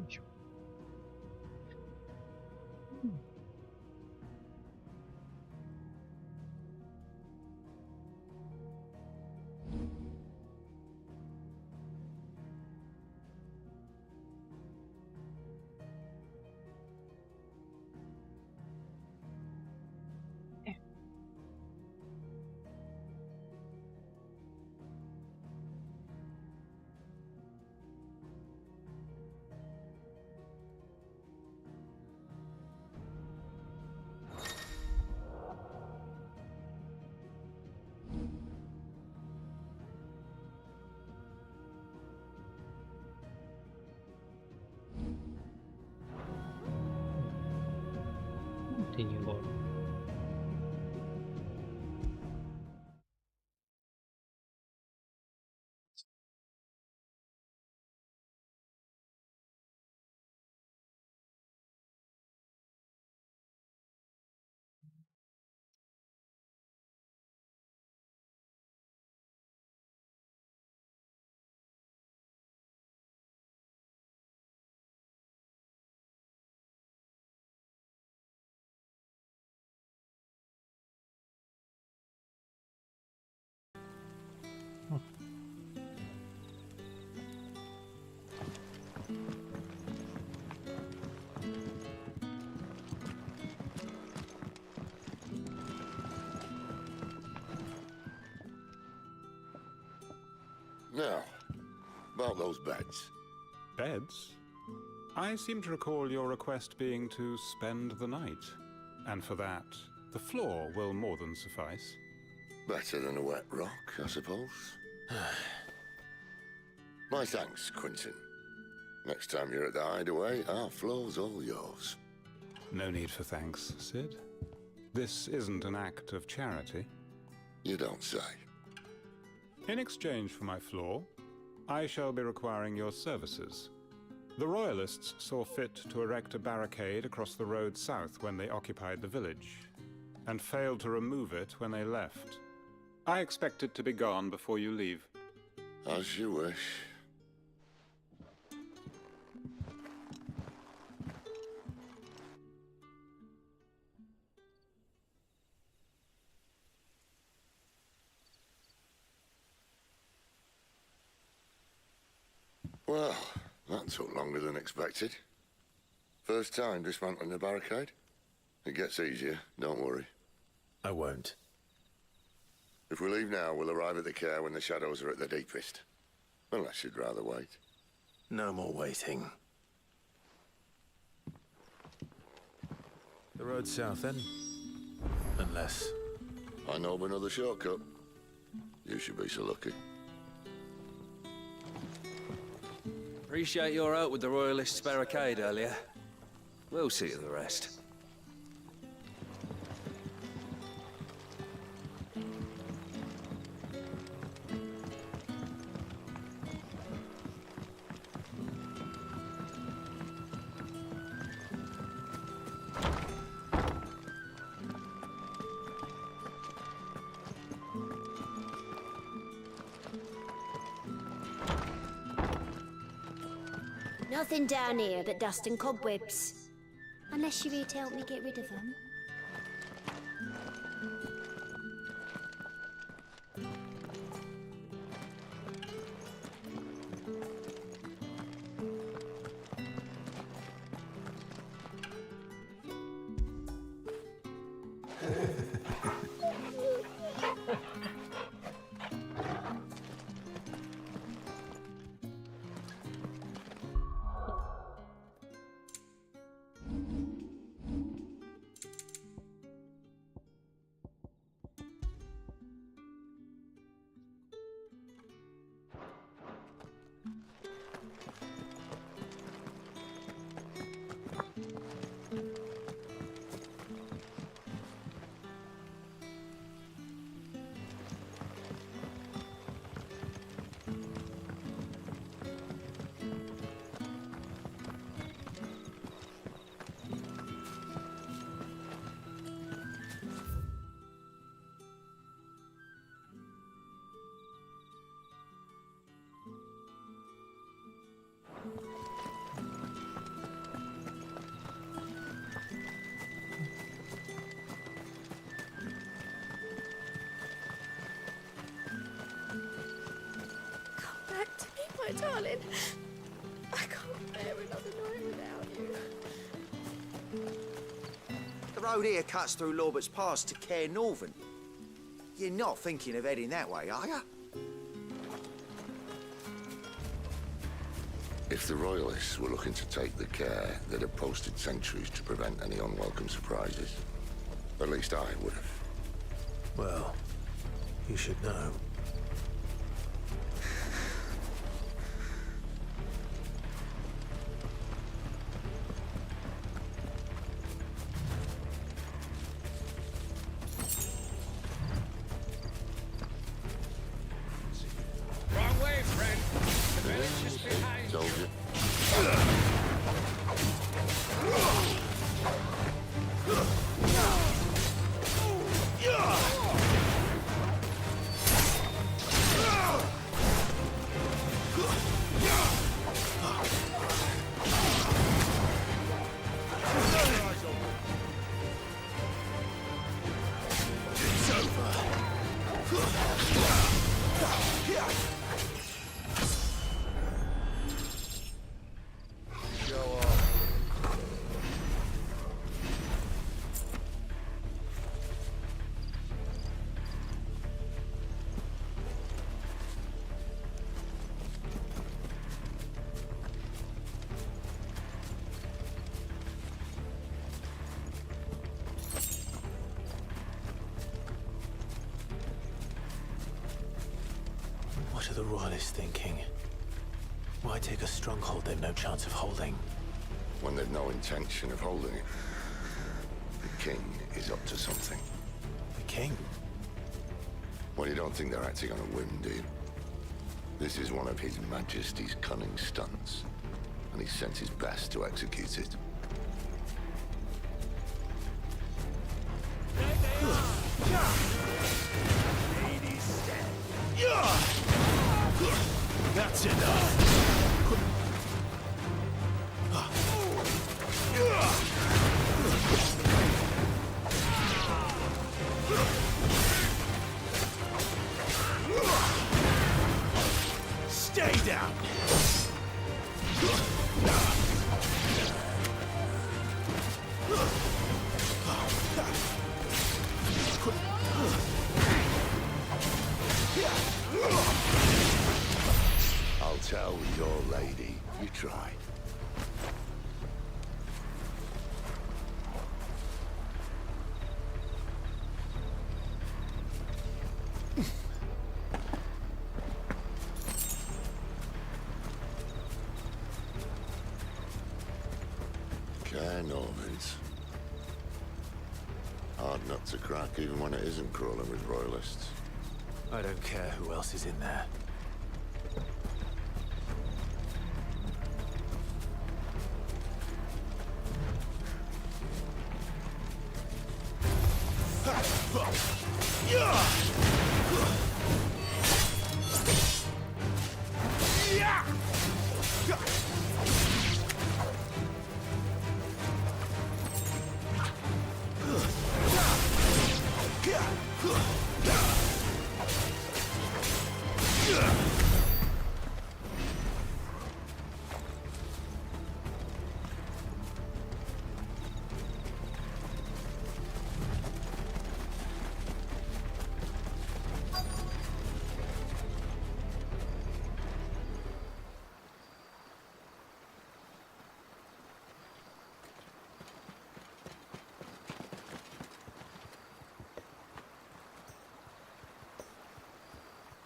いしょ。手入がある。Now, about those beds. Beds? I seem to recall your request being to spend the night. And for that, the floor will more than suffice. Better than a wet rock, I suppose. My thanks, Quentin. Next time you're at the hideaway, our floor's all yours. No need for thanks, Sid. This isn't an act of charity. You don't say. In exchange for my floor, I shall be requiring your services. The Royalists saw fit to erect a barricade across the road south when they occupied the village, and failed to remove it when they left. I expect it to be gone before you leave. As you wish. Well, that took longer than expected. First time dismantling the barricade? It gets easier, don't worry. I won't. If we leave now, we'll arrive at the care when the shadows are at their deepest. Unless you'd rather wait. No more waiting. The road south then? Unless... I know of another shortcut. You should be so lucky. Appreciate your help with the Royalists' barricade earlier. We'll see to the rest. Nothing down here but dust and cobwebs. Unless you're here to help me get rid of them. night, darling. I can't bear another night without you. The road here cuts through Lorbert's Pass to Care Northern. You're not thinking of heading that way, are you? If the Royalists were looking to take the Care, they'd have posted sentries to prevent any unwelcome surprises. At least I would have. Well, you should know. Wrong way, friend. The village is behind Told you. you. What are the Royalists thinking? Why take a stronghold they've no chance of holding? When they've no intention of holding it. The King is up to something. The King? Well, you don't think they're acting on a whim, do you? This is one of His Majesty's cunning stunts, and he sent his best to execute it. That's enough! Stay down! I'll tell your lady you tried. Care Normans. Hard nut to crack even when it isn't crawling with Royalists. I don't care who else is in there.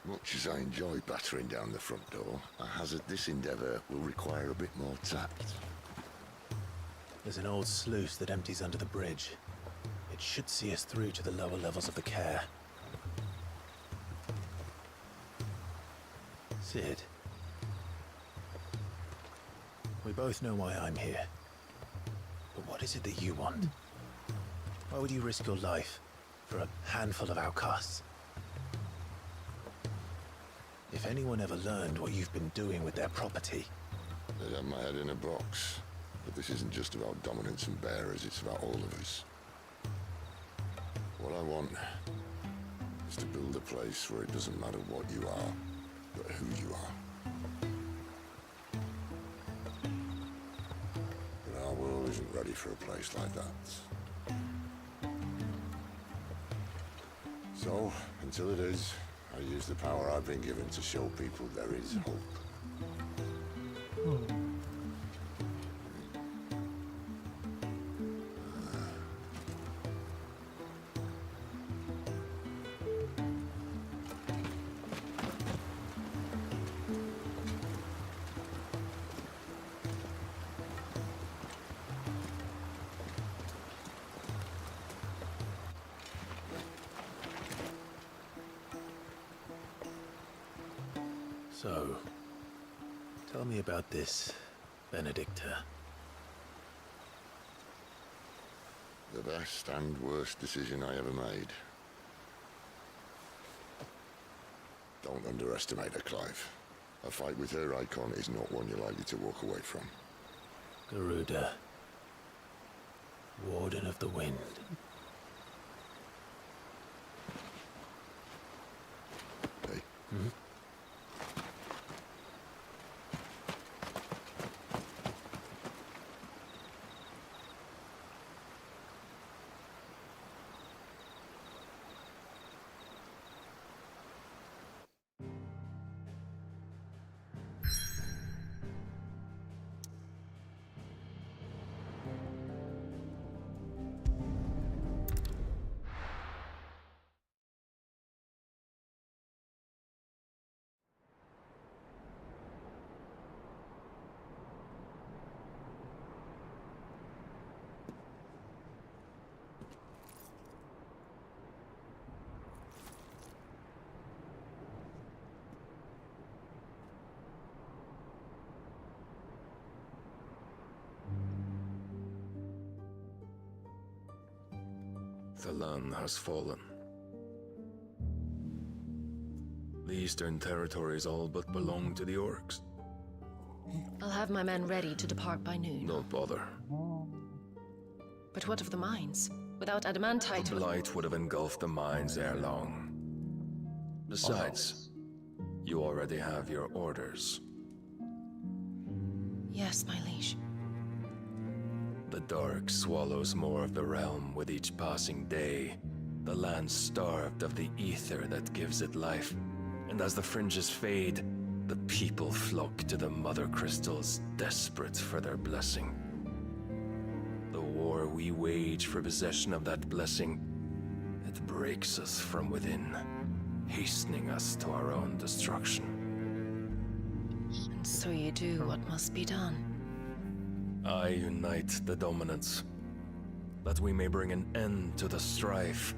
Much as I enjoy battering down the front door, I hazard this endeavour will require a bit more tact. There's an old sluice that empties under the bridge. It should see us through to the lower levels of the Care. Sid. We both know why I'm here. But what is it that you want? Why would you risk your life for a handful of outcasts? If anyone ever learned what you've been doing with their property... They'd have my head in a box. But this isn't just about dominance and bearers, it's about all of us. What I want is to build a place where it doesn't matter what you are, but who you are. isn't ready for a place like that. So, until it is, I use the power I've been given to show people there is hope. So, tell me about this Benedicta. The best and worst decision I ever made. Don't underestimate her, Clive. A fight with her icon is not one you're likely to walk away from. Garuda, Warden of the Wind. Hey? The land has fallen. The eastern territories all but belong to the orcs. I'll have my men ready to depart by noon. Don't bother. But what of the mines? Without adamantite... The blight would have engulfed the mines ere long. Besides, you already have your orders. Yes, my liege. The dark swallows more of the realm with each passing day. The land starved of the ether that gives it life. And as the fringes fade, the people flock to the mother crystals, desperate for their blessing. The war we wage for possession of that blessing, it breaks us from within, hastening us to our own destruction. And so you do what must be done. I unite the dominants, that we may bring an end to the strife,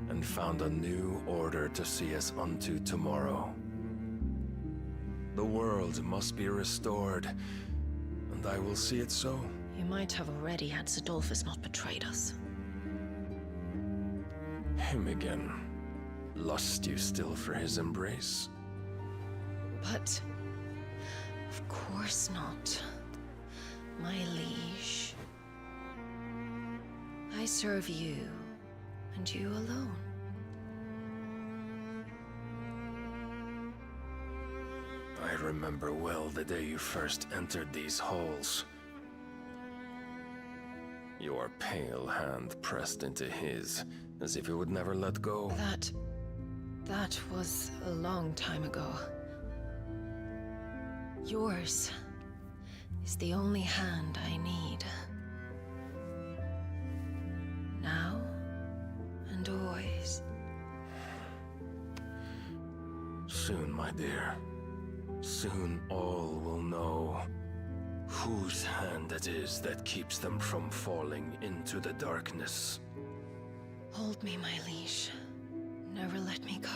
and found a new order to see us unto tomorrow. The world must be restored, and I will see it so. You might have already had Zidolphus not betrayed us. Him again. Lust you still for his embrace? But... of course not. My liege. I serve you, and you alone. I remember well the day you first entered these halls. Your pale hand pressed into his, as if it would never let go. That was a long time ago. Yours is the only hand I need. Now and always. Soon, my dear. Soon all will know whose hand it is that keeps them from falling into the darkness. Hold me, my liege. Never let me go.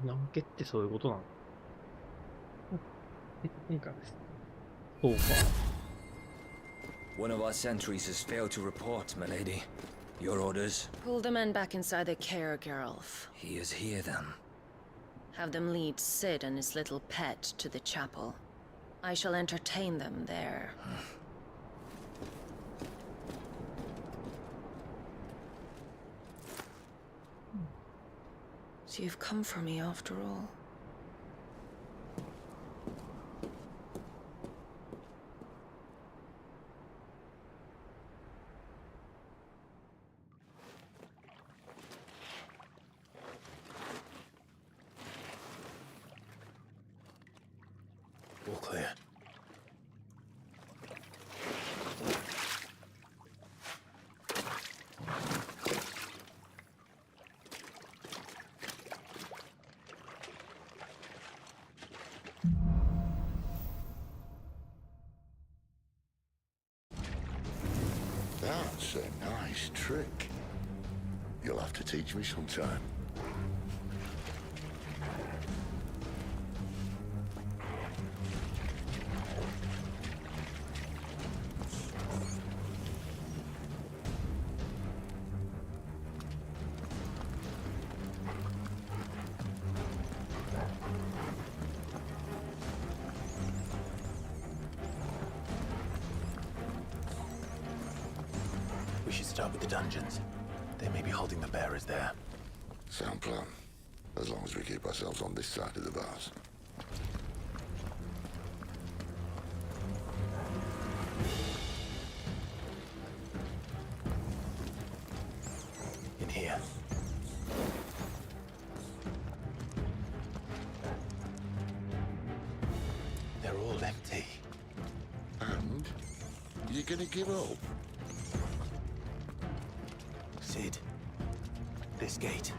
名付けってそういうことなの？いいかです。そうか。One of our sentries has failed to report, my lady. Your orders? Pull the men back inside the care, Geralf. He is here, then. Have them lead Sid and his little pet to the chapel. I shall entertain them there. So you've come for me after all. All clear. That's a nice trick. You'll have to teach me sometime. We should start with the dungeons. They may be holding the bearers there. Sound plan. As long as we keep ourselves on this side of the bars. In here. They're all empty. And? You gonna give up? Sid. This gate.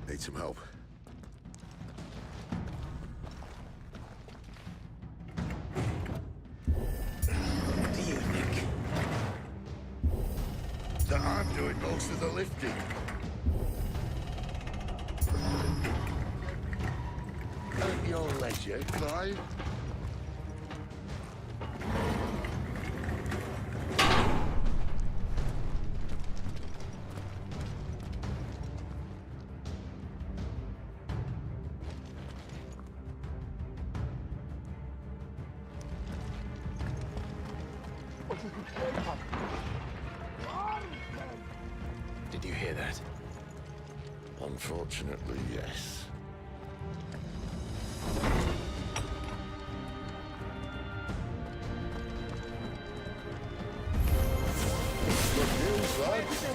Need some help. What do you think? That I'm doing most of the lifting. At your leisure, Clive. Did you hear that? Unfortunately, yes. Good news, lads.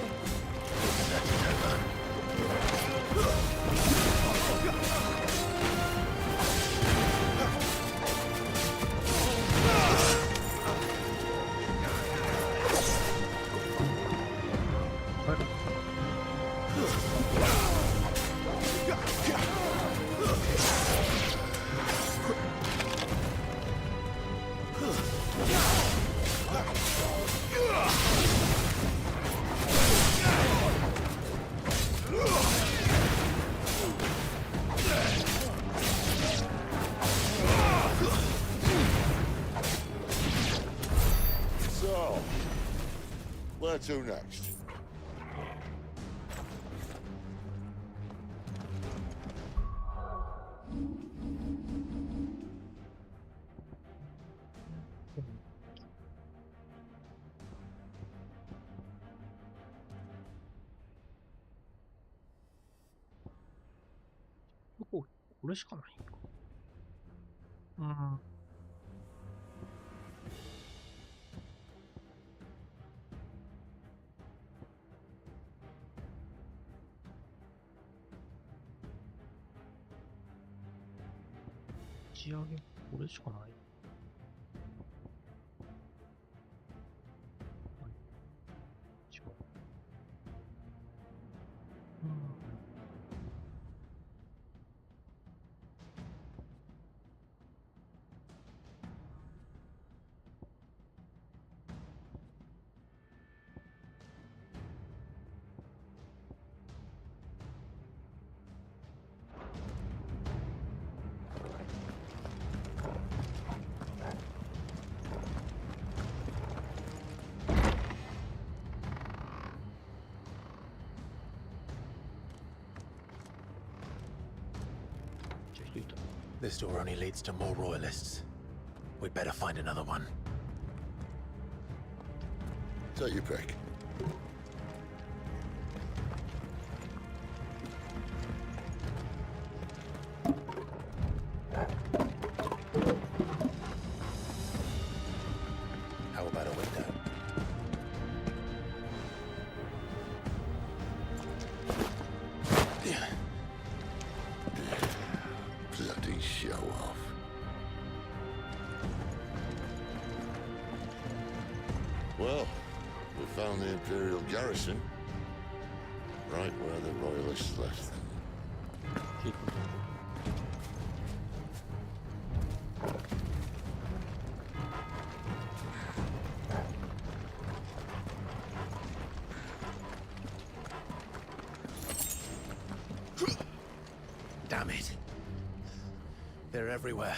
So, where to next?これしかないんか。うん。打ち上げ、これしかない。はい、違う。うん。This door only leads to more royalists. We'd better find another one. Take your pick. How about a window? Imperial garrison, right where the Royalists left. Damn it. They're everywhere.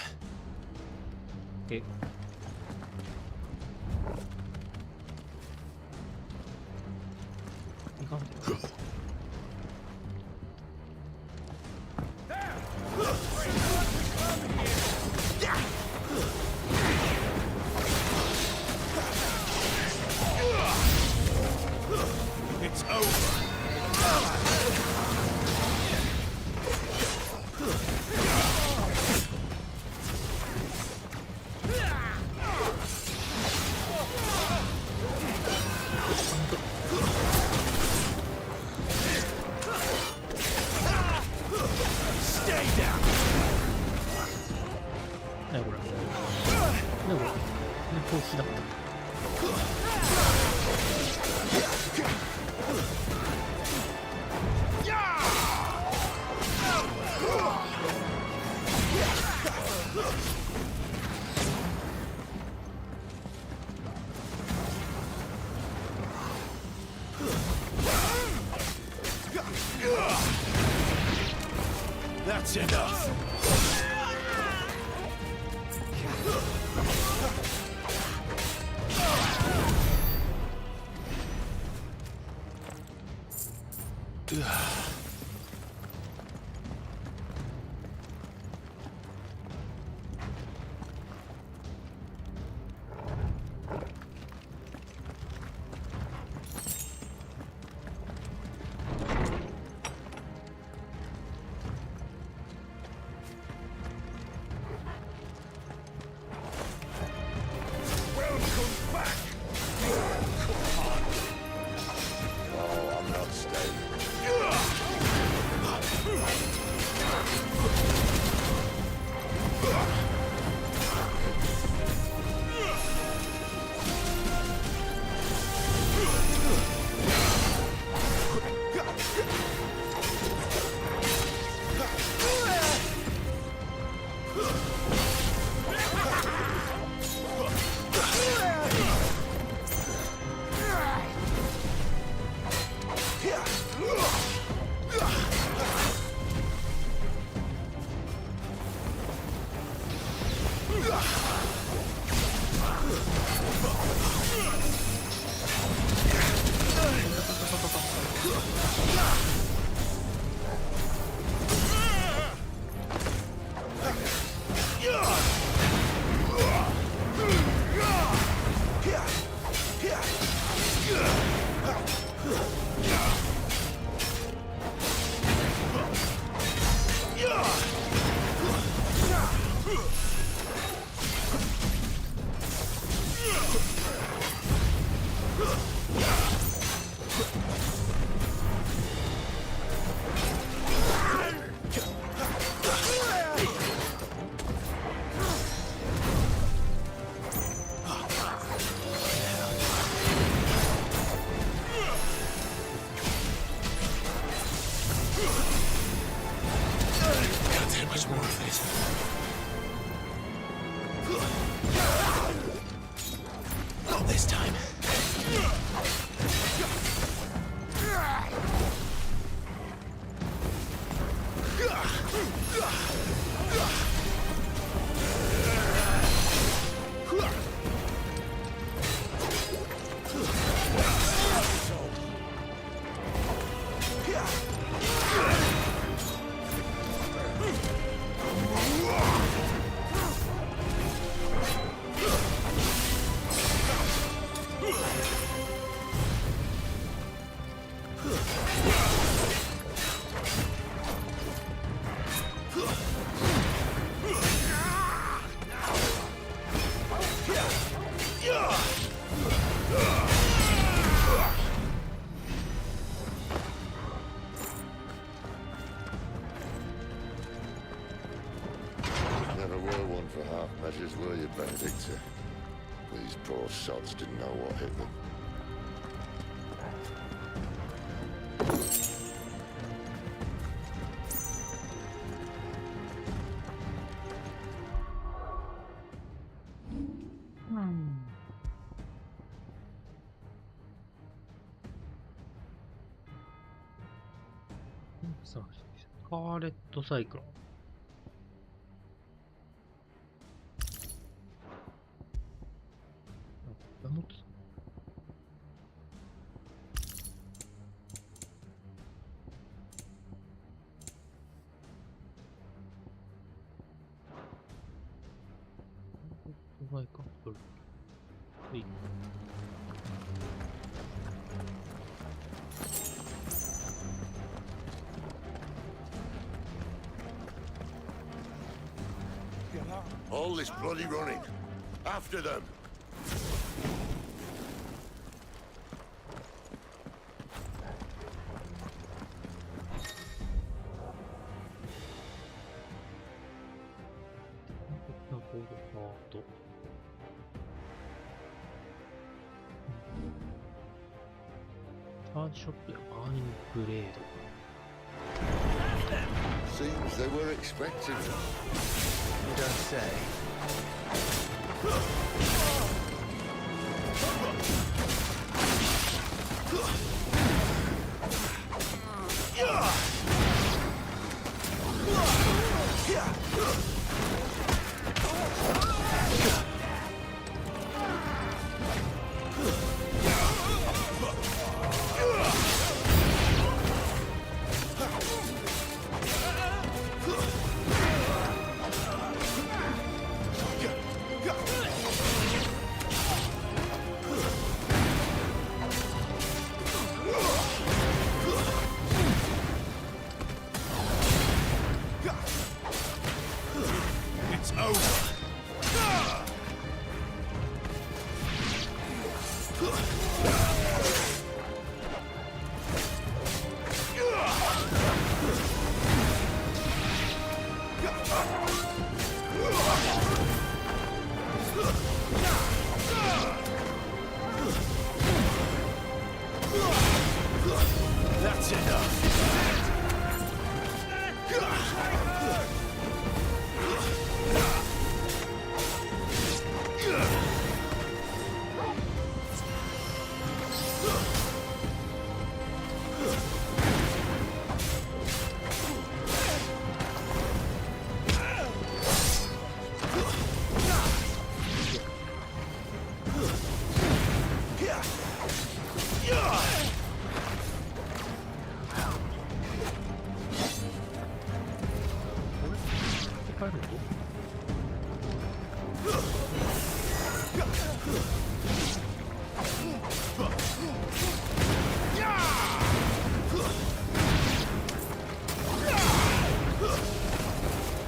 Oke. Ini kan. It's over. Stay down. ねこれ。ねこれ。ね放棄だった。That's enough. Oh, I'm not staying. Can't take much more of this. Not this time. Never were one for half measures, were you, Benedicta? These poor sods didn't know what hit them. さあ、スカーレットサイクロン。あ、もっと。はいか、それ。はい。All this bloody running. After them. Seems they were expecting them. You don't say. That's enough.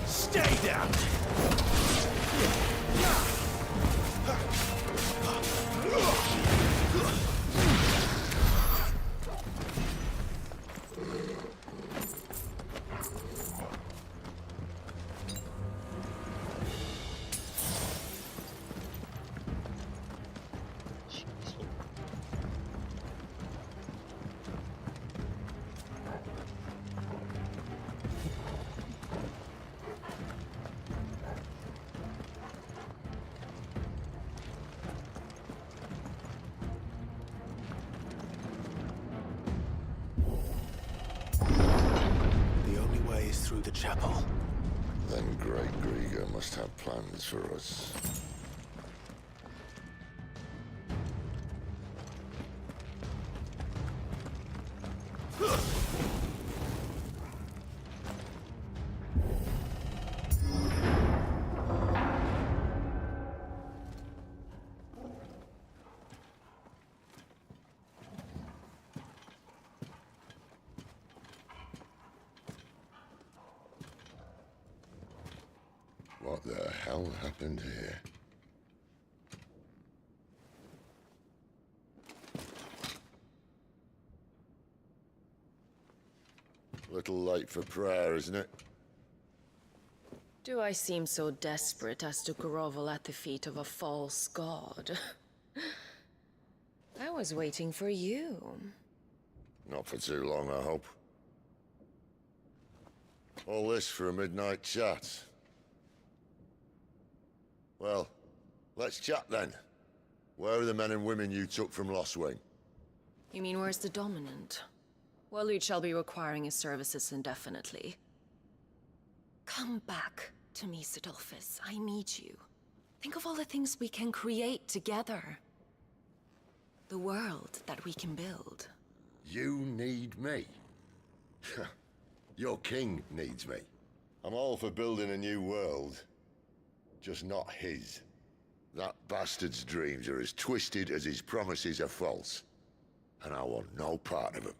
Stay down. Through the chapel. Then Great Grieger must have plans for us. What the hell happened here? Little late for prayer, isn't it? Do I seem so desperate as to grovel at the feet of a false god? I was waiting for you. Not for too long, I hope. All this for a midnight chat. Well, let's chat then. Where are the men and women you took from Lost Wing? You mean where's the dominant? Waleed shall be requiring his services indefinitely. Come back to me, Sidolphus. I need you. Think of all the things we can create together. The world that we can build. You need me? Your king needs me. I'm all for building a new world. Just not his. That bastard's dreams are as twisted as his promises are false. And I want no part of them.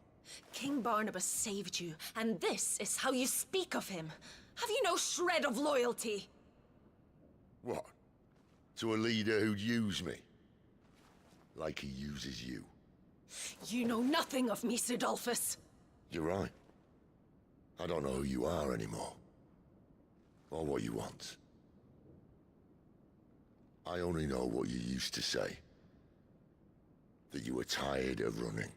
King Barnabas saved you, and this is how you speak of him. Have you no shred of loyalty? What? To a leader who'd use me? Like he uses you. You know nothing of me, Sidolphus. You're right. I don't know who you are anymore. Or what you want. I only know what you used to say. That you were tired of running.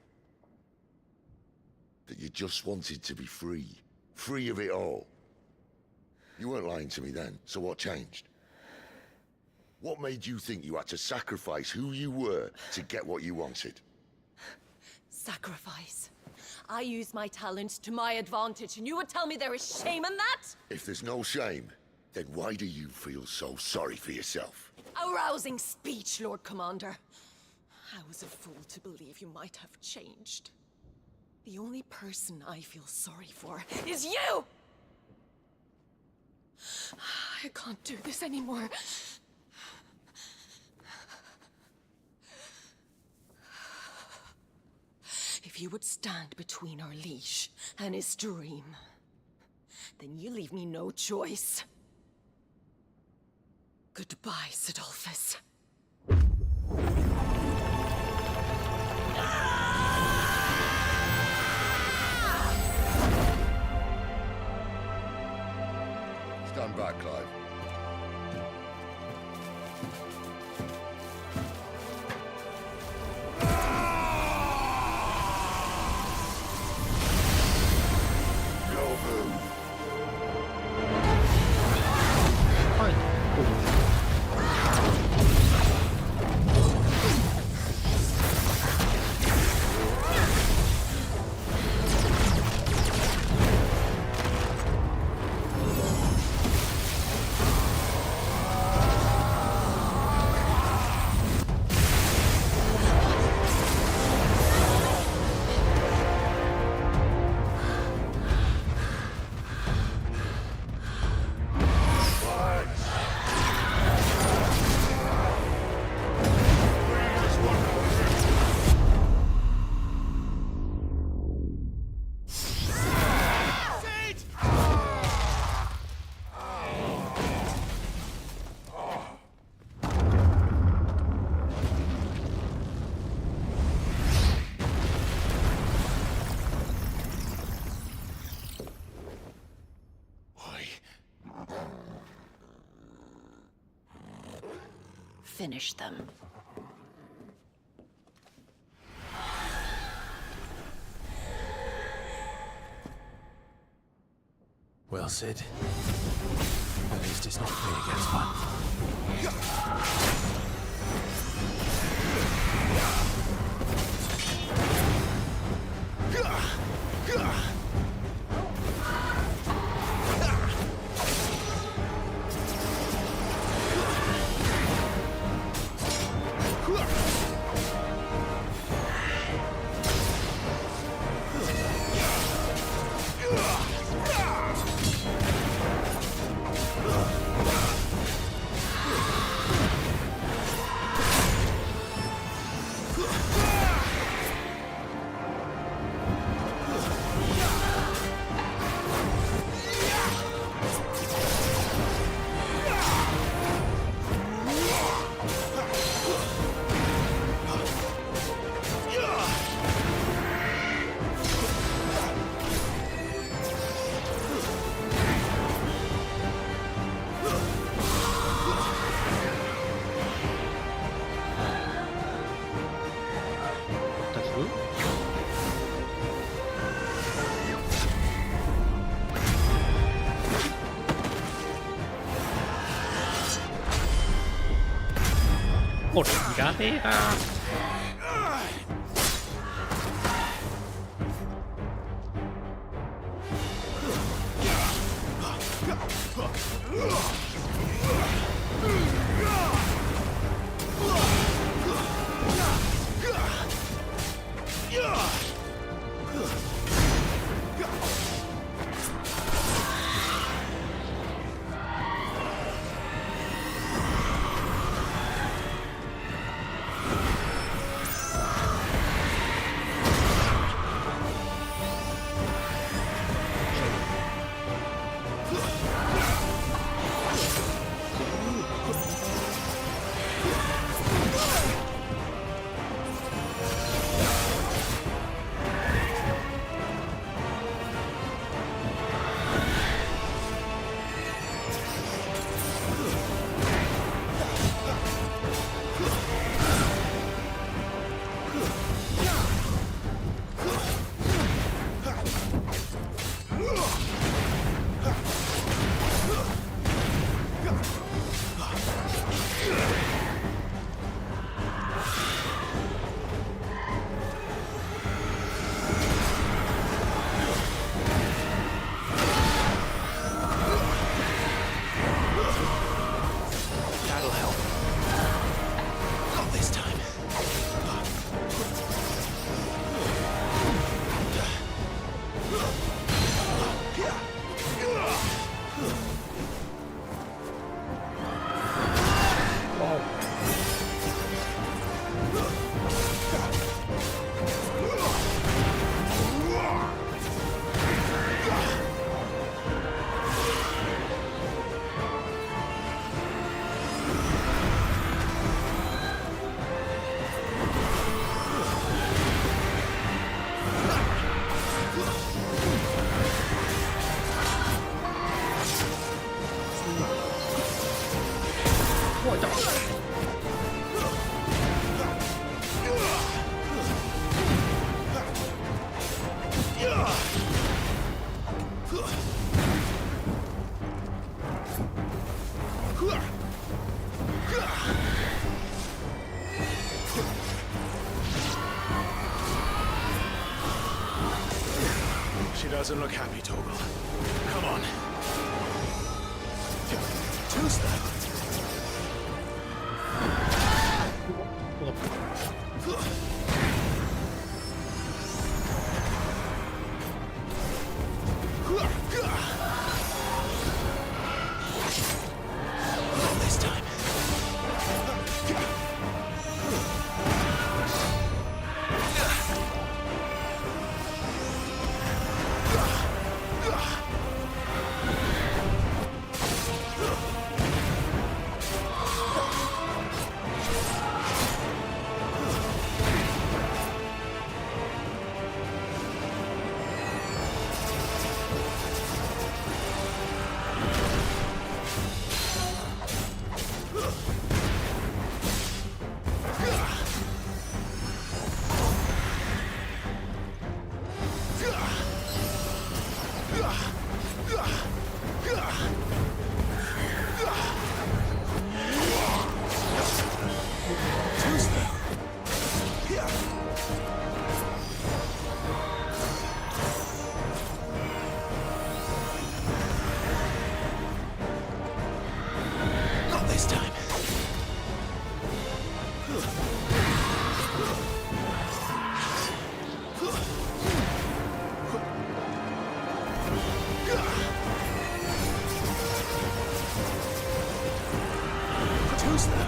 That you just wanted to be free. Free of it all. You weren't lying to me then, so what changed? What made you think you had to sacrifice who you were to get what you wanted? Sacrifice. I use my talents to my advantage, and you would tell me there is shame in that? If there's no shame, then why do you feel so sorry for yourself? A rousing speech, Lord Commander. I was a fool to believe you might have changed. The only person I feel sorry for is you! I can't do this anymore. If you would stand between our liege and his dream, then you leave me no choice. Goodbye, Sidolphus. Stand back, Clive. Finish them. Well, Sid. At least it's not 3 against 1.これいらねえな。She doesn't look happy, Torgal. Come on. Tuesday. Not this time. Not this time. Tuesday.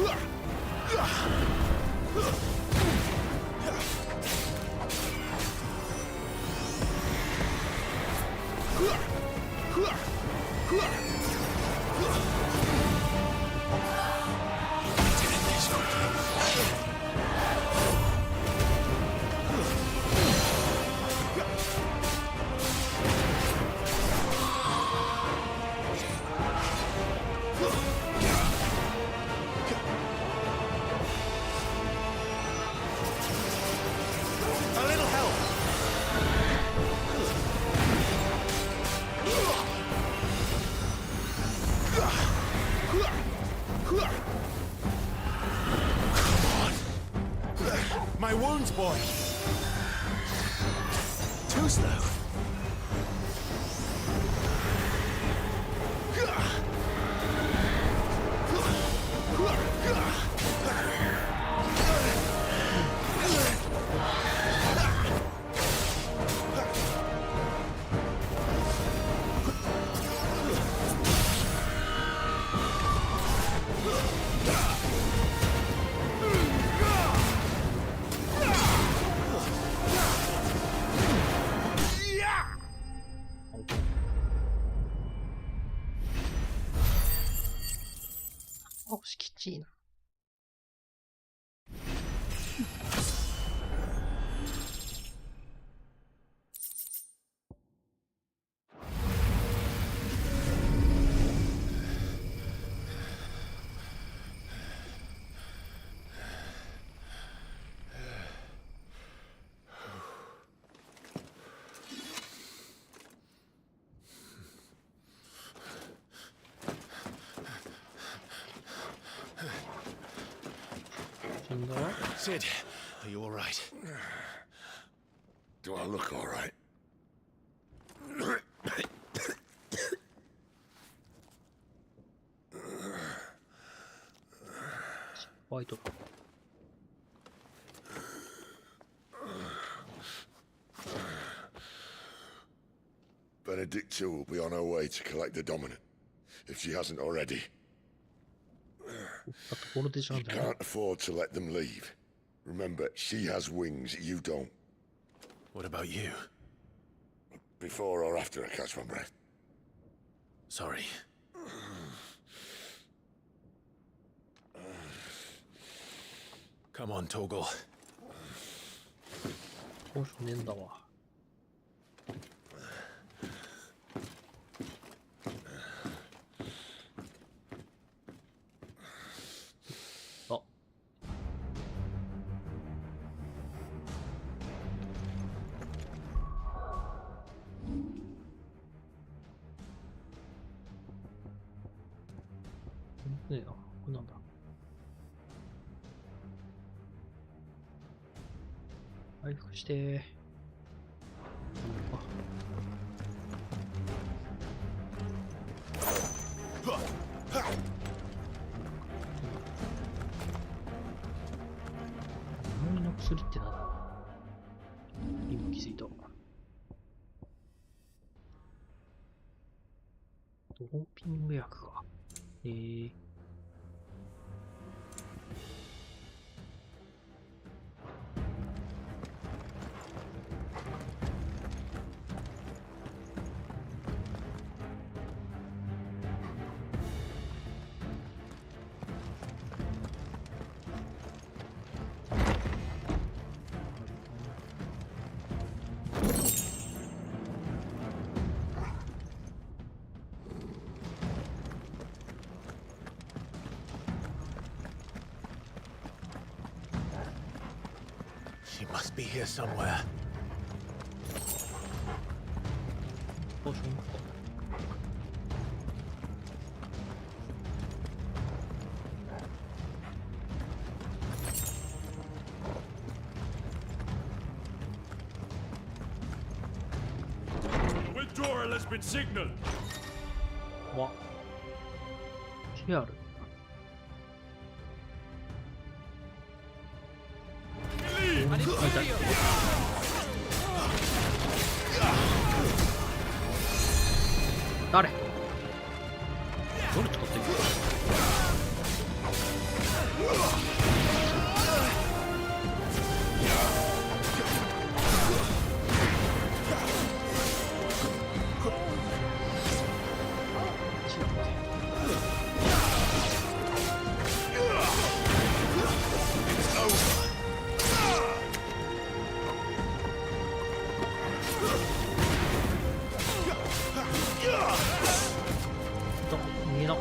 Huh. A little help. My wounds, boy. Too slow. Oh, 押しきちいな。Sid, are you all right? Do I look all right? ホワイト。Benedicta will be on her way to collect the dominant, if she hasn't already. ところでじゃん You だよ。 can't afford to let them leave. Remember, she has wings, you don't. What about you? Before or after I catch my breath. Sorry. Come on, Toggle. どうしようねえんだわ。あ。ねえな、これなんだ。回復して。思いの薬ってなんだ。今気づいた。ドーピング薬か。She must be here somewhere. ポーションか。Withdrawal has been signaled. わ。シェアル。誰？どれ使っていく？見えな。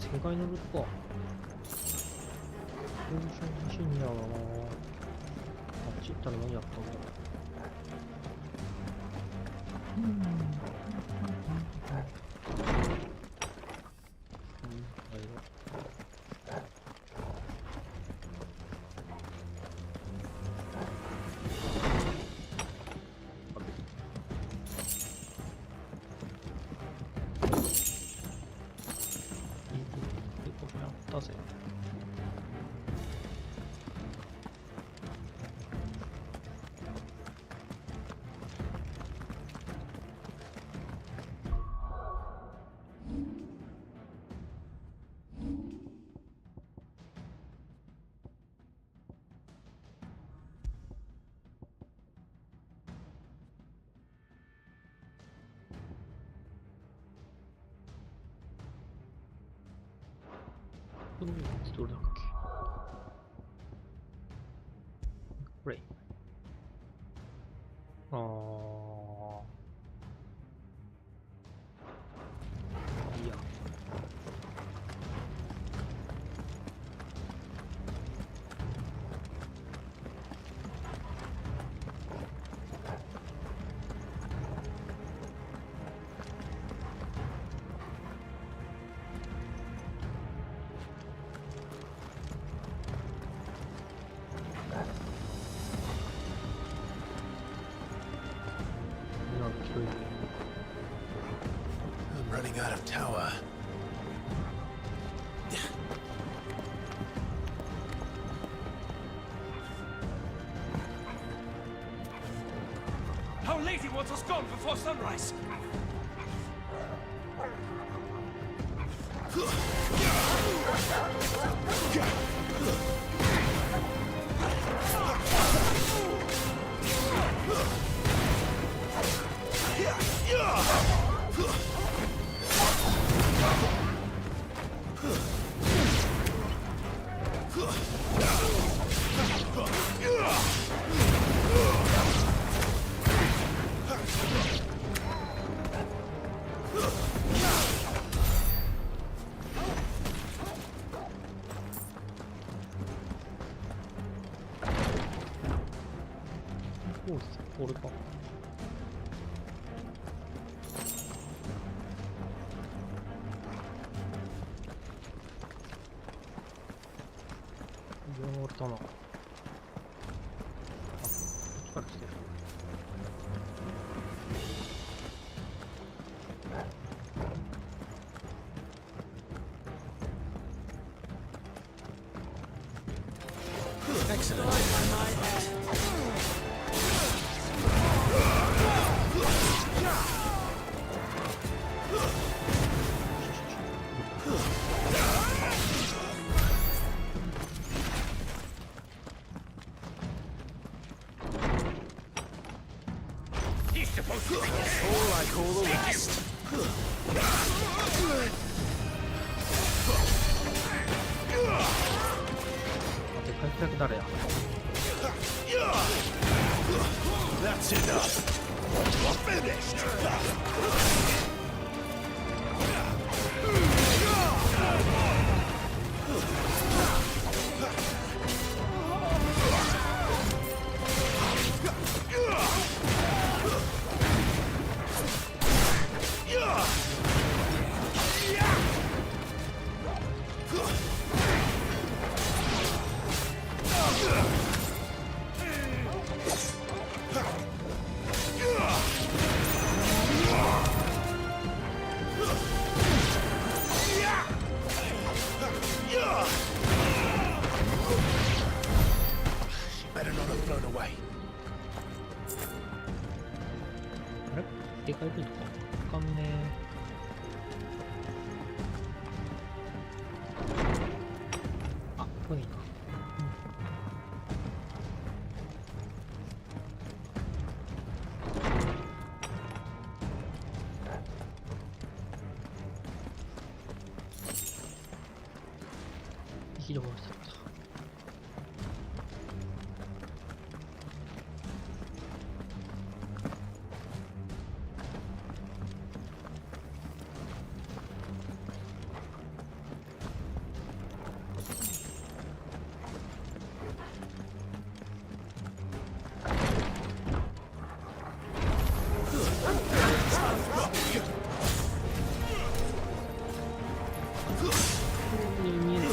世界のルートか。ポジション欲しいんだよな。あっち行ったら何やったんだろう。だぜ。どれだっけこれ。いや。I'm running out of tower. Our lady wants us gone before sunrise.俺か。上がったな。あ、こっちから来てる。He's supposed to be dead. All I call the rest. でかい客誰や。That's enough. Finished. Better not have flown away. あれでかいルートか。わかんねえ。ごいな。行き止まりだった。見える。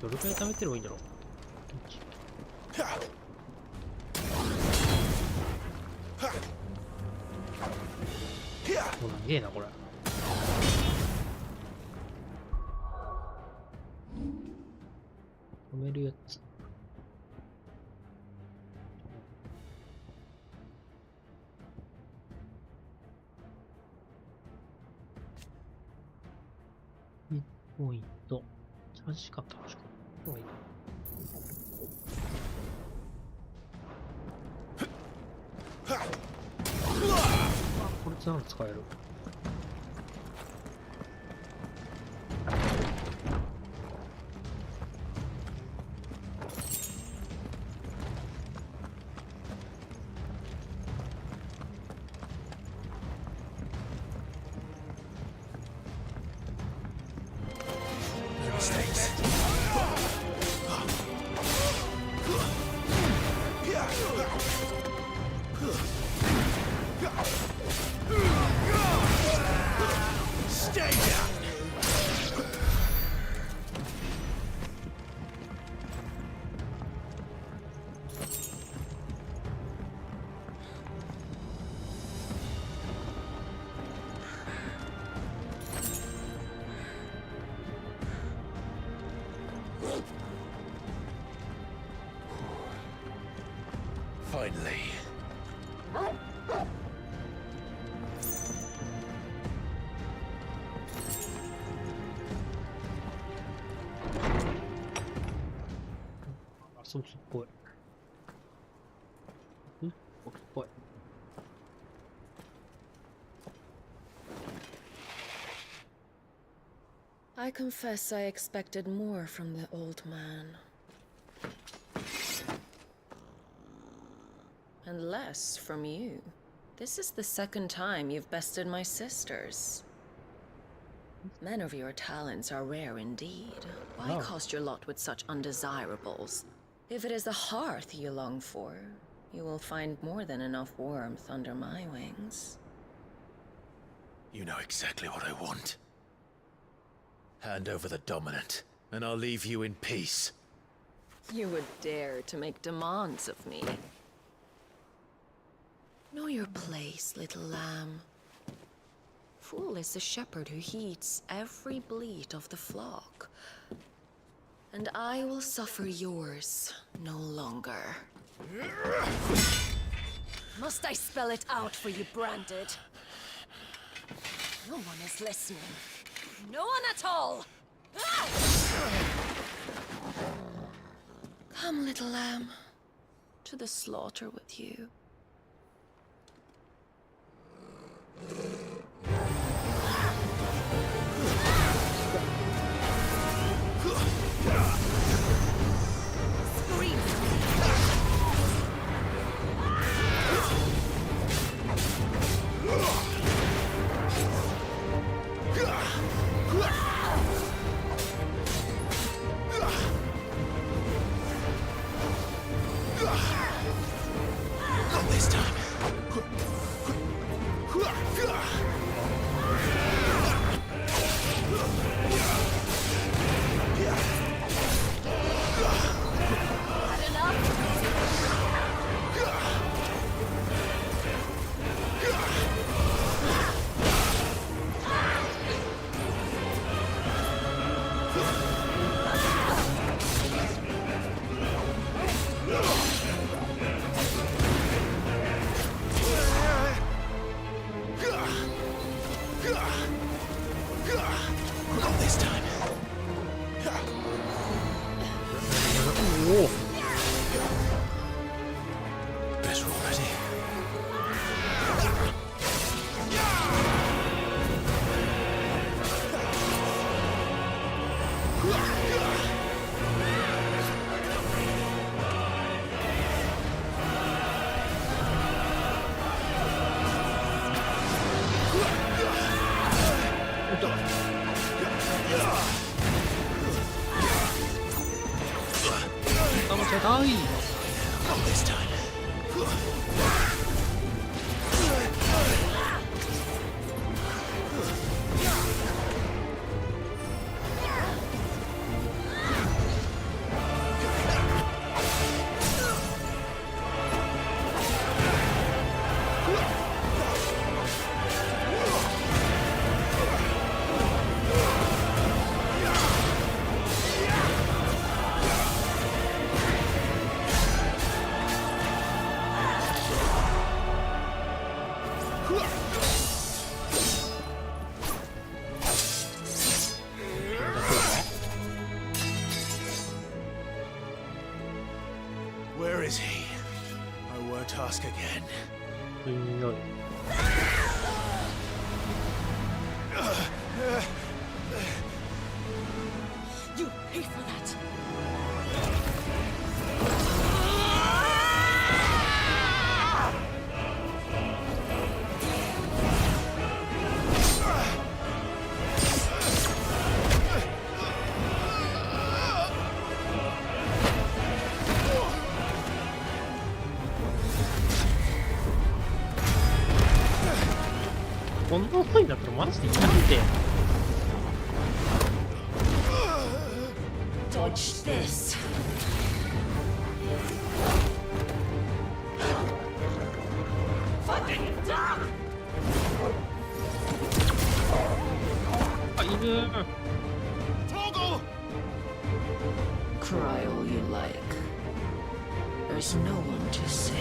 どれくらい貯めてればいいんだろう。もう長えなこれ。止めるやつ。1ポイント。チャージしかったらしか。これいいな。これつなの使える。Finally. ソースっぽい。僕っぽい。I confess I expected more from the old man. And less from you. This is the second time you've bested my sisters. Men of your talents are rare indeed. Why cast your lot with such undesirables? If it is the hearth you long for, you will find more than enough warmth under my wings. You know exactly what I want. Hand over the dominant, and I'll leave you in peace. You would dare to make demands of me. Know your place, little lamb. Fool is the shepherd who heeds every bleat of the flock. And I will suffer yours no longer. Must I spell it out for you, Branded? No one is listening. No one at all! Come, little lamb, to the slaughter with you. Scream! Not this time. Not this time. Better already. Not this time. Where is he? I won't ask again. すんごい。You pay for that!こんな遅いんだったらマジでいなくて。Dodge this! Fucking dog! あ、いる。Cry all you like. There's no one to save.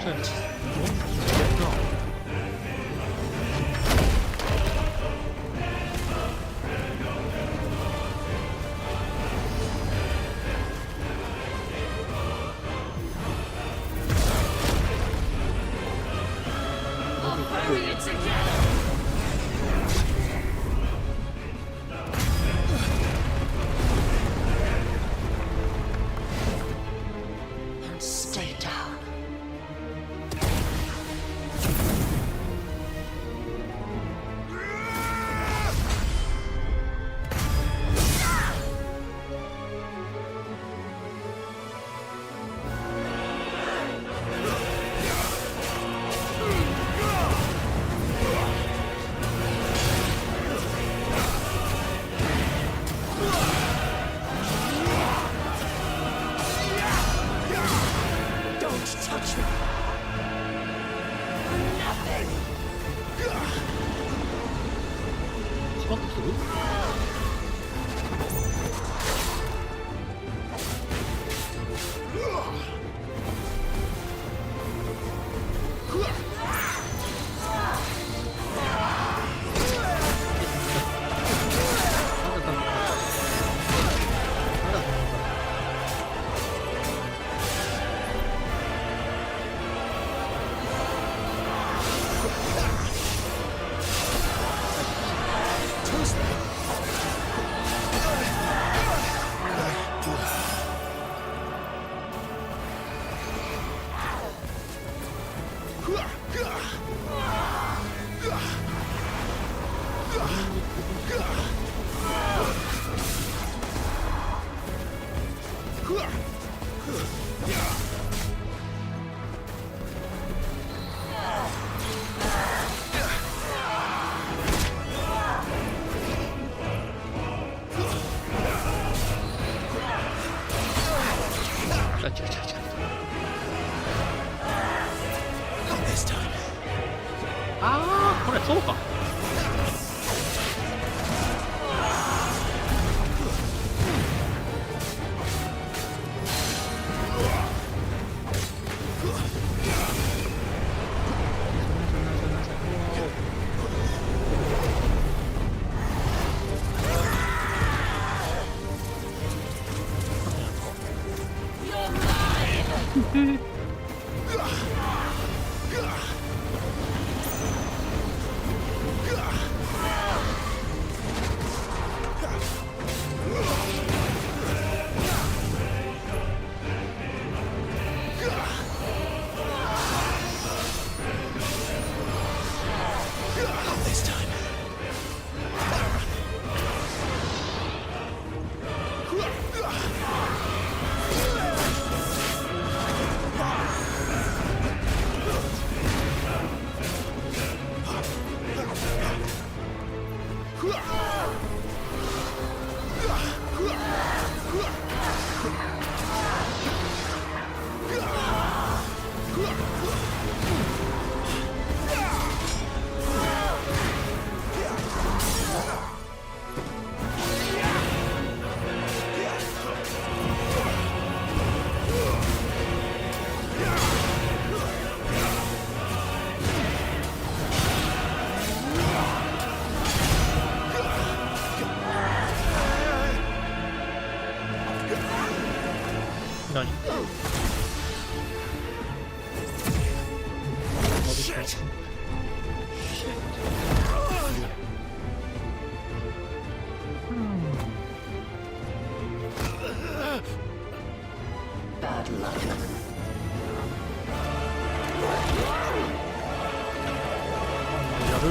ちゃちっな。Stay down. Don't touch me. Nothing. スパッとする？ああ、これそうか。何？Bad luck. やる。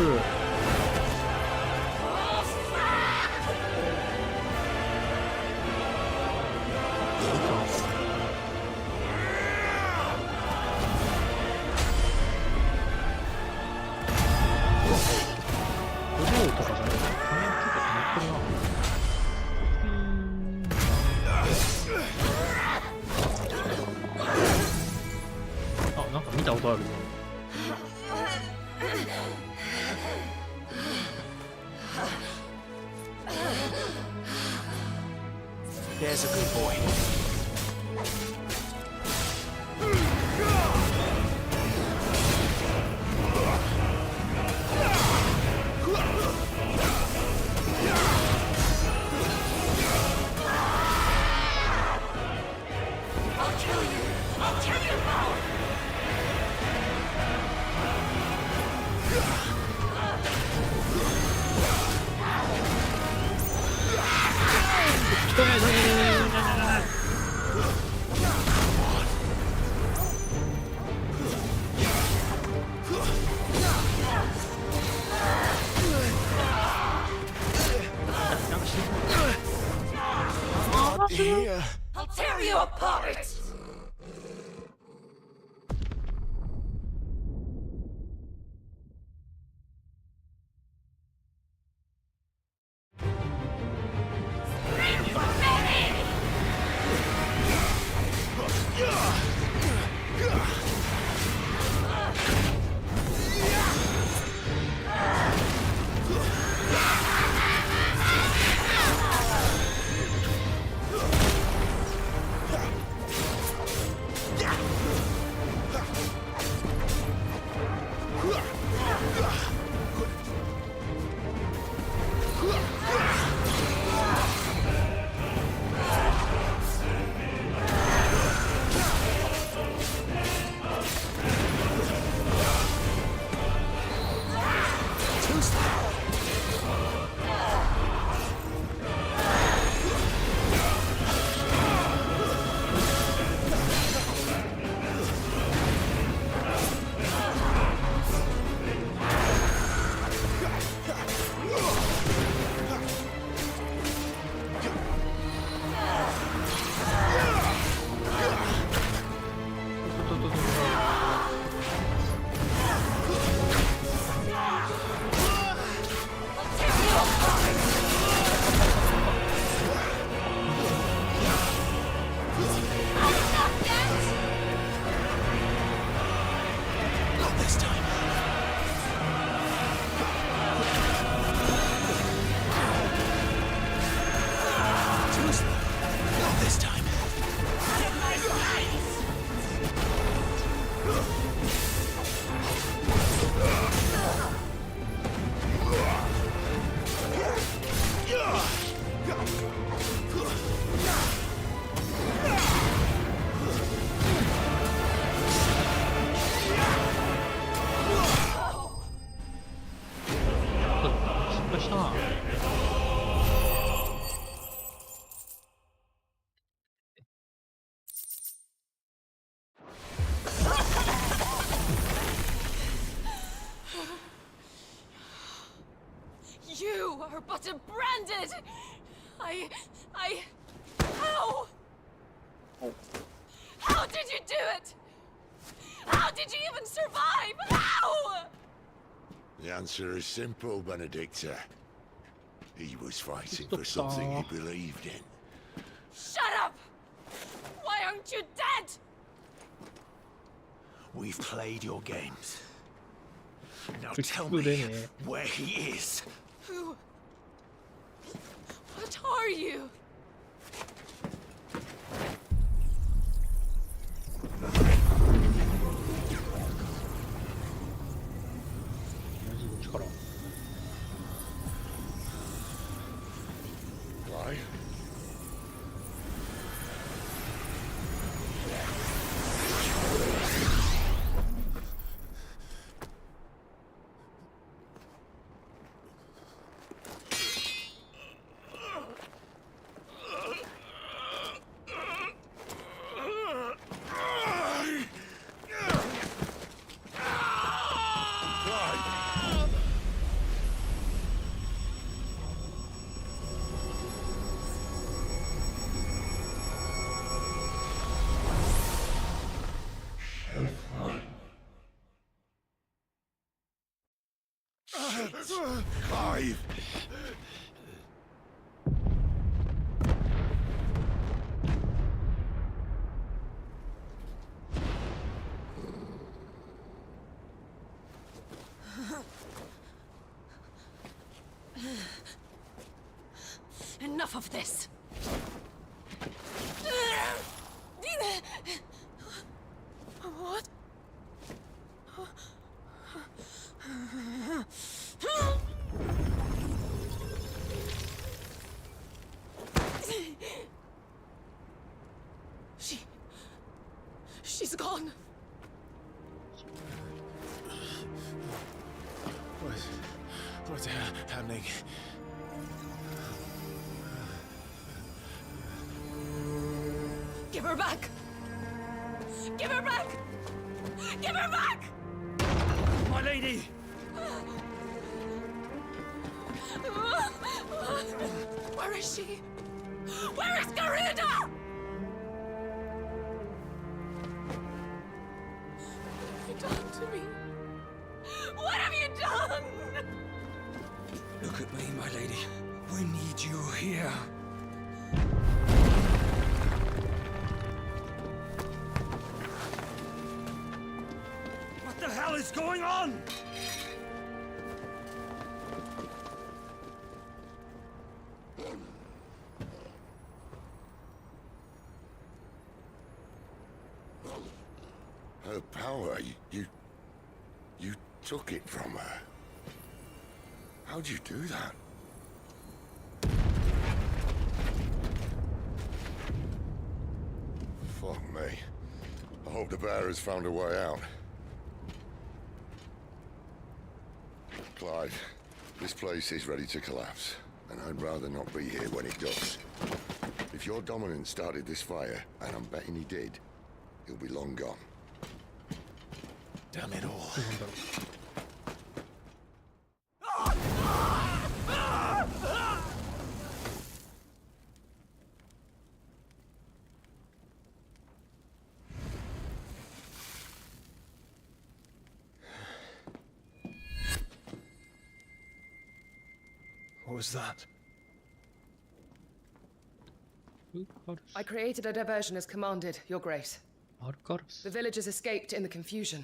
とかじゃない。結構止まってるな。あ、なんか見たことある。There's a good boy. Here. I'll tear you apart! You are but a branded! How? How did you do it? How did you even survive? How? The answer is simple, Benedicta. He was fighting for something he believed in. Shut up! Why aren't you dead? We've played your games. Now tell me where he is. Who? What are you? Why? Clive! Enough of this! What? She's gone. What's happening? Give her back! Give her back! Give her back! My lady! Where is she? Where is Garuda? What have you done to me? What have you done? Look at me, my lady. We need you here. What the hell is going on? Her power, you took it from her. How'd you do that? Fuck me. I hope the bear has found a way out. Clive, this place is ready to collapse, and I'd rather not be here when it does. If your dominant started this fire, and I'm betting he did, he'll be long gone. Damn it all. What was that? I created a diversion as commanded, Your Grace. The villagers escaped in the confusion.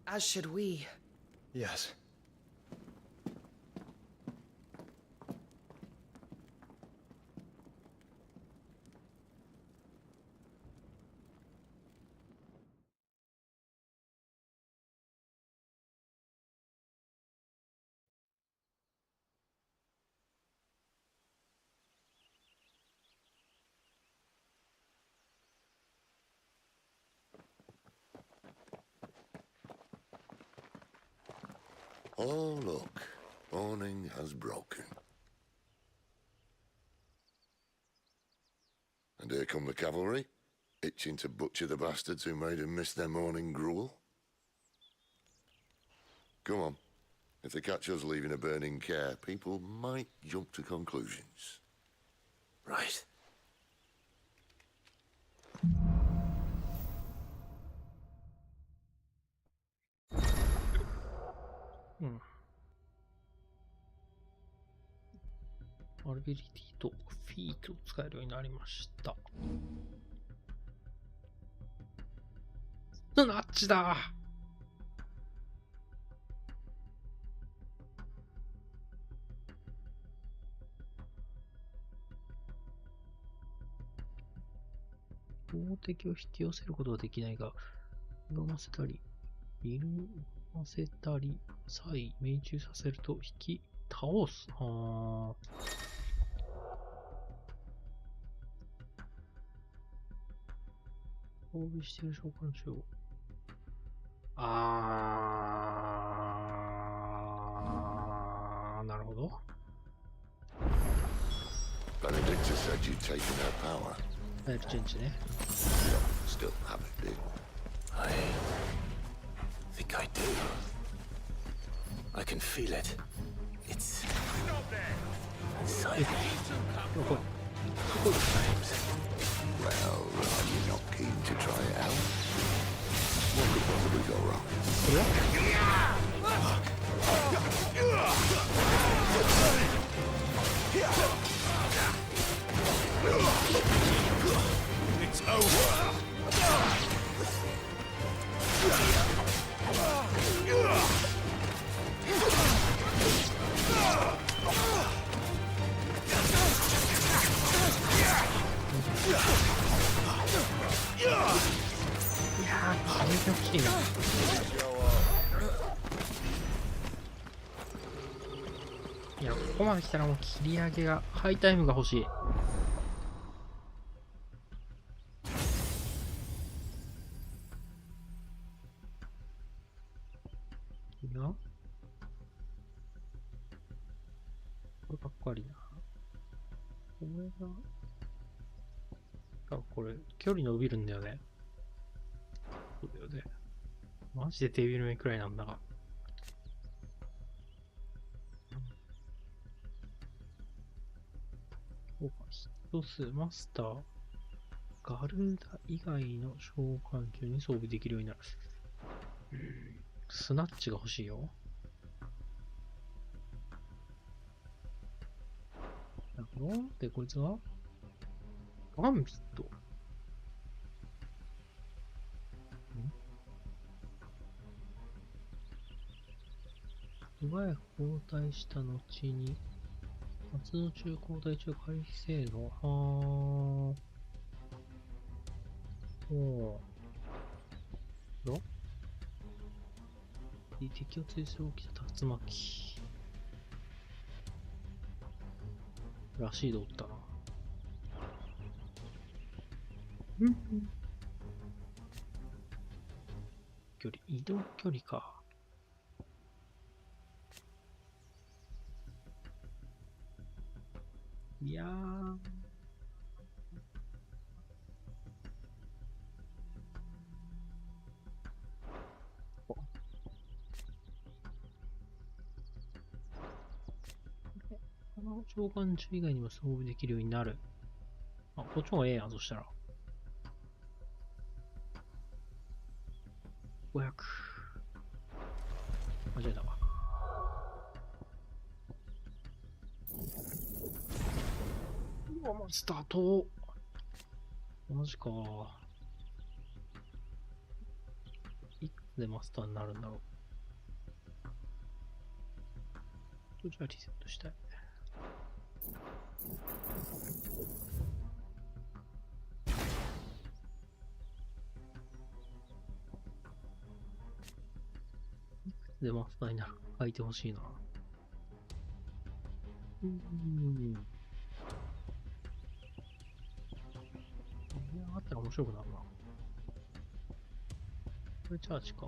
As should we. Yes. Oh, look. Morning has broken. And here come the cavalry, itching to butcher the bastards who made them miss their morning gruel. Come on. If they catch us leaving a burning care, people might jump to conclusions. Right.アルビリティとフィートを使えるようになりました。ナッチだ。標的を引き寄せることはできないが、歪ませたり、緩ませたり、再命中させると引き倒す。はあ。装備している召喚獣を。なるほど。Benedicta said you'd taken her power. ファイルチェンジね。Still have it, do? I think I do. I can feel it. It's inside me. Well, are you not keen to try it out? What could possibly go wrong? It's over. Yeah, いや、ここまで来たらもう切り上げが、ハイタイムが欲しい。やこればっかりな。これが、あ、これ、距離伸びるんだよね。そうだよね。マジでデビルメイクライなんだが。そうか、ヒット数、マスター、ガルダ以外の召喚獣に装備できるようになる。スナッチが欲しいよ。なるほど。で、こいつはガンビット。素早く交代した後に、発動中、交代中、回避精度。ど敵を追走起きた竜巻。らしいでおったな。距離、移動距離か。いやー。この召喚獣以外にも装備できるようになる。あ、こっちの方がええやん、そしたら。500。間違えたわ。うわ、マスターと。マジか。いくつでマスターになるんだろう。じゃあリセットしたい。いくつでマスターになるか書いてほしいな。いや、あったら面白くなるな。これチャージか。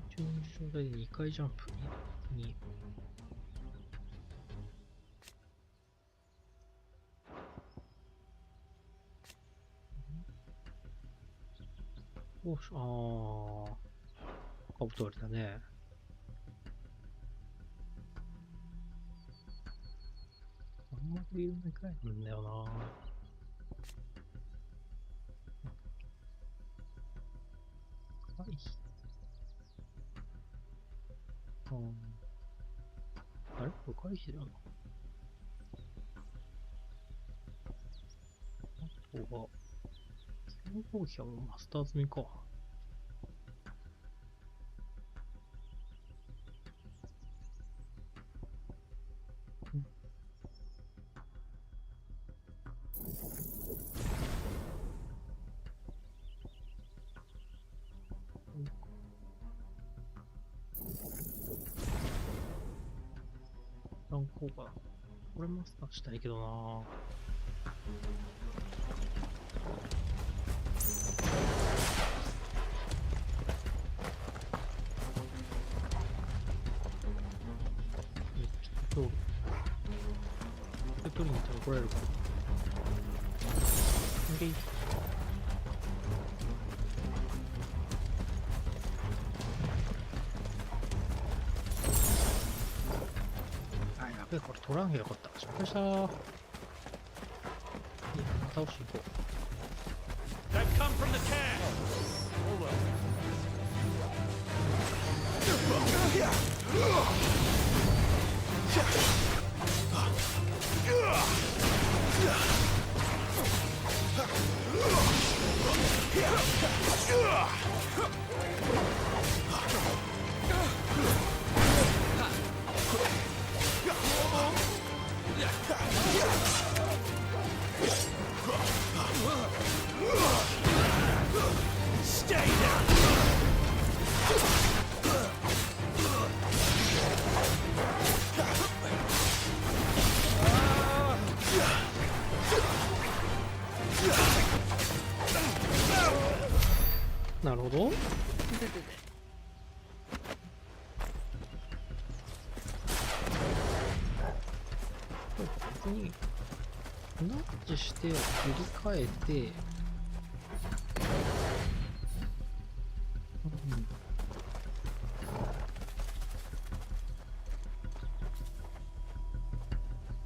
中の状態で2回ジャンプに。おし、カブト割りだね。あんまりいるのくらいなんだよな。回避。あれこれ回避だよな。あとは、強攻撃はもうマスター済みか。こうかな。これマスターしたいけどな。ちょっと取りに行ったら怒られるか。OK。これ取らんけどよかった。失敗したー。いや、倒していこう。にナッチして振り替えて、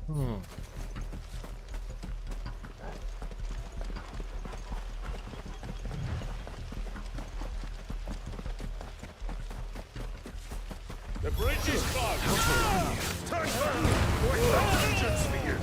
うん。うん。The bridge is closed! Turn back! We're vengeance for you!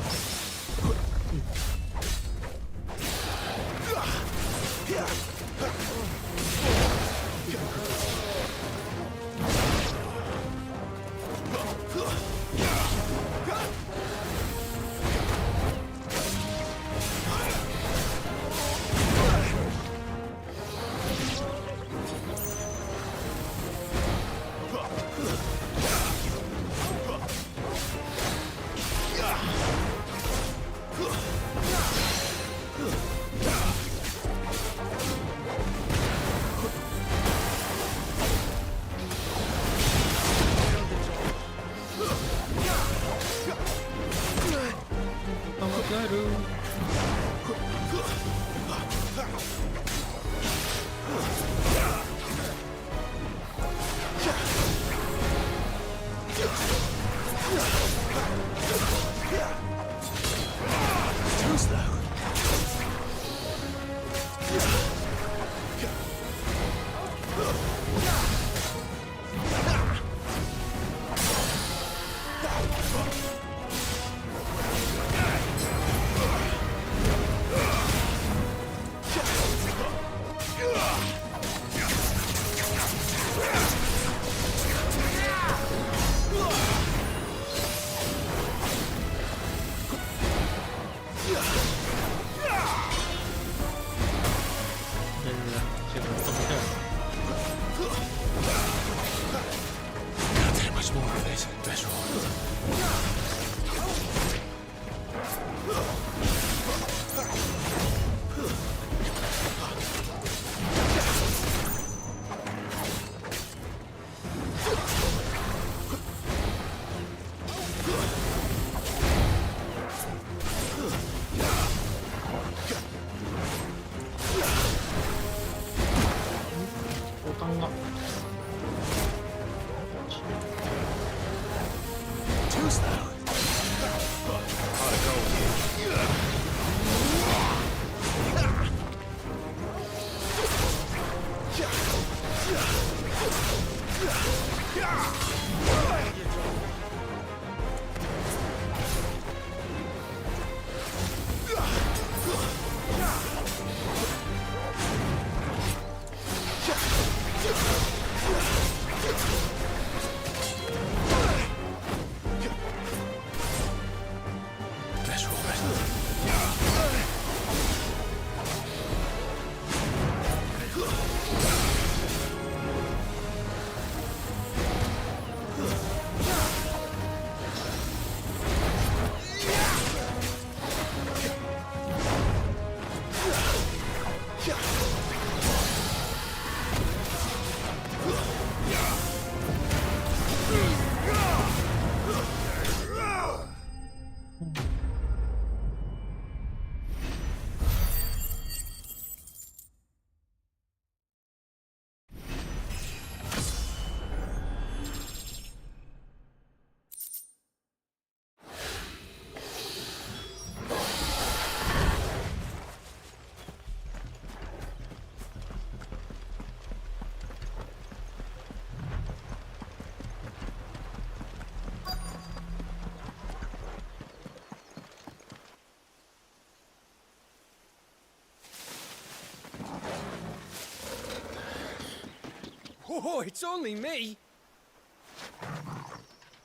Oh, it's only me!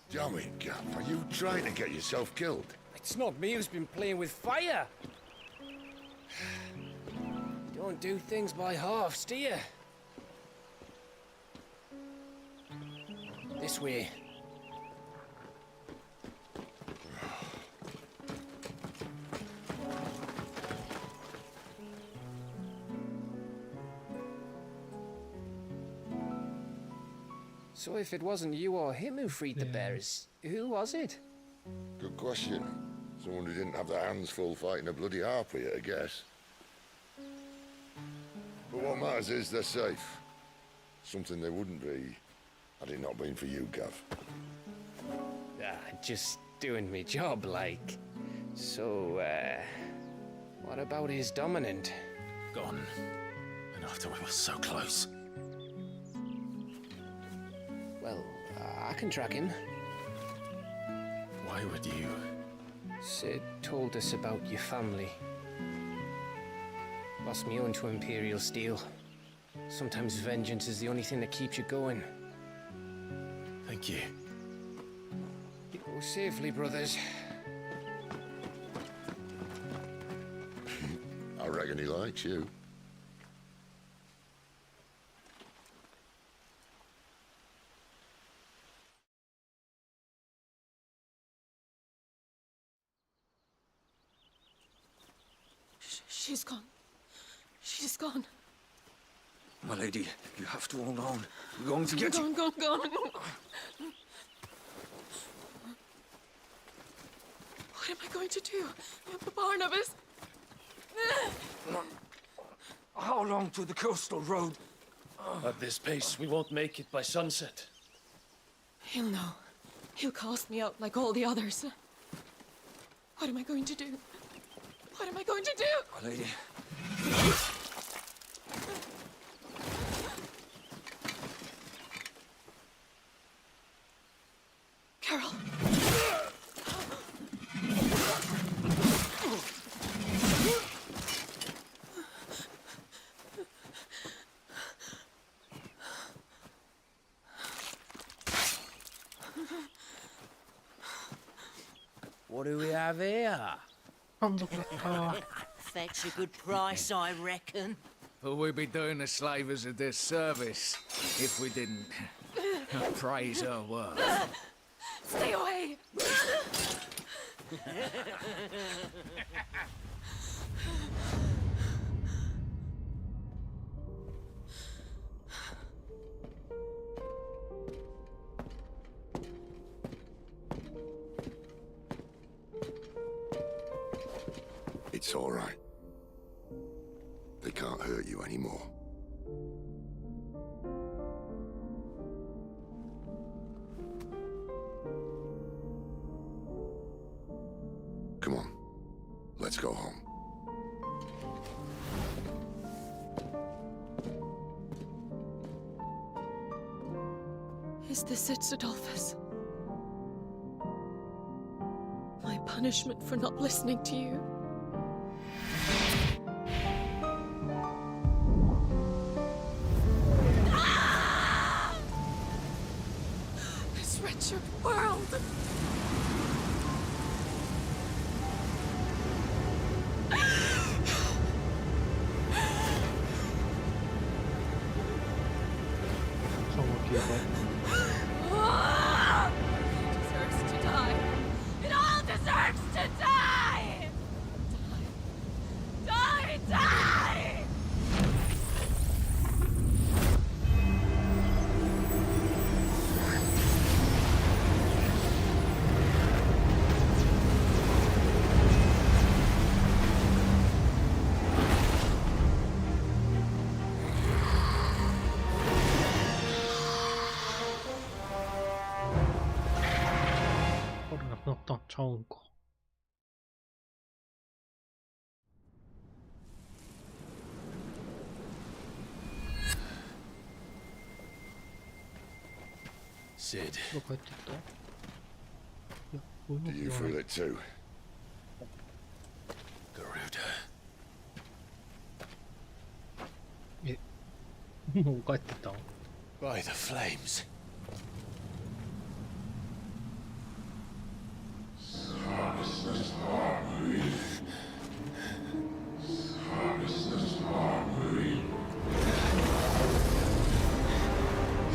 Damn it, Gap. Are you trying to get yourself killed? It's not me who's been playing with fire! Don't do things by halves, do you? This way. So if it wasn't you or him who freed the bearers, who was it? Good question. Someone who didn't have their hands full fighting a bloody harpy, I guess. But what matters is they're safe. Something they wouldn't be had it not been for you, Gav. Just doing me job, like. So, what about his dominant? Gone. And after we were so close. Well, I can track him. Why would you? Sid told us about your family. Lost me own to Imperial Steel. Sometimes vengeance is the only thing that keeps you going. Thank you. Go safely, brothers. I reckon he likes you. She's gone. She's gone. My lady, you have to hold on. We're going to get you. Gone. What am I going to do? Barnabas? How long to the coastal road? At this pace, we won't make it by sunset. He'll know. He'll cast me out like all the others. What am I going to do? What am I going to do? My lady. Carol. What do we have here? Fetch a good price, I reckon. But we'd be doing the slavers a disservice if we didn't praise her work. Stay away! It's all right. They can't hurt you anymore. Come on. Let's go home. Is this it, Adolphus? My punishment for not listening to you? This wretched world! Deserves to die. It all deserves to die! Die! Die! Sid. Do you feel it too? Garuda. もう帰ってた By the flames.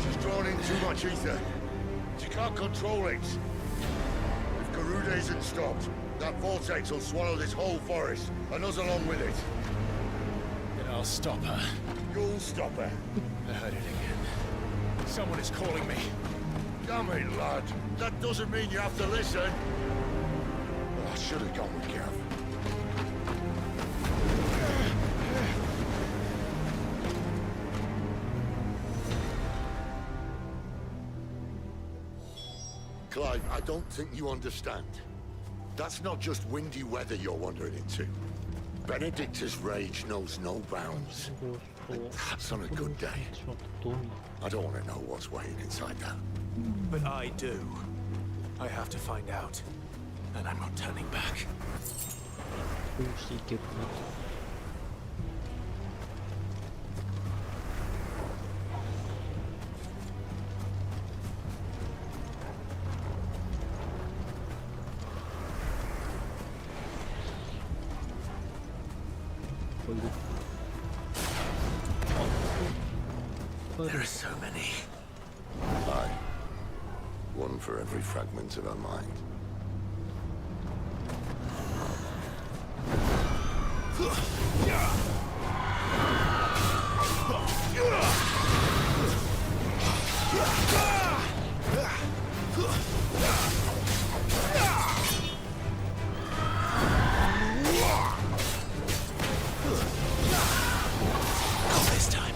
She's drawn in too much ether. She can't control it. If Garuda isn't stopped, that vortex will swallow this whole forest, and us along with it. Then I'll stop her. You'll stop her. I heard it again. Someone is calling me. Damn it, lad. That doesn't mean you have to listen. Oh, shut should have gone with Gav. Clive, I don't think you understand. That's not just windy weather you're wandering into. Benedictus' rage knows no bounds. And that's on a good day. I don't want to know what's waiting inside that. But I do. I have to find out. And I'm not turning back. こうしていけるかな。There are so many. Aye. One for every fragment of our mind. This time.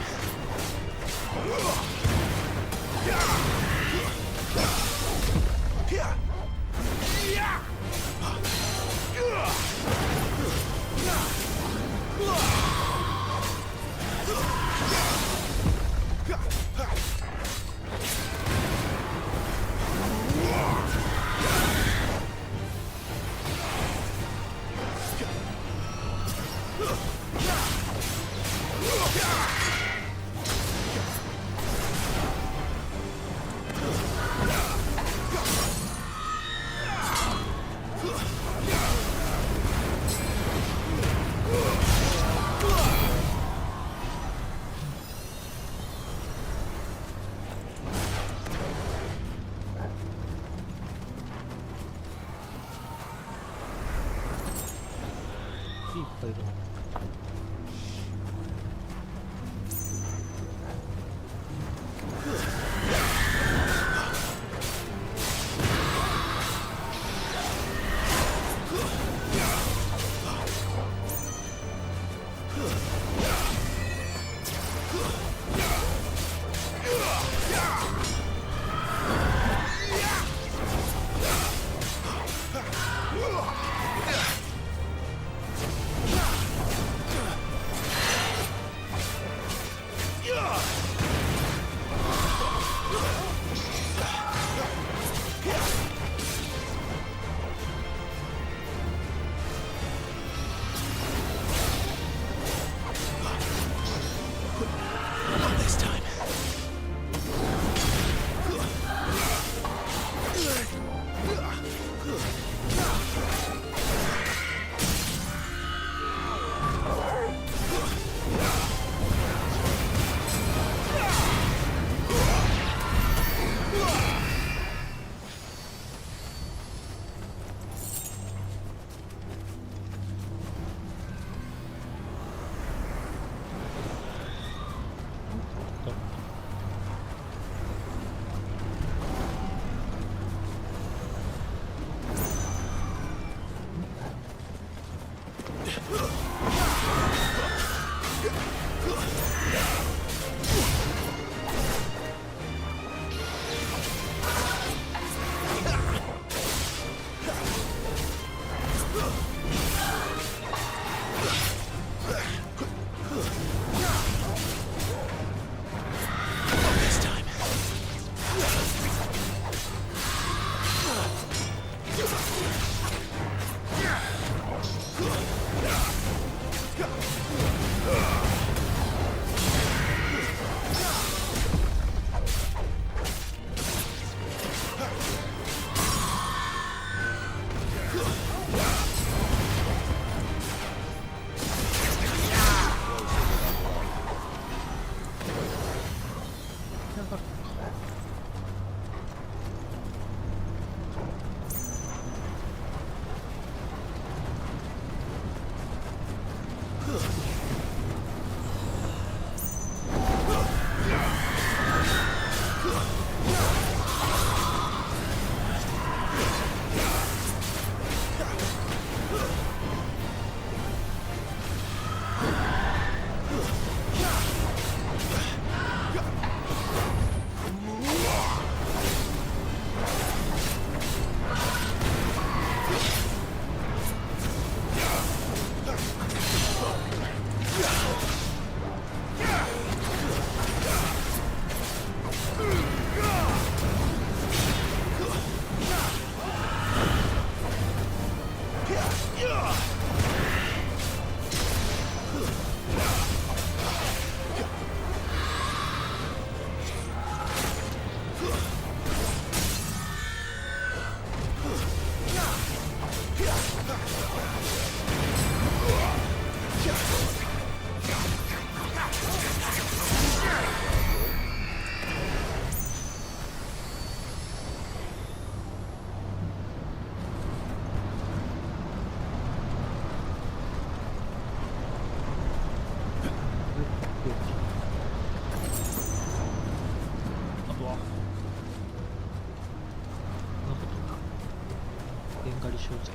でしょうぜ。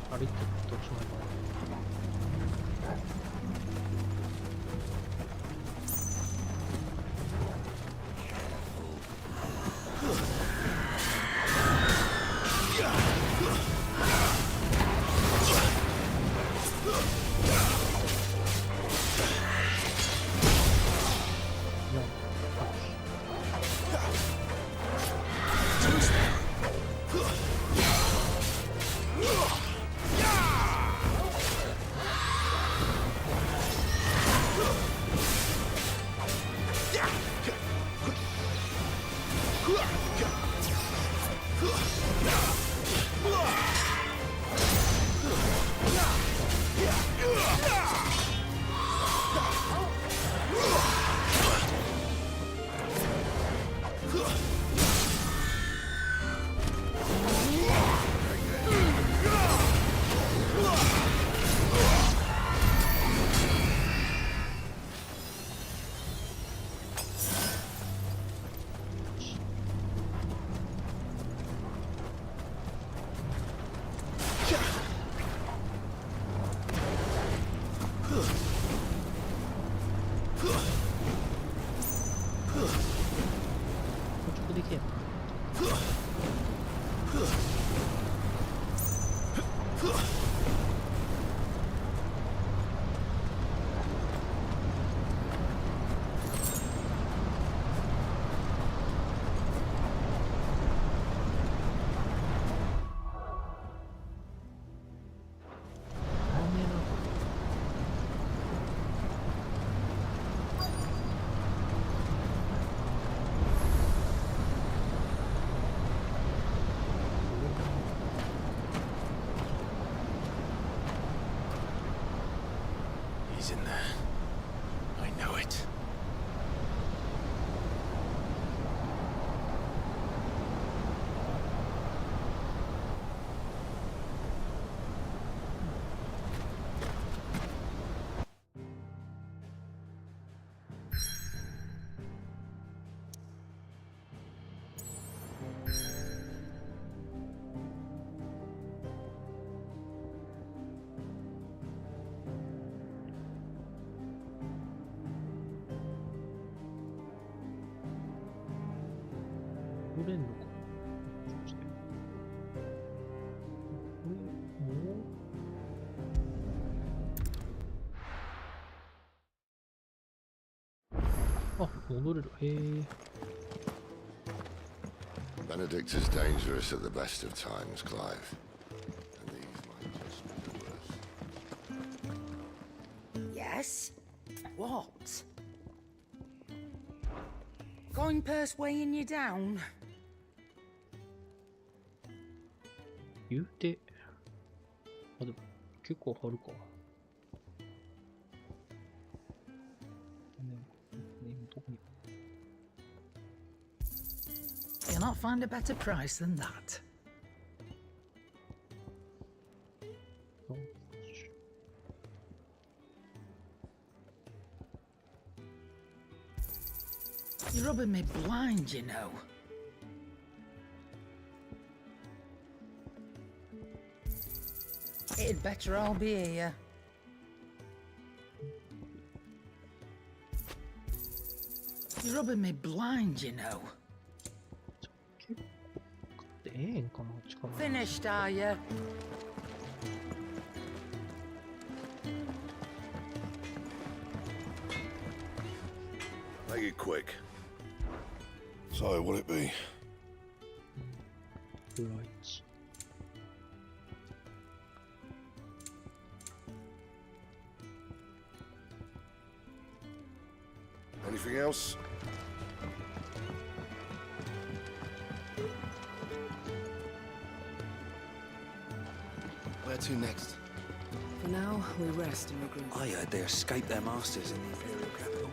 歩いてどうしようもない。He's in there. I know it. Benedict is dangerous at the best of times, Clive. And these might just be the worst. Yes? What? Going purse weighing you down? 言うて、あ、でも結構張るか。You'll not find a better price than that. You're rubbing me blind, you know. It'd better all be here. You're rubbing me blind, you know. Finished, are you? Make it quick. So, what'll it be? Right. Anything else? Where to next? For now, we rest and regroup. I heard they escaped their masters in the Imperial capital.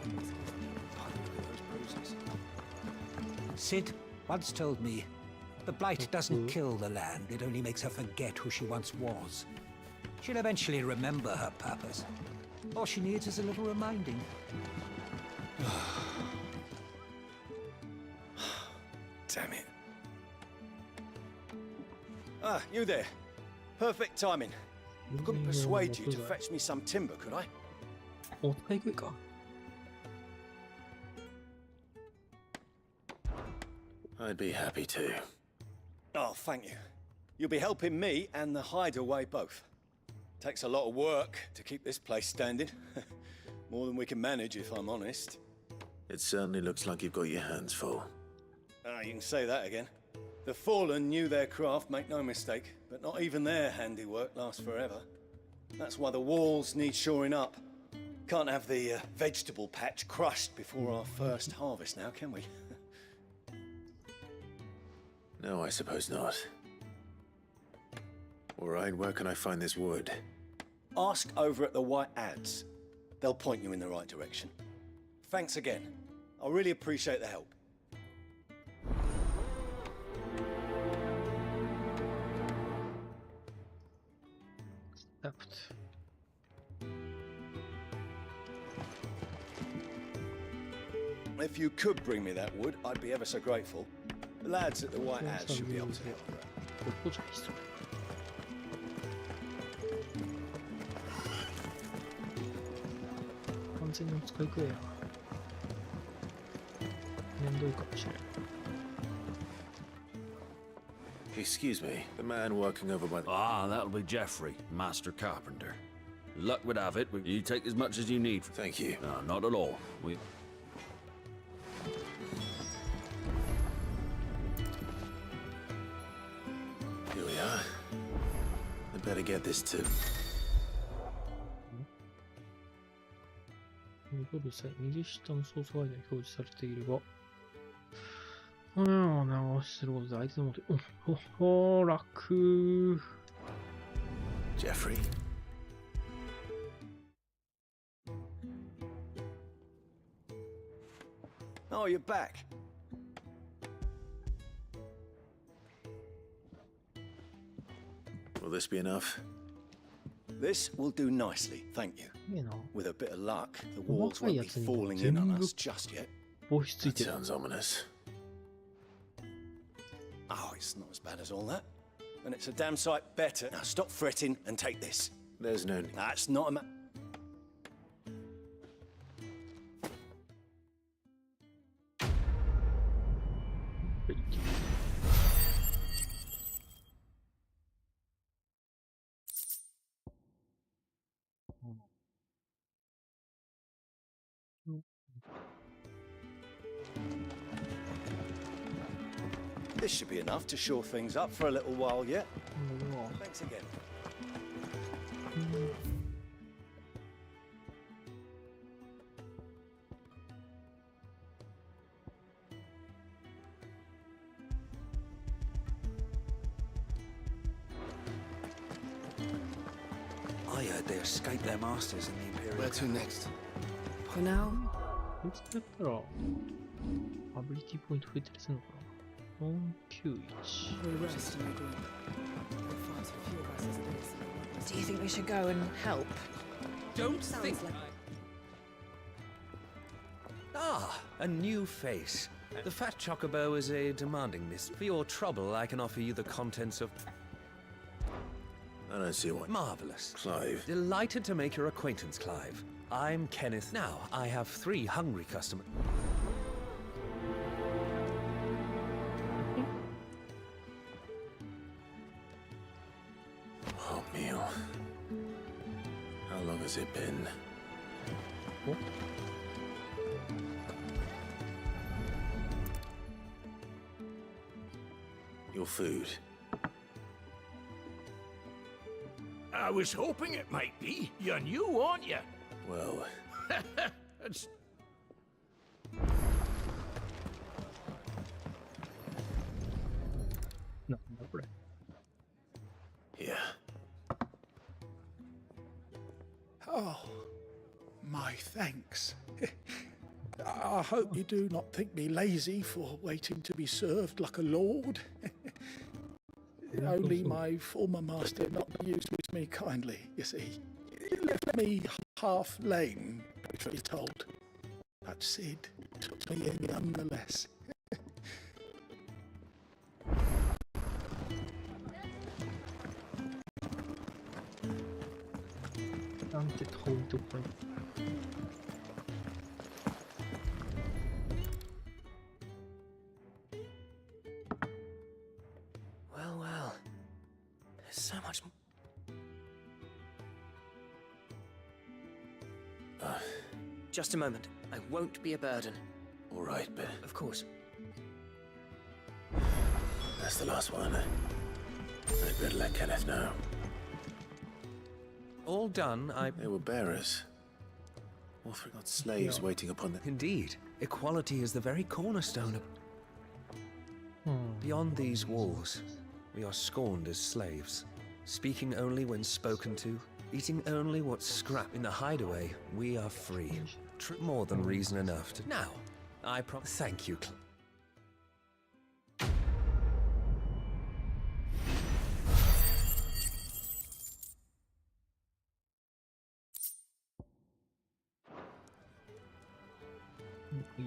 Those bruises. Sid once told me, the Blight doesn't kill the land, it only makes her forget who she once was. She'll eventually remember her purpose. All she needs is a little reminding. Damn it. Ah, you there. Perfect timing. I couldn't persuade you to fetch me some timber, could I? お使い行くか。I'd be happy to. Oh, thank you. You'll be helping me and the hideaway both. Takes a lot of work to keep this place standing. More than we can manage, if I'm honest. It certainly looks like you've got your hands full. Ah, you can say that again. The Fallen knew their craft, make no mistake, but not even their handiwork lasts forever. That's why the walls need shoring up. Can't have the vegetable patch crushed before our first harvest now, can we? No, I suppose not. All right, where can I find this wood? Ask over at the White Ads. They'll point you in the right direction. Thanks again. I really appreciate the help. Accept. If you could bring me that wood, I'd be ever so grateful. The lads at the White Ads should be able to help. ここじゃないっすよ。完全にお使いくれや。めんどいかもしれん。 Excuse me, the man working over by the... Ah, that'll be Jeffrey, Master Carpenter. Luck would have it, you take as much as you need. Thank you. No, not at all. We... Here we are. I better get this too. 戻る際、右下の操作ガイドに表示されていれば、このような直しすることで相手のもとに、お、楽。Jeffrey. Oh, you're back. Will this be enough? This will do nicely, thank you. With a bit of luck, the walls 細かい won't や be つに falling 全 in on 部 us just yet. 防止つい That てる。 sounds ominous. Oh, it's not as bad as all that. And it's a damn sight better. Now stop fretting and take this. There's no need. That's not a This should be enough to shore things up for a little while yet. Thanks again. I heard they escaped their masters in the Imperial. Where to next? For now, こいつやったら、アビリティポイント増えたりするのかな。491。 we rest and regroup. We're far too few of us as it is. Do you think we should go and help? Don't Sounds think like Ah, a new face. The fat chocobo is a demanding miss. For your trouble, I can offer you the contents of... I don't see why. Marvelous. Clive. Delighted to make your acquaintance, Clive. I'm Kenneth. Now, I have 3 hungry customers. Oh, meal. How long has it been? Oh. Your food. I was hoping it might be. You're new, aren't you? Well... It's... No, no, Yeah. Oh, my thanks. I hope you do not think me lazy for waiting to be served like a lord. Only my former master not used with me kindly, you see. He left me half lame, to be told. But Sid took me in nonetheless. Anche told poi. Well, well. There's so much more. Just a moment. I won't be a burden. All right, but... Of course. That's the last one. I better let Kenneth know. All done, They were bearers. Author got slaves waiting upon them. Indeed. Equality is the very cornerstone of... Beyond these walls, we are scorned as slaves. Speaking only when spoken to, eating only what's scrap. In the hideaway, we are free. More than reason enough to... Now, I promise... Thank you,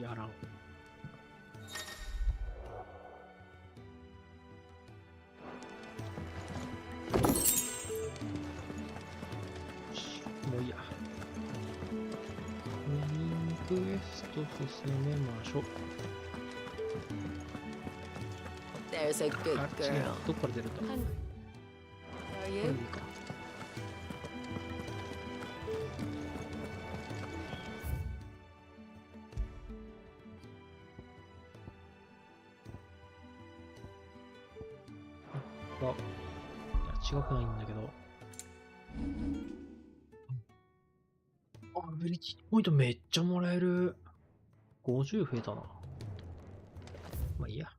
やらん。もういいや。メインクエスト進めましょう。There's a good あ、違う。 girl. どっから出るんだ Hungry. Are これ you? いいか。いや、違くないんだけど。あ、アビリティポイントめっちゃもらえる。50増えたな。まあいいや。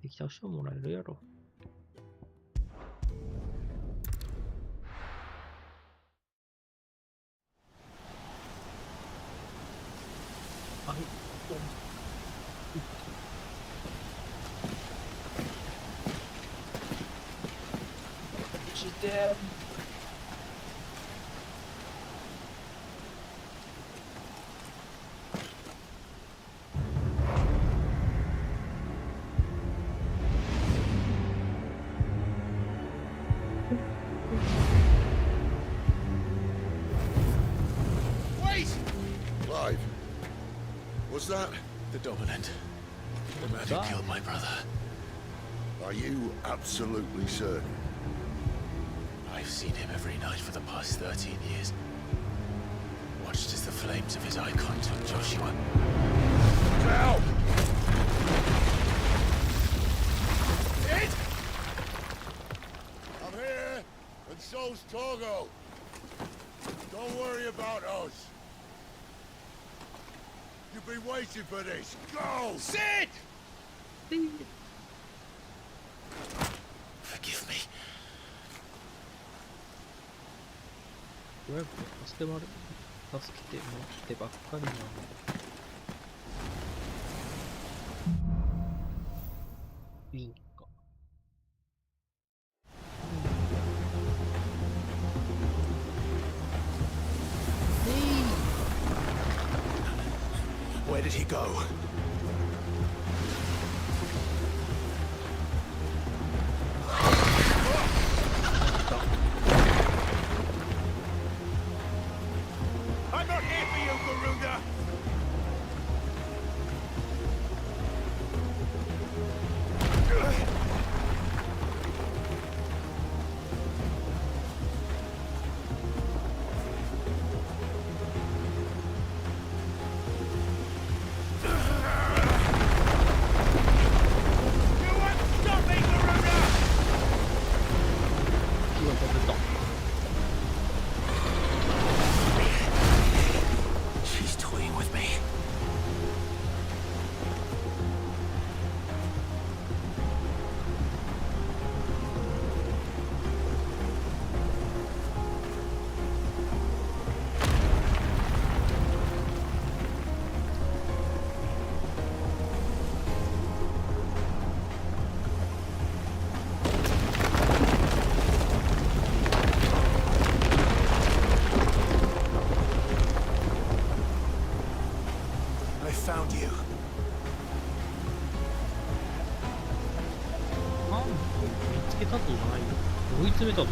できた人はもらえるやろ。はい。でWait! Clive, was that... The dominant. The man who killed my brother. Are you absolutely certain? I've seen him every night for the past 13 years. Watched as the flames of his icon took Joshua. Now! Sid! I'm here, and so's Togo. Don't worry about us. You've been waiting for this. Go! Sid! Forgive me. どうやって助けてもらってばっかりなの。いいんか。Where did he go? I'm not here for you, Garuda! She's toying with me. I found you. なん見つけたとじゃないよ。追い詰めたと。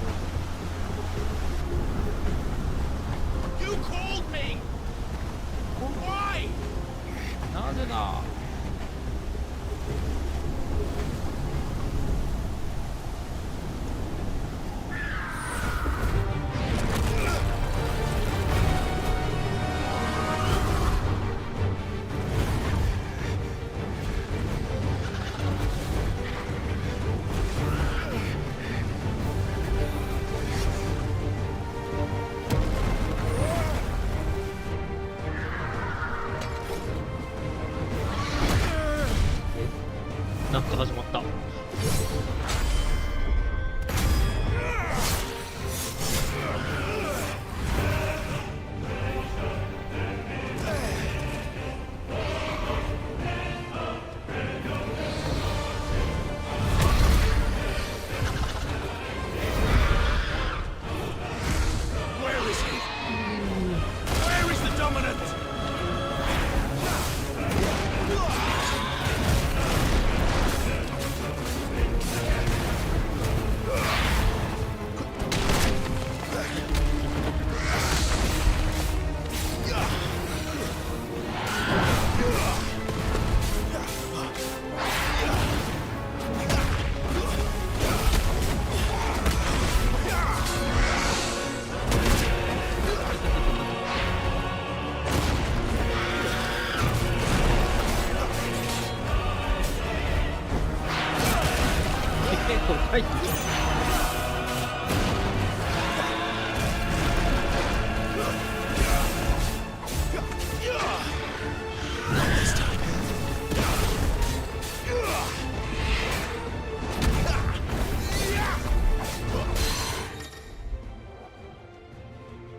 You called me! Why? なぜだ。なんか始まった。Where is he? Where is the dominant?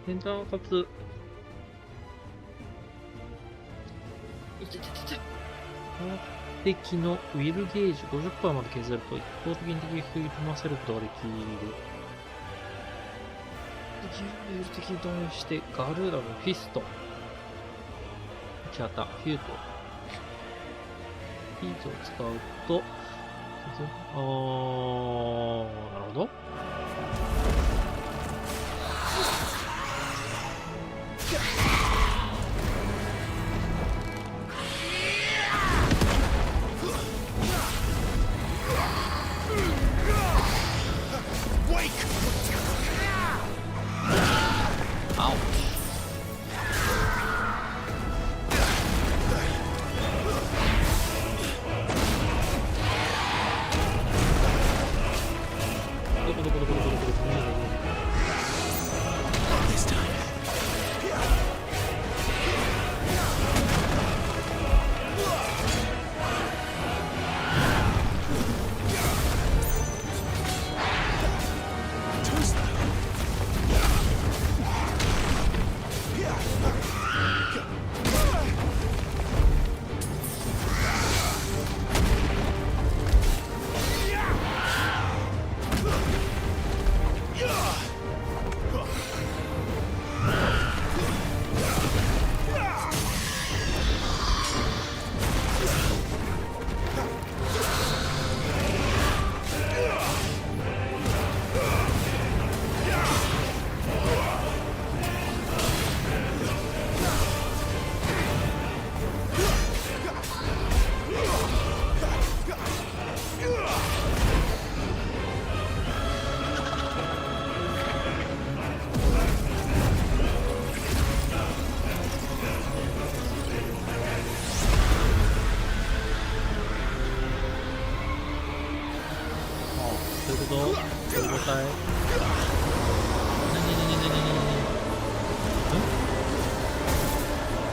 センター勝敵のウィルゲージ 50% まで削ると一方的に敵をひりませることができる。敵に投入してガルーダのフィスト、チャーター、ヒュート、ヒートを使うと、なるほど。どこ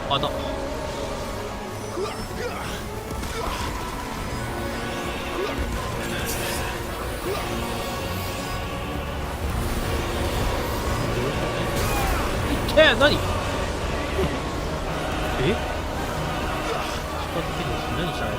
あだ。何？え？近づけるんです。何したの？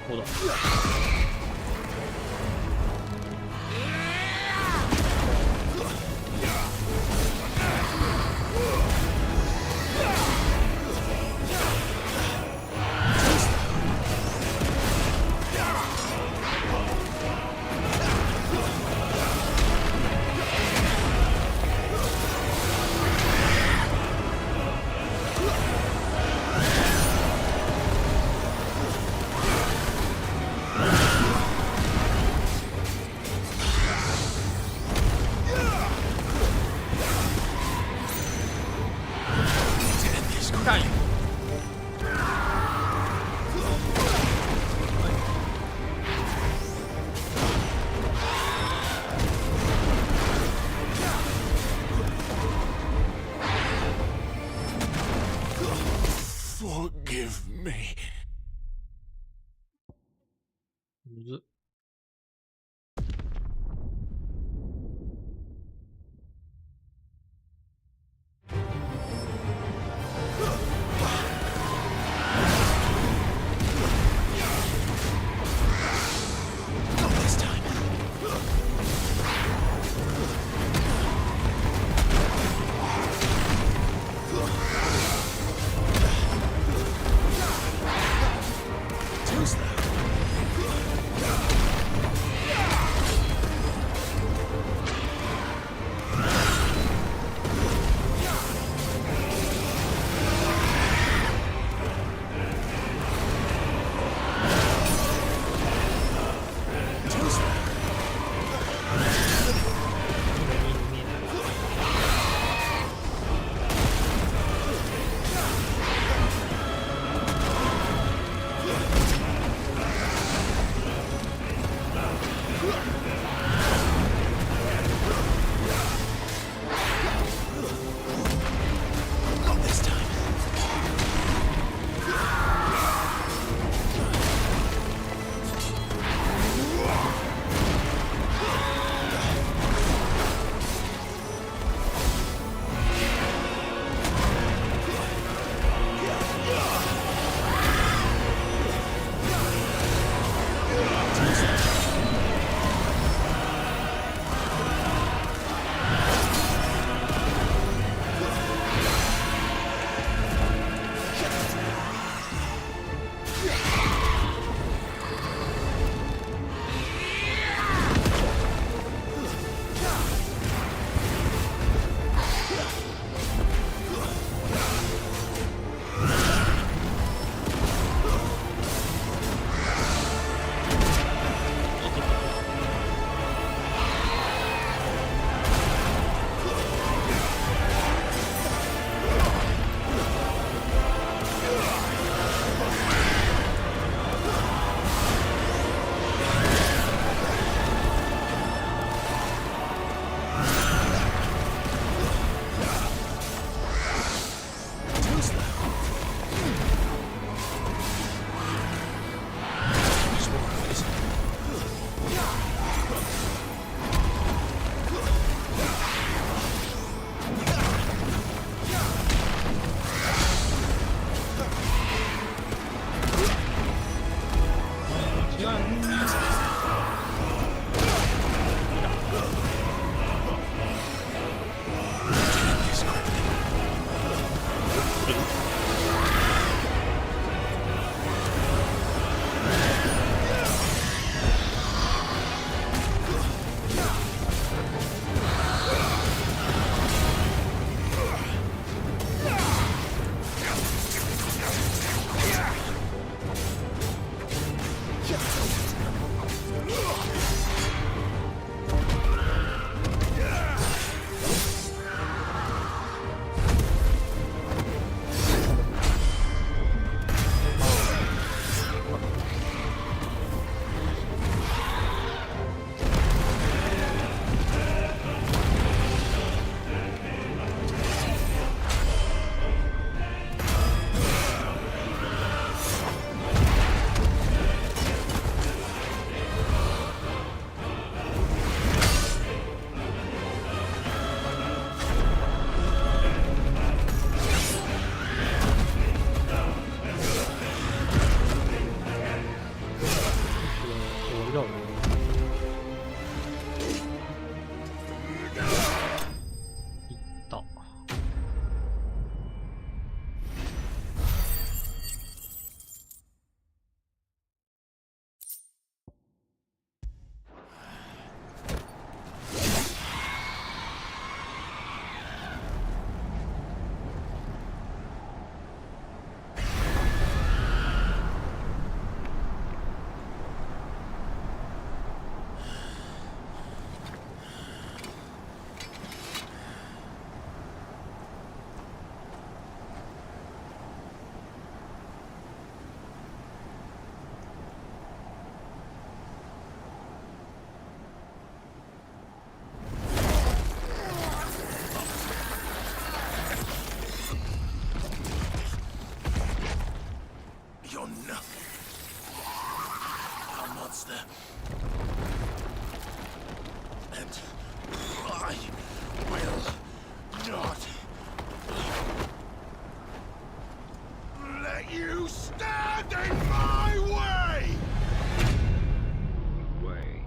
こうだ。Forgive me. むずっ。you stand in my way! Way.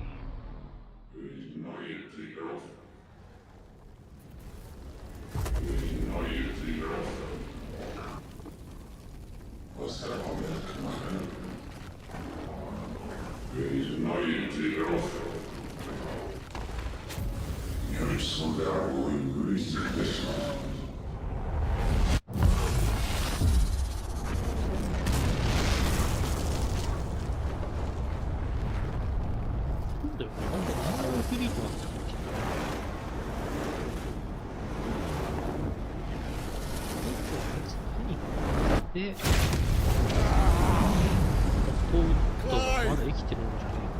で、おっと、まだ生きてるんじゃねえ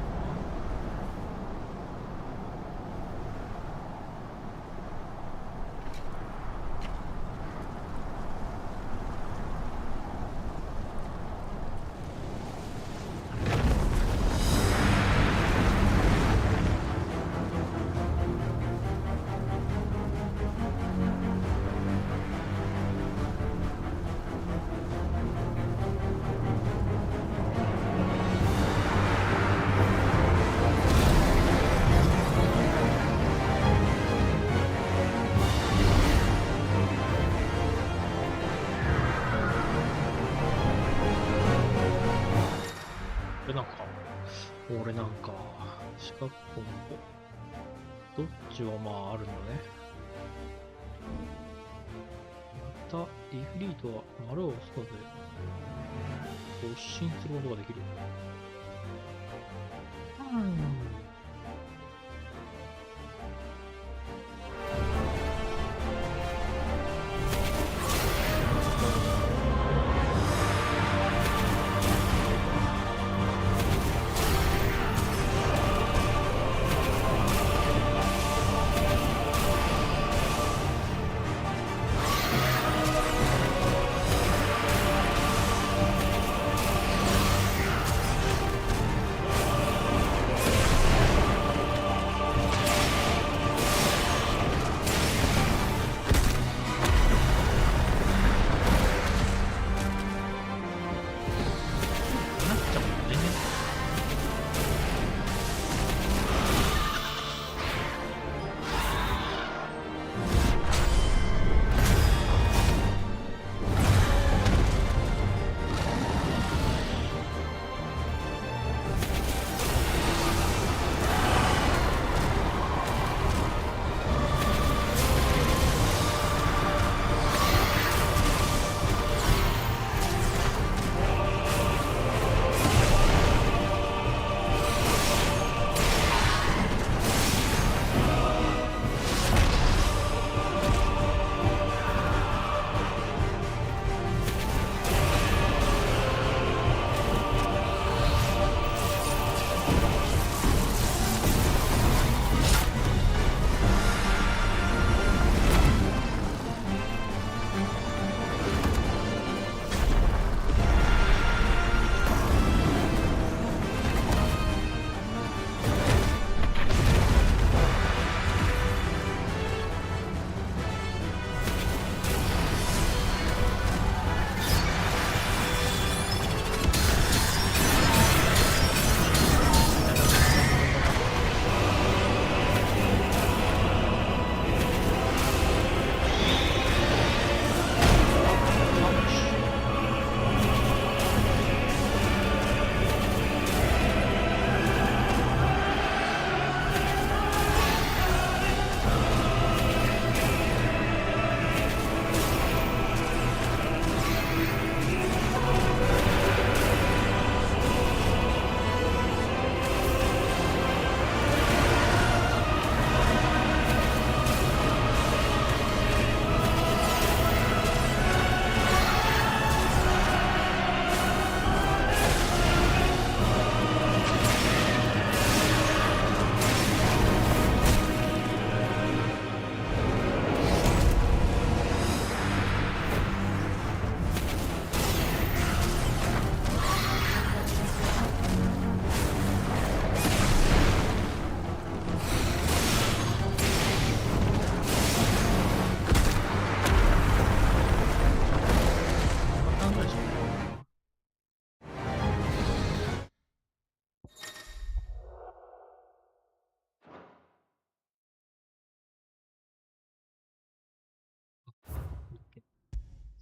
俺なんか、四角コンボ。どっちはまああるんだね。また、リフリートは丸を押すことで、突進することができる。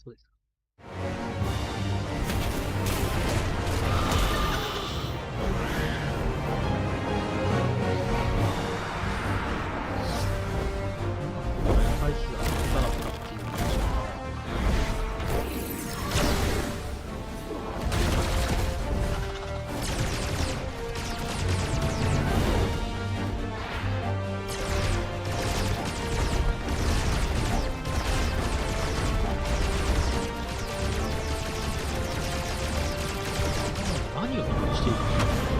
そうですか。回避が立たなくなっているんでしょうか。何をしているんですか。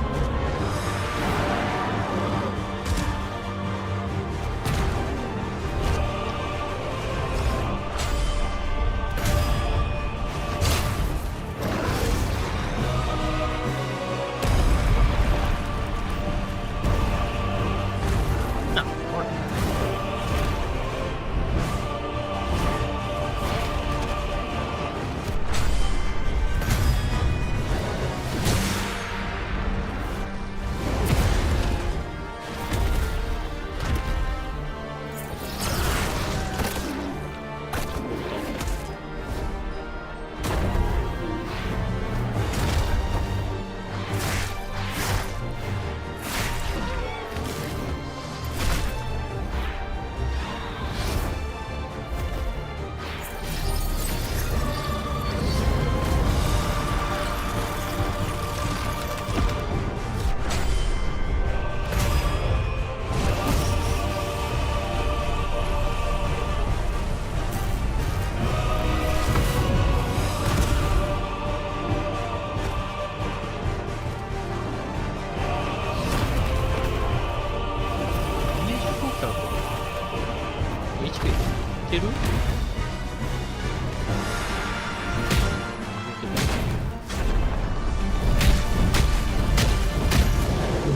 てる？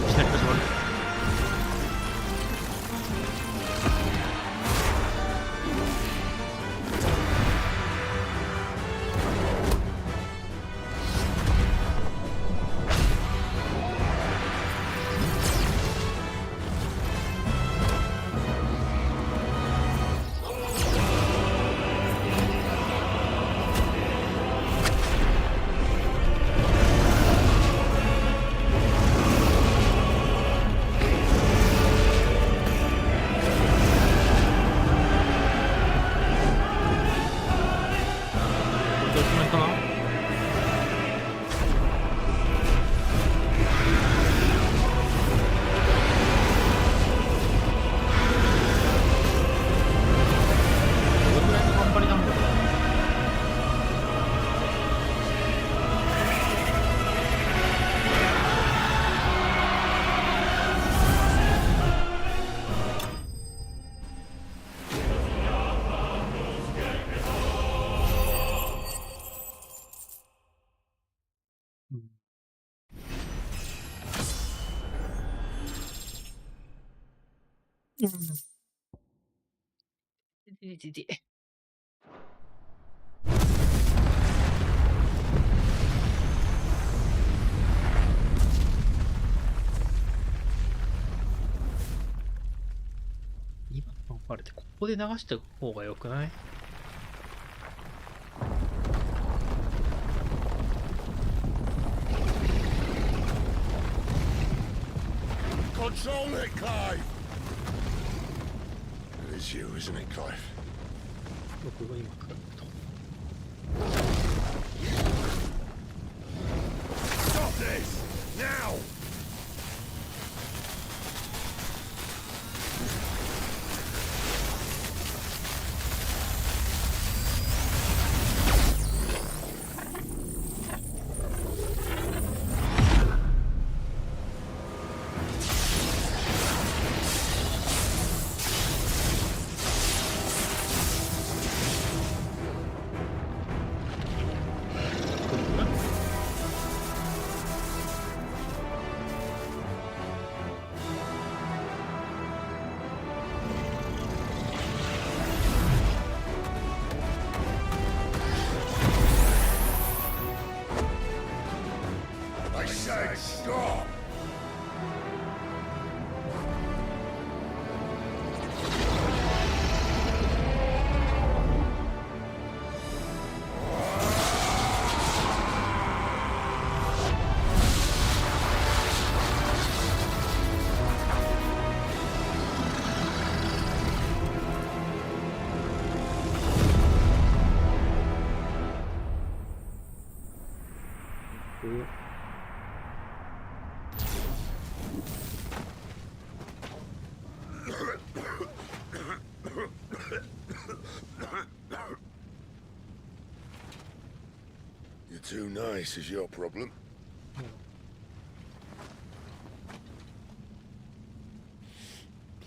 左始まる。今のあれってここで流しておく方が良くない？Control it, Clive! It is you, isn't it, Clive? 僕が今からと。Stop this! Now! I said stop! You're too nice is your problem.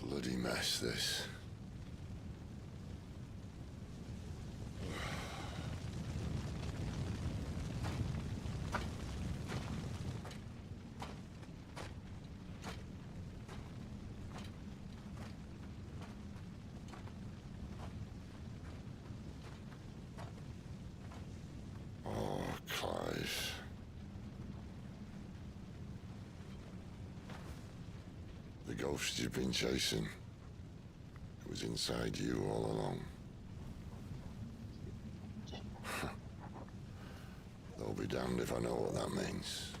Bloody mess, this. The ghost you've been chasing, it was inside you all along. They'll be damned if I know what that means.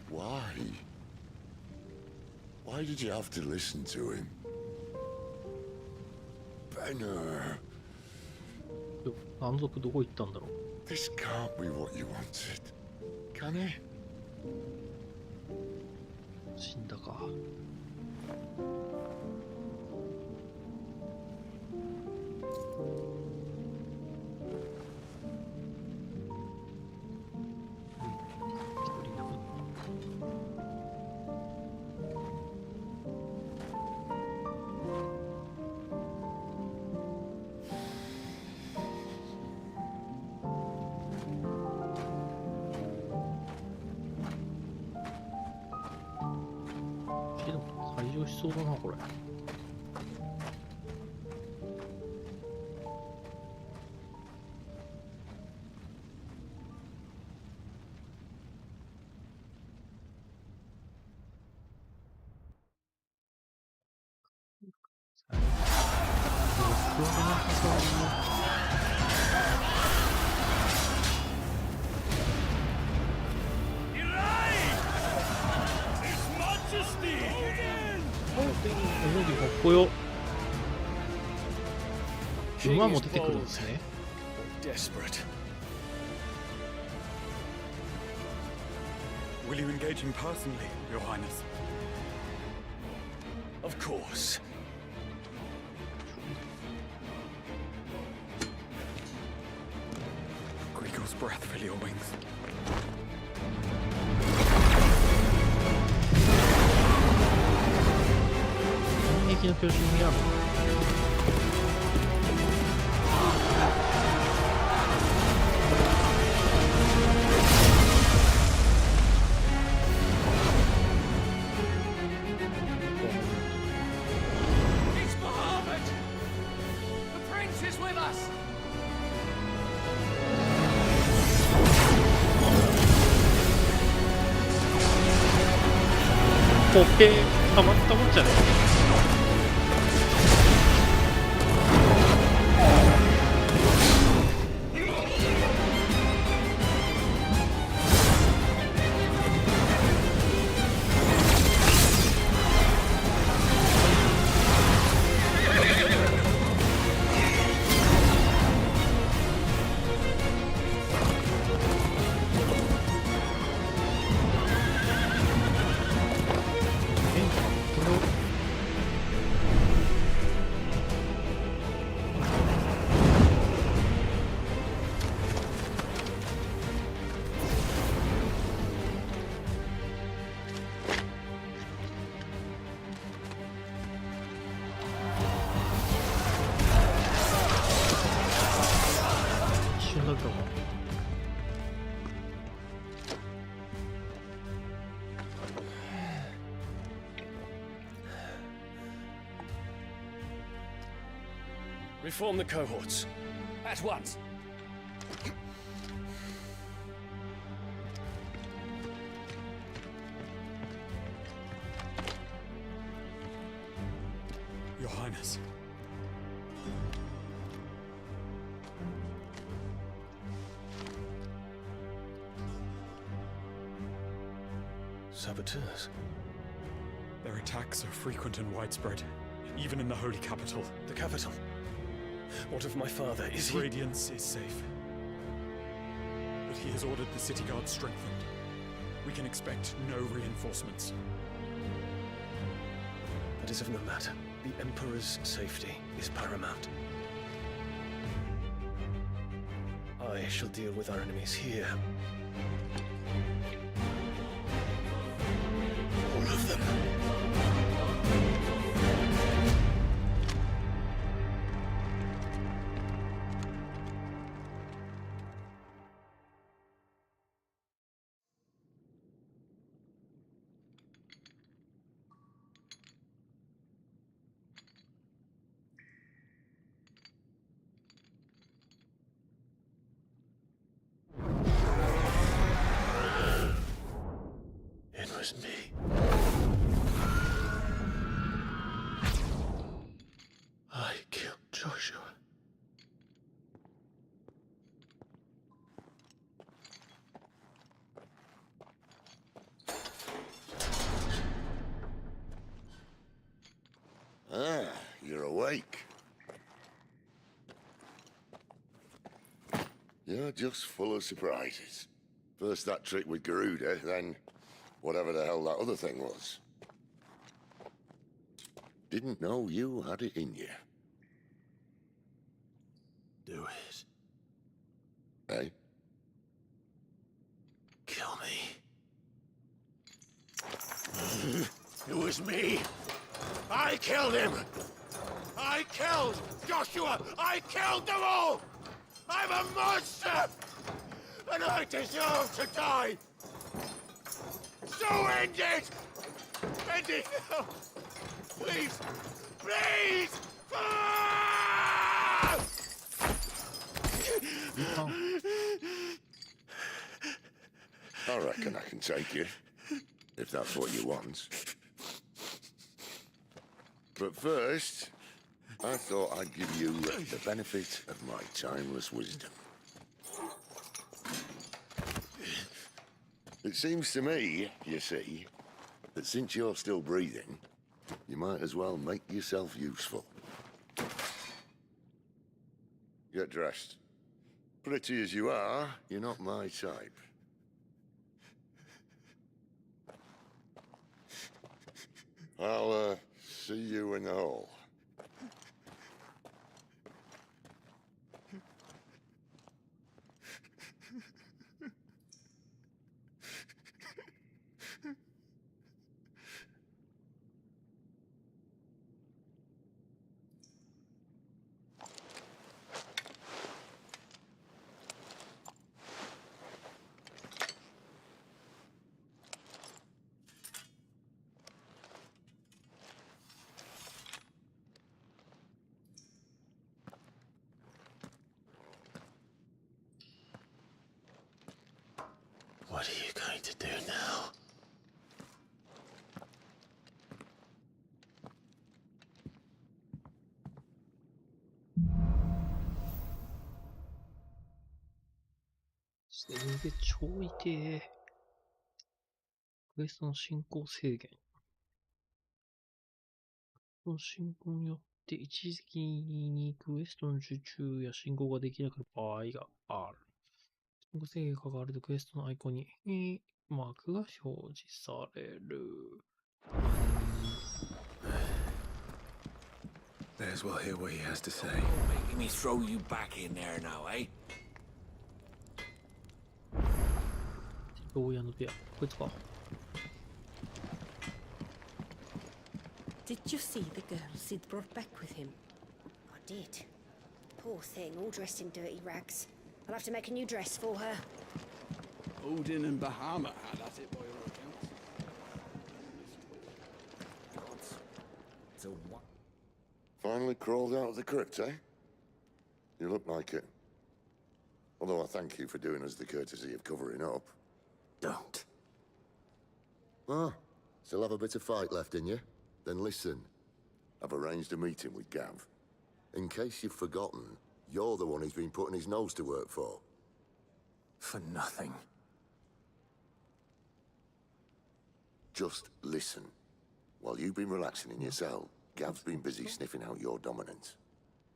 Why? Why did you have to listen to him? Benner. 暗族どこ行ったんだろう。 This can't be what you wanted. Can it? 死んだか。退場しそうだな、これ。かっこよ。馬も出てくるんですね。Will you engage him personally, Your Highness? Of course. Greagor's breath fill your wings. 進撃の巨人にある。時計たまったもんじゃね Reform the cohorts. At once. Your Highness. Saboteurs. Their attacks are frequent and widespread, even in the holy capital. The capital? What of my father? Is he... Radiance is safe. But he has ordered the city guard strengthened. We can expect no reinforcements. That is of no matter. The Emperor's safety is paramount. I shall deal with our enemies here. All of them. It was me. I killed Joshua. Ah, you're awake. You're just full of surprises. First that trick with Garuda, then whatever the hell that other thing was. Didn't know you had it in you. Do it. Hey? Kill me. It was me. I killed him. I killed Joshua. I killed them all. I'm a monster. And I deserve to die. So end it. End it now. Please. Please. Ah! I reckon I can take you, if that's what you want. But first, I thought I'd give you the benefit of my timeless wisdom. It seems to me, you see, that since you're still breathing, you might as well make yourself useful. Get dressed. Pretty as you are, you're not my type. I'll, see you in the hall. What are you going to do now?すげえ超痛え。クエストの進行制限。この進行によって一時的にクエストの受注や進行ができなくなる場合がある。進行制限がかかるとクエストのアイコンにマークが表示される。May as well hear what he has to say. Making me throw you back in there now, eh? 牢屋の部屋。こいつか。Did you see the girl Sid brought back with him? I did. Poor thing, all dressed in dirty rags. I'll have to make a new dress for her. Odin and Bahama had at it by all accounts. So what? Finally crawled out of the crypt, eh? You look like it. Although I thank you for doing us the courtesy of covering up. Don't. Ah, still have a bit of fight left in you? Then listen. I've arranged a meeting with Gav. In case you've forgotten, you're the one he's been putting his nose to work for. For nothing. Just listen. While you've been relaxing in your cell, Gav's been busy sniffing out your dominance.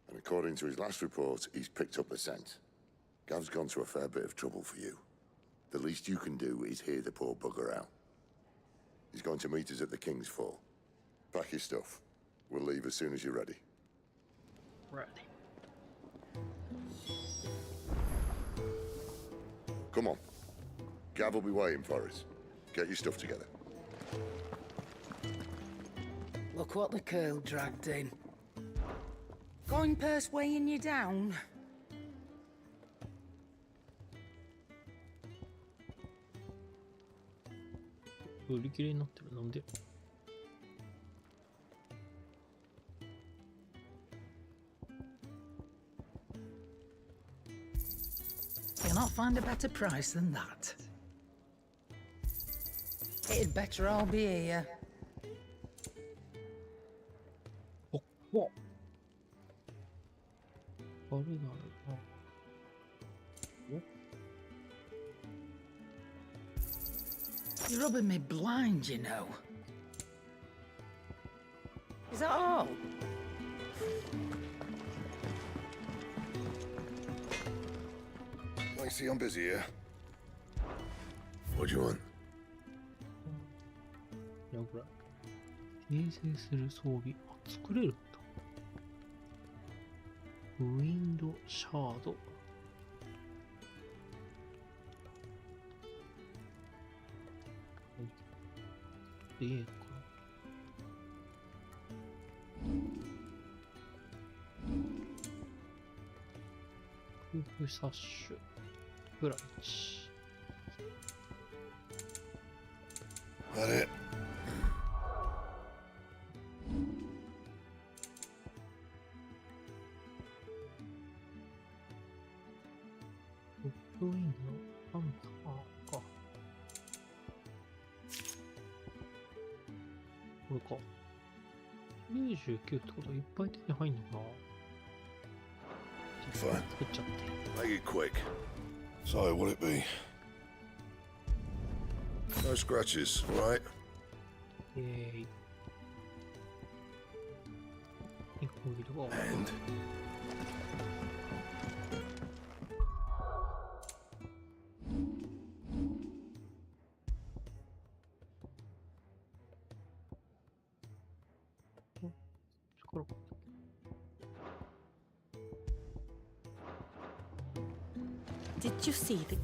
And according to his last report, he's picked up the scent. Gav's gone to a fair bit of trouble for you. The least you can do is hear the poor bugger out. He's going to meet us at the King's Fall. Pack your stuff. We'll leave as soon as you're ready. Ready. Come on. Gav will be waiting for us. Get your stuff together. Look what the curl dragged in. Coin purse weighing you down.売り切れになってる。なんで？ Cannot find a better price than that. It'd better all be here. What? あれだろうな。You're rubbing me blind, you know. Is that all? I see I'm busy here. What do you want? いや、これ。形成する装備。あ、作れるんだ。ウィンドシャード。ええか。空腹殺手。プラ1。あれ。トップウィンドハンターか。これか。99ってことはいっぱい手に入んのかな。 Fine. 作っちゃって。 Make it quick. So, what'll it be? No scratches, right? イェーイ。インコギルが。 And? Did you see the...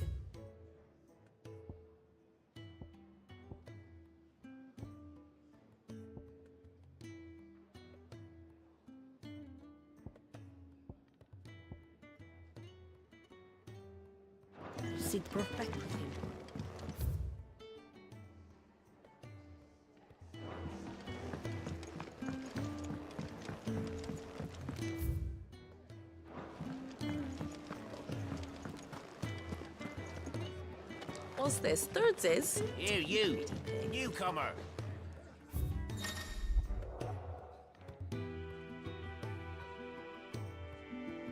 Sid brought back with him. What's this? Thirds is? Here, you! Newcomer!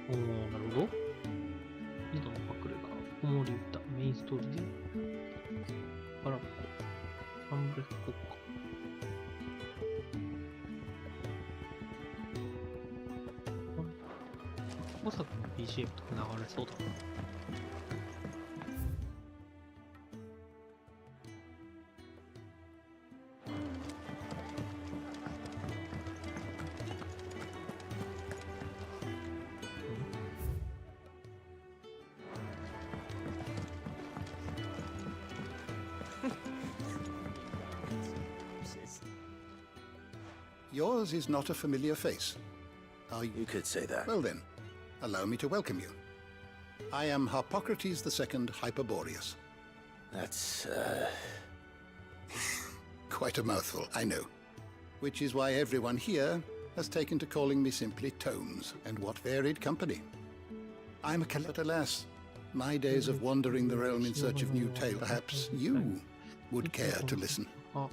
おー、なるほど。井戸の隠れ家、子守歌、メインストーリーで、バラッコ、サンブレック国家。まさかの BGM とか流れそうだな。Yours is not a familiar face. Are you? You could say that. Well then, allow me to welcome you. I am Harpocrates II Hyperboreus. That's, Quite a mouthful, I know. Which is why everyone here has taken to calling me simply Tomes, and what varied company. I'm a collector less. My days of wandering the realm in search of new tales. Perhaps you would care to listen. I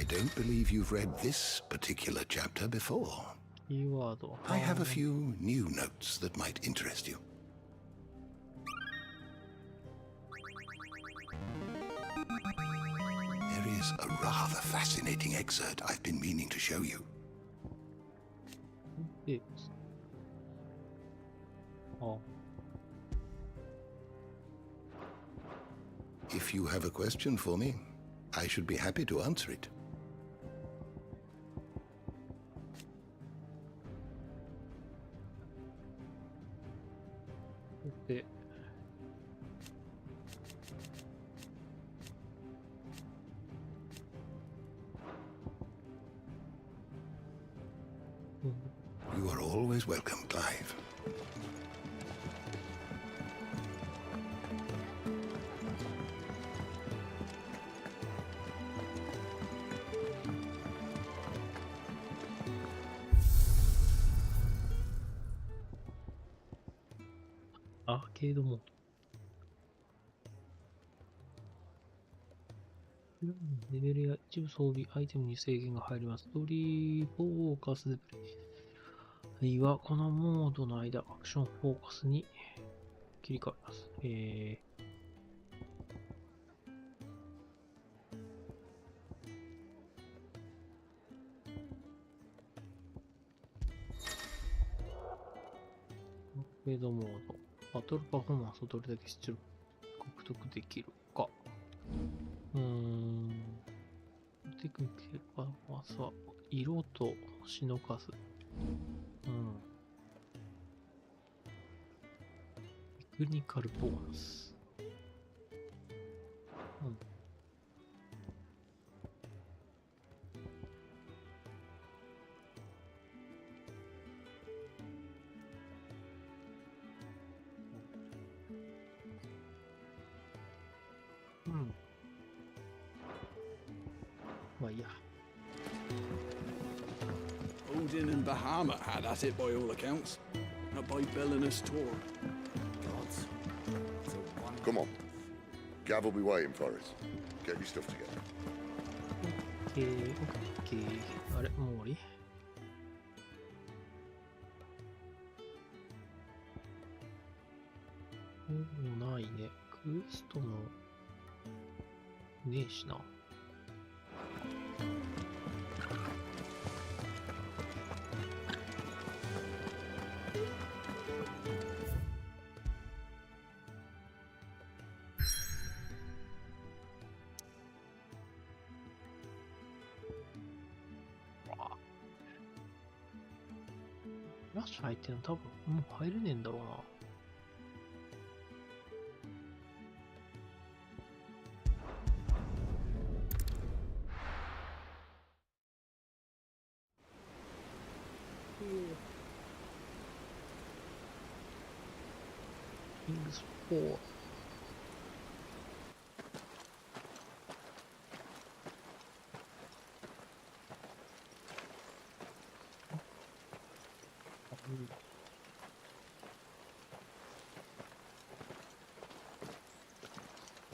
don't believe you've read this particular chapter before. I have a few new notes that might interest you. There is a rather fascinating excerpt I've been meaning to show you. If you have a question for me, I should be happy to answer it. You are always welcome, Clive.アーケードモード。レベルや一部装備、アイテムに制限が入ります。ストーリーフォーカスでプレイ。あるいは、このモードの間、アクションフォーカスに切り替わります。アーケードモード。バトルパフォーマンスをどれだけ出力獲得できるか。テクニックパフォーマンスは、色と星の数。テクニカルボーナス。まあいいや。Odin and Bahamut had at it by all accounts. Not by Belinus Tor. Gods. Come on. Gav will be waiting for us. Get your stuff together. オッケー。あれ、もう終わり？もうないね。クエストもねえしな。ラッシュ入ってるの多分もう入れねえんだろうな。King's Fall.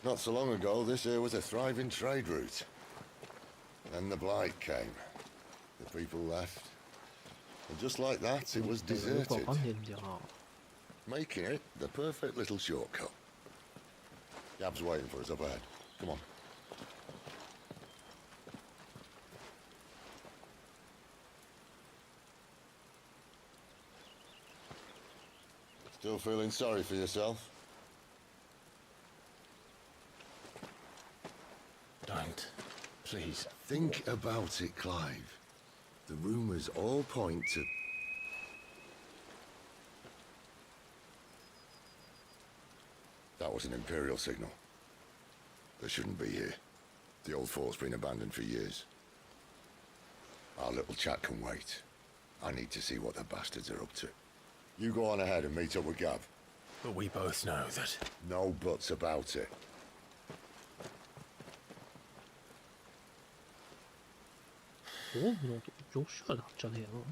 Not so long ago, this here was a thriving trade route. Then the blight came. The people left. And just like that, it was deserted. Making it the perfect little shortcut. Gab's waiting for us up ahead. Come on. Still feeling sorry for yourself? Don't. Please. Think about it, Clive. The rumours all point to... That was an Imperial signal. They shouldn't be here. The old fort's been abandoned for years. Our little chat can wait. I need to see what the bastards are up to. You go on ahead and meet up with Gav. But we both know that... No buts about it. オウムのジョシュアなんじゃねえの？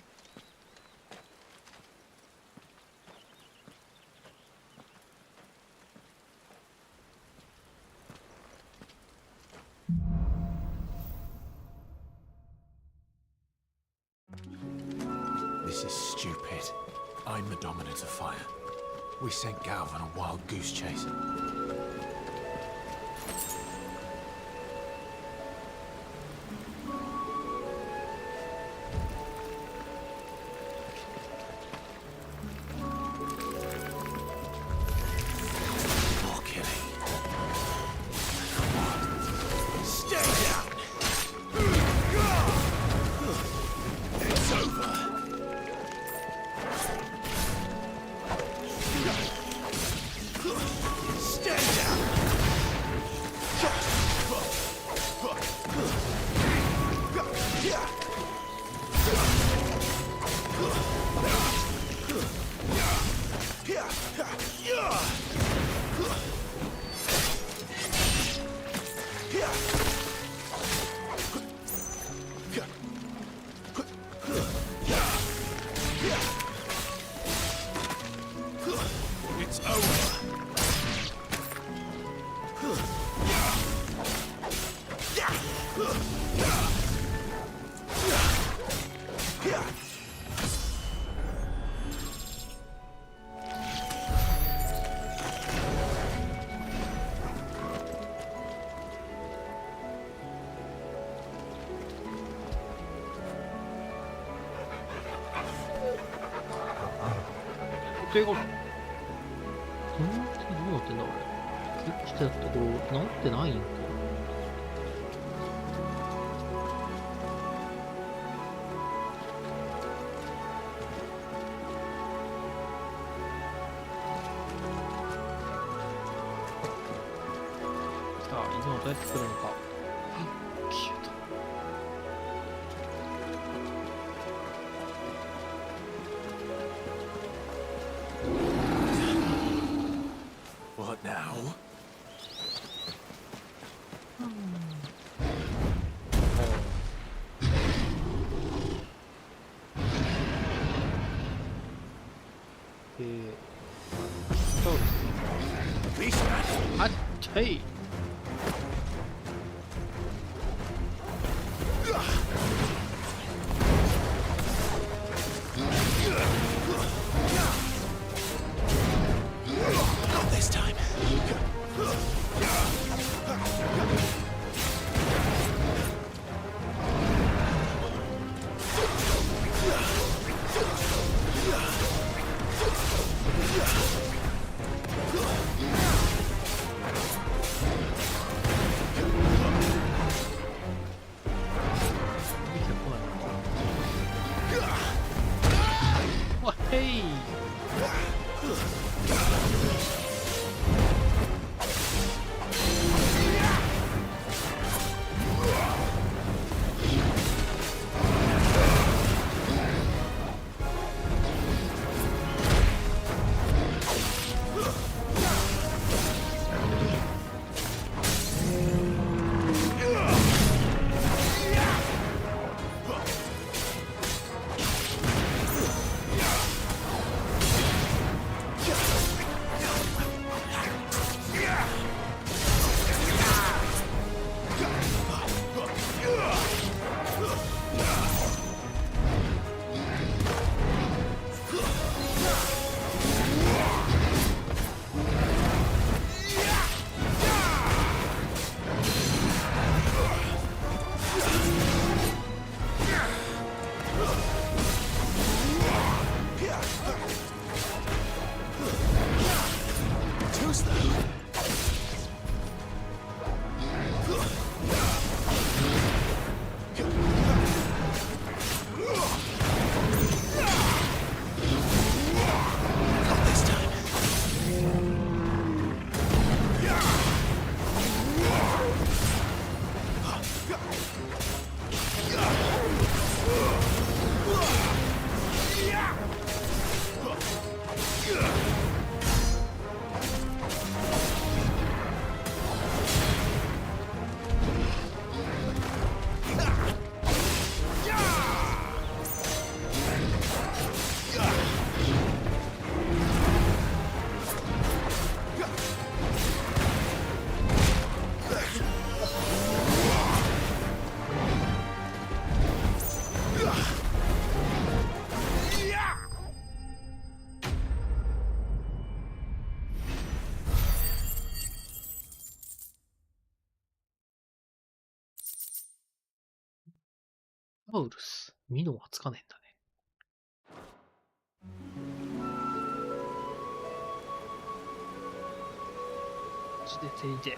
This is stupid. I'm the dominant of fire. We sent Galv on a wild goose chase. More killing. Come on. Stay down! It's over! Stay down! It's over.手がどうなってんだ俺。クリックしてたところ直ってないんか。さあ今はどうやって作るのか。消えた。What now? Hey! Not this time. アウルス。ミノはつかねえんだね。地で手いて。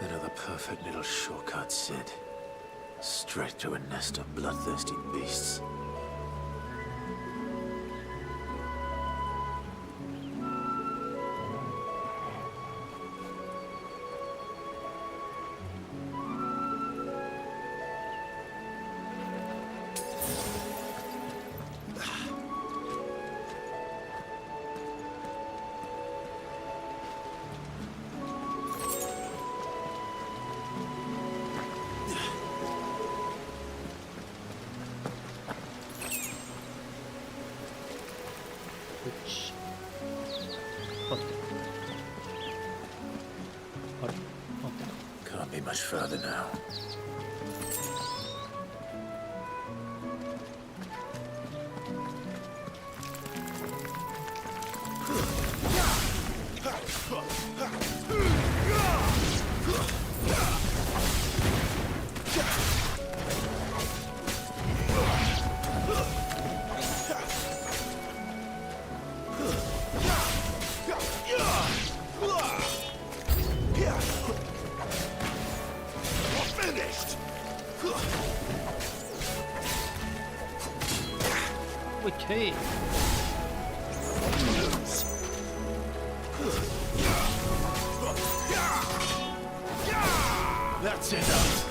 Another perfect little shortcut, Sid. Straight to a nest of bloodthirsty beasts. Can't be much further now. Okay. That's enough.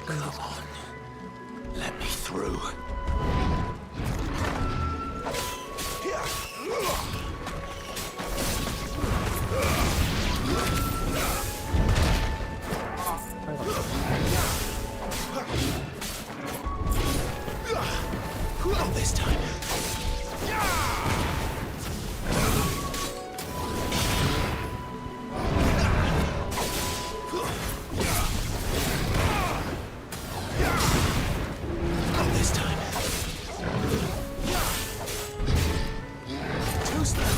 Come on. Let me through. Not this time. Not this time. Too slow.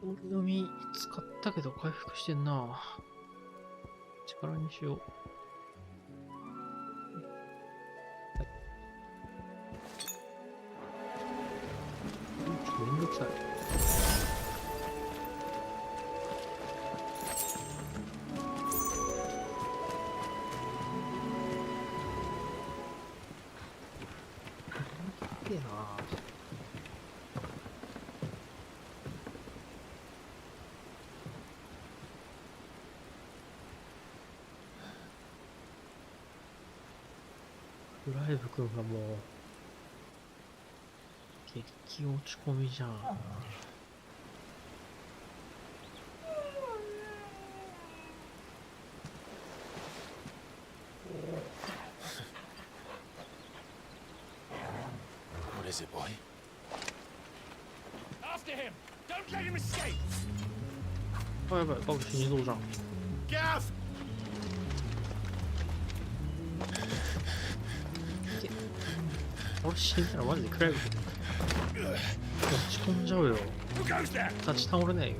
折り紙使ったけど回復してんな。力にしよう。はい。ちょっとめんどくさい。すげえな。フライブ君がもう激落ち込みじゃん。What is it, boy? After him! Don't let him escape! あ、やばい、バグ死にそうじゃん。Gav! 俺死んだらマジで暗いこと落ち込んじゃうよ。 Who goes there? 立ち直れないよ。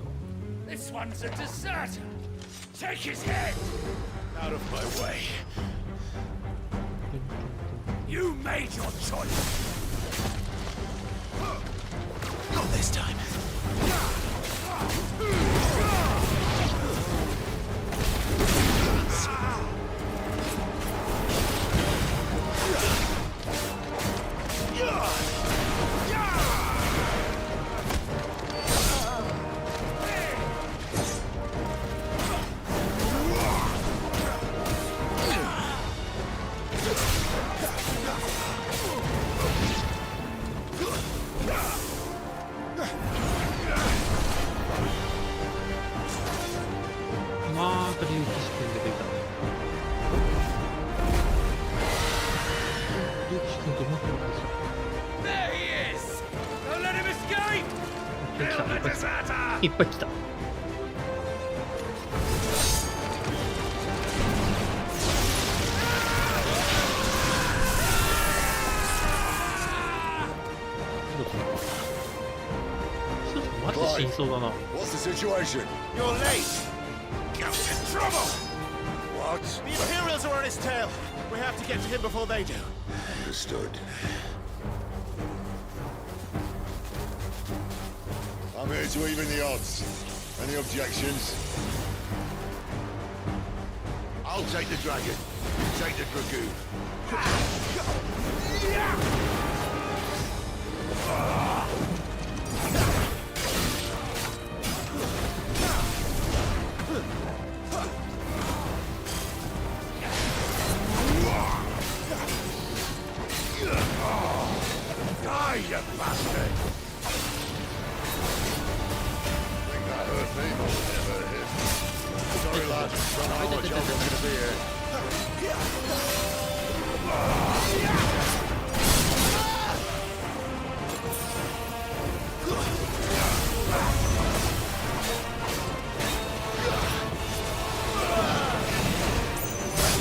This one's a deserter! Take his head! Out of my way! You made your choice! Not this time. There he is! Don't let him escape! いっぱい来た。マジで死にそうだな。 What's the situation? You're late! Gaff's in trouble! What? The Imperials are on his tail! We have to get to him before they do. Understood. I'm here to even the odds. Any objections? I'll take the dragon. You take the dragoon. Die, you bastard! Think that hurt me? It hurt him. Sorry, lad. Don't know how much help I'm gonna be here.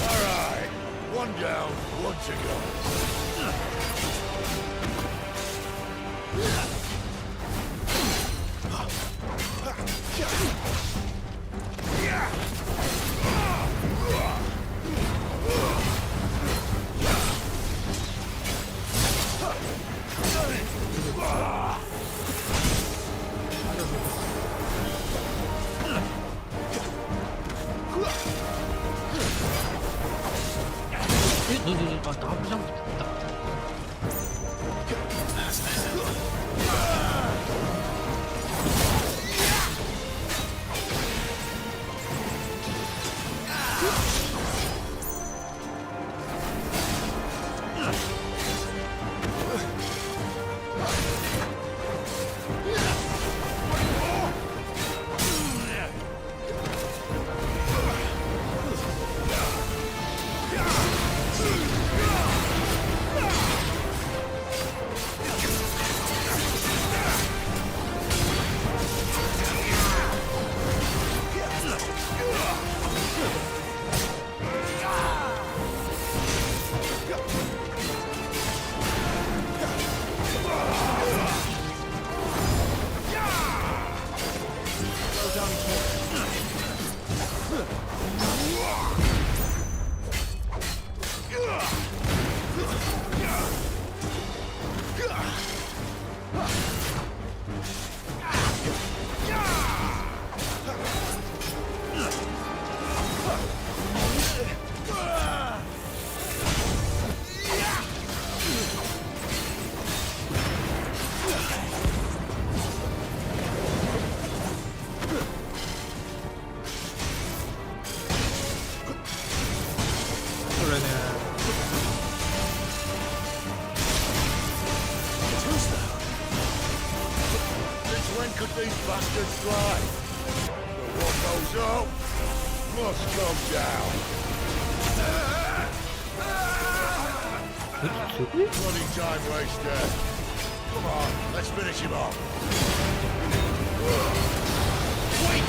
All right. One down, one to go. could these bastards fly? But what goes up must come down. Bloody time waster. Come on, let's finish him off. Wait!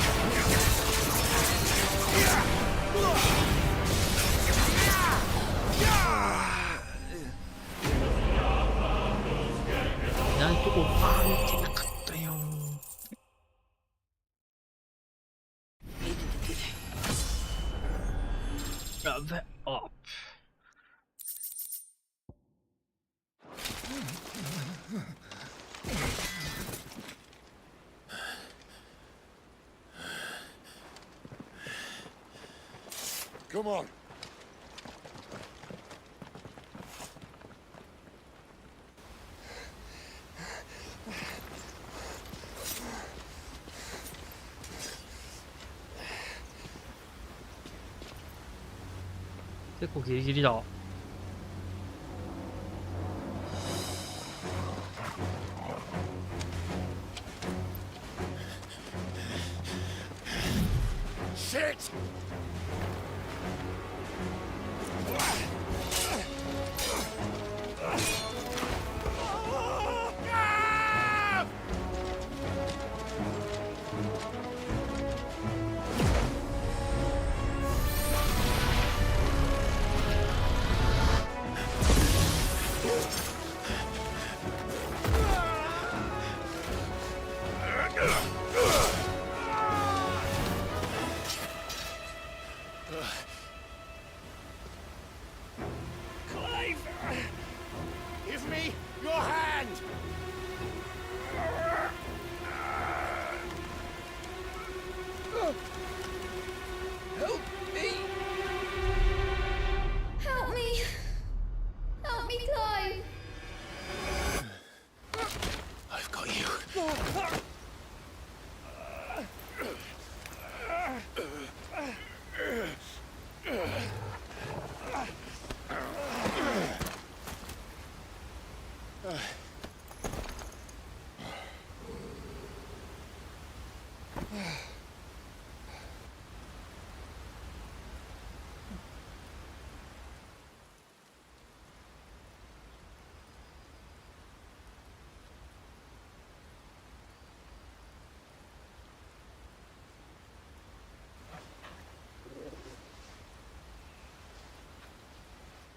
ないとこ見てなかったよ。やべ、あ。Come on. It's 結構ギリギリだ。Shit! Clive! Give me your hand! Help me! Help me! Help me, Clive! I've got you.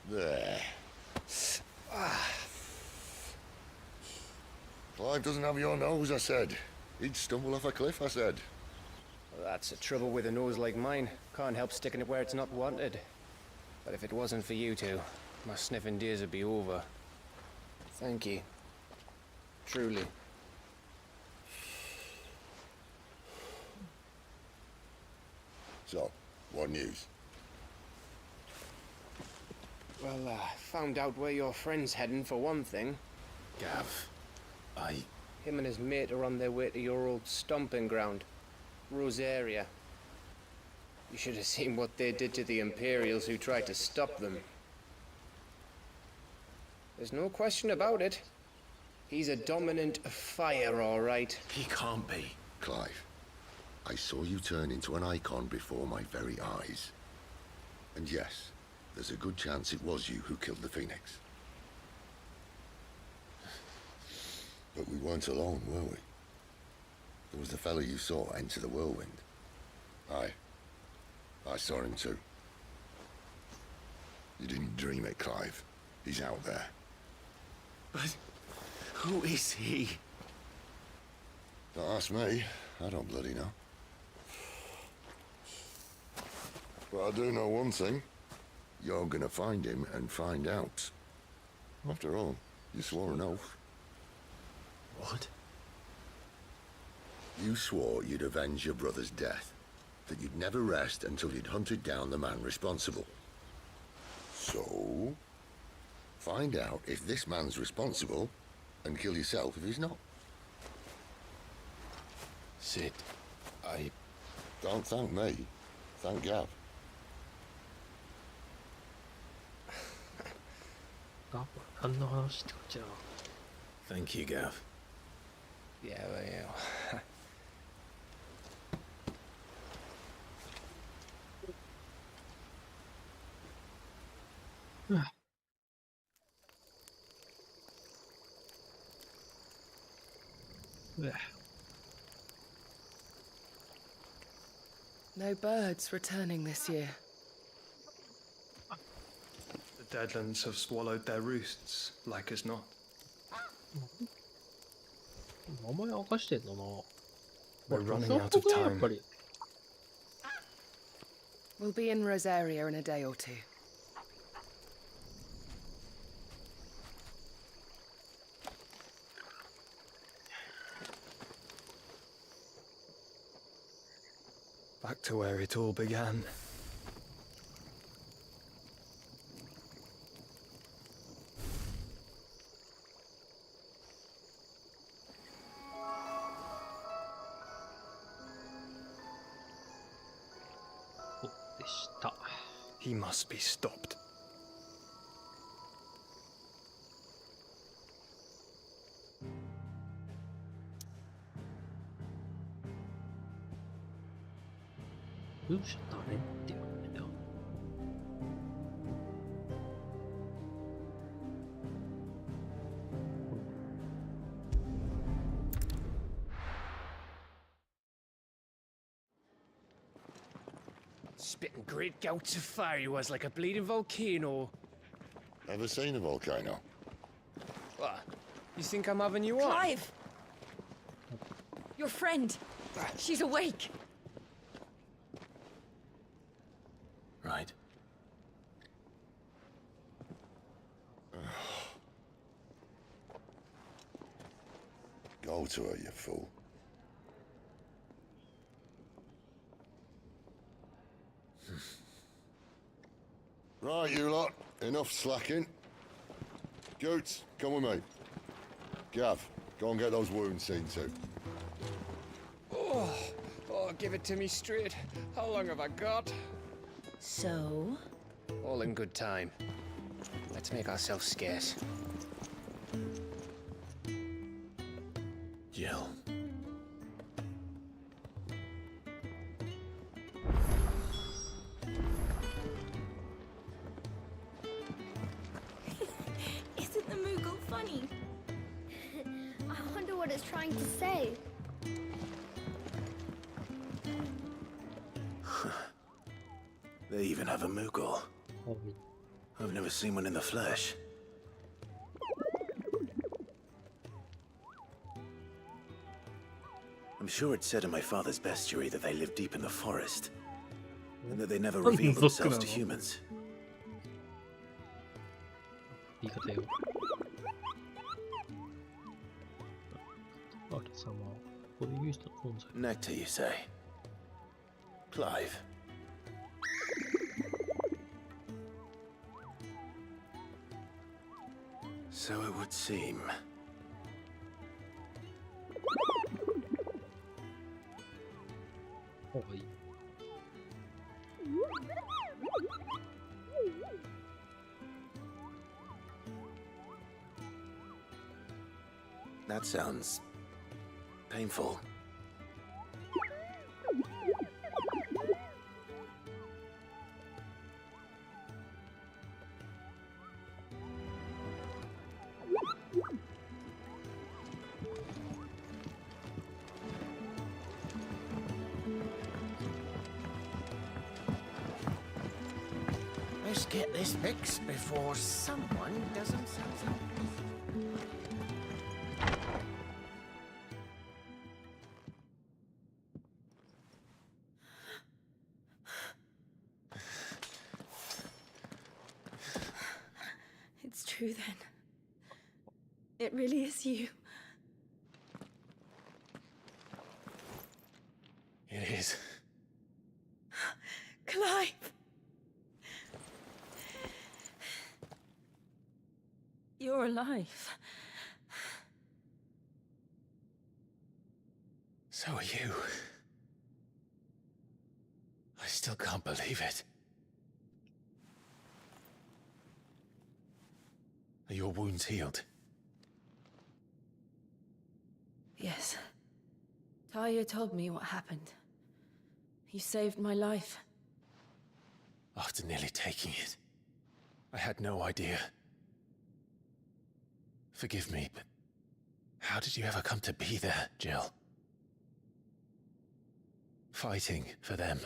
There. Clive doesn't have your nose, I said. He'd stumble off a cliff, I said. Well, that's the trouble with a nose like mine. Can't help sticking it where it's not wanted. But if it wasn't for you two, my sniffing days would be over. Thank you. Truly. So, what news? Well, found out where your friend's heading for one thing. Gav, Him and his mate are on their way to your old stomping ground, Rosaria. You should have seen what they did to the Imperials who tried to stop them. There's no question about it. He's a dominant fire, all right. He can't be. Clive, I saw you turn into an icon before my very eyes. And yes, there's a good chance it was you who killed the Phoenix. But we weren't alone, were we? There was the fellow you saw enter the whirlwind. I saw him too. You didn't dream it, Clive. He's out there. But who is he? Don't ask me. I don't bloody know. But I do know one thing. You're gonna find him and find out. After all, you swore an oath. What? You swore you'd avenge your brother's death. That you'd never rest until you'd hunted down the man responsible. So, find out if this man's responsible and kill yourself if he's not. Sid, Don't thank me. Thank Gav. Thank you, Gav. Yeah, well, yeah. No birds returning this year. The Deadlands have swallowed their roosts, like as not. 名前明かしてんだな。 We're running や out of っ time. ぱり。 We'll be in Rosaria in a day or two. Back to where it all began. He must be stopped. Spitting great gouts of fire he was, like a bleeding volcano. Ever seen a volcano? What? You think I'm having you on? Clive! Your friend! She's awake! Right. Go to her, you fool. Right, you lot. Enough slacking. Goots, come with me. Gav, go and get those wounds seen to. Oh, give it to me straight. How long have I got? So? All in good time. Let's make ourselves scarce. Jill. Isn't the Moogle funny? I wonder what it's trying to say. They even have a Moogle. I've never seen one in the flesh. I'm sure it said in my father's bestiary that they live deep in the forest, and that they never reveal themselves to humans. 言い方よ。あれ様、これ有した存在。 Nectar, you say? Clive. So it would seem. That sounds painful. Let's get this fixed before someone doesn't something. It's true then. It really is you. It is. Clive! You're alive. So are you. I still can't believe it. Are your wounds healed? Yes. Talia told me what happened. You saved my life. After nearly taking it, I had no idea. Forgive me, but How did you ever come to be there, Jill? Fighting for them.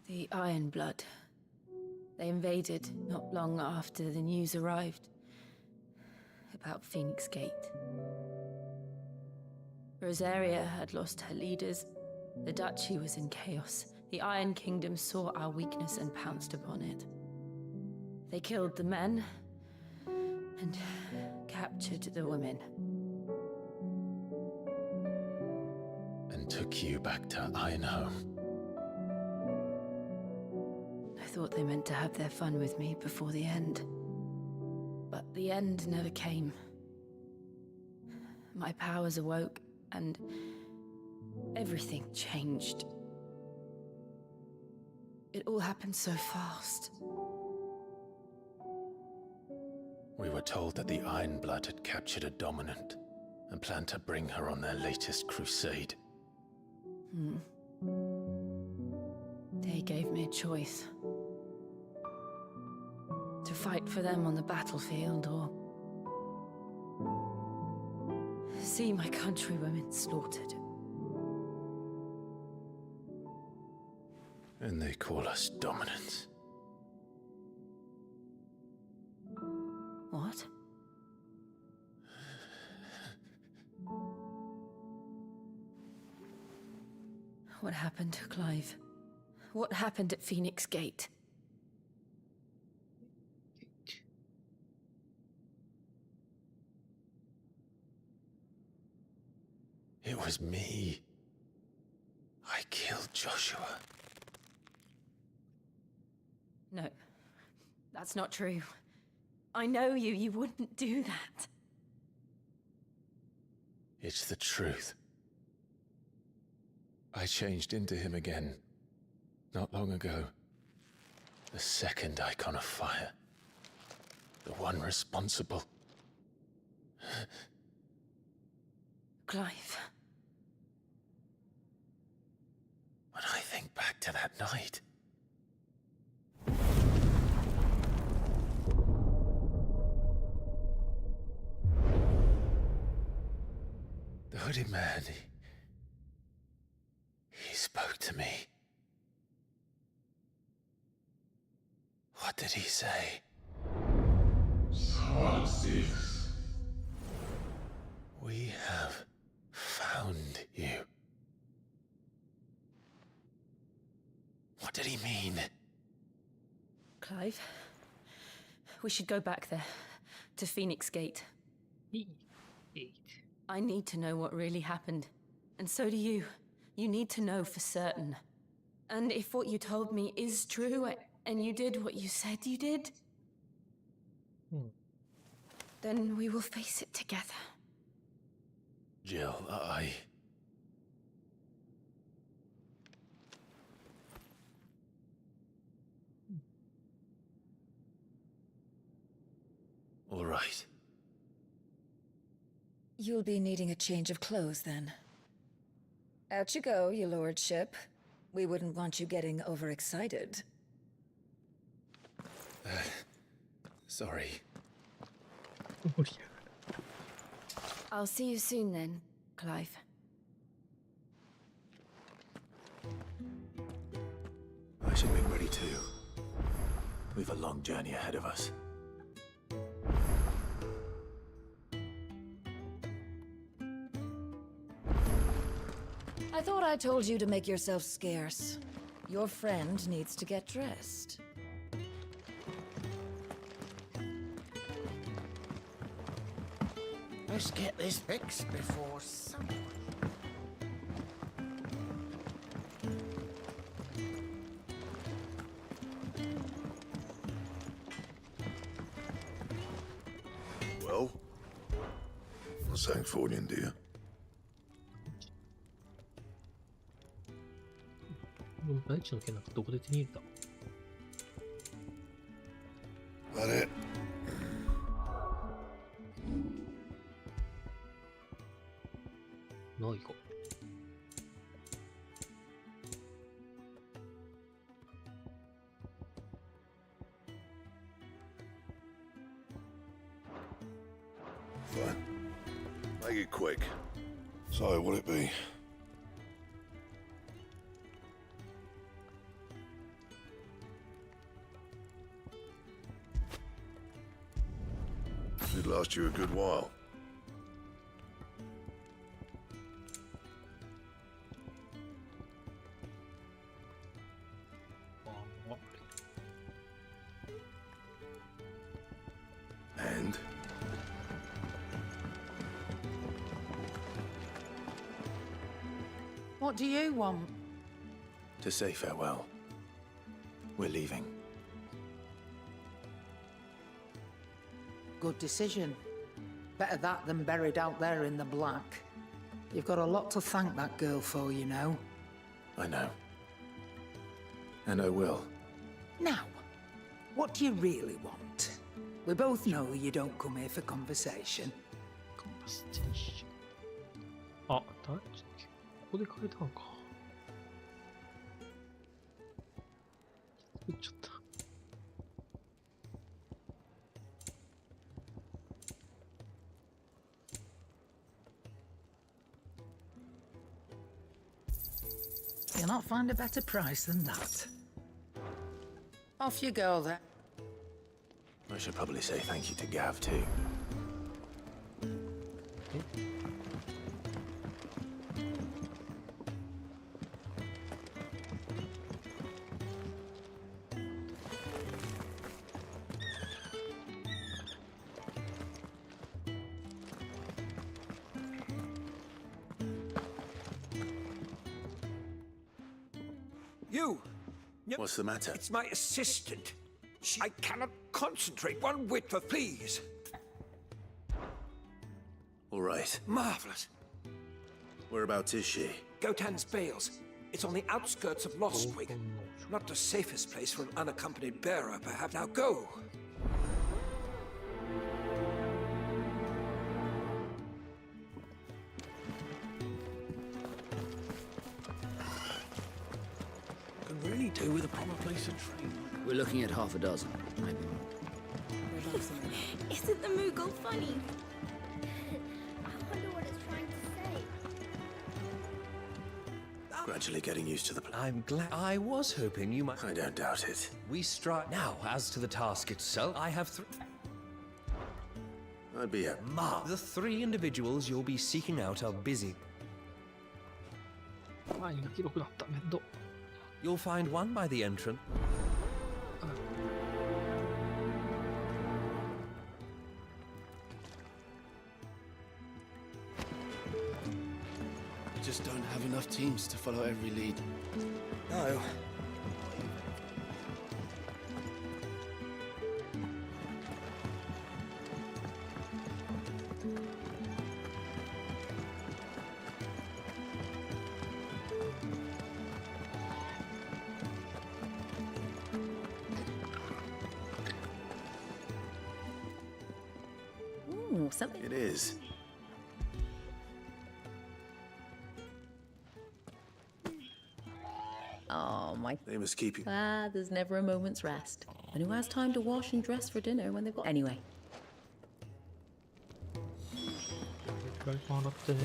The Iron Blood. They invaded not long after the news arrived about Phoenix Gate. Rosaria had lost her leaders. The Duchy was in chaos. The Iron Kingdom saw our weakness and pounced upon it. They killed the men and captured the women. And took you back to Ironhome. I thought they meant to have their fun with me before the end. But the end never came. My powers awoke, and everything changed. It all happened so fast. We were told that the Iron Blood had captured a dominant and planned to bring her on their latest crusade. They gave me a choice. To fight for them on the battlefield, or see my countrywomen slaughtered. And they call us dominants. What? What happened, Clive? What happened at Phoenix Gate? It was me. I killed Joshua. No, that's not true. I know you. You wouldn't do that. It's the truth. I changed into him again, not long ago. The second icon of fire. The one responsible. Clive. When I think back to that night... The hooded man, he spoke to me. What did he say? Squad 6. We have found you. What did he mean? Clive, we should go back there, to Phoenix Gate. I need to know what really happened. And so do you. You need to know for certain. And if what you told me is true, and you did what you said you did, then we will face it together. Jill, All right. You'll be needing a change of clothes, then. Out you go, your lordship. We wouldn't want you getting overexcited. Sorry. I'll see you soon then, Clive. I should make ready too. We've a long journey ahead of us. I thought I told you to make yourself scarce. Your friend needs to get dressed. Let's get this fixed before someone... Well, what's that for you, dear? 大地の剣なんかどこで手に入れた？あれないか。Make it quick. So, what'll it be? It'd last you a good while. And? What do you want? To say farewell. We're leaving. Good decision. Better that than buried out there in the black. You've got a lot to thank that girl for, you know. I know. And I will. Now, what do you really want? We both know you don't come here for conversation. あ、ここで変えたのか。作っちゃった。You'll not find a better price than that. Off you go, then. I should probably say thank you to Gav, too. You! What's the matter? It's my assistant. I cannot concentrate one whit for please. All right. Marvelous. Whereabouts is she? Gotan's Bales. It's on the outskirts of Lostwig. Not the safest place for an unaccompanied bearer, perhaps. Now go! Could really do with a proper place to train. We're looking at half a dozen, maybe more. Isn't the Moogle funny? I wonder what it's trying to say. Gradually getting used to the plan. I'm glad. I was hoping you might. I don't doubt it. We strike now. As to the task itself, I have I'd be a The 3 individuals you'll be seeking out are busy. 前が広くなった。面倒。You'll find one by the entrance. We just don't have enough teams to follow every lead. No. Ooh, something. It is. Oh, my. They must keep you. Ah, there's never a moment's rest. And who has time to wash and dress for dinner when they've got. Anyway. フライパン洗ってね。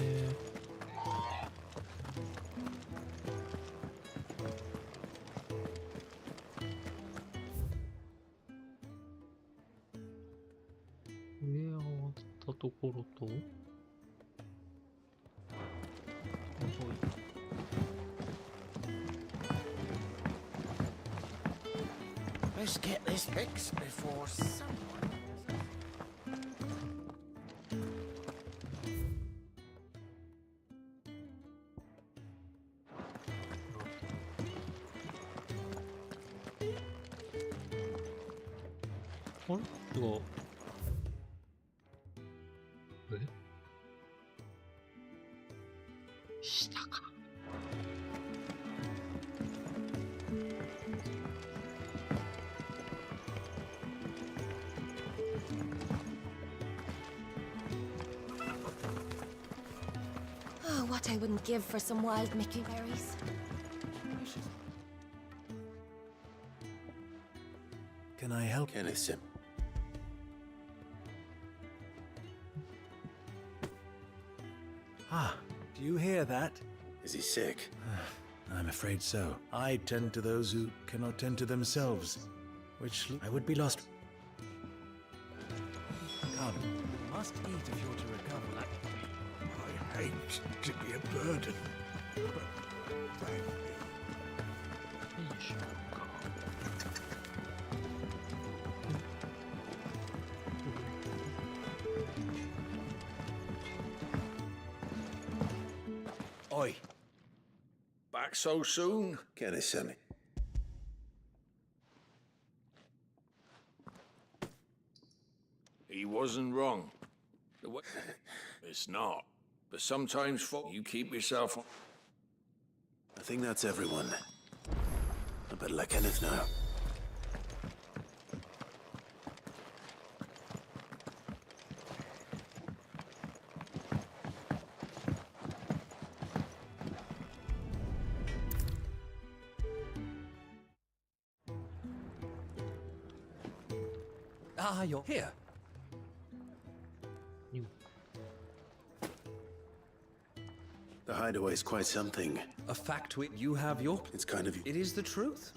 上合わったところと。Let's get this fixed before someone. What? Go. Really? 下か。Oh, what I wouldn't give for some wild Mickey berries. Can I help? Kenneth Sim. Ah, do you hear that? Is he sick? I'm afraid so. I tend to those who cannot tend to themselves, which I would be lost. Come, you must eat if you're to recover. I hate to be a burden, but thank you. よいしょか。Oi. Back so soon? Get it, Sammy. He wasn't wrong. It's not. But sometimes you keep yourself... I think that's everyone. I better let Kenneth know. Ah, you're here. The hideaway's quite something. A factoid. You have your... It's kind of... It is the truth.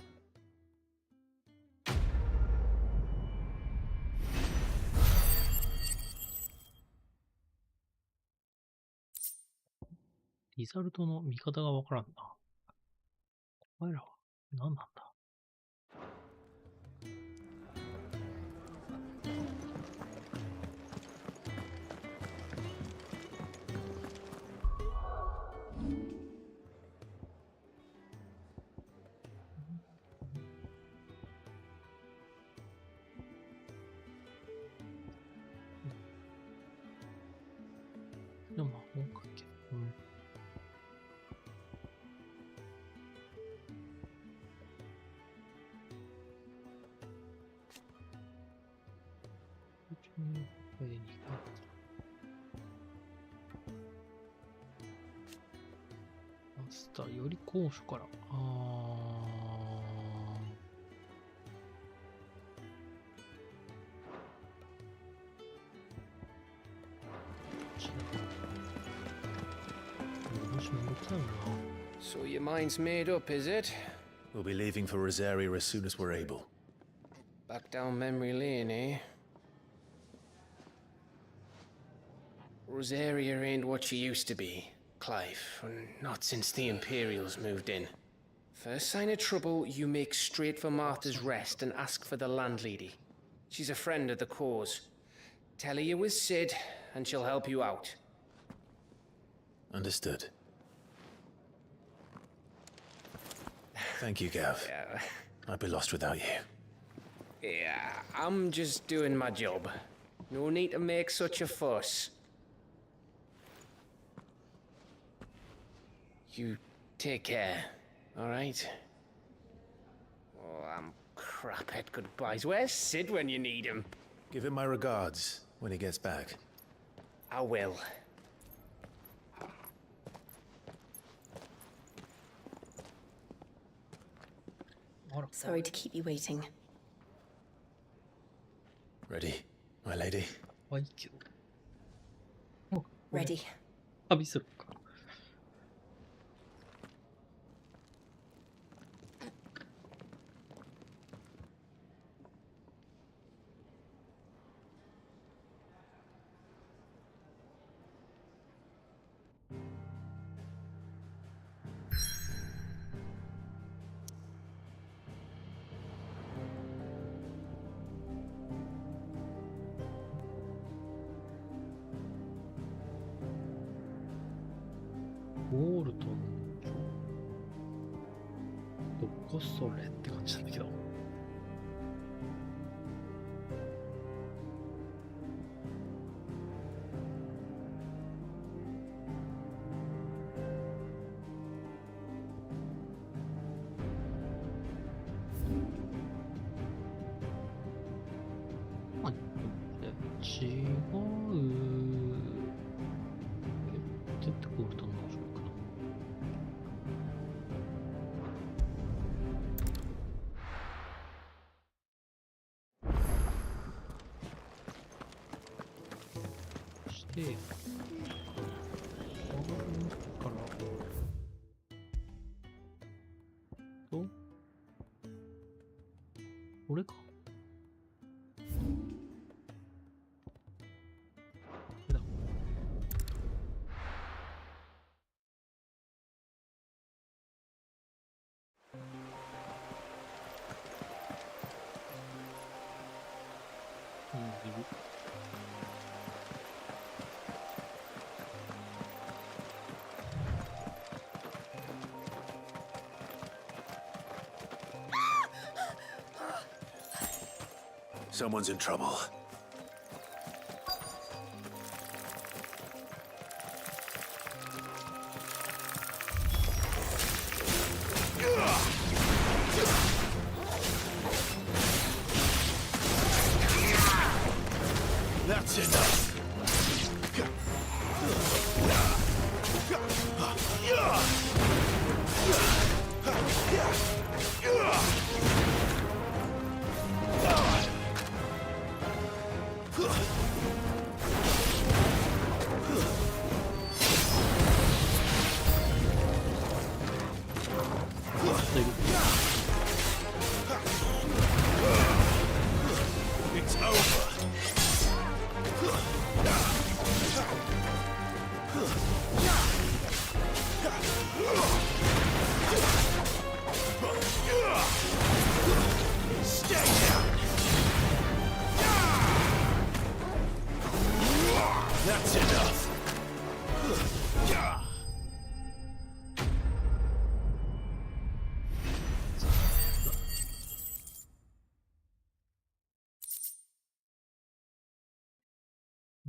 「リザルトの見方がわからんな。お前らは何なんだ？でも魔法かけ。うん。これで2回。マスターより高所から。So your mind's made up, is it? We'll be leaving for Rosaria as soon as we're able. Back down memory lane, eh? Rosaria ain't what she used to be, Clive. Not since the Imperials moved in. First sign of trouble, you make straight for Martha's Rest and ask for the landlady. She's a friend of the cause. Tell her you was Sid, and she'll help you out. Understood. Thank you, Gav. Yeah. I'd be lost without you. Yeah, I'm just doing my job. No need to make such a fuss. You take care, all right? Oh, I'm crap at goodbyes. Where's Sid when you need him? Give him my regards when he gets back. I will. Sorry to keep you waiting. Ready, my lady? Ready. 旅するか。ウォールトンどこそれって感じなんだけど。まあ、違う。出てくると思う。で、こから。と、これか。これだ。いる。Someone's in trouble. That's enough. It's over. Stay down. That's enough.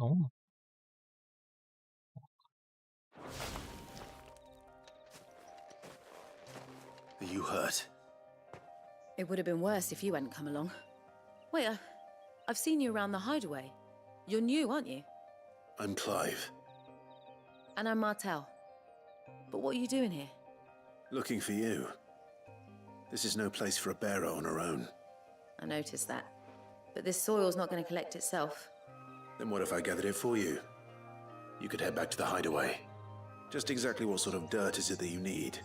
Oh. Are you hurt? It would have been worse if you hadn't come along. Wait, I've seen you around the hideaway. You're new, aren't you? I'm Clive. And I'm Martel. But what are you doing here? Looking for you. This is no place for a bearer on her own. I noticed that. But this soil's not going to collect itself. Then what if I gathered it for you? You could head back to the hideaway. Just exactly what sort of dirt is it that you need?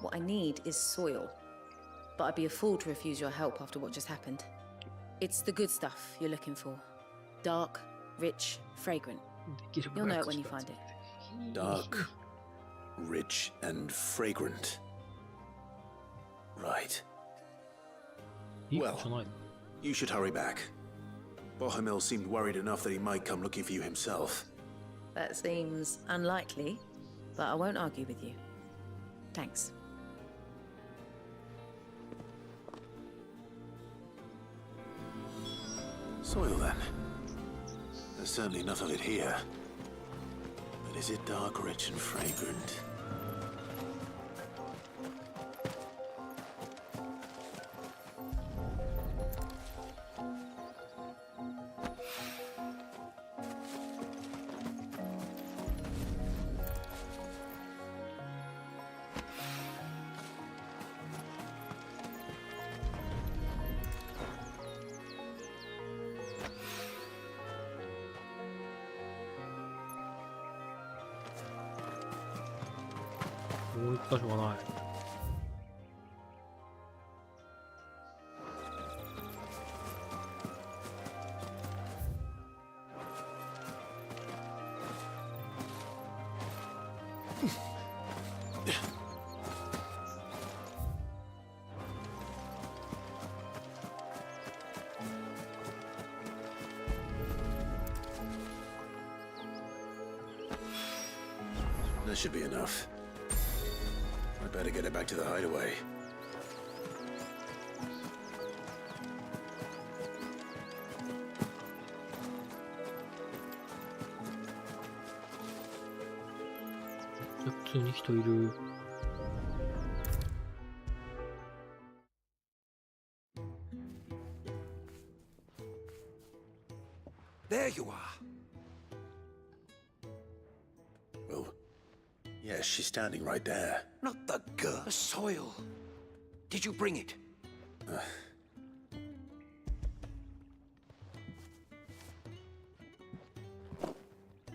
What I need is soil. But I'd be a fool to refuse your help after what just happened. It's the good stuff you're looking for. Dark, rich, fragrant. You'll know it when you find it. Dark, rich, and fragrant. Right. Well, you should hurry back. Bohemil seemed worried enough that he might come looking for you himself. That seems unlikely, but I won't argue with you. Thanks. Soil, then. There's certainly enough of it here. But is it dark, rich, and fragrant?もう一箇所がない。That should be enough. I better get it back to the hideaway. There you are. Well, yes, she's standing right there. Not the girl. The soil. Did you bring it?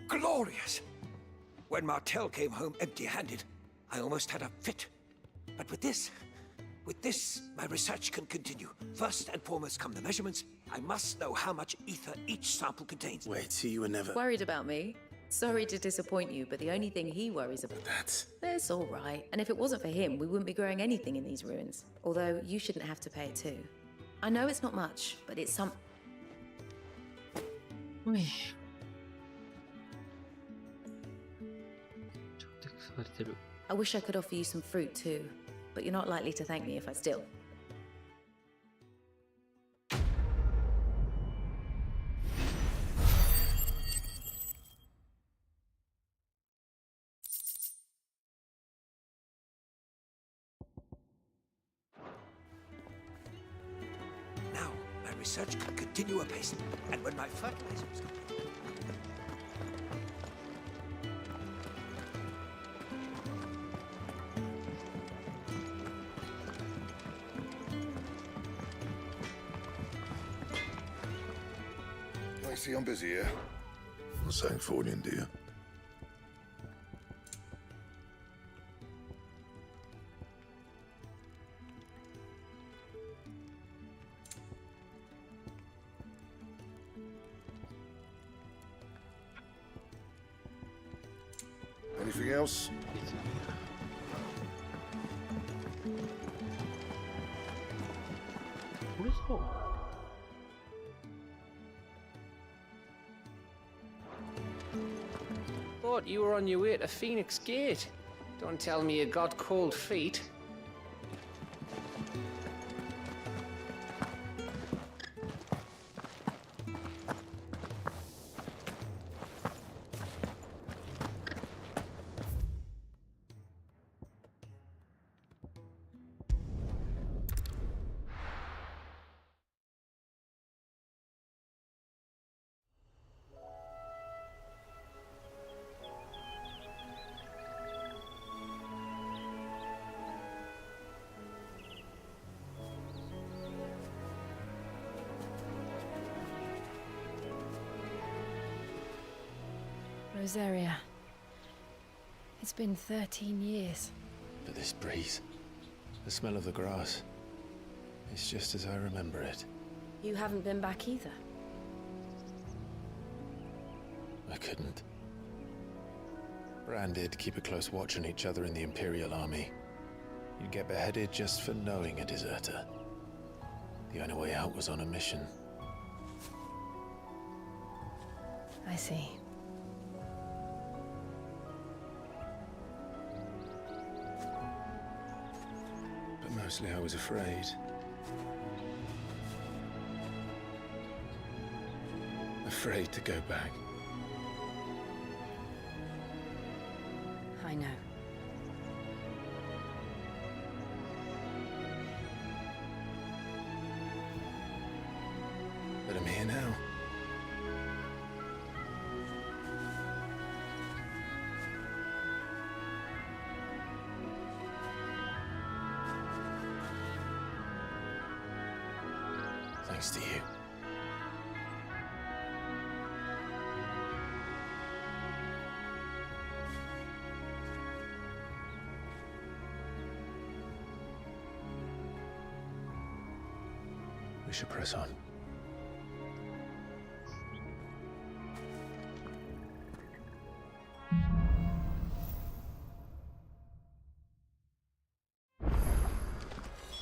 Glorious. When Martel came home empty-handed, I almost had a fit. But with this, my research can continue. First and foremost come the measurements. I must know how much ether each sample contains. Wait, so you were never... Worried about me? Sorry to disappoint you, but the only thing he worries about... That's all right. And if it wasn't for him, we wouldn't be growing anything in these ruins. Although, you shouldn't have to pay it too. I know it's not much, but it's some... I wish I could offer you some fruit too, but you're not likely to thank me if I still. Now, my research can continue apace, and when my fertilizer is complete... See, I'm busy here. Not saying for you, do you? Anything else? What is that? Thought you were on your way to Phoenix Gate. Don't tell me you got cold feet. Rosaria. It's been 13 years. But this breeze, the smell of the grass, it's just as I remember it. You haven't been back either. I couldn't. Bran did keep a close watch on each other in the Imperial Army. You'd get beheaded just for knowing a deserter. The only way out was on a mission. I see. But mostly I was afraid. Afraid to go back. I know. But I'm here now. Thanks to you. We should press on.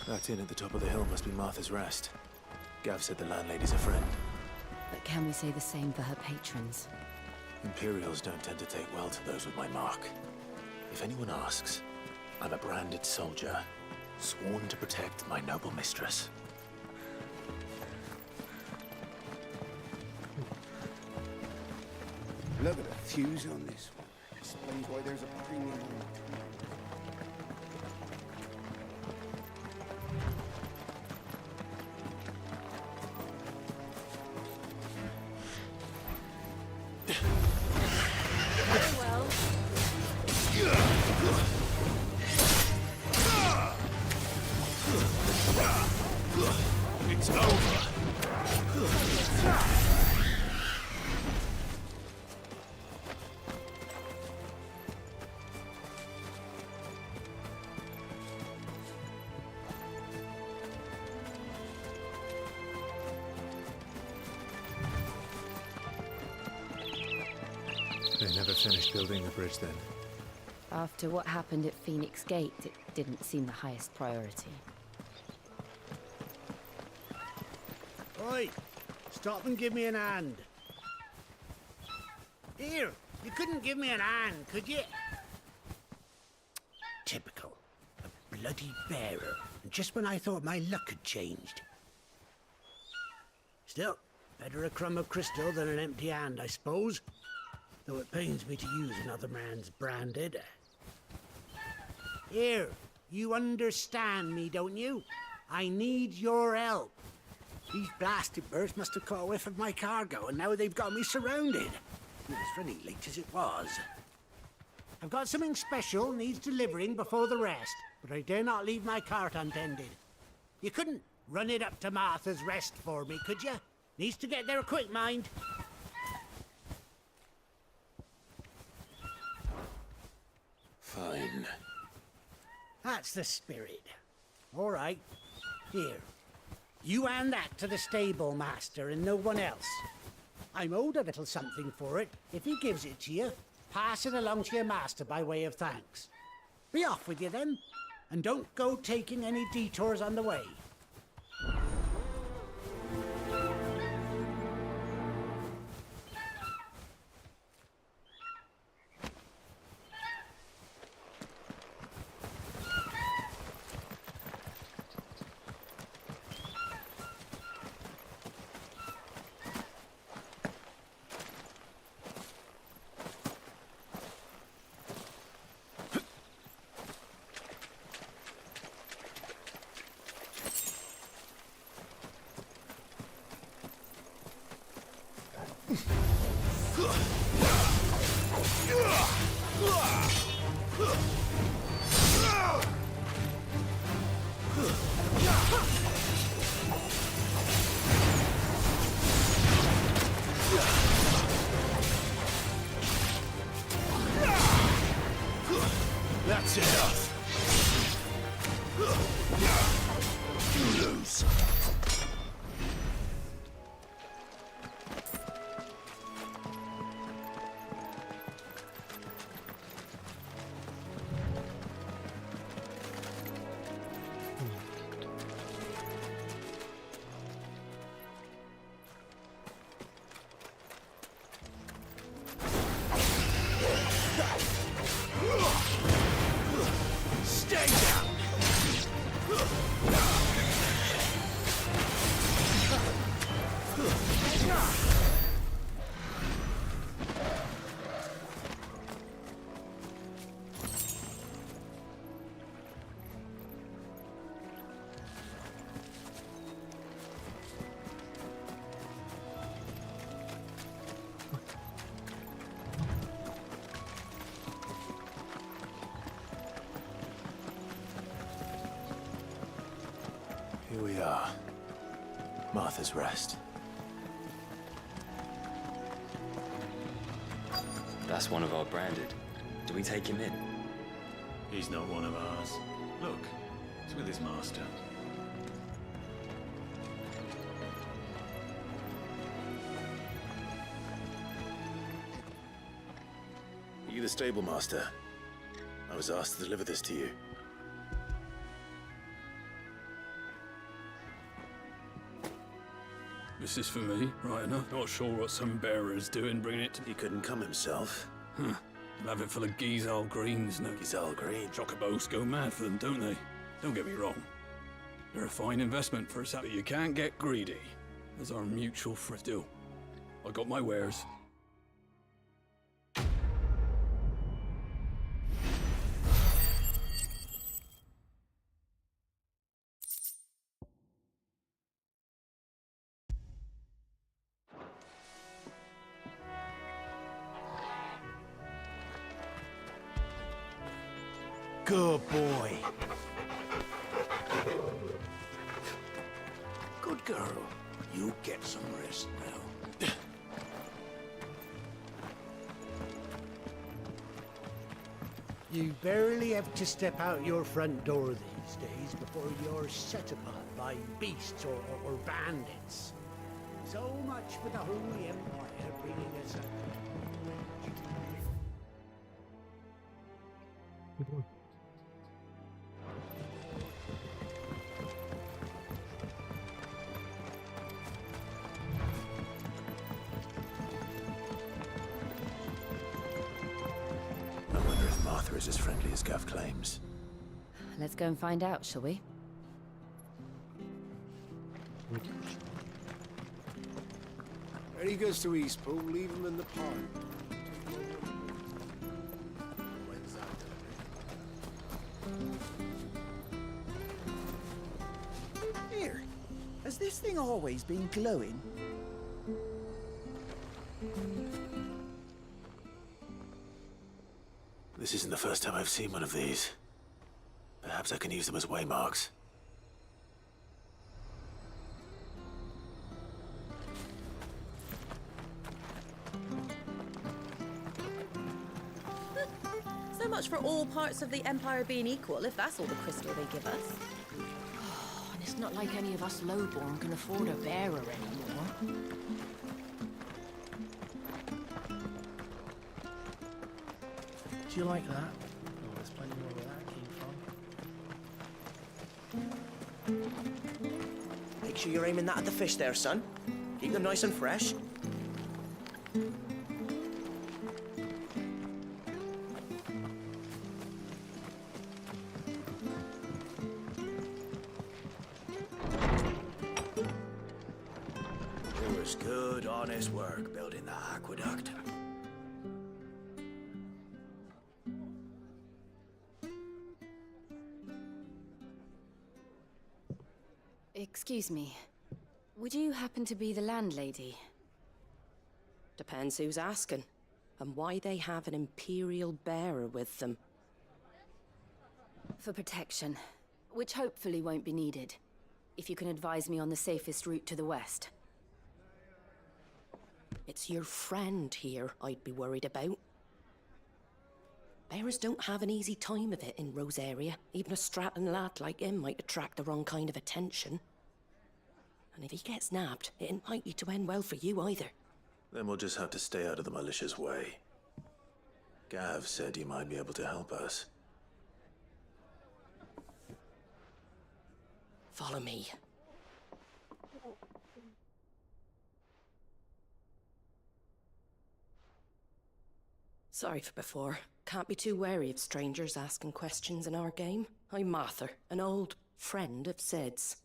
That inn at the top of the hill must be Martha's Rest. Gav said the landlady's a friend. But can we say the same for her patrons? Imperials don't tend to take well to those with my mark. If anyone asks, I'm a branded soldier, sworn to protect my noble mistress. Look at the fuse on this one. Explains why there's a premium on it. It's over. They never finished building the bridge then. After what happened at Phoenix Gate, it didn't seem the highest priority. Oi! Stop and give me an hand. Here, you couldn't give me an hand, could you? Typical. A bloody bearer. And just when I thought my luck had changed. Still, better a crumb of crystal than an empty hand, I suppose. Though it pains me to use another man's branded. Here, you understand me, don't you? I need your help. These blasted birds must have caught a whiff of my cargo, and now they've got me surrounded. It was running late as it was. I've got something special needs delivering before the rest, but I dare not leave my cart untended. You couldn't run it up to Martha's Rest for me, could you? Needs to get there quick, mind. Fine. That's the spirit. All right. Here. You hand that to the stable master and no one else. I'm owed a little something for it. If he gives it to you, pass it along to your master by way of thanks. Be off with you then, and don't go taking any detours on the way. That's enough. You lose. Stay down! Here we are. Martha's Rest. That's one of our branded. Do we take him in? He's not one of ours. Look, he's with his master. Are you the stable master? I was asked to deliver this to you. This is for me, right enough. Not sure what some bearer's doing bringing it to... He couldn't come himself. Huh. They'll have it full of Gizal greens now. Gizal green? Chocobos go mad for them, don't they? Don't get me wrong. They're a fine investment for us, but you can't get greedy. As our mutual friend. Still, I got my wares. Good boy. Good girl. You get some rest now. You barely have to step out your front door these days before you're set upon by beasts or bandits. So much for the Holy Empire bringing us up. I wonder if Martha is as friendly as Gav claims. Let's go and find out, shall we? When he goes to Eastpool, leave him in the pond. Here, has this thing always been glowing? This isn't the first time I've seen one of these. Perhaps I can use them as waymarks. So much for all parts of the Empire being equal, if that's all the crystal they give us. Oh, and it's not like any of us lowborn can afford a bearer anymore. Do you like that? Oh, there's plenty more where that came from. Make sure you're aiming that at the fish there, son. Keep them nice and fresh. It was good, honest work building that aqueduct. Excuse me. Would you happen to be the landlady? Depends who's asking, and why they have an Imperial bearer with them. For protection, which hopefully won't be needed. If you can advise me on the safest route to the west. It's your friend here I'd be worried about. Bearers don't have an easy time of it in Rose area. Even a Stratton lad like him might attract the wrong kind of attention. And if he gets nabbed, it ain't likely to end well for you either. Then we'll just have to stay out of the malicious way. Gav said he might be able to help us. Follow me. Sorry for before. Can't be too wary of strangers asking questions in our game. I'm Martha, an old friend of Sid's.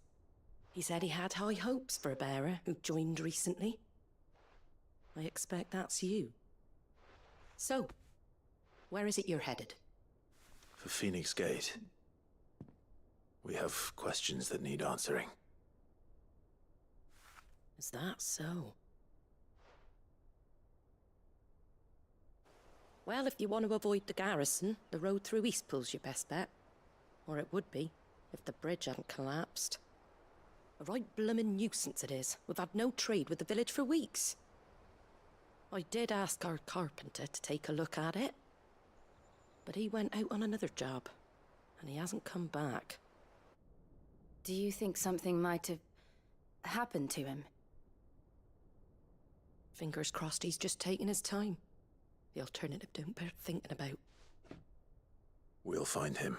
He said he had high hopes for a bearer who joined recently. I expect that's you. So, where is it you're headed? For Phoenix Gate. We have questions that need answering. Is that so? Well, if you want to avoid the garrison, the road through Eastpool's your best bet. Or it would be, if the bridge hadn't collapsed. A right bloomin' nuisance it is. We've had no trade with the village for weeks. I did ask our carpenter to take a look at it. But he went out on another job, and he hasn't come back. Do you think something might have happened to him? Fingers crossed he's just taking his time. The alternative don't bear thinking about. We'll find him.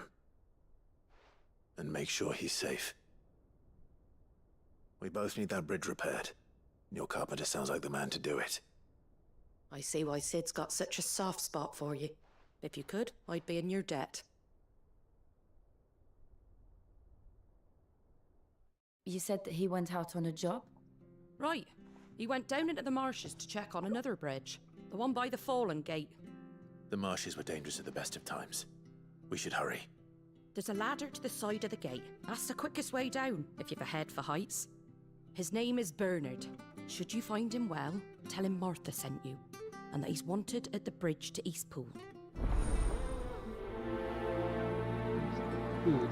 And make sure he's safe. We both need that bridge repaired. Your carpenter sounds like the man to do it. I see why Sid's got such a soft spot for you. If you could, I'd be in your debt. You said that he went out on a job? Right. He went down into the marshes to check on another bridge. The one by the Fallen Gate. The marshes were dangerous at the best of times. We should hurry. There's a ladder to the side of the gate. That's the quickest way down, if you've a head for heights. His name is Bernard. Should you find him well, tell him Martha sent you, and that he's wanted at the bridge to Eastpool. Good.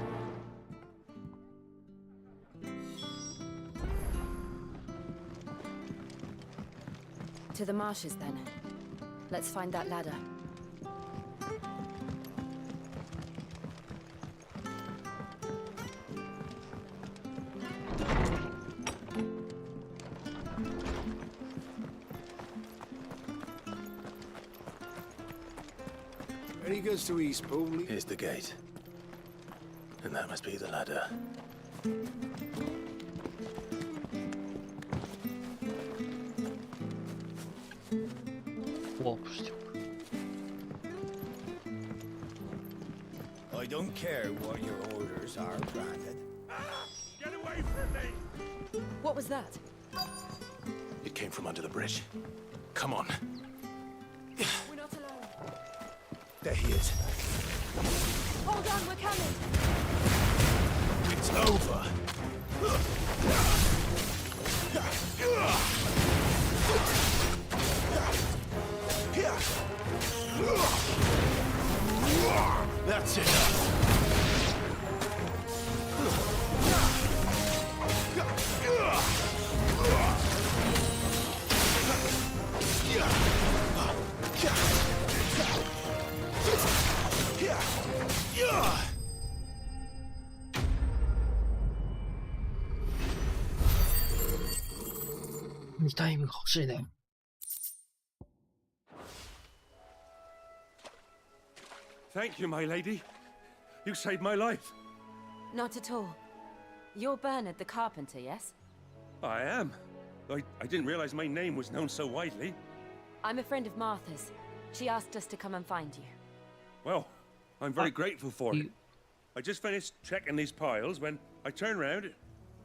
To the marshes, then. Let's find that ladder. Any goods to Eastpool? Here's the gate. And that must be the ladder. I don't care what your orders are, Brandon. Get away from me! What was that? It came from under the bridge. Come on. We're not alone. There he is. Hold on, we're coming. It's over. That's enough.タイムが欲しいね。Thank you, my lady. You saved my life. Not at all. You're Bernard the carpenter, yes? I am. I didn't realize my name was known so widely. I'm a friend of Martha's. She asked us to come and find you. Well, I'm very grateful for it. I just finished checking these piles when I turn round.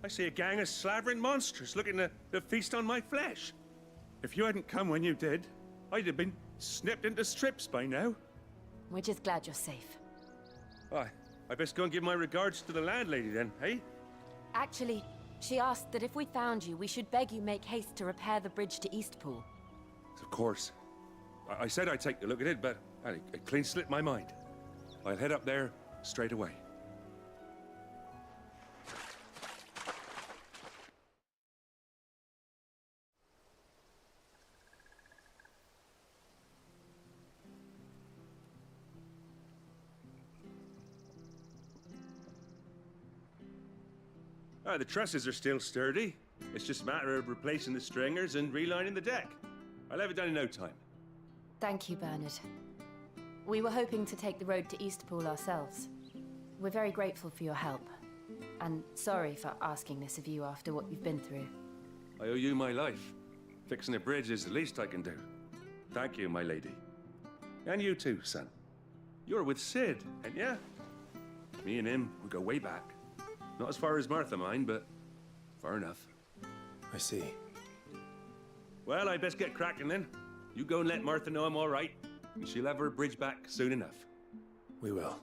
I see a gang of slavering monsters looking to feast on my flesh. If you hadn't come when you did, I'd have been snipped into strips by now. We're just glad you're safe. I best go and give my regards to the landlady then, hey? Actually, she asked that if we found you, we should beg you make haste to repair the bridge to Eastpool. Of course. I said I'd take a look at it, but it clean slipped my mind. I'll head up there straight away. The trusses are still sturdy. It's just a matter of replacing the stringers and relining the deck. I'll have it done in no time. Thank you, Bernard. We were hoping to take the road to Eastpool ourselves. We're very grateful for your help. And sorry for asking this of you after what you've been through. I owe you my life. Fixing a bridge is the least I can do. Thank you, my lady. And you too, son. You're with Sid, ain't ya? Me and him, we go way back. Not as far as Martha, mind, but far enough. I see. Well, I best get cracking then. You go and let Martha know I'm all right, and she'll have her bridge back soon enough. We will.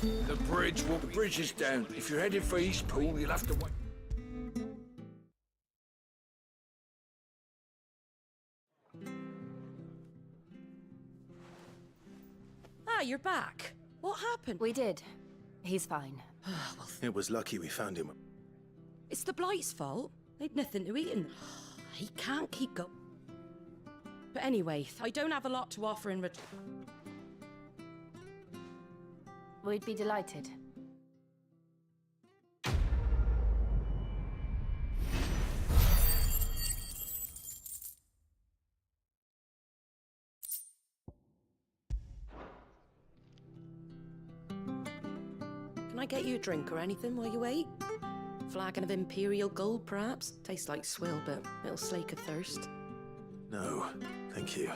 The bridge is down. If you're headed for Eastpool, you'll have to wait. Ah, you're back. What happened? We did. He's fine. It was lucky we found him. It's the Blight's fault. They'd nothing to eat and he can't keep going. But anyway, I don't have a lot to offer in return. We'd be delighted. Can I get you a drink or anything while you wait? Flagon of Imperial Gold, perhaps? Tastes like swill, but it'll slake a thirst. No, thank you.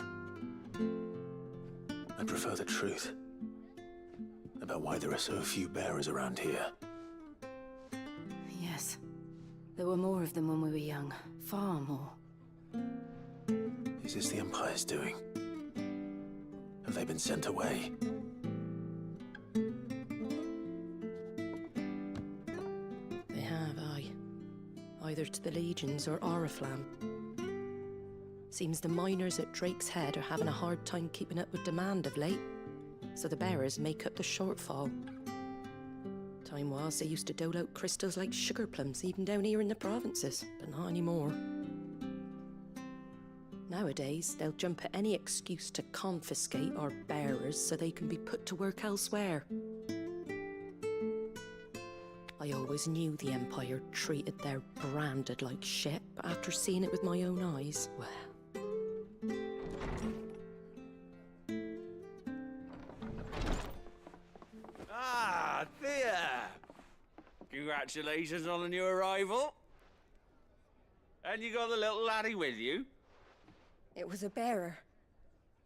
I prefer the truth. About why there are so few bearers around here. Yes. There were more of them when we were young. Far more. Is this the Empire's doing? Have they been sent away? They have, aye. Either to the Legions or Oriflamme. Seems the miners at Drake's Head are having a hard time keeping up with demand of late, so the bearers make up the shortfall. Time was, they used to dole out crystals like sugar plums even down here in the provinces, but not anymore. Nowadays, they'll jump at any excuse to confiscate our bearers so they can be put to work elsewhere. I always knew the Empire treated their branded like shit, but after seeing it with my own eyes, well... Ah, Thea! Congratulations on the new arrival. And you got the little laddie with you? It was a bearer.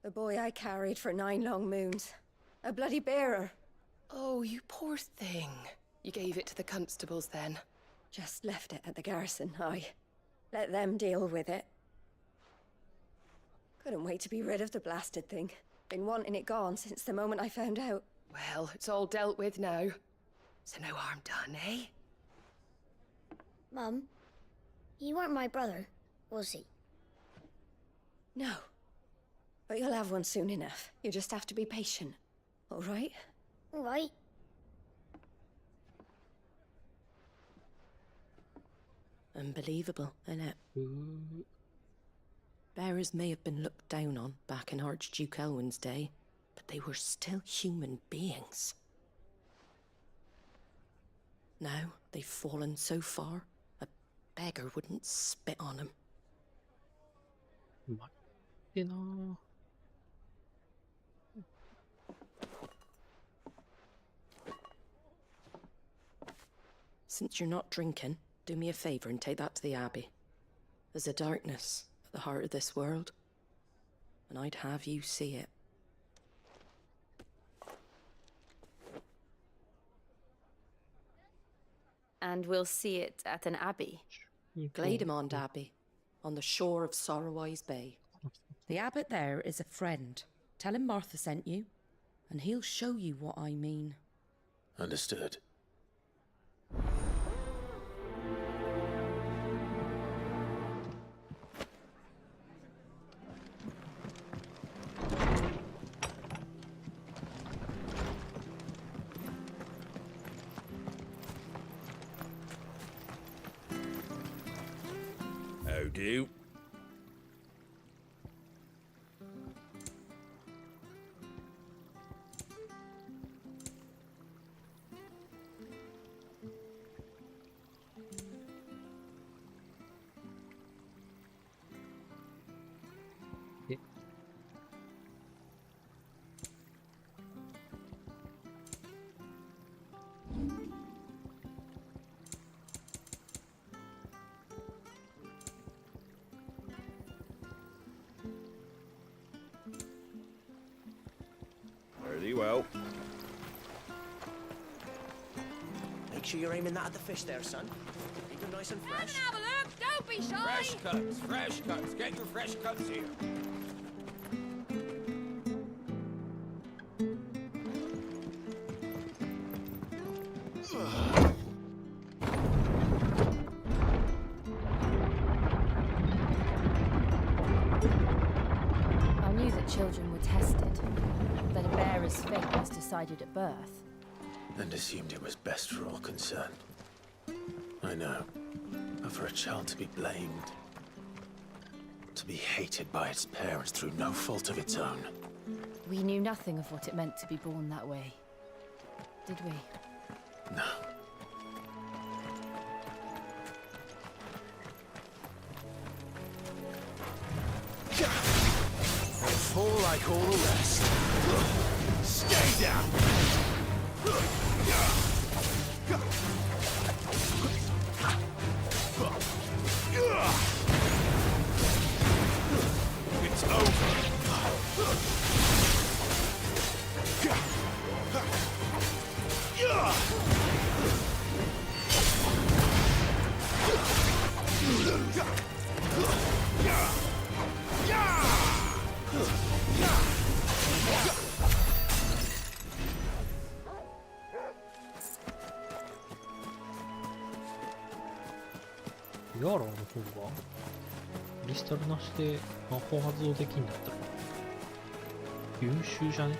The boy I carried for 9 long moons. A bloody bearer. Oh, you poor thing. You gave it to the constables then? Just left it at the garrison, aye. Let them deal with it. Couldn't wait to be rid of the blasted thing. Been wanting it gone since the moment I found out. Well, it's all dealt with now. So no harm done, eh? Mum, you weren't my brother, was he? No. But you'll have one soon enough. You just have to be patient. All right? All right. Unbelievable, innit? Bearers may have been looked down on back in Archduke Elwin's day, but they were still human beings. Now they've fallen so far, a beggar wouldn't spit on them. うまいってなぁ。Since you're not drinking, do me a favor and take that to the Abbey. There's a darkness at the heart of this world, and I'd have you see it. And we'll see it at an abbey. Glademond Abbey, on the shore of Sorrowwise Bay. The abbot there is a friend. Tell him Martha sent you, and he'll show you what I mean. Understood. How do? Very well. Make sure you're aiming that at the fish there, son. Keep them nice and fresh. Have a look! Don't be shy! Fresh cuts, fresh cuts. Get your fresh cuts here. I knew that children were tested, that a bearer's fate was decided at birth. And assumed it was best for all concerned. I know. But for a child to be blamed, to be hated by its parents through no fault of its own. We knew nothing of what it meant to be born that way, did we? No. They'll fall like all the rest. Stay down! It's over.ヤーラーの方がクリスタルなしで魔法発動できんだったら優秀じゃね？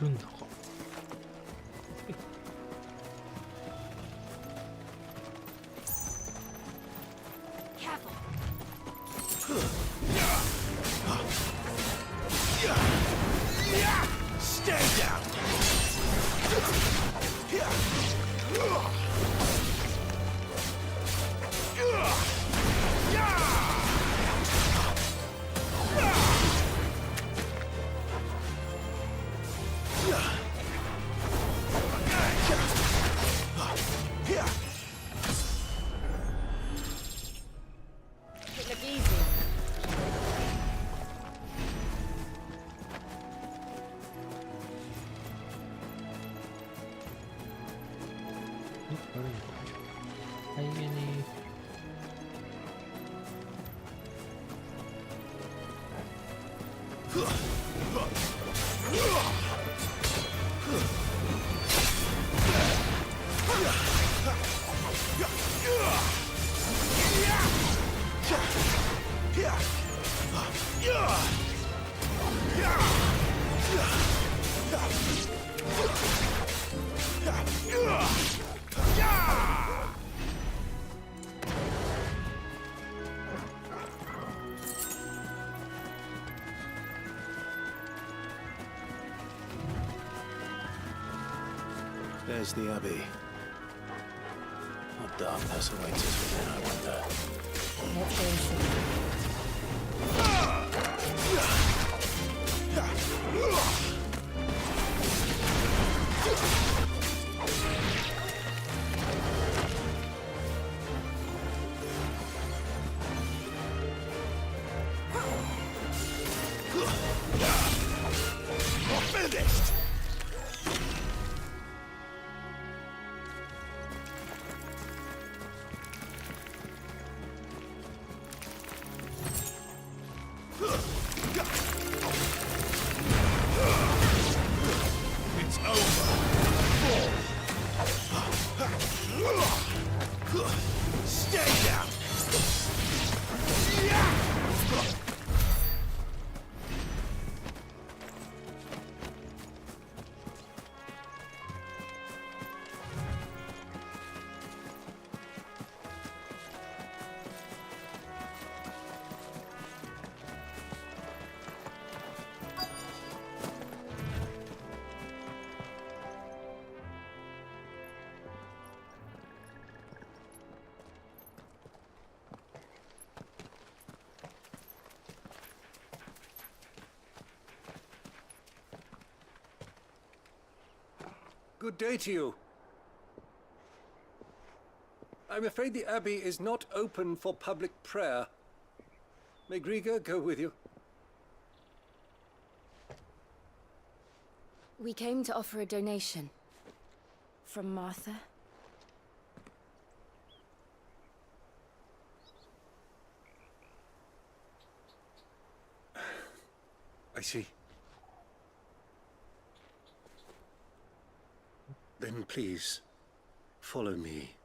るんだか。Stay down! It look easy. How you gonna... There's the Abbey. What darkness awaits us within, I wonder. Let's go and see. Finished! It's over. Stay down. Good day to you. I'm afraid the Abbey is not open for public prayer. May Griga go with you? We came to offer a donation. From Martha. I see. Then please, follow me.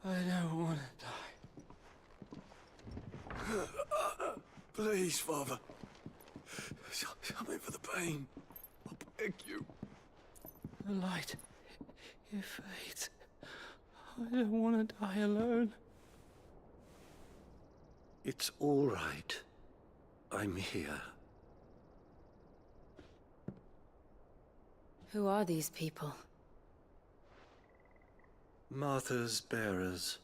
I don't want to die. Please, Father. Something for the pain. I beg you. The light, it fades. I don't want to die alone. It's all right. I'm here. Who are these people? Martha's bearers.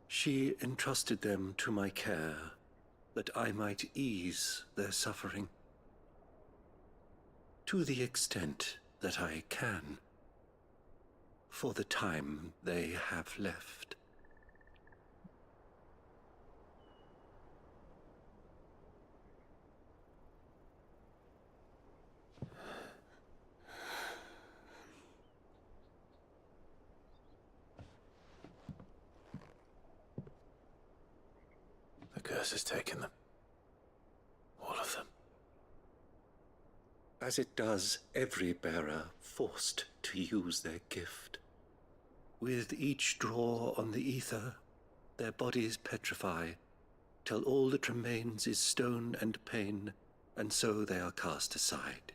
She entrusted them to my care, that I might ease their suffering. To the extent that I can. For the time they have left. The curse has taken them. All of them. As it does every bearer forced to use their gift. With each draw on the ether, their bodies petrify, till all that remains is stone and pain, and so they are cast aside.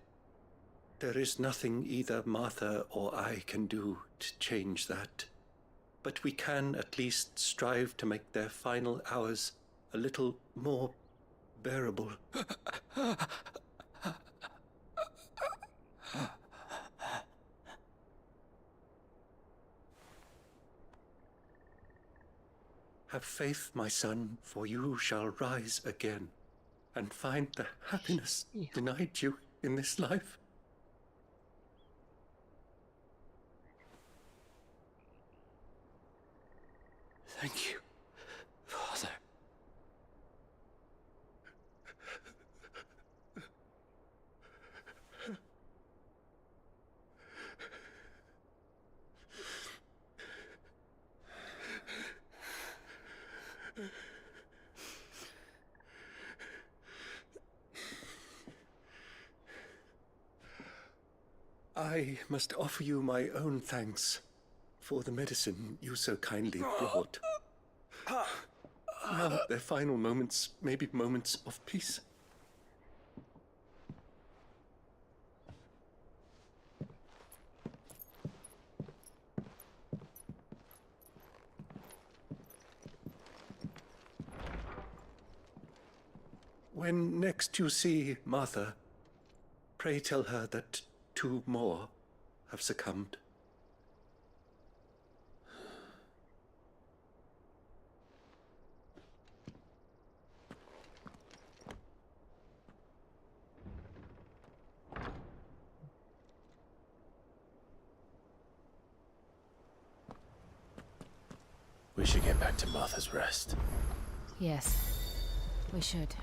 There is nothing either Martha or I can do to change that, but we can at least strive to make their final hours a little more bearable. Have faith, my son, for you shall rise again and find the happiness denied you in this life. Thank you, Father. I must offer you my own thanks for the medicine you so kindly brought. Now their final moments may be moments of peace. When next you see Martha, pray tell her that 2 more have succumbed. We should get back to Martha's Rest. Yes, we should.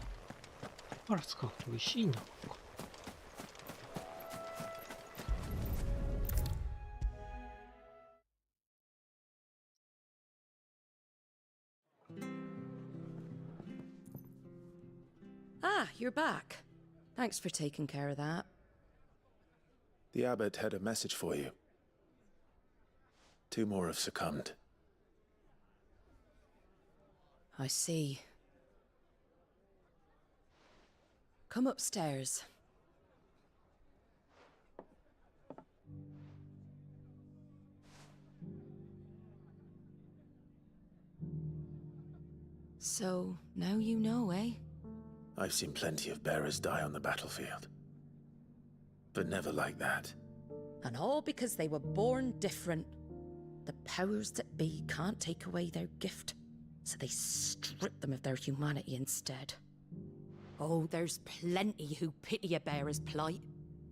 パラ使うと美味しいな。Ah, you're back. Thanks for taking care of that. The abbot had a message for you. 2 more have succumbed. I see. Come upstairs. So, now you know, eh? I've seen plenty of bearers die on the battlefield. But never like that. And all because they were born different. The powers that be can't take away their gift, so they strip them of their humanity instead. Oh, there's plenty who pity a bearer's plight.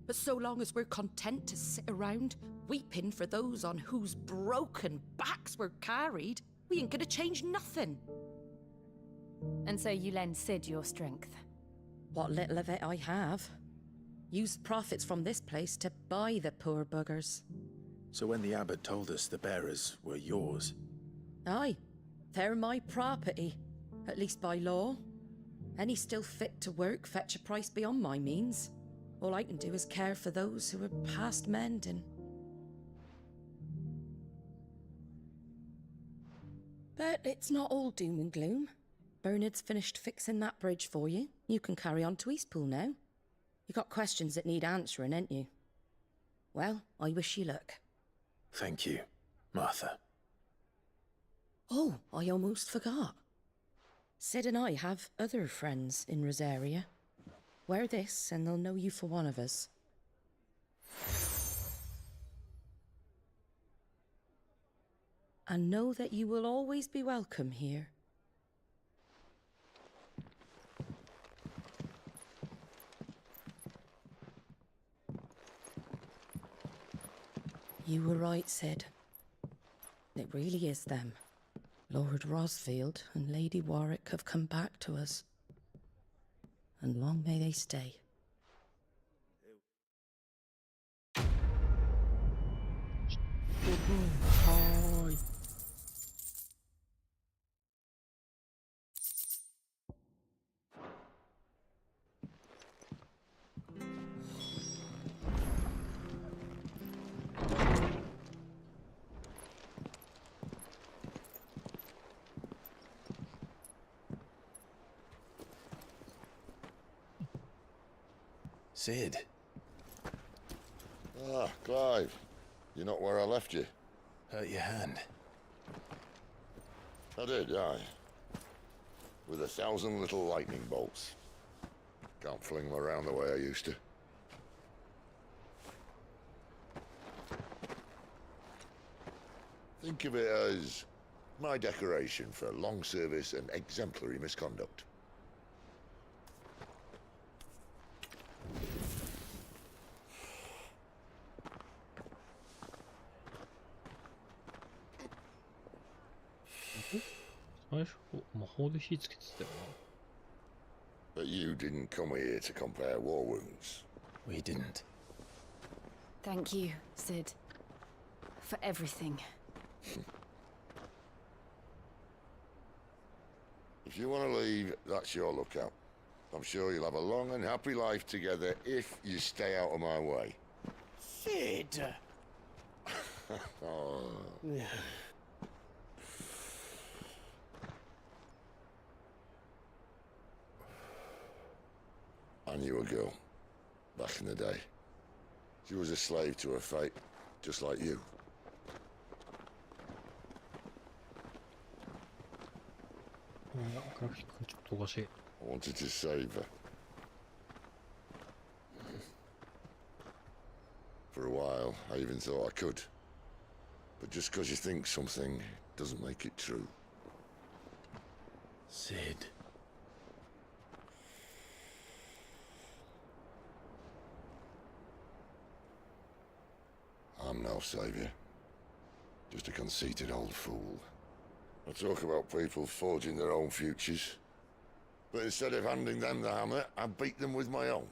But so long as we're content to sit around, weeping for those on whose broken backs we're carried, we ain't gonna change nothing. And so you lend Sid your strength? What little of it I have. Use profits from this place to buy the poor buggers. So when the abbot told us the bearers were yours... Aye, they're my property, at least by law. Any still fit to work fetch a price beyond my means. All I can do is care for those who are past mending. But it's not all doom and gloom. Bernard's finished fixing that bridge for you. You can carry on to Eastpool now. You got questions that need answering, ain't you? Well, I wish you luck. Thank you, Martha. Oh, I almost forgot. Sid and I have other friends in Rosaria. Wear this and they'll know you for one of us. And know that you will always be welcome here. You were right, Sid. It really is them. Lord Rosfield and Lady Warwick have come back to us. And long may they stay. Hi. Sid. Ah, Clive. You're not where I left you. Hurt your hand. I did, aye. With 1,000 little lightning bolts. Can't fling them around the way I used to. Think of it as my decoration for long service and exemplary misconduct. But you didn't come here to compare war wounds. We didn't. Thank you, Sid. For everything. If you want to leave, that's your lookout. I'm sure you'll have a long and happy life together if you stay out of my way. Sid! Oh. I knew a girl, back in the day. She was a slave to her fate, just like you. I wanted to save her. For a while, I even thought I could. But just because you think something doesn't make it true. Sid. I'm no savior. Just a conceited old fool. I talk about people forging their own futures. But instead of handing them the hammer, I beat them with my own.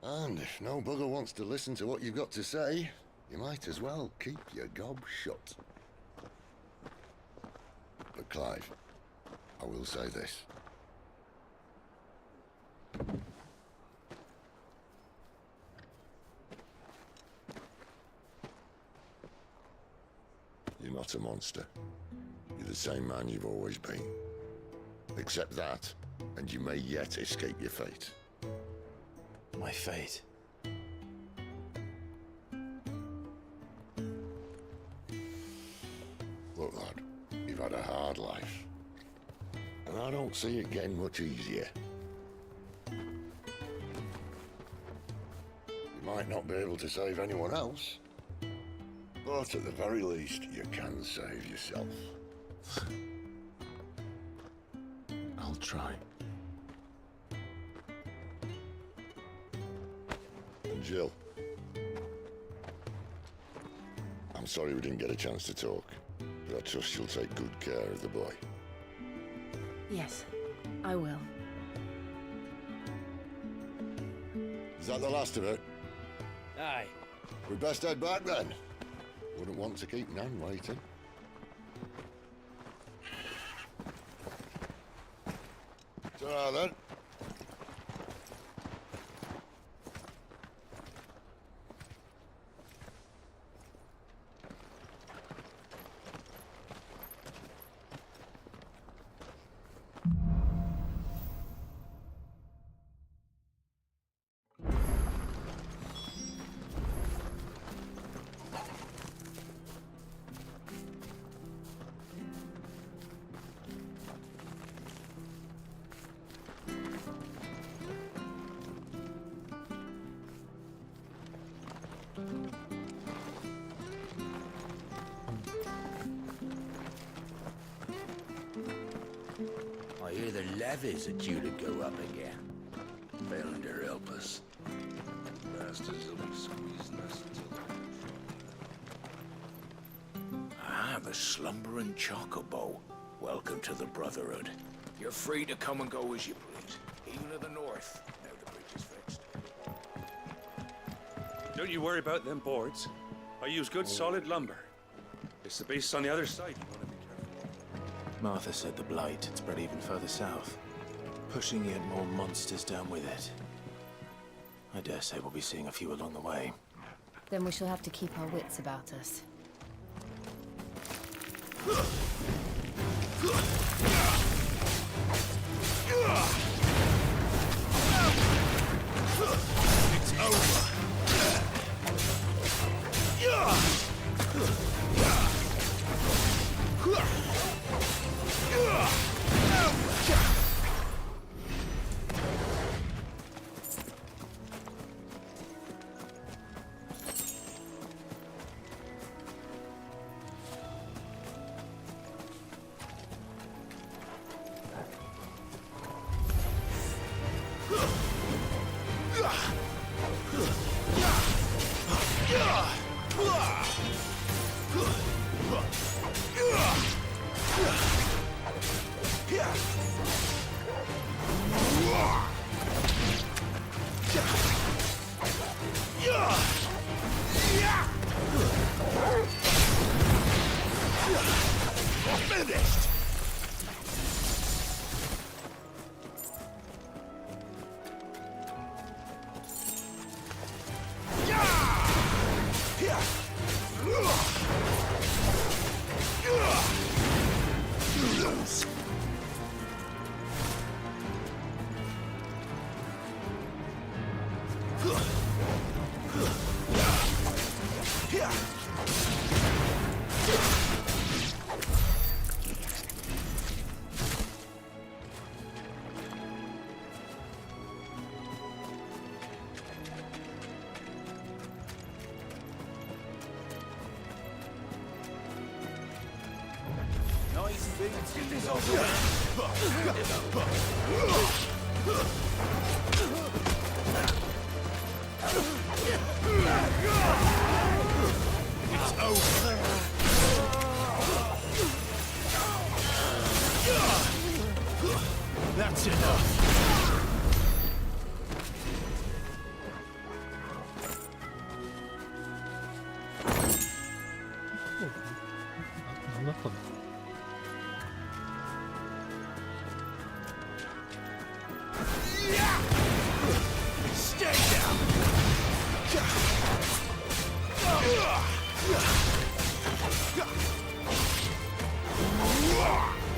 And if no bugger wants to listen to what you've got to say, you might as well keep your gob shut. But Clive, I will say this. You're not a monster. You're the same man you've always been. Accept that, and you may yet escape your fate. My fate? Look, lad, you've had a hard life. And I don't see it getting much easier. You might not be able to save anyone else, but at the very least, you can save yourself. I'll try. And Jill, I'm sorry we didn't get a chance to talk, but I trust you'll take good care of the boy. Yes, I will. Is that the last of it? Aye. We best head back then. Wouldn't want to keep Nan waiting. Ta-ra then. I hear the levies are due to go up again. Better help us. Bastards will be squeezing us until Ah, the slumbering chocobo. Welcome to the Brotherhood. You're free to come and go as you please, even to the north, now the bridge is fixed. Don't you worry about them boards. I use good solid lumber. It's the beasts on the other side you want to be careful. Martha said the blight had spread even further south, pushing yet more monsters down with it. I dare say we'll be seeing a few along the way. Then we shall have to keep our wits about us. It's over. Finished! Nice beats. Get this over It's over. That's enough.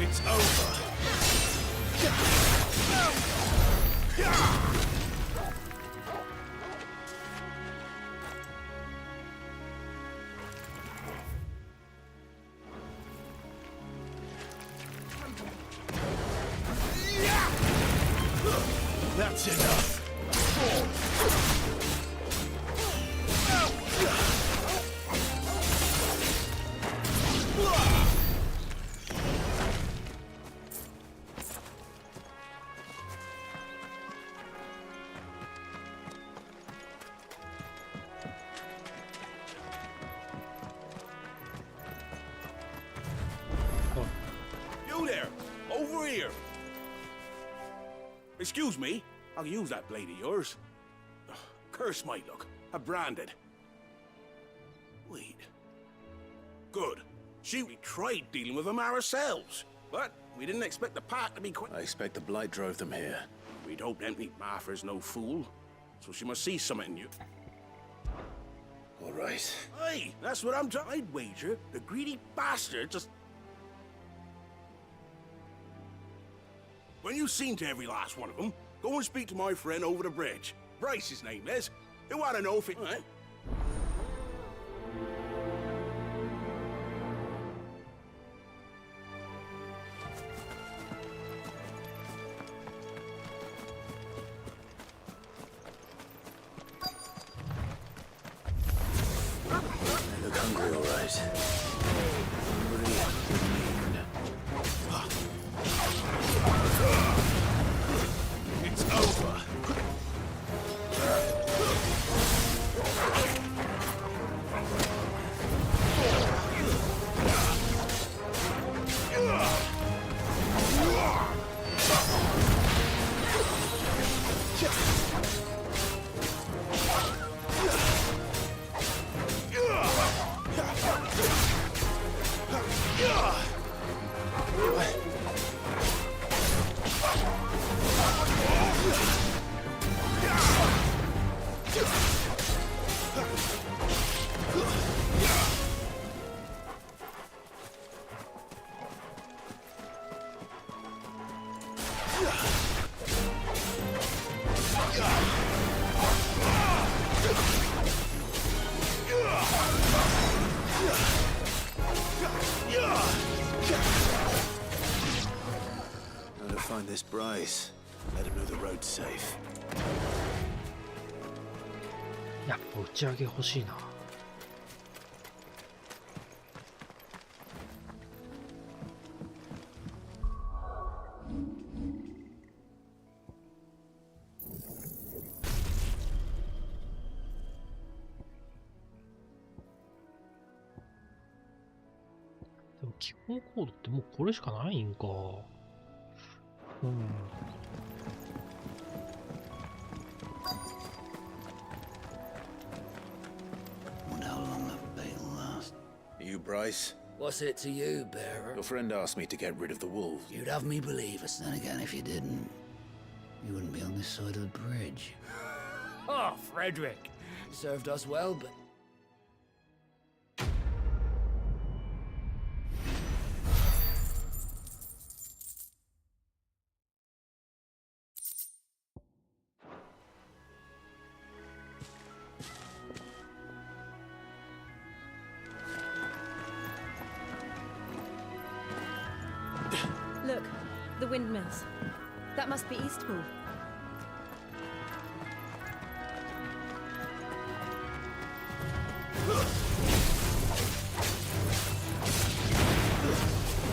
It's over. That's enough. You there! Over here! Excuse me, I'll use that blade of yours. Ugh, curse my luck. I'm branded. Wait. Good. We tried dealing with them ourselves, but we didn't expect the path to be quite... I expect the blight drove them here. We'd hoped Empty Martha's no fool, so she must see something in you. All right. Hey, that's what I'm trying. I'd wager the greedy bastard just... When you've seen to every last one of them, go and speak to my friend over the bridge. Bryce, his name is. They want to know if it... Eh? They look hungry, all right. Hungry and mean. It's over. Bryce, let him know the road's safe. やっぱ打ち上げ欲しいな。でも基本コードってもうこれしかないんか。うん。You, Bryce? What's it to you, bearer? Your friend asked me to get rid of the wolves. You'd have me believe us. Then again, if you didn't, you wouldn't be on this side of the bridge. Oh, Frederick. Served us well, but... Look, the windmills. That must be Eastpool.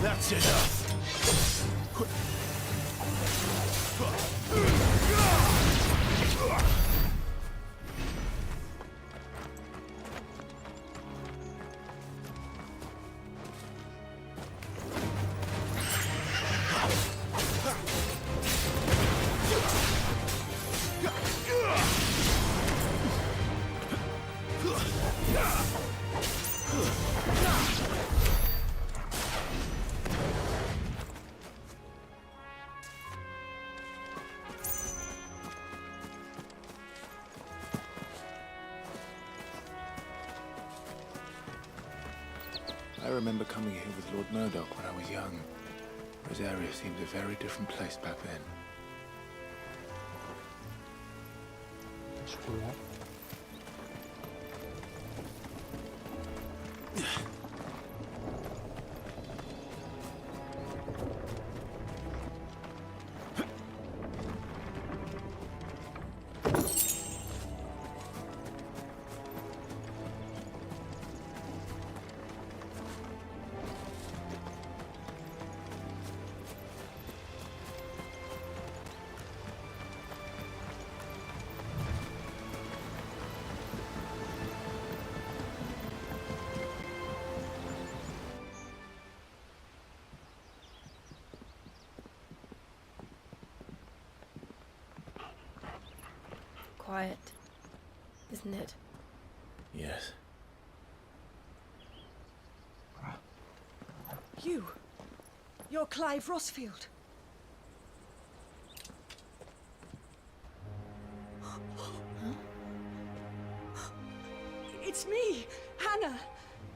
That's enough! I remember coming here with Lord Murdoch when I was young. This area seemed a very different place back then. Quiet, isn't it? Yes. You're Clive Rossfield. It's me, Hannah,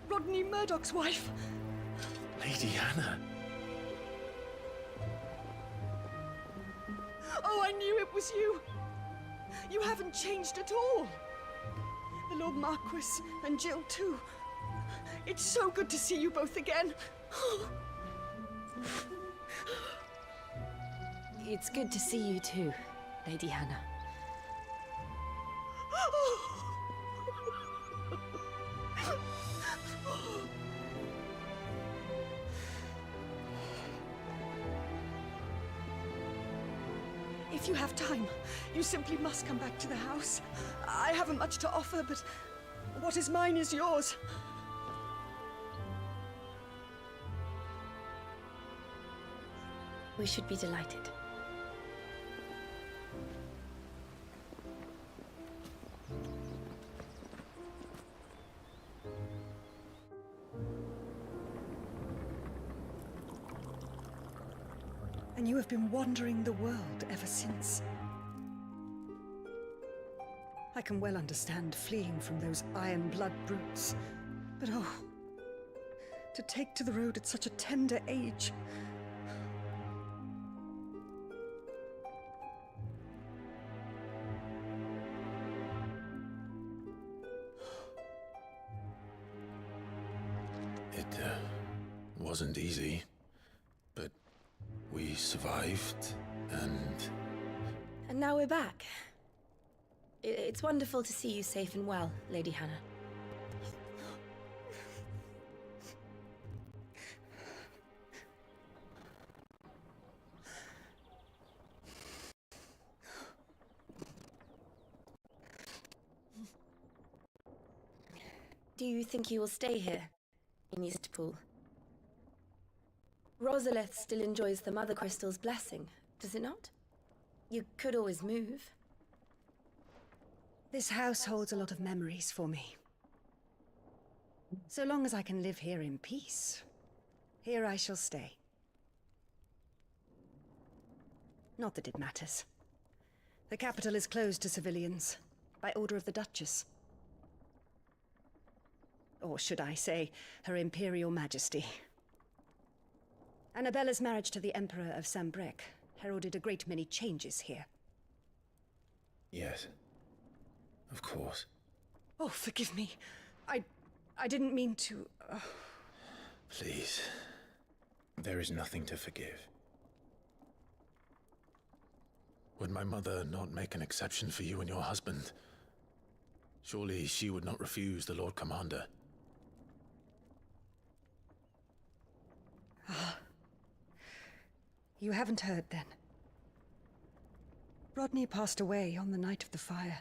Rodney Murdoch's wife. Lady Hannah. Oh, I knew it was you. You haven't changed at all. The Lord Marquis and Jill too. It's so good to see you both again. It's good to see you too, Lady Hannah. If you have time, you simply must come back to the house. I haven't much to offer, but what is mine is yours. We should be delighted. And you have been wandering the world ever since. I can well understand fleeing from those iron blood brutes, but oh, to take to the road at such a tender age. It wasn't easy, but we survived, And now we're back. It's wonderful to see you safe and well, Lady Hannah. Do you think you will stay here, in Eastpool? Rosalith still enjoys the Mother Crystal's blessing, does it not? You could always move. This house holds a lot of memories for me. So long as I can live here in peace, here I shall stay. Not that it matters. The capital is closed to civilians, by order of the Duchess. Or should I say, Her Imperial Majesty. Annabella's marriage to the Emperor of Sambrec heralded a great many changes here. Yes. Of course. Oh, forgive me. I didn't mean to... Please. There is nothing to forgive. Would my mother not make an exception for you and your husband? Surely she would not refuse the Lord Commander. Ah. You haven't heard, then. Rodney passed away on the night of the fire.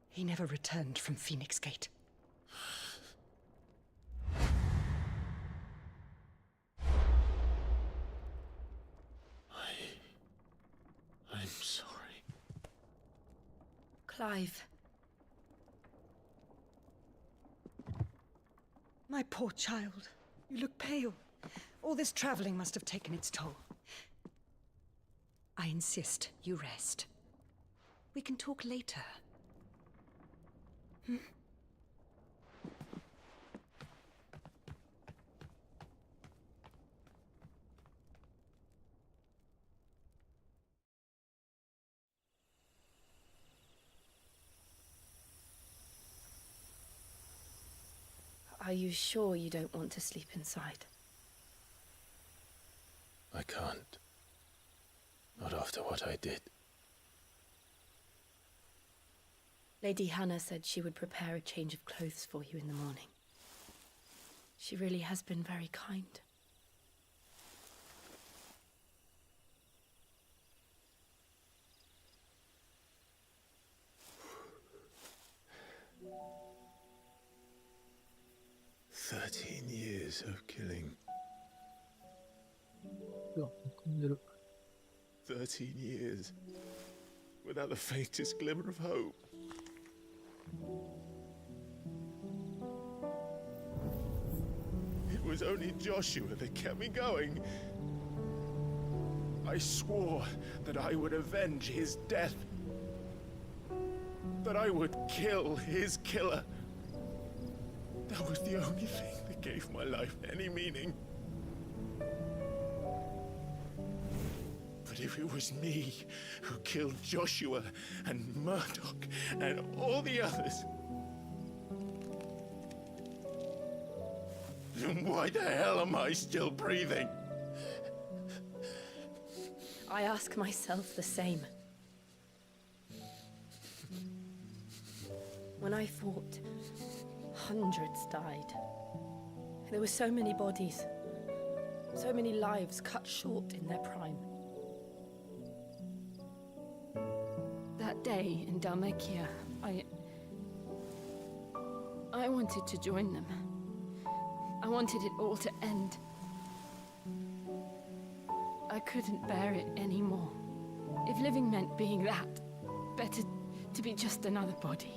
He never returned from Phoenix Gate. I'm sorry. Clive. My poor child. You look pale. All this traveling must have taken its toll. I insist you rest. We can talk later. Hmm? Are you sure you don't want to sleep inside? I can't. Not after what I did. Lady Hannah said she would prepare a change of clothes for you in the morning. She really has been very kind. Years of killing. 13 years without the faintest glimmer of hope. It was only Joshua that kept me going. I swore that I would avenge his death. That I would kill his killer. That was the only thing that gave my life any meaning. But if it was me who killed Joshua and Murdoch and all the others, then why the hell am I still breathing? I ask myself the same. When I fought, hundreds died. There were so many bodies, so many lives cut short in their prime. That day in Dalmekia, I wanted to join them. I wanted it all to end. I couldn't bear it anymore. If living meant being that, better to be just another body.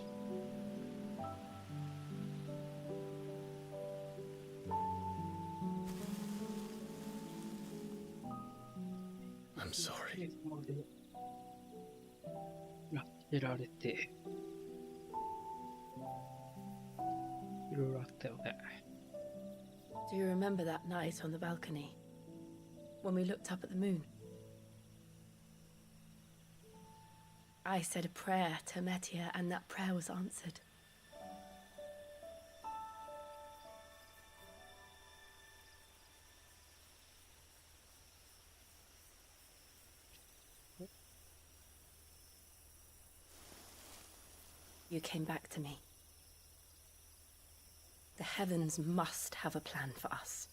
I'm sorry. やられて、いろいろあったよね。Do you remember that night on the balcony? When we looked up at the moon? I said a prayer to Metia, and that prayer was answered. you came back to me. The heavens must have a plan for us.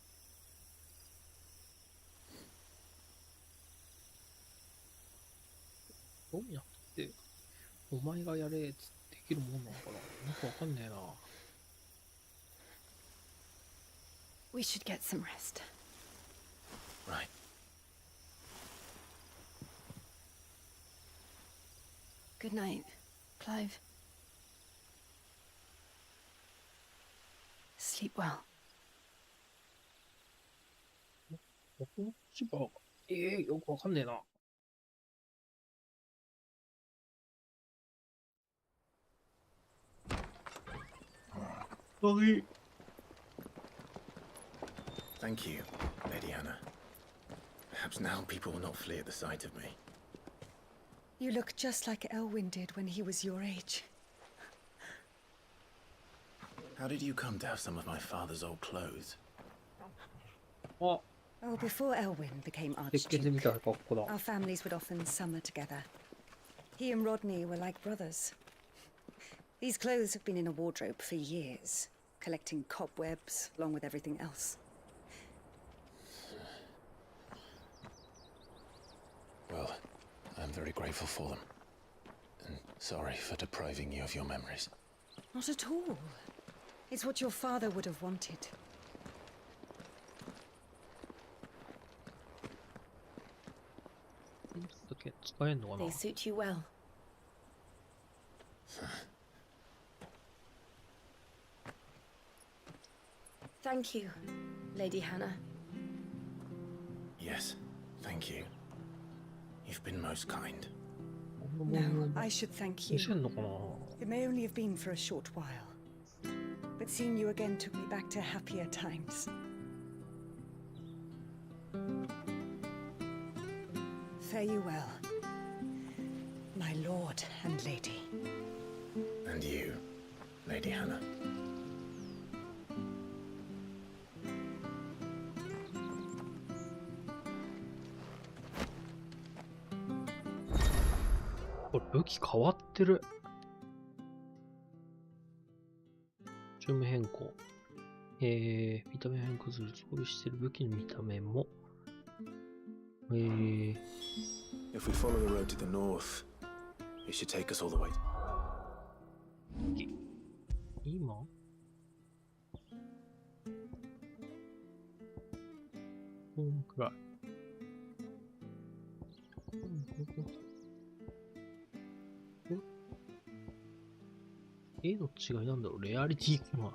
どうやって、お前がやれっつってできるもんなのかな。よくわかんねえな。We should get some rest. Right. Good night, Clive. Sleep well. こっちが、よくわかんねえな。Sorry. Thank you, Lady Hannah. Perhaps now people will not flee at the sight of me. You look just like Elwyn did when he was your age. How did you come to have some of my father's old clothes? Oh, before Elwyn became Archduke, our families would often summer together. He and Rodney were like brothers. These clothes have been in a wardrobe for years, collecting cobwebs along with everything else. Well, I'm very grateful for them. And sorry for depriving you of your memories. Not at all. It's what your father would have wanted. They suit you well. Thank you, Lady Hannah. Yes, thank you. You've been most kind. No, I should thank you. It may only have been for a short while, but seeing you again took me back to happier times. Fare you well, my lord and lady. And you, Lady Hannah. Oh, 武器変わってる。注目変更。見た目変更する。装備してる武器の見た目も。If we follow the road to the north, it should take us all the way. 今こんくらい。絵の違いなんだろう。レアリティかな。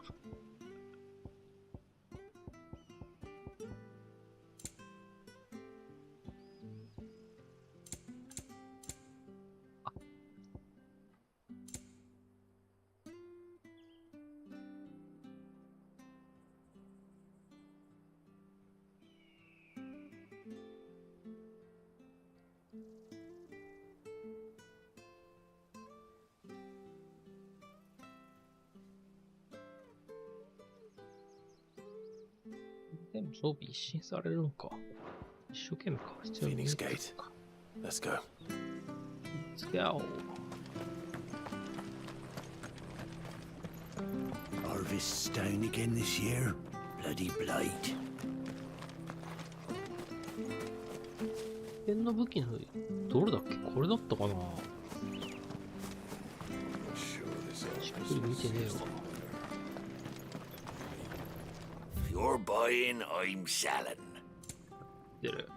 全部装備一新されるのか。一生懸命買う必要ない。ENIX Gate. Let's go. Let's go. Harvest's down again this year. Bloody blight. 剣の武器のどれだっけ？これだったかな。しっくり見てねえわ。You're buying, I'm selling. 出る。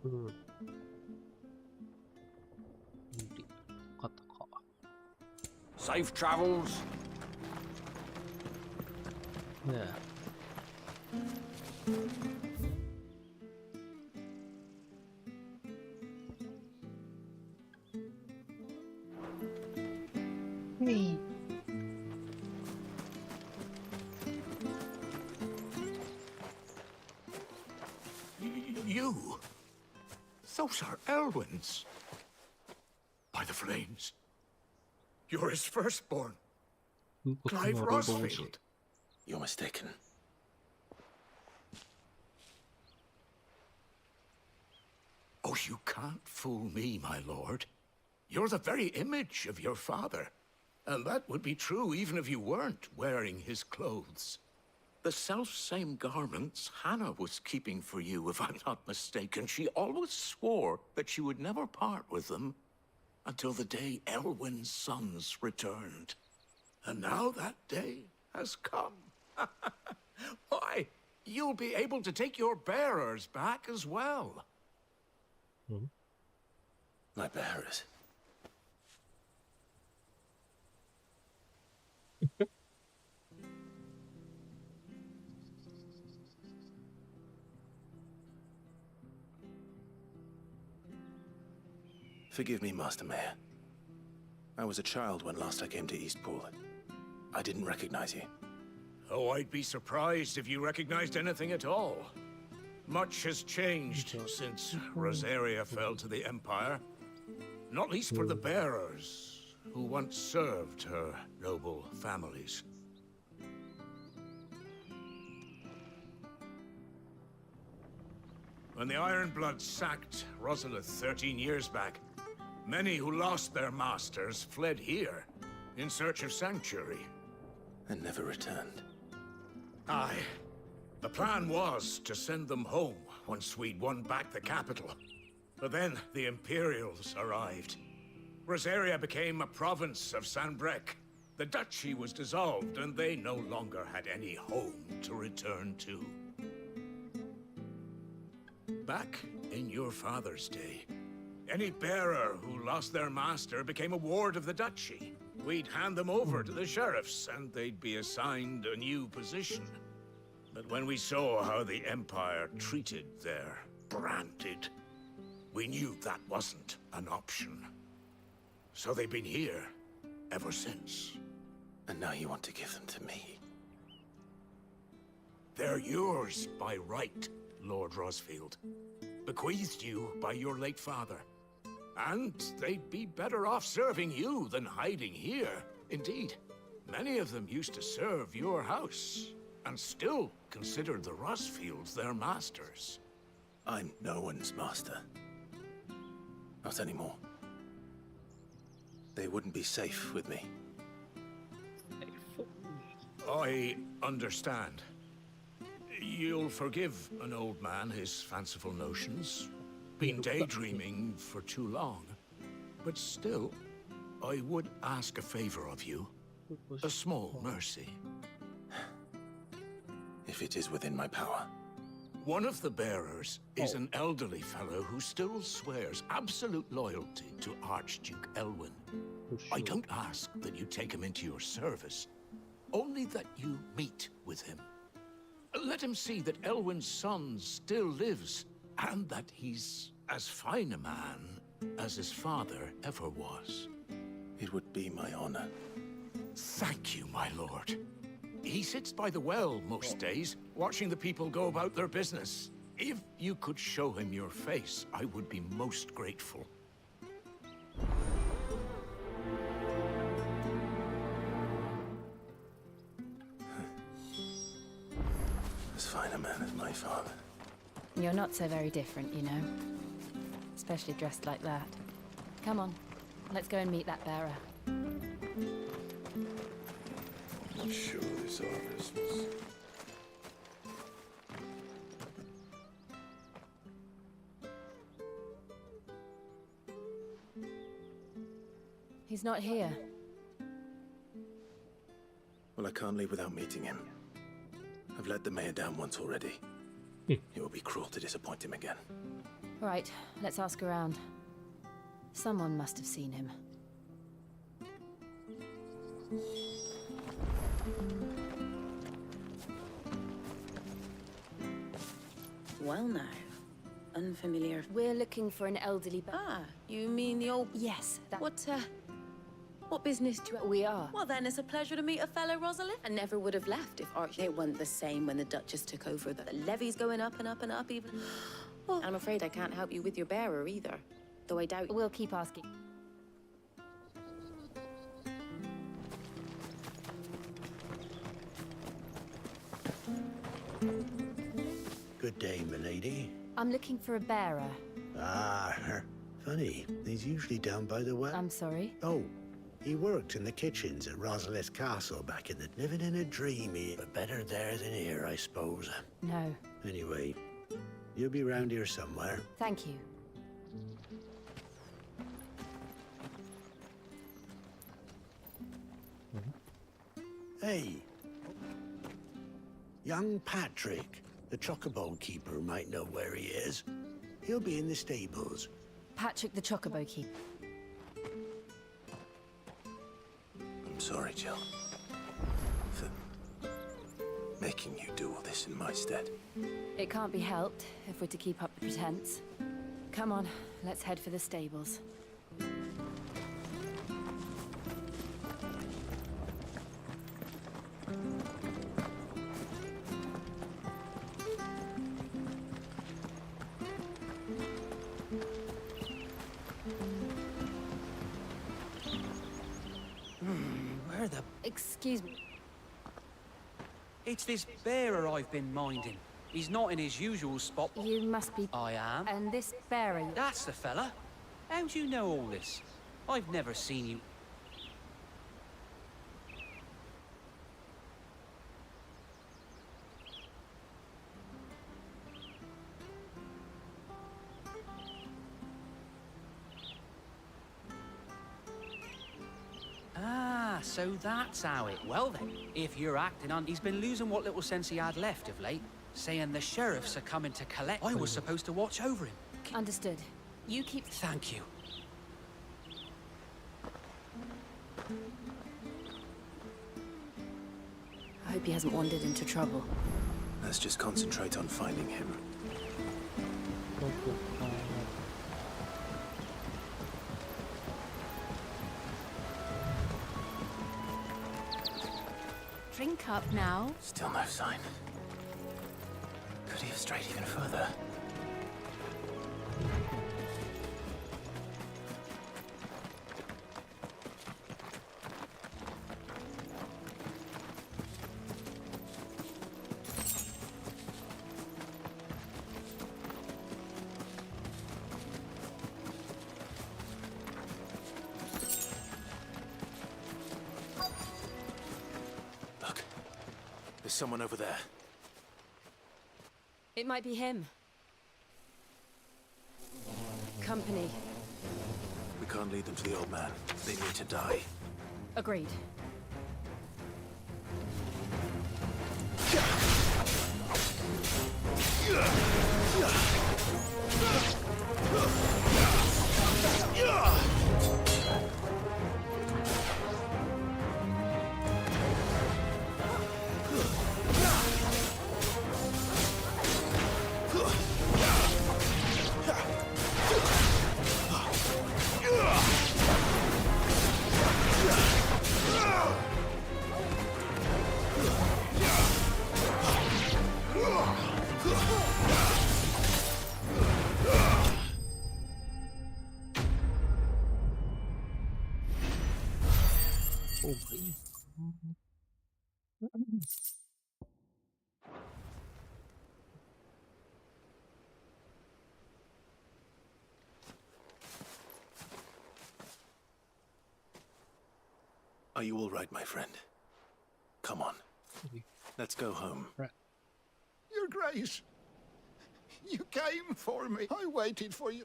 うん。分かったか。Safe travels. ねえ。You? Those are Elwyn's. By the flames. You're his firstborn. Clive Rosfield. You're mistaken. Oh, you can't fool me, my lord. You're the very image of your father. And that would be true even if you weren't wearing his clothes. The self-same garments Hannah was keeping for you, if I'm not mistaken. She always swore that she would never part with them until the day Elwyn's sons returned. And now that day has come. Why, you'll be able to take your bearers back as well. My bearers? Forgive me, Master Mayor. I was a child when last I came to Eastpool. I didn't recognize you. Oh, I'd be surprised if you recognized anything at all. Much has changed since Rosaria fell to the Empire. Not least for the bearers, who once served her noble families. When the Ironbloods sacked Rosalith 13 years back, many who lost their masters fled here in search of sanctuary. And never returned. Aye. The plan was to send them home once we'd won back the capital. But then the Imperials arrived. Rosaria became a province of Sanbreque. The duchy was dissolved, and they no longer had any home to return to. Back in your father's day, any bearer who lost their master became a ward of the duchy. We'd hand them over to the sheriffs, and they'd be assigned a new position. But when we saw how the Empire treated their branded, we knew that wasn't an option. So they've been here ever since. And now you want to give them to me? They're yours by right, Lord Rosfield. Bequeathed you by your late father. And they'd be better off serving you than hiding here. Indeed, many of them used to serve your house, and still considered the Rosfields their masters. I'm no one's master. Not anymore. They wouldn't be safe with me. I understand. You'll forgive an old man his fanciful notions. Been daydreaming for too long. But still, I would ask a favor of you. A small mercy. If it is within my power. One of the bearers is an elderly fellow who still swears absolute loyalty to Archduke Elwyn. I don't ask that you take him into your service, only that you meet with him. Let him see that Elwyn's son still lives, and that he's as fine a man as his father ever was. It would be my honor. Thank you, my lord. He sits by the well most days, watching the people go about their business. If you could show him your face, I would be most grateful. As fine a man as my father. You're not so very different, you know. Especially dressed like that. Come on, let's go and meet that bearer. Sure, this office was... He's not here. Well, I can't leave without meeting him. I've let the mayor down once already. It would be cruel to disappoint him again. Right, let's ask around. Someone must have seen him. Well now, unfamiliar. We're looking for an elderly... Ah, you mean the old... Yes, that... What business do you... We are. Well then, it's a pleasure to meet a fellow Rosalind. I never would have left if Archie... It wasn't the same when the Duchess took over. The levy's going up and up and up even... Well, I'm afraid I can't help you with your bearer either. Though I doubt... We'll keep asking. Good day, milady. I'm looking for a bearer. Ah, funny. He's usually down by the well. I'm sorry? Oh, he worked in the kitchens at Rosalith Castle back in the... Living in a dream here, but better there than here, I suppose. No. Anyway, you'll be round here somewhere. Thank you. Hey. Young Patrick, the chocobo keeper, might know where he is. He'll be in the stables. Patrick the Chocobo Keeper. I'm sorry, Jill. For making you do all this in my stead. It can't be helped if we're to keep up the pretense. Come on, let's head for the stables. Where the... Excuse me. It's this bearer I've been minding. He's not in his usual spot. You must be... I am. And this bearer... That's the fella. How do you know all this? I've never seen you... Ah, so that's how it... Well then, if you're acting on... He's been losing what little sense he had left of late, saying the sheriffs are coming to collect... I was supposed to watch over him. Understood. You keep... Thank you. I hope he hasn't wandered into trouble. Let's just concentrate on finding him. Drink up now. Still no sign. Could he have strayed even further? Look, there's someone over there. It might be him. Company. We can't lead them to the old man. They need to die. Agreed. Are you all right, my friend? Come on. Let's go home. Your Grace, you came for me. I waited for you.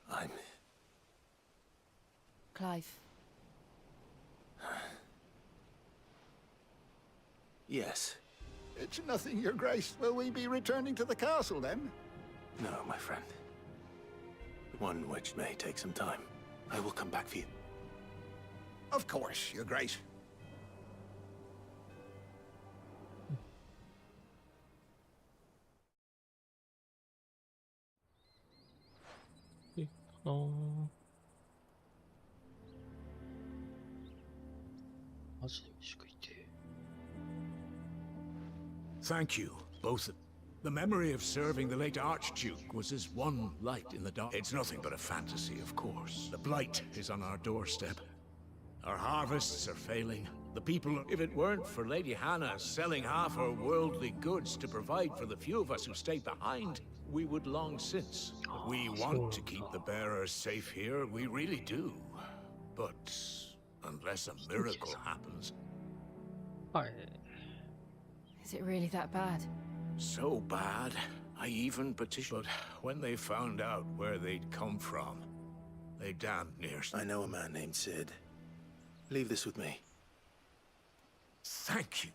Clive. Yes. It's nothing, Your Grace. Will we be returning to the castle, then? No, my friend. One which may take some time. I will come back for you. Of course, Your Grace. Thank you, both of you. The memory of serving the late Archduke was as one light in the dark. It's nothing but a fantasy, of course. The blight is on our doorstep. Our harvests are failing. The people, if it weren't for Lady Hannah selling half her worldly goods to provide for the few of us who stayed behind, we would long since. We want to keep the bearers safe here, we really do. But unless a miracle happens... Is it really that bad? So bad, I even petitioned. But when they found out where they'd come from, they damned near... I know a man named Sid. Leave this with me. Thank you.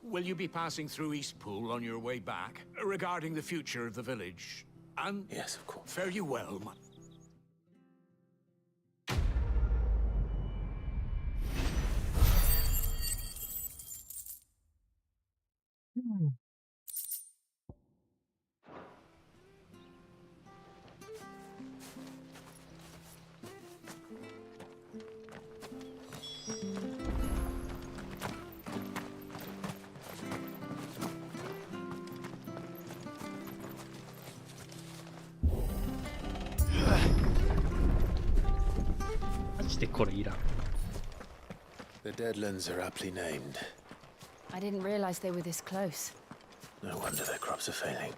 Will you be passing through Eastpool on your way back, regarding the future of the village? And... Yes, of course. Fare you well, The Deadlands are aptly named. I didn't realize they were this close. No wonder their crops are failing.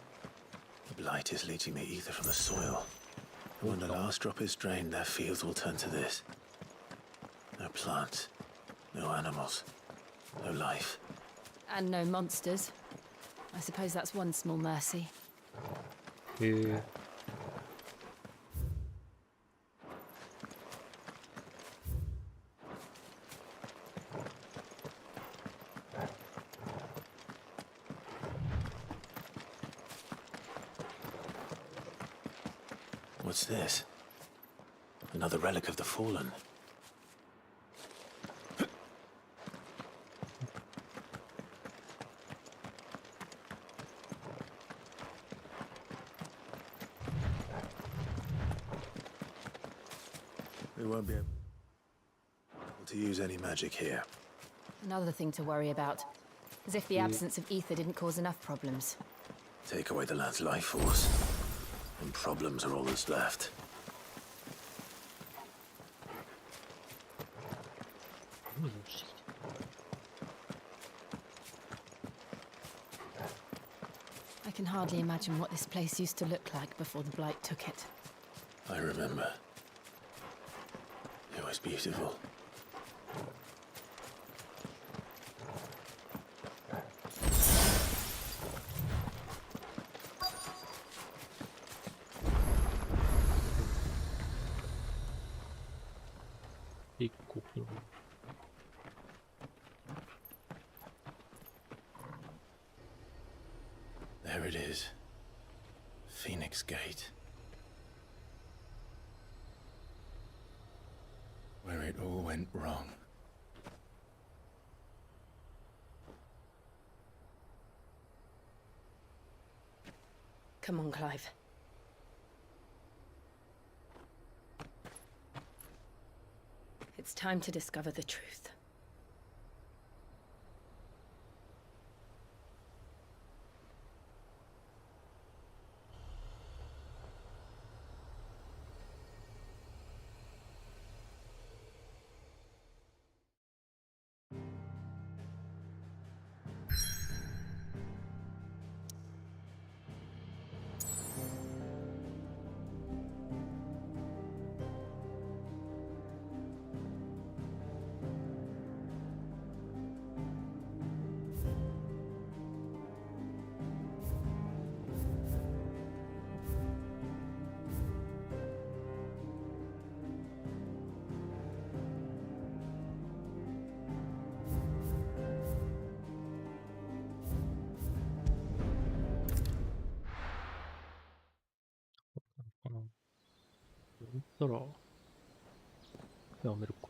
The blight is leaching the ether from the soil. And when the last drop is drained, their fields will turn to this. No plants, no animals, no life. And no monsters. I suppose that's one small mercy. Yeah. What's this? Another relic of the fallen. We won't be able to use any magic here. Another thing to worry about. As if the absence of ether didn't cause enough problems. Take away the lad's life force, and problems are all that's left. I can hardly imagine what this place used to look like before the blight took it. I remember. It was beautiful. There it is. Phoenix Gate. Where it all went wrong. Come on, Clive. It's time to discover the truth.だったらやめるか。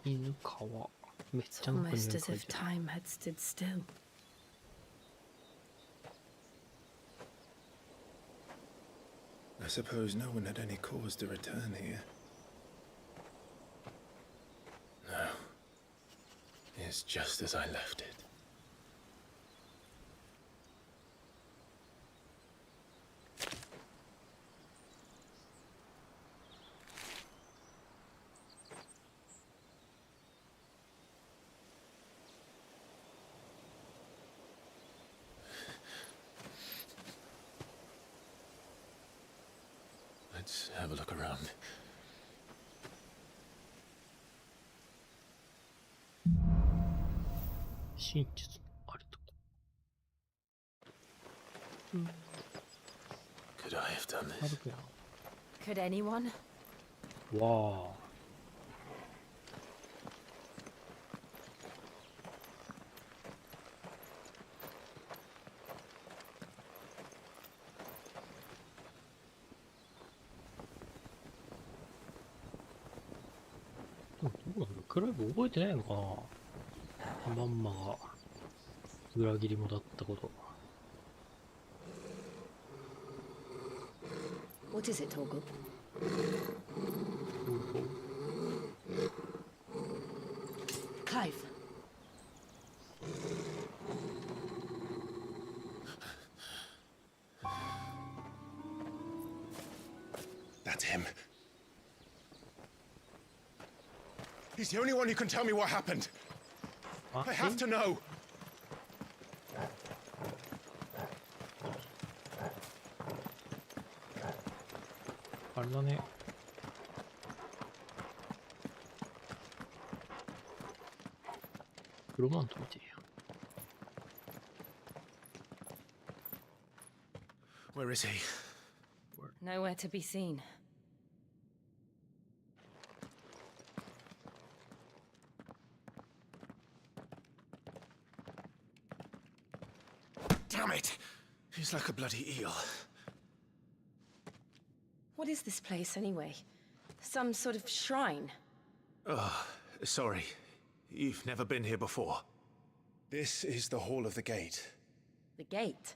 犬川。めっちゃなんか匂い Almost 嗅い as で if る。 time had stood still. I suppose no one had any cause to return here. No. It's just as I left it. Let's have a look around. Could I have done this? Could anyone? Wow.クライブ覚えてないのかな。まんまが裏切り者だったこと。What is it, Torgal? Clive. That's him. He's the only one who can tell me what happened. I have to know. Where is he? Nowhere to be seen. Damn it! He's like a bloody eel. What is this place, anyway? Some sort of shrine? Oh, sorry. You've never been here before. This is the Hall of the Gate. The gate?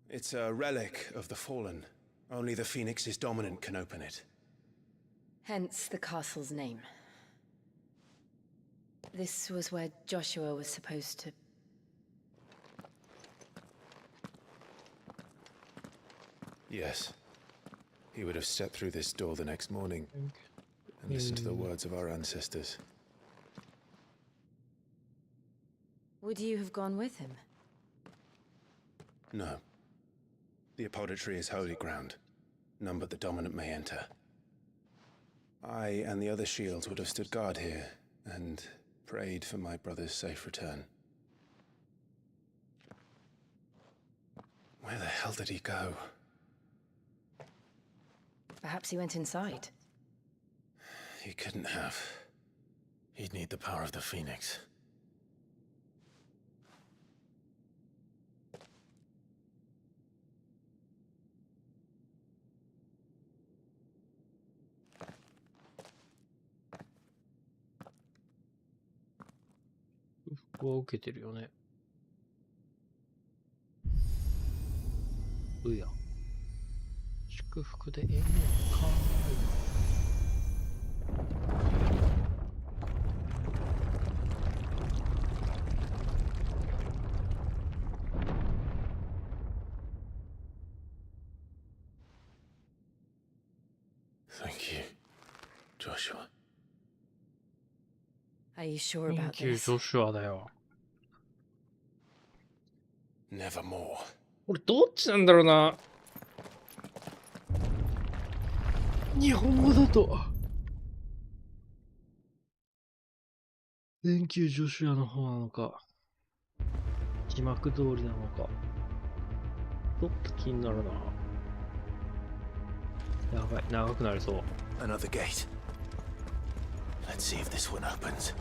It's a relic of the Fallen. Only the Phoenix's dominant can open it. Hence the castle's name. This was where Joshua was supposed to... Yes. He would have stepped through this door the next morning and listened to the words of our ancestors. Would you have gone with him? No. The apodatory is holy ground. None but the dominant may enter. I and the other shields would have stood guard here and prayed for my brother's safe return. Where the hell did he go? Perhaps he went inside. He couldn't have. He'd need the power of the Phoenix. Thank you, Joshua. Are you sure about this? Nevermore. 俺どっちなんだろうな。日本語だと。Thank you, Joshua の方なのか。字幕通りなのか。ちょっと気になるな。やばい、長くなりそう。Another gate. Let's see if this one opens.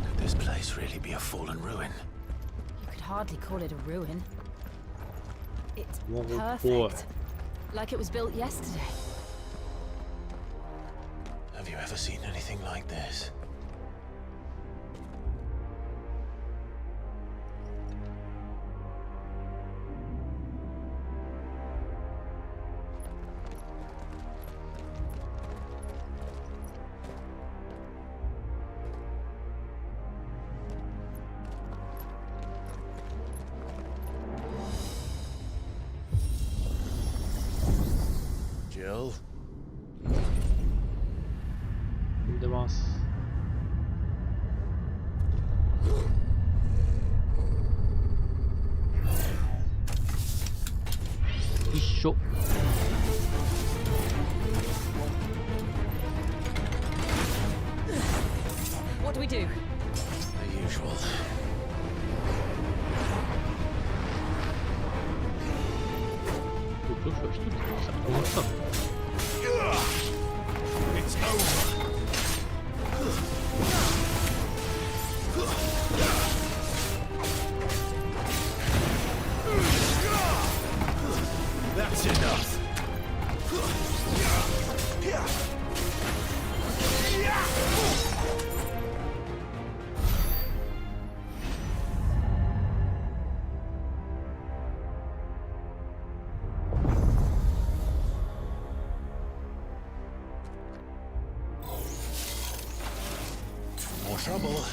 Could this place really be a fallen ruin? You could hardly call it a ruin. It's Boy. perfect. Like it was built yesterday. Have you ever seen anything like this? Jill. 出ます。よいしょ。What do we do? The usual. It's over. That's enough. More trouble.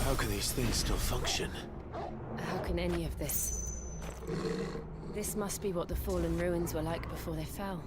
How can these things still function? How can any of this? This must be what the fallen ruins were like before they fell.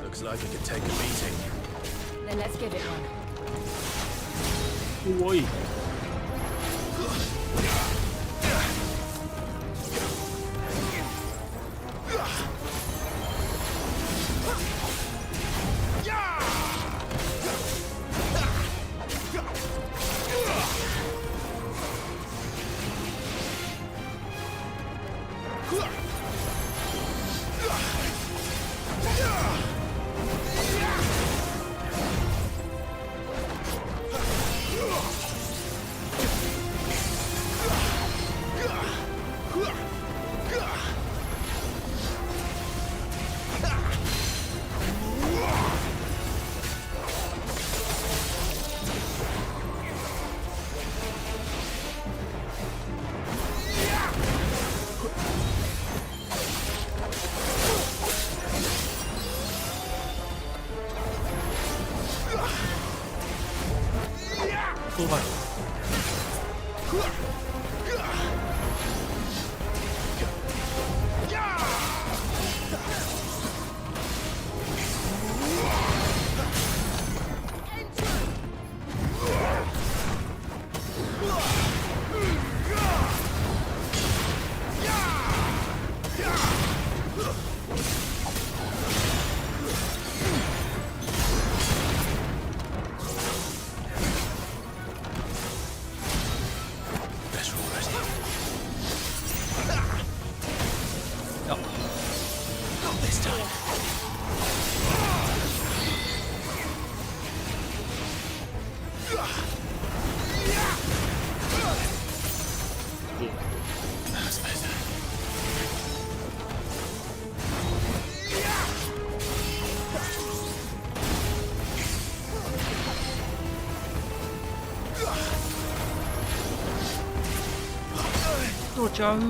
Looks like it could take a beating. Then let's give it one. Oi. ばい。取っちゃう。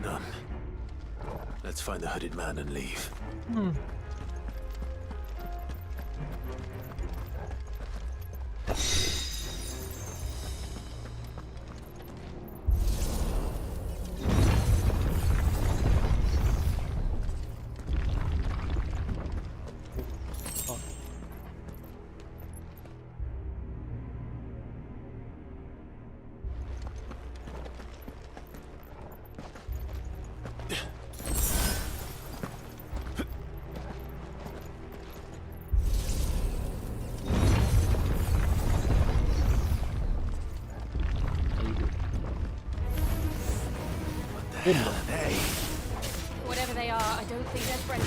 None. Let's find the hooded man and leave. Whatever they are, I don't think they're friendly.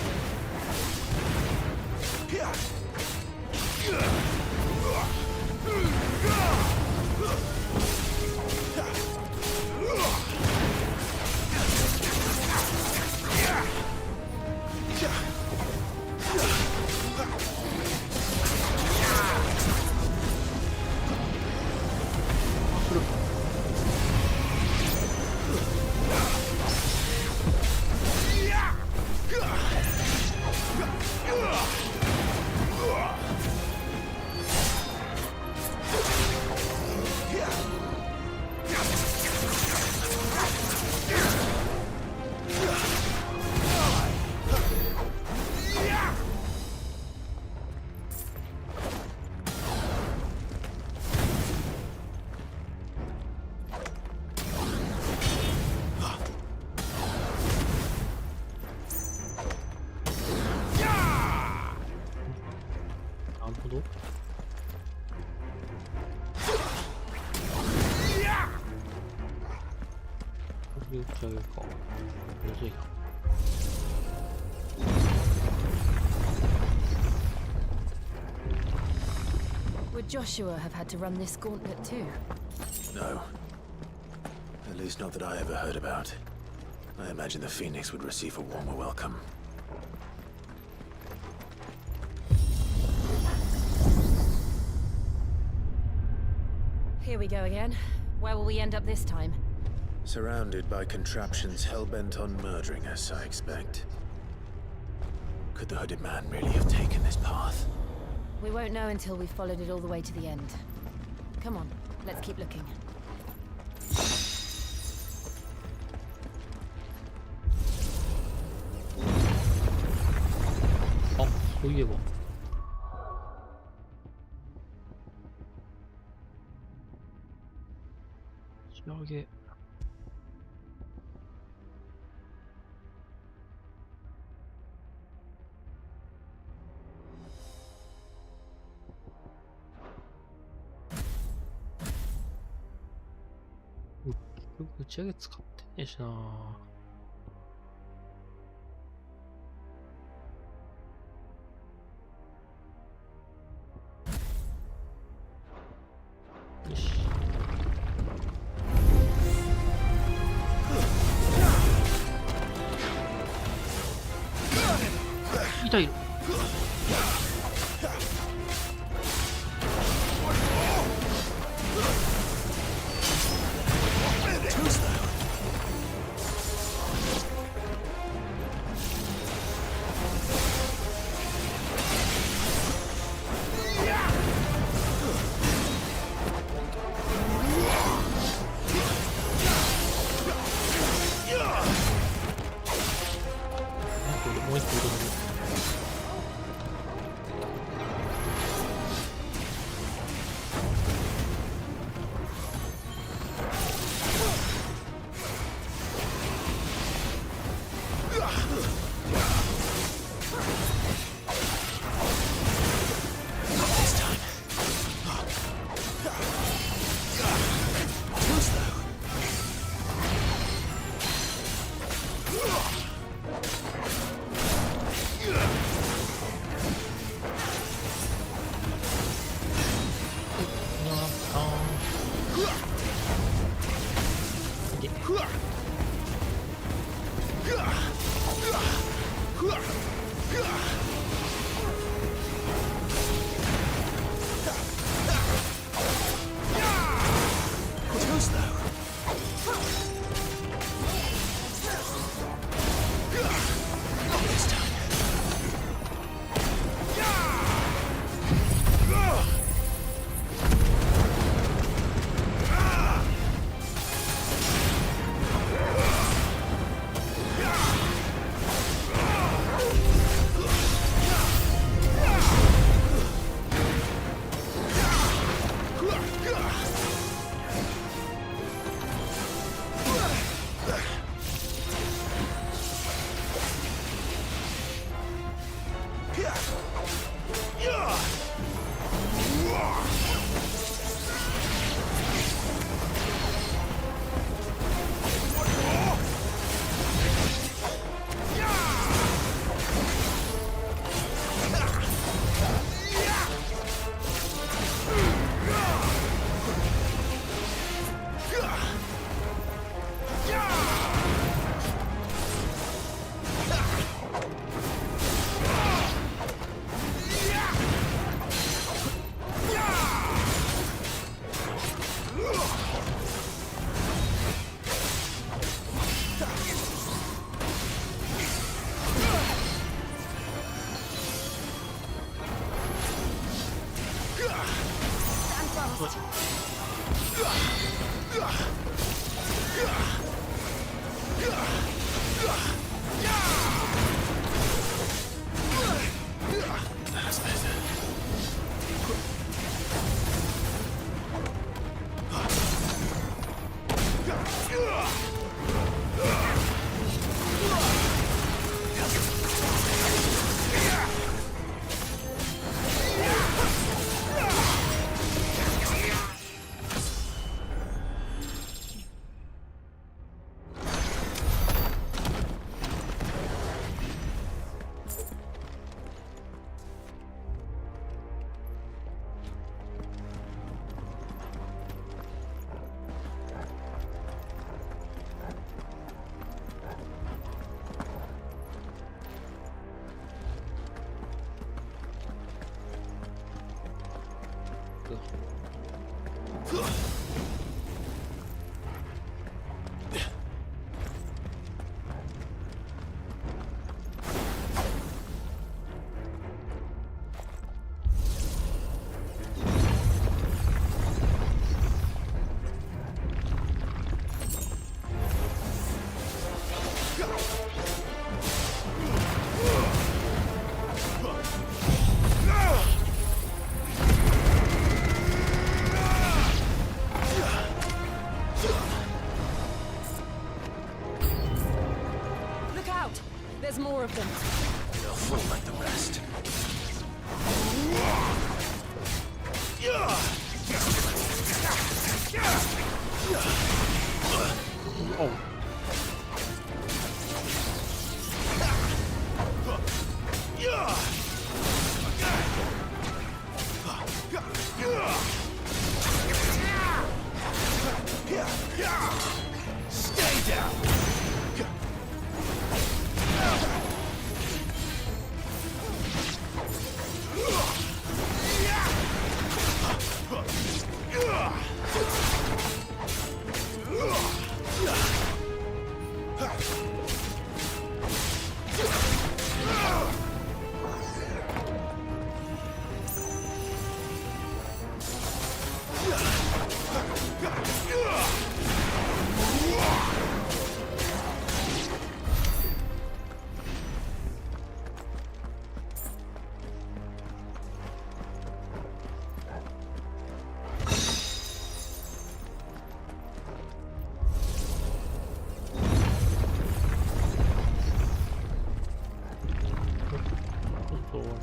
Would Joshua have had to run this gauntlet too? No. At least not that I ever heard about. I imagine the Phoenix would receive a warmer welcome. Here we go again. Where will we end up this time? Surrounded by contraptions hell-bent on murdering us, I expect. Could the hooded man really have taken this path? We won't know until we've followed it all the way to the end. Come on, let's keep looking. Oh, そういえば。仕上げ。局打ち上げ使ってねえしな。よし。いたいる。もう一個いる。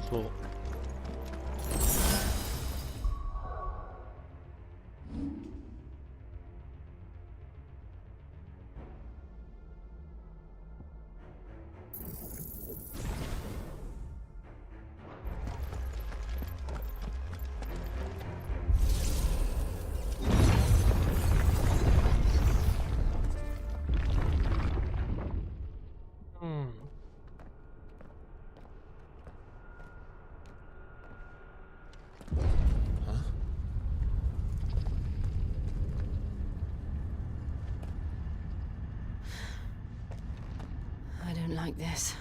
そう。I don't like this.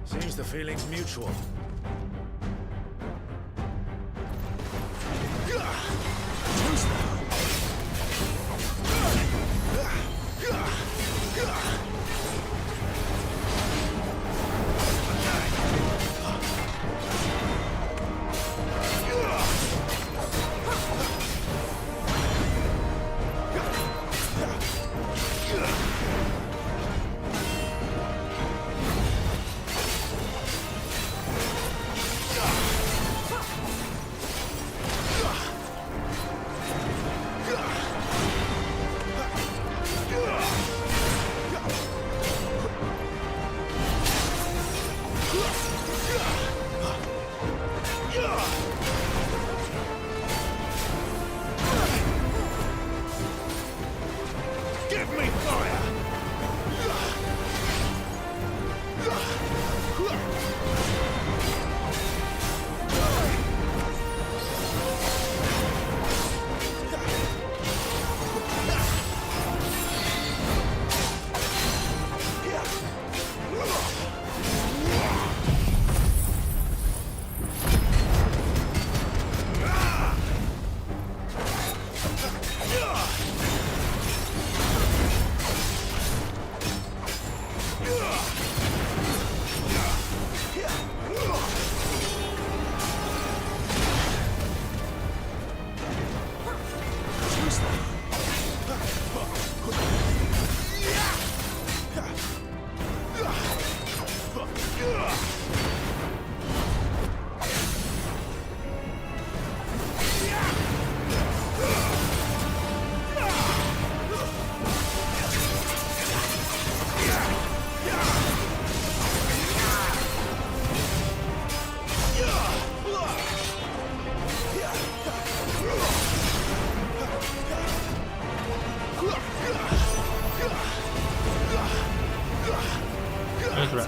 Seems the feeling's mutual.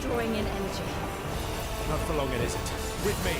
Drawing in energy. Not for long, it isn't. With me.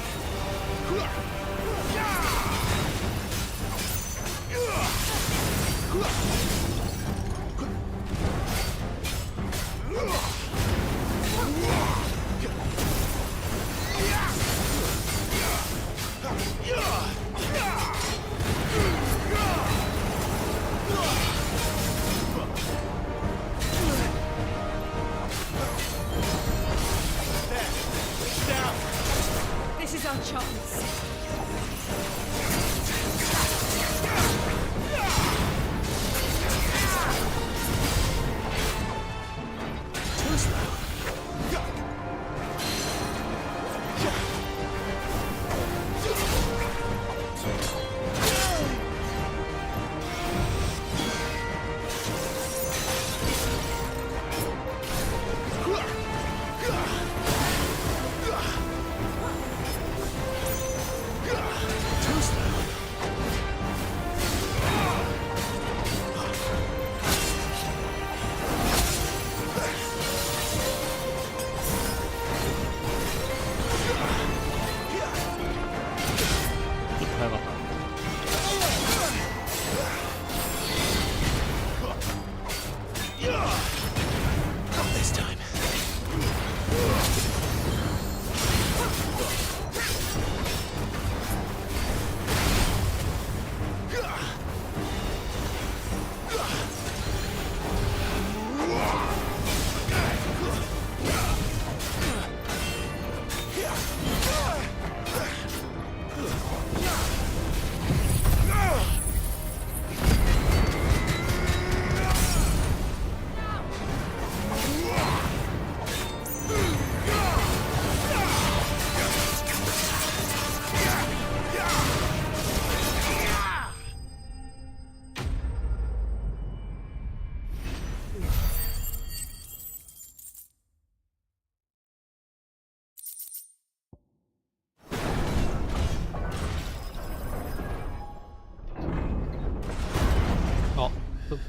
This is our chance. Too slow.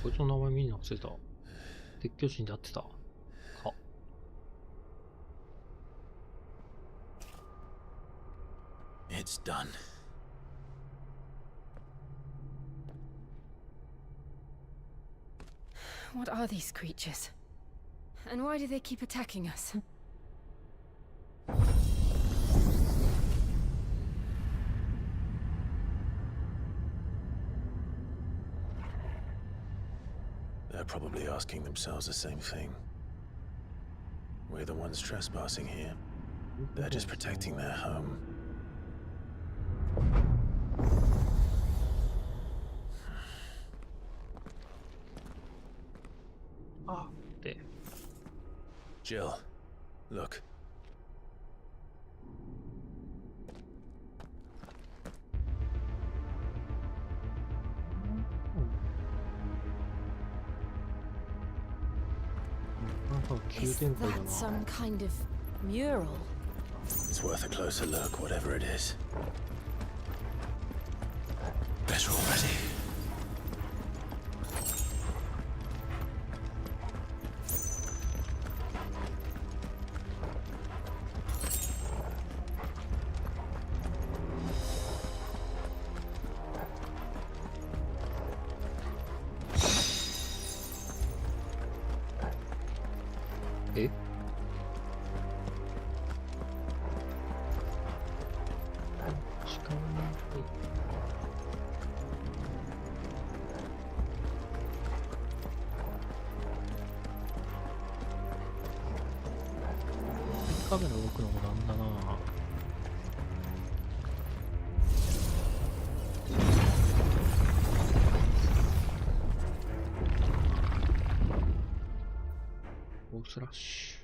こいつの名前見に忘れた。鉄巨人で会ってたか。It's done. What are these creatures? And why do they keep attacking us? They're probably asking themselves the same thing. We're the ones trespassing here. They're just protecting their home. Ah, there. Jill, look. Is that some kind of mural? It's worth a closer look, whatever it is. Better already. Eh? カメラ動くのもなんだな。オースラッシュ。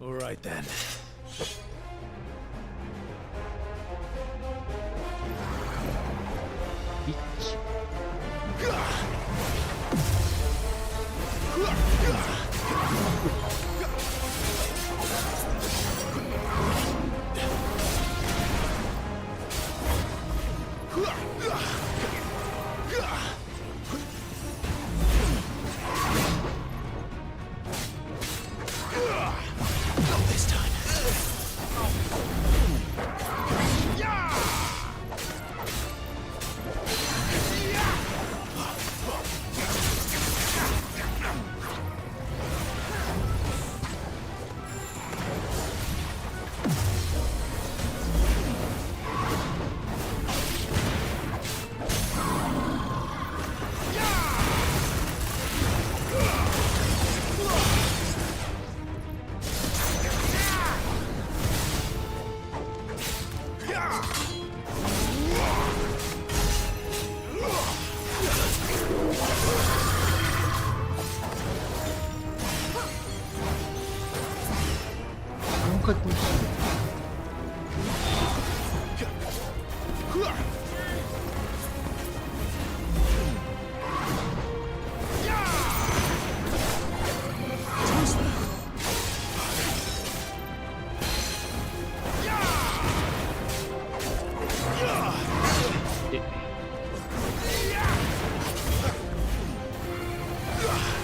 All right then.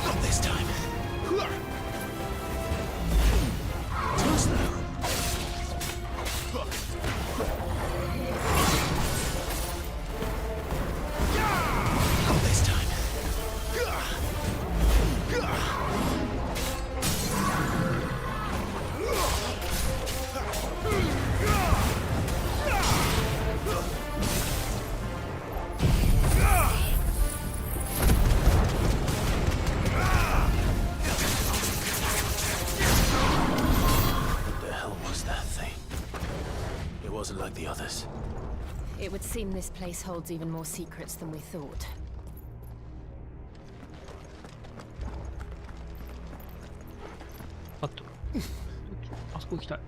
Not this time. Not this time. Too slow. Not this time. What the hell was that thing? It wasn't like the others. It would seem this place holds even more secrets than we thought. こ行きたい。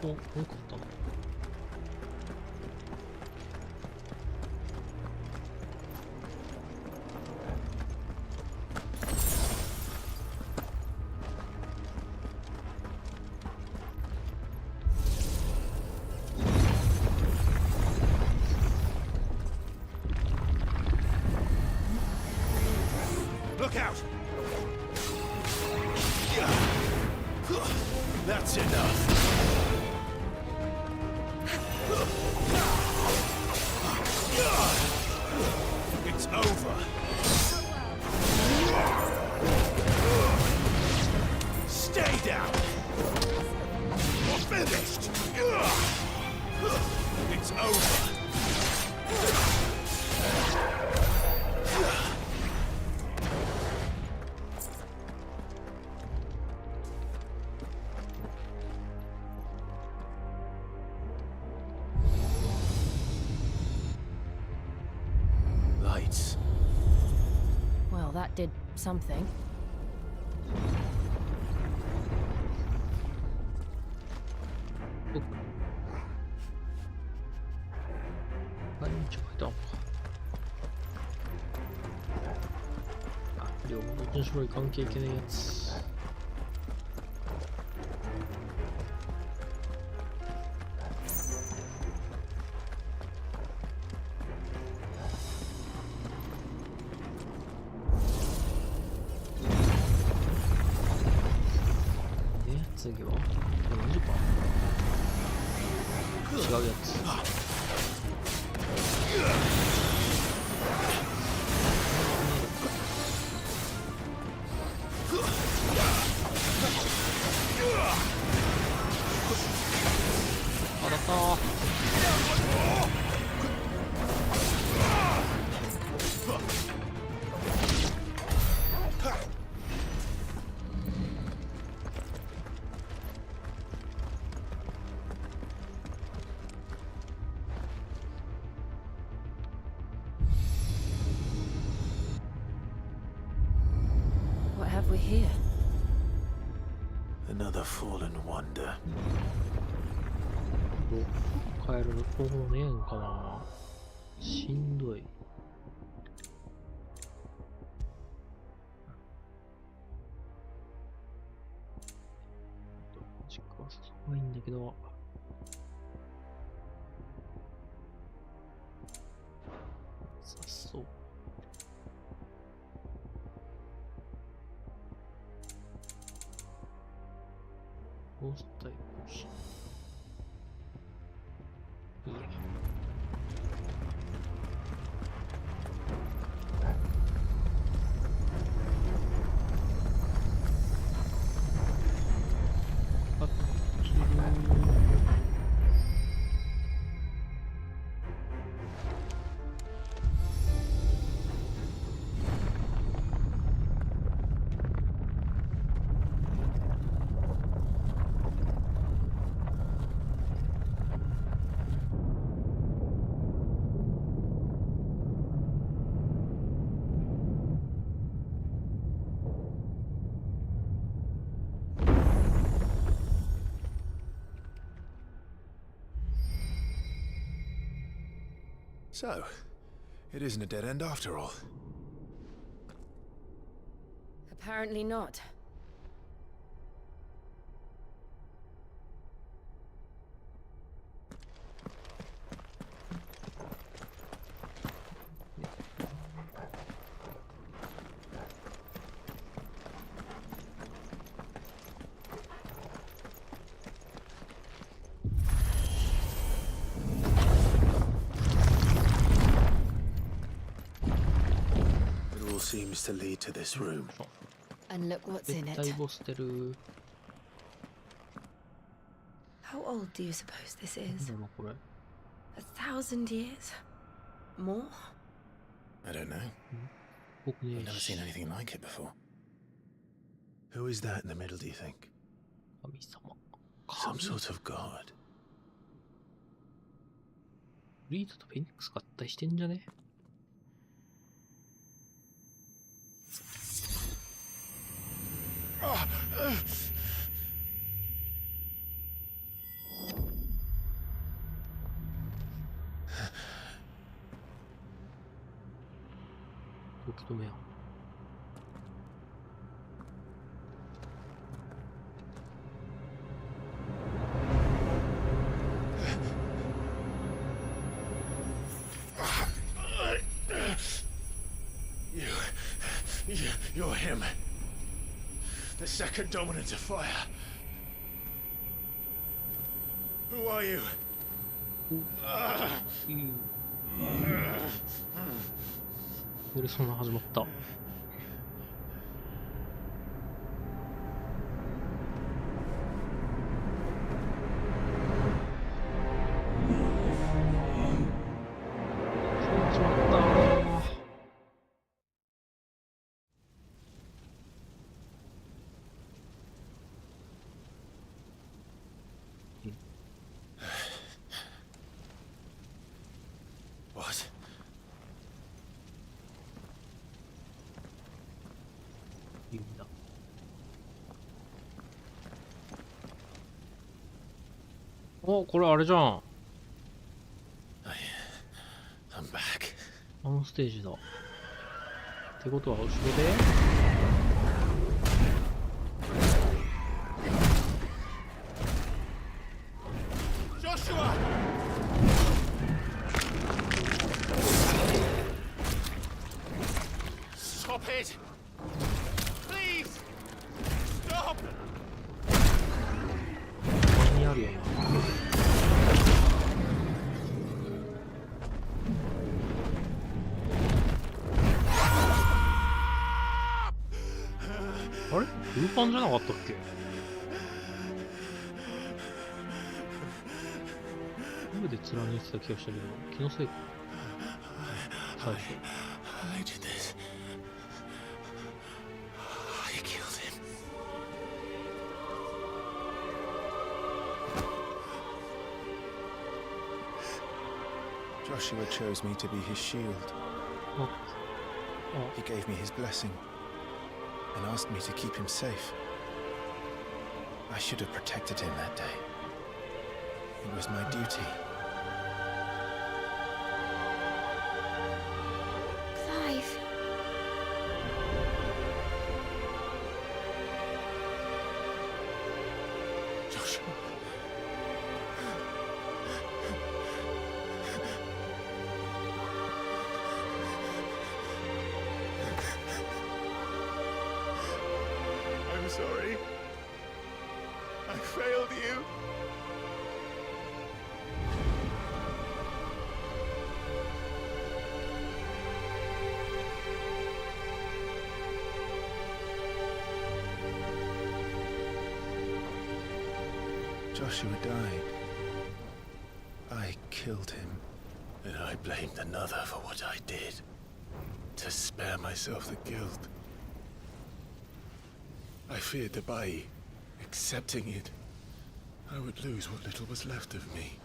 ここ多かったな。Look out! That's enough. It's over. Stay down. You're finished. It's over. Lights. Well, that did something. Ah, 両方面白い関係系のやつ。次は何時か違うやつ。当たったー。What have we here? Another fallen wonder. 帰る方法ねえんかな。しんどい。時間すごいんだけど。さそう。ゴーストタイプし。いいや。あっちる。So, it isn't a dead end after all. Apparently not. Seems to lead to this room. And look what's in it. 絶対ボスてる。 How old do you suppose this なん is? だろうこれ。 1,000 years? More? I don't know. 僕ね I've never seen anything like it before. Who is that in the middle, do you think? 神様。 Some sort of god. リードとフェニックス合体してんじゃね。動き止めや。You're him. The second dominant of fire. Who are you? ペルソナ始まった。What? いいんだ。お、これあれじゃん。I'm back. あのステージだ。ってことは後ろでJoshua! Stop it! Please! Stop! ここにあるよな。あれルーパンじゃなかったっけ？雨で貫いてた気がしたけど、気のせいか。最初。I did this. I killed him. Joshua chose me to be his shield. He gave me his blessing and asked me to keep him safe. I should have protected him that day. It was my duty. Clive. Joshua. I'm sorry. I failed you. Joshua died. I killed him. And I blamed another for what I did. To spare myself the guilt. I feared that by accepting it, I would lose what little was left of me.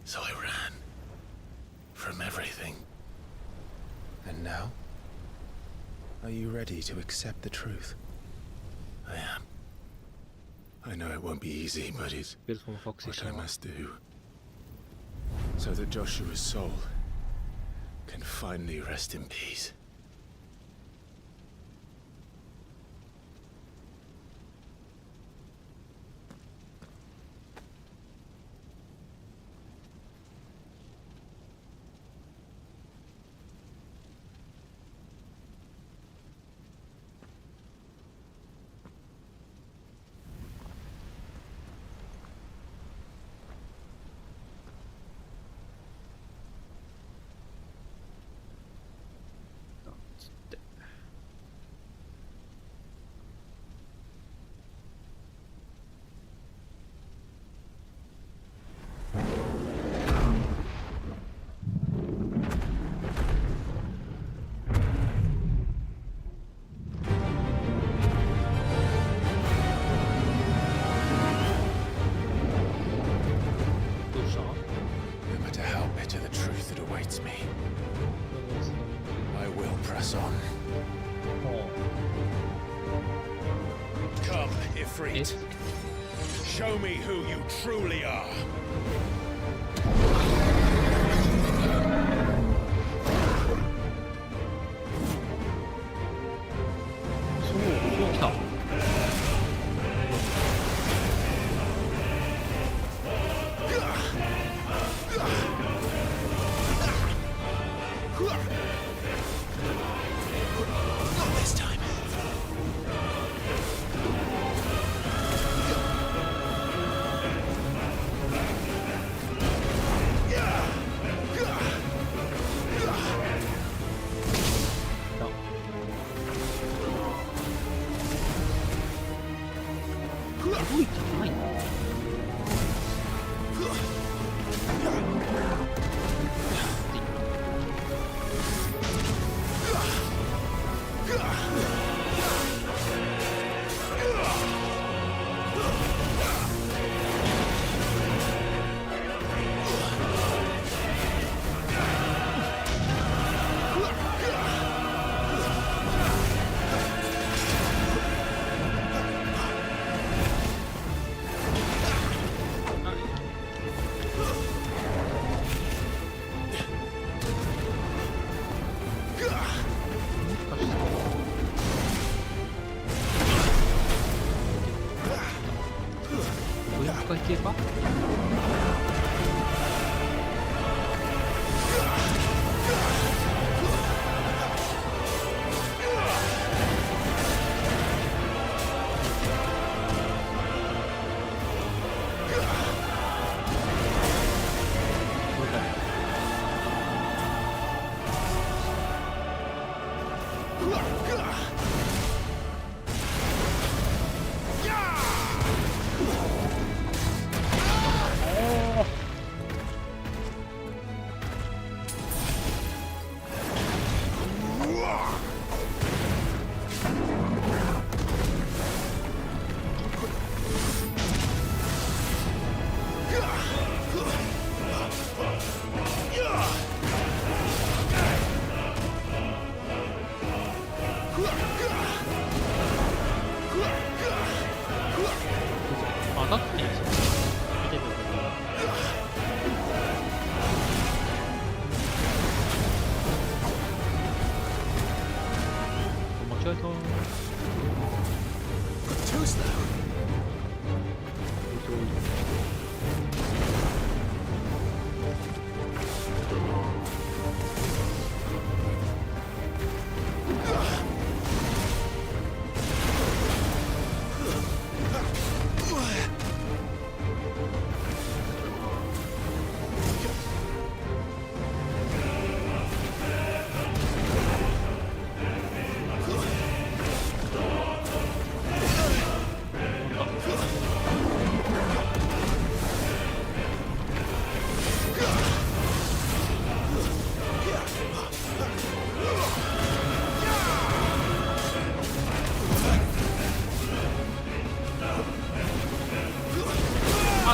So I ran. From everything. And now? Are you ready to accept the truth? I am. I know it won't be easy, but it's what I must do. So that Joshua's soul can finally rest in peace. Ifrit. Show me who you truly are. Not this time.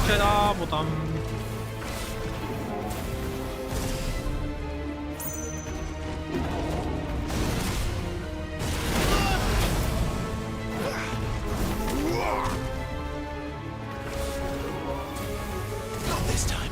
최다 보담. Not this time.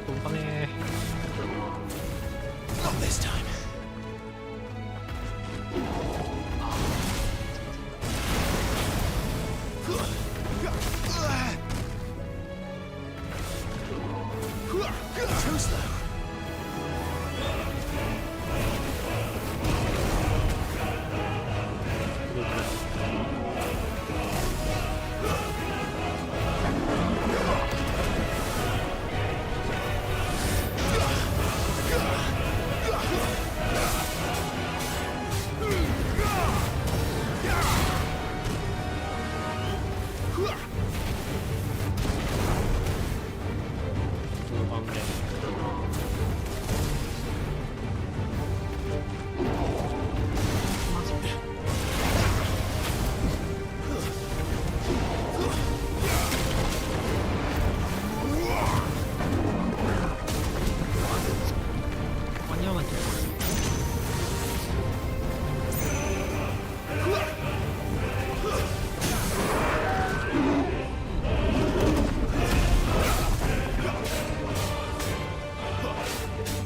동감해. Not this time.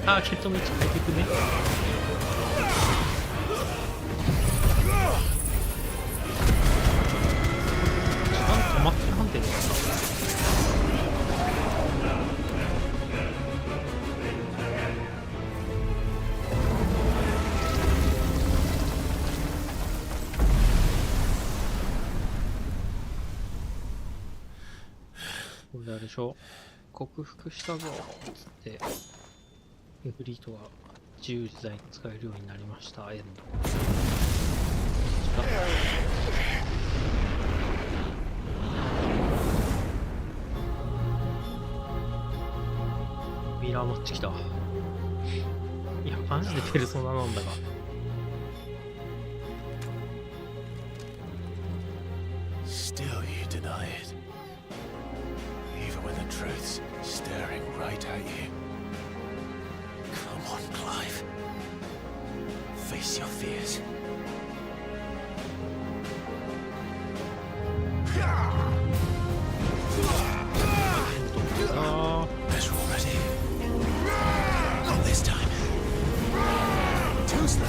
あー、ケットの位置変えていくね。止まってる判定だった。これあれでしょ、克服したぞっつってエフリートは自由自在に使えるようになりました。エンドミラー持ってきた。いやマジでペルソナなんだが。Still you deny it. Even when the truth's staring right at you. Come on, Clive. Face your fears. Measure already. Not this time. Too slow.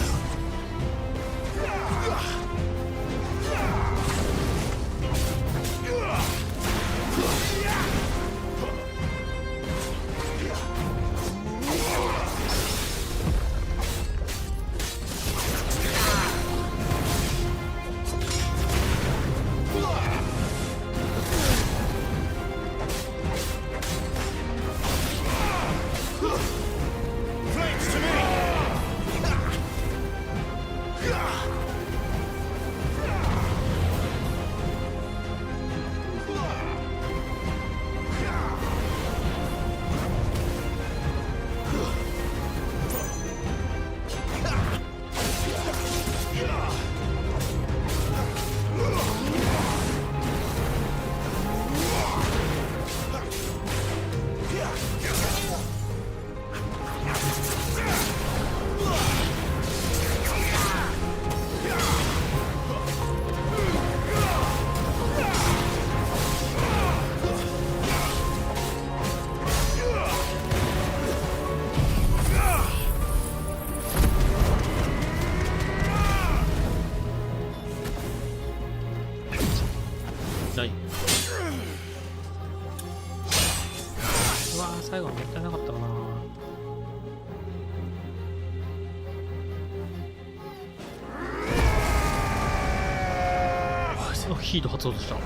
最後はもったいなかったかな。ヒート発動した。I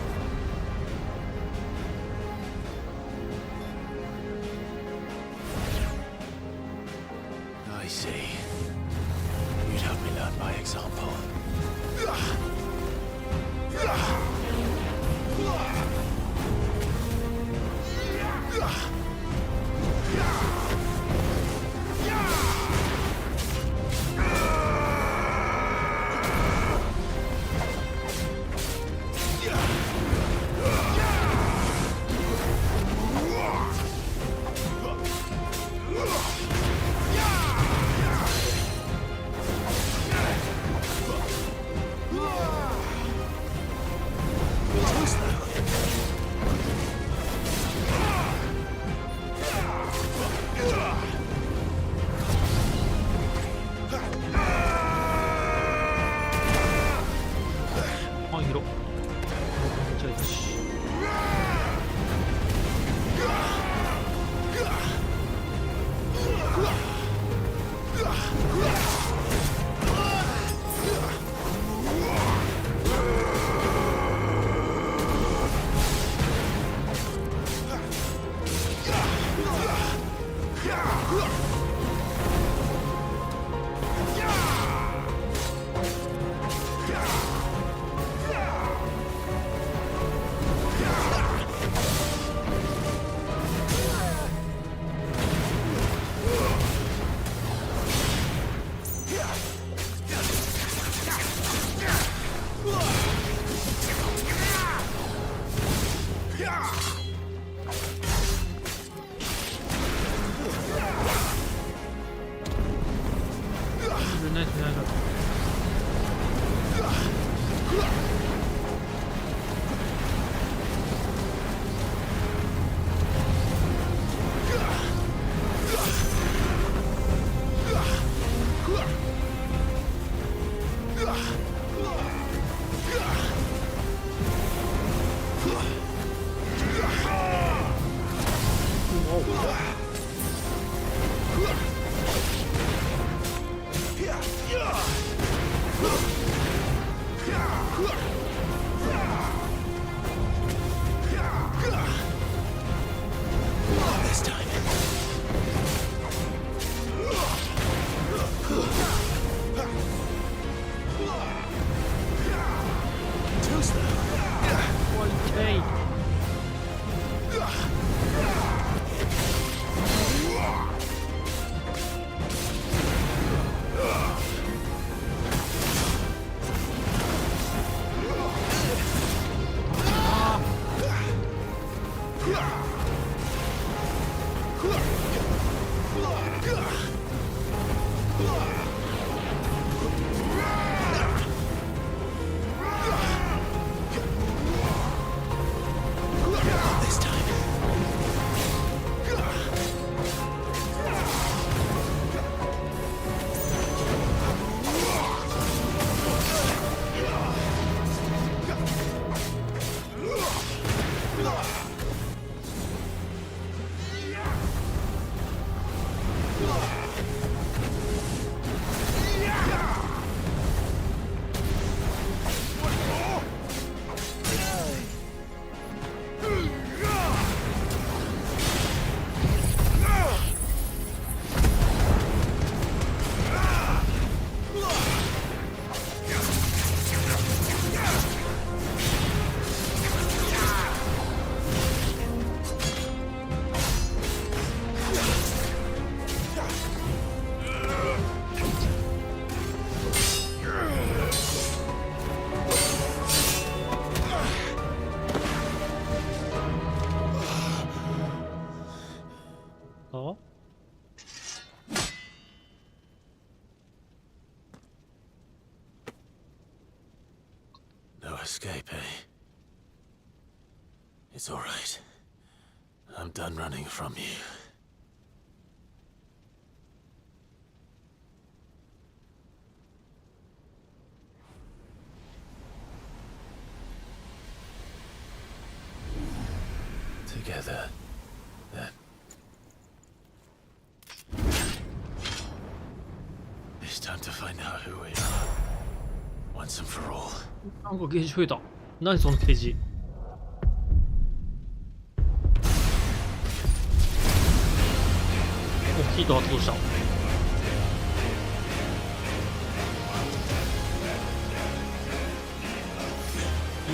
see. You'd help me learn by example. escape, eh? It's all right. I'm done running from you. Together, then. It's time to find out who we are. Once and for all. なんかゲージ増えた。何そのゲージ。大きいと発動した。イ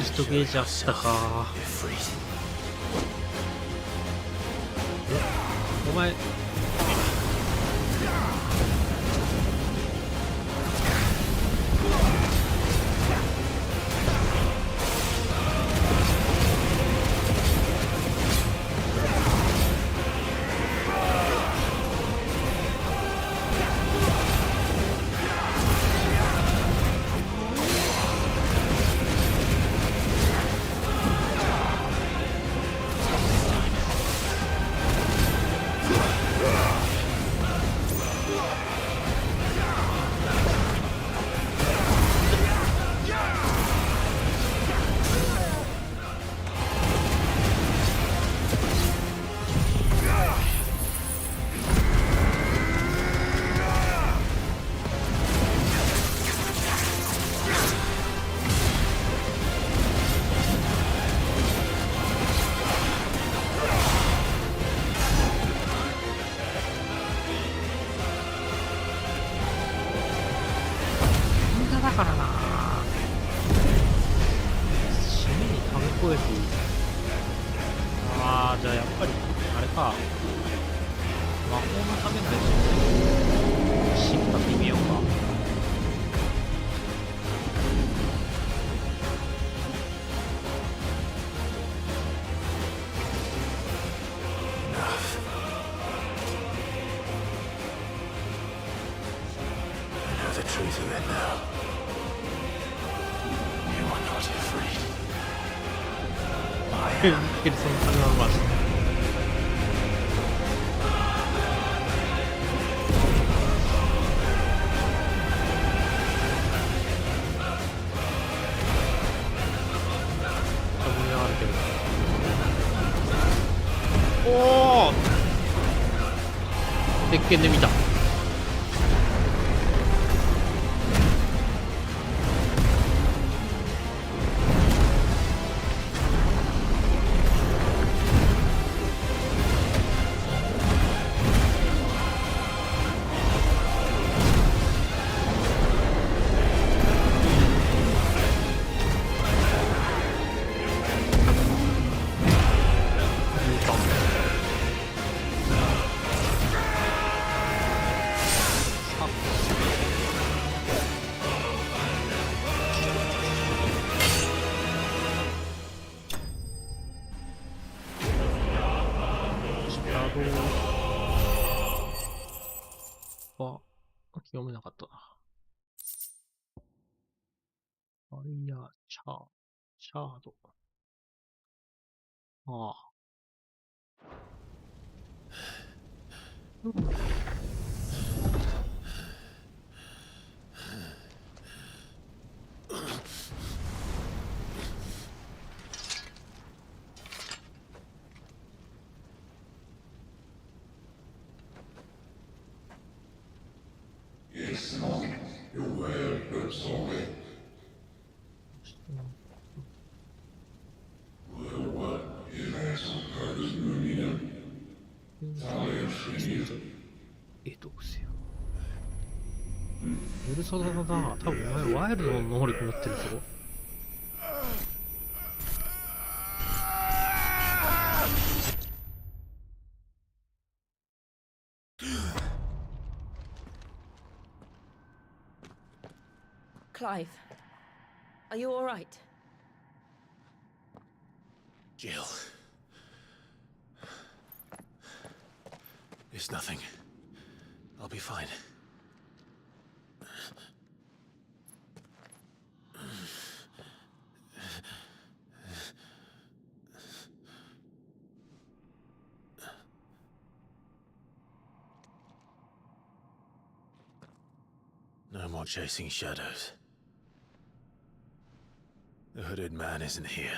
ーストゲージあったか。お前。ペルソナルマジあるけどおお鉄拳で見た読めなかったな。ファイヤーチャード。ああ。許さだな。多分お前ワイルドの能力持ってるぞ。Clive, are you all right? Jill. It's nothing. I'll be fine. No more chasing shadows. The hooded man isn't here.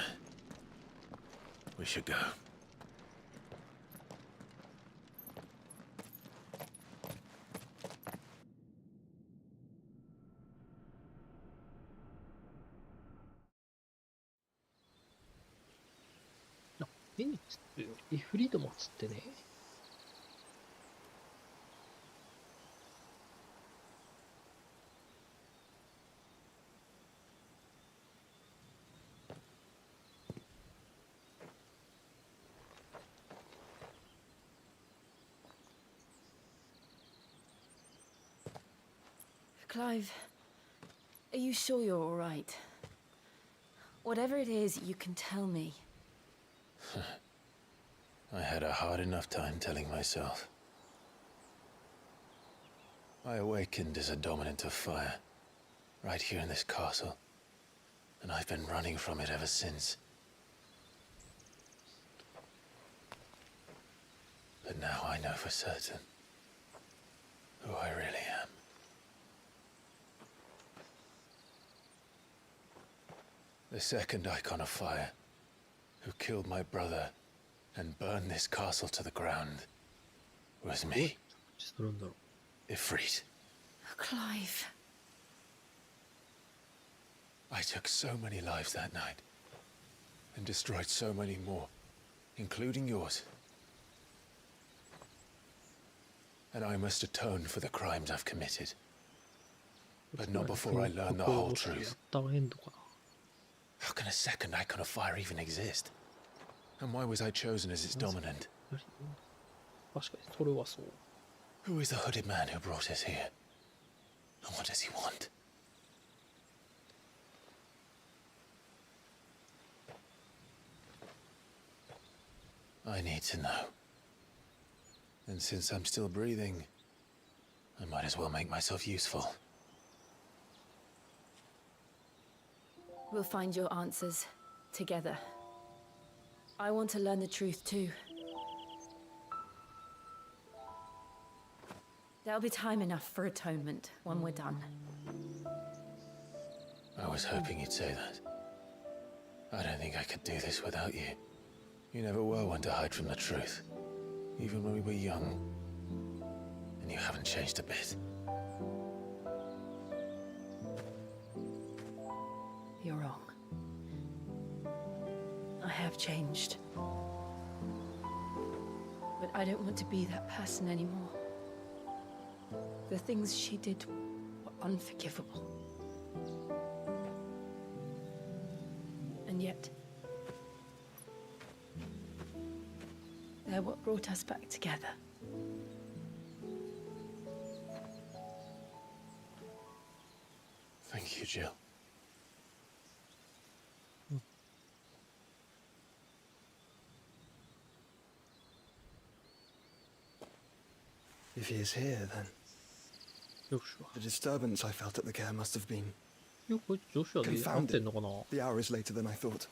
We should go. ENIX ってイフリードもつってね。Clive, are you sure you're all right? Whatever it is, you can tell me. I had a hard enough time telling myself. I awakened as a dominant of fire, right here in this castle, and I've been running from it ever since. But now I know for certain who I really am. The second icon of fire, who killed my brother and burned this castle to the ground, was me. Ifrit. Clive. I took so many lives that night, and destroyed so many more, including yours. And I must atone for the crimes I've committed. But not before I learn the whole truth. How can a second icon of fire even exist? And why was I chosen as its dominant? Who is the hooded man who brought us here? And what does he want? I need to know. And since I'm still breathing, I might as well make myself useful. We'll find your answers together. I want to learn the truth too. There'll be time enough for atonement when we're done. I was hoping you'd say that. I don't think I could do this without you. You never were one to hide from the truth, even when we were young. And you haven't changed a bit. You're wrong. I have changed. But I don't want to be that person anymore. The things she did were unforgivable. And yet, they're what brought us back together. Thank you, Jill. If he is here, then the disturbance I felt at the care must have been confounded. The hour is later than I thought.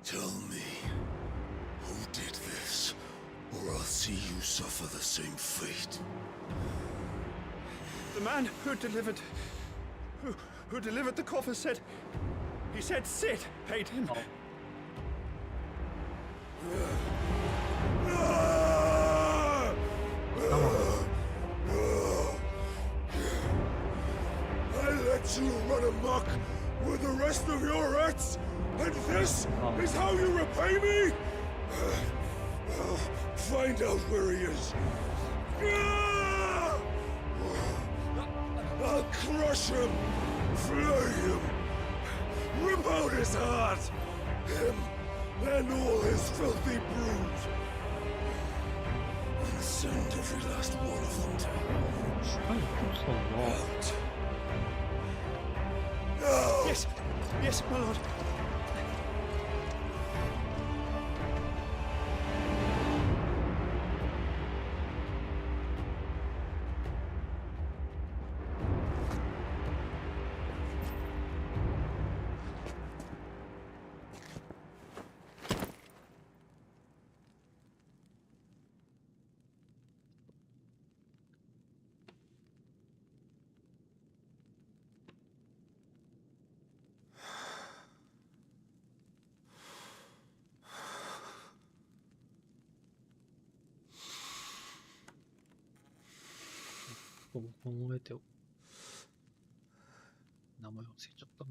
Tell me, who did this, or I'll see you suffer the same fate. The man who delivered the coffer said, he said Sid paid him. I let you run amok with the rest of your rats, and this is how you repay me? Find out where he is. I'll crush him, flay him, rip out his heart, him and all his filthy brood. And send every last one of them to out. No! Yes, yes, my lord.考えてよ。名前忘れちゃったな。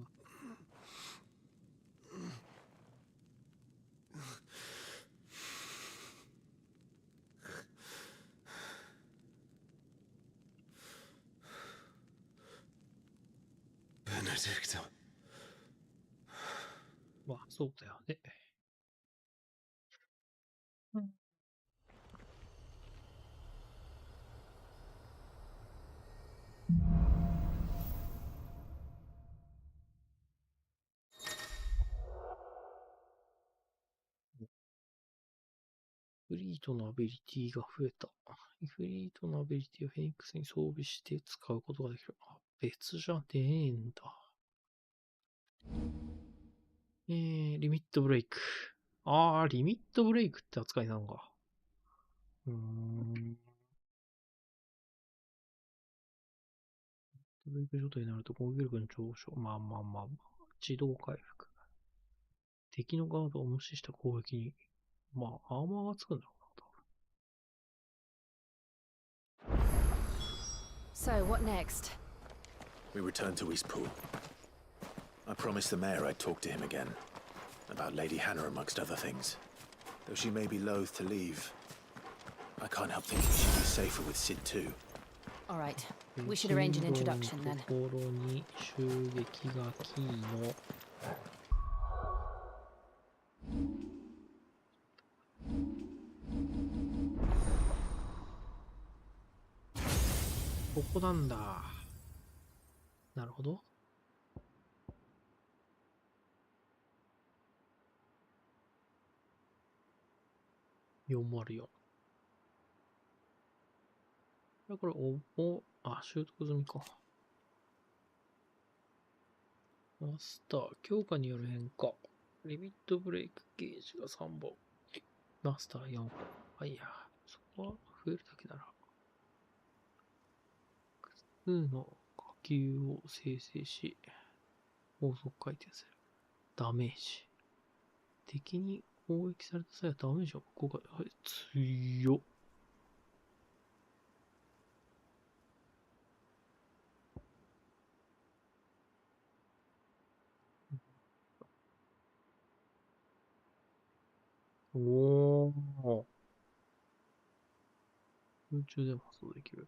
Benedicta. まあ、そうだよね。うん。フリートのアビリティが増えた。フリートのアビリティをフェニックスに装備して使うことができる。あ、別じゃねえんだ。リミットブレイク。あー、リミットブレイクって扱いなのか。ブレイク状態になると攻撃力の上昇。まあ。自動回復。敵のガードを無視した攻撃に、まあ、アーマーがつくんだろうな、多分。So, what next? We return to Eastpool. I promised the mayor I'd talk to him again. About Lady Hannah amongst other things. Though she may be loath to leave, I can't help thinking she'd be safer with Sid too. Alright, we should arrange an introduction then. ところに襲撃がキーのここなんだ。なるほど。404。これ、習得済みか。マスター、強化による変化。リミットブレイクゲージが3本。マスター4本。あ、いや、そこは増えるだけなら。複数の火球を生成し、高速回転する。ダメージ。敵に攻撃された際はダメージを効果。はい、強っ。おー。空中でも発動できる。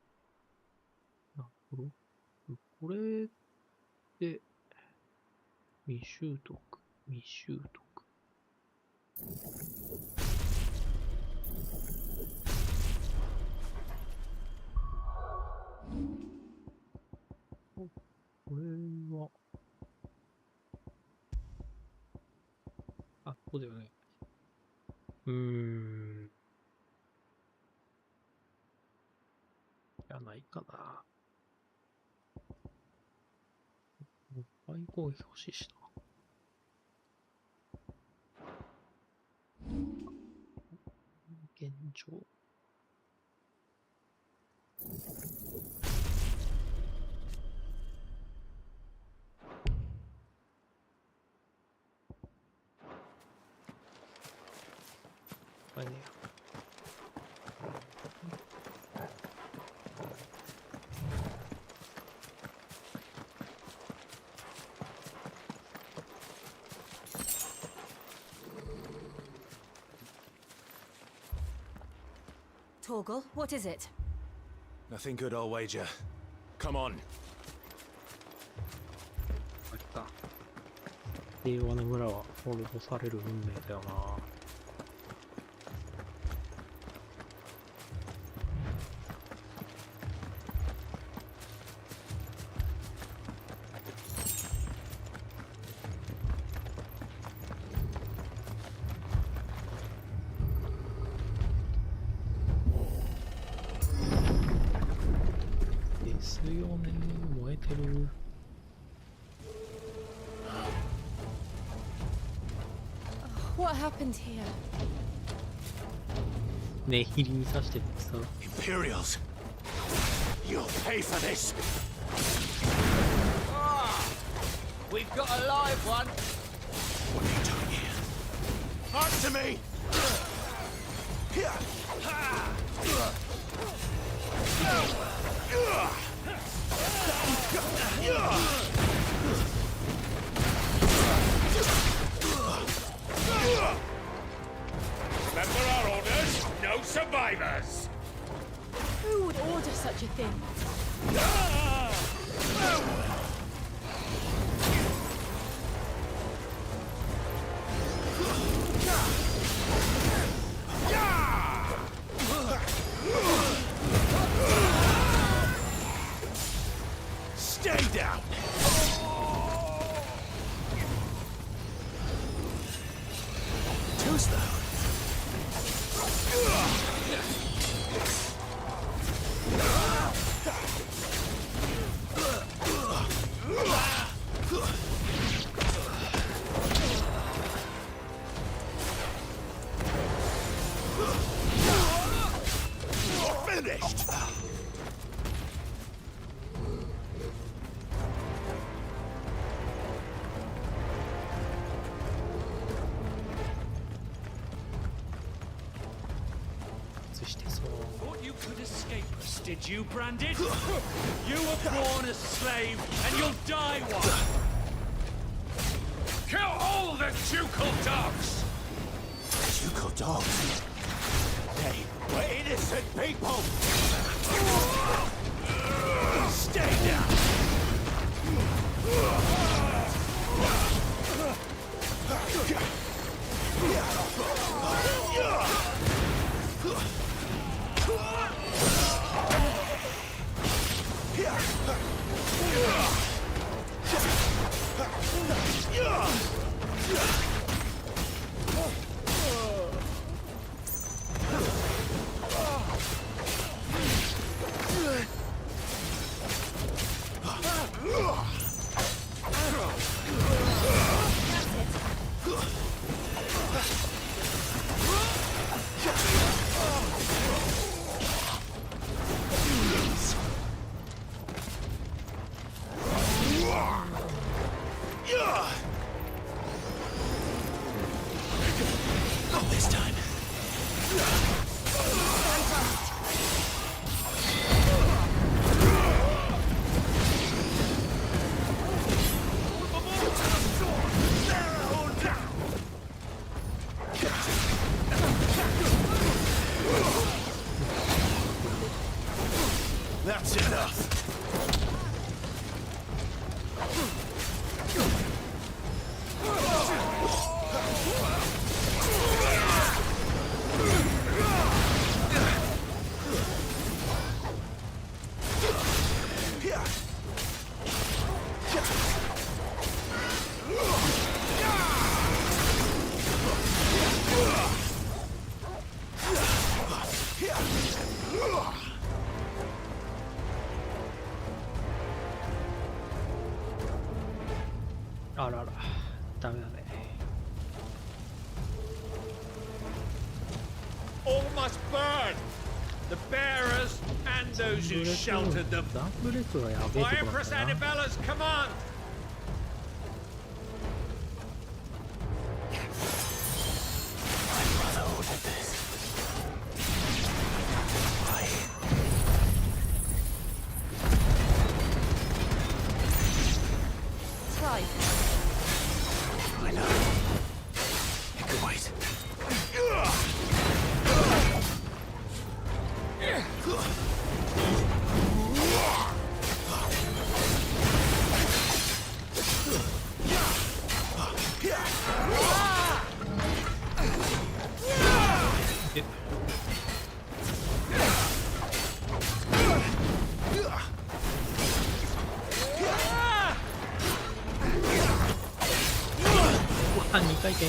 なるほど。これで、未習得。これは、あ、ここだよね。じゃないかな。倍攻撃欲しいしな。現状。これね。Torgal, what is it? Nothing good, I'll wager. Come on. 平和な村は滅ぼされる運命だよな。てる。What happened here? ねひりに刺しててさ。Imperials, you'll pay for this. We've got a live one. What are you doing here? Answer me! Remember our orders? No survivors! Who would order such a thing? Stay down! Who's that? Finished! Thought you could escape us, did you, Branded? You were born a slave, and you'll die one! Kill all the ducal dogs! Ducal dogs? Hey, we're innocent people! Stay down! Not this time. That's enough. Yeah. あらら、ダメだね。All must burn! The bearers and those who sheltered them. ダンブレックがやべえと My こだっ Empress たな。 Annibella's command! My brother ordered this. Why? Clive. I know. You can wait.あ、2回転。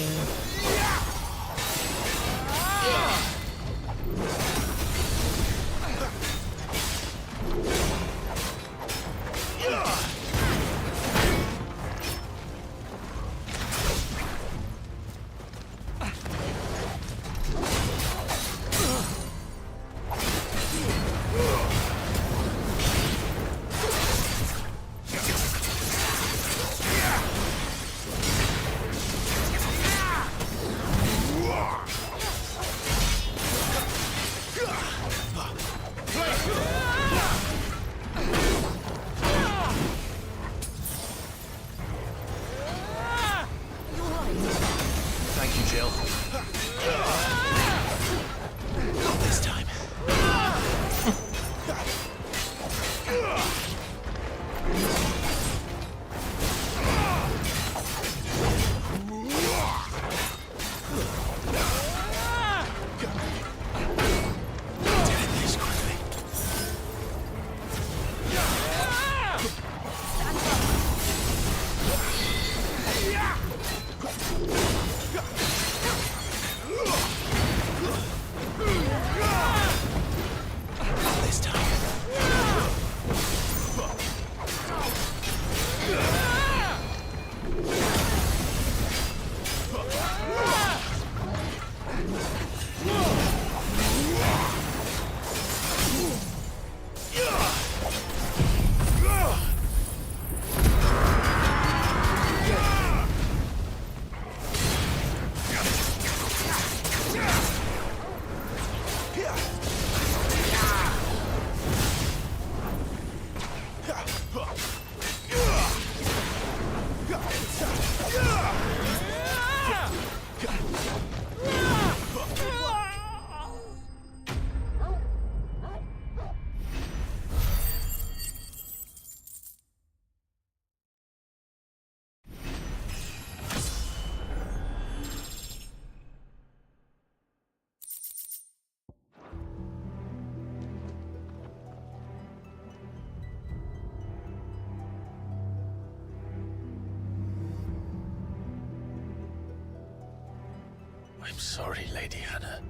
I'm sorry, Lady Hannah.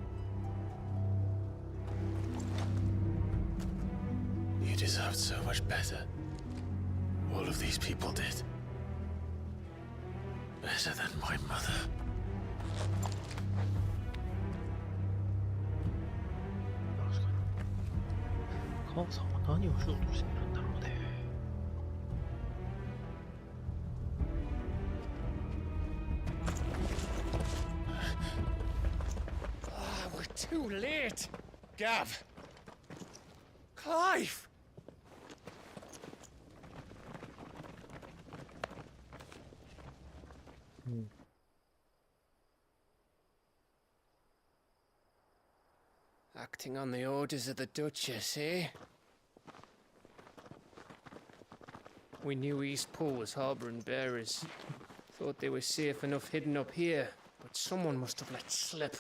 You deserved so much better. All of these people did. Better than my mother. We're too late. Gav. Clive. Acting on the orders of the Duchess, eh? We knew Eastpool was harbouring bearers. Thought they were safe enough hidden up here, but someone must have let slip.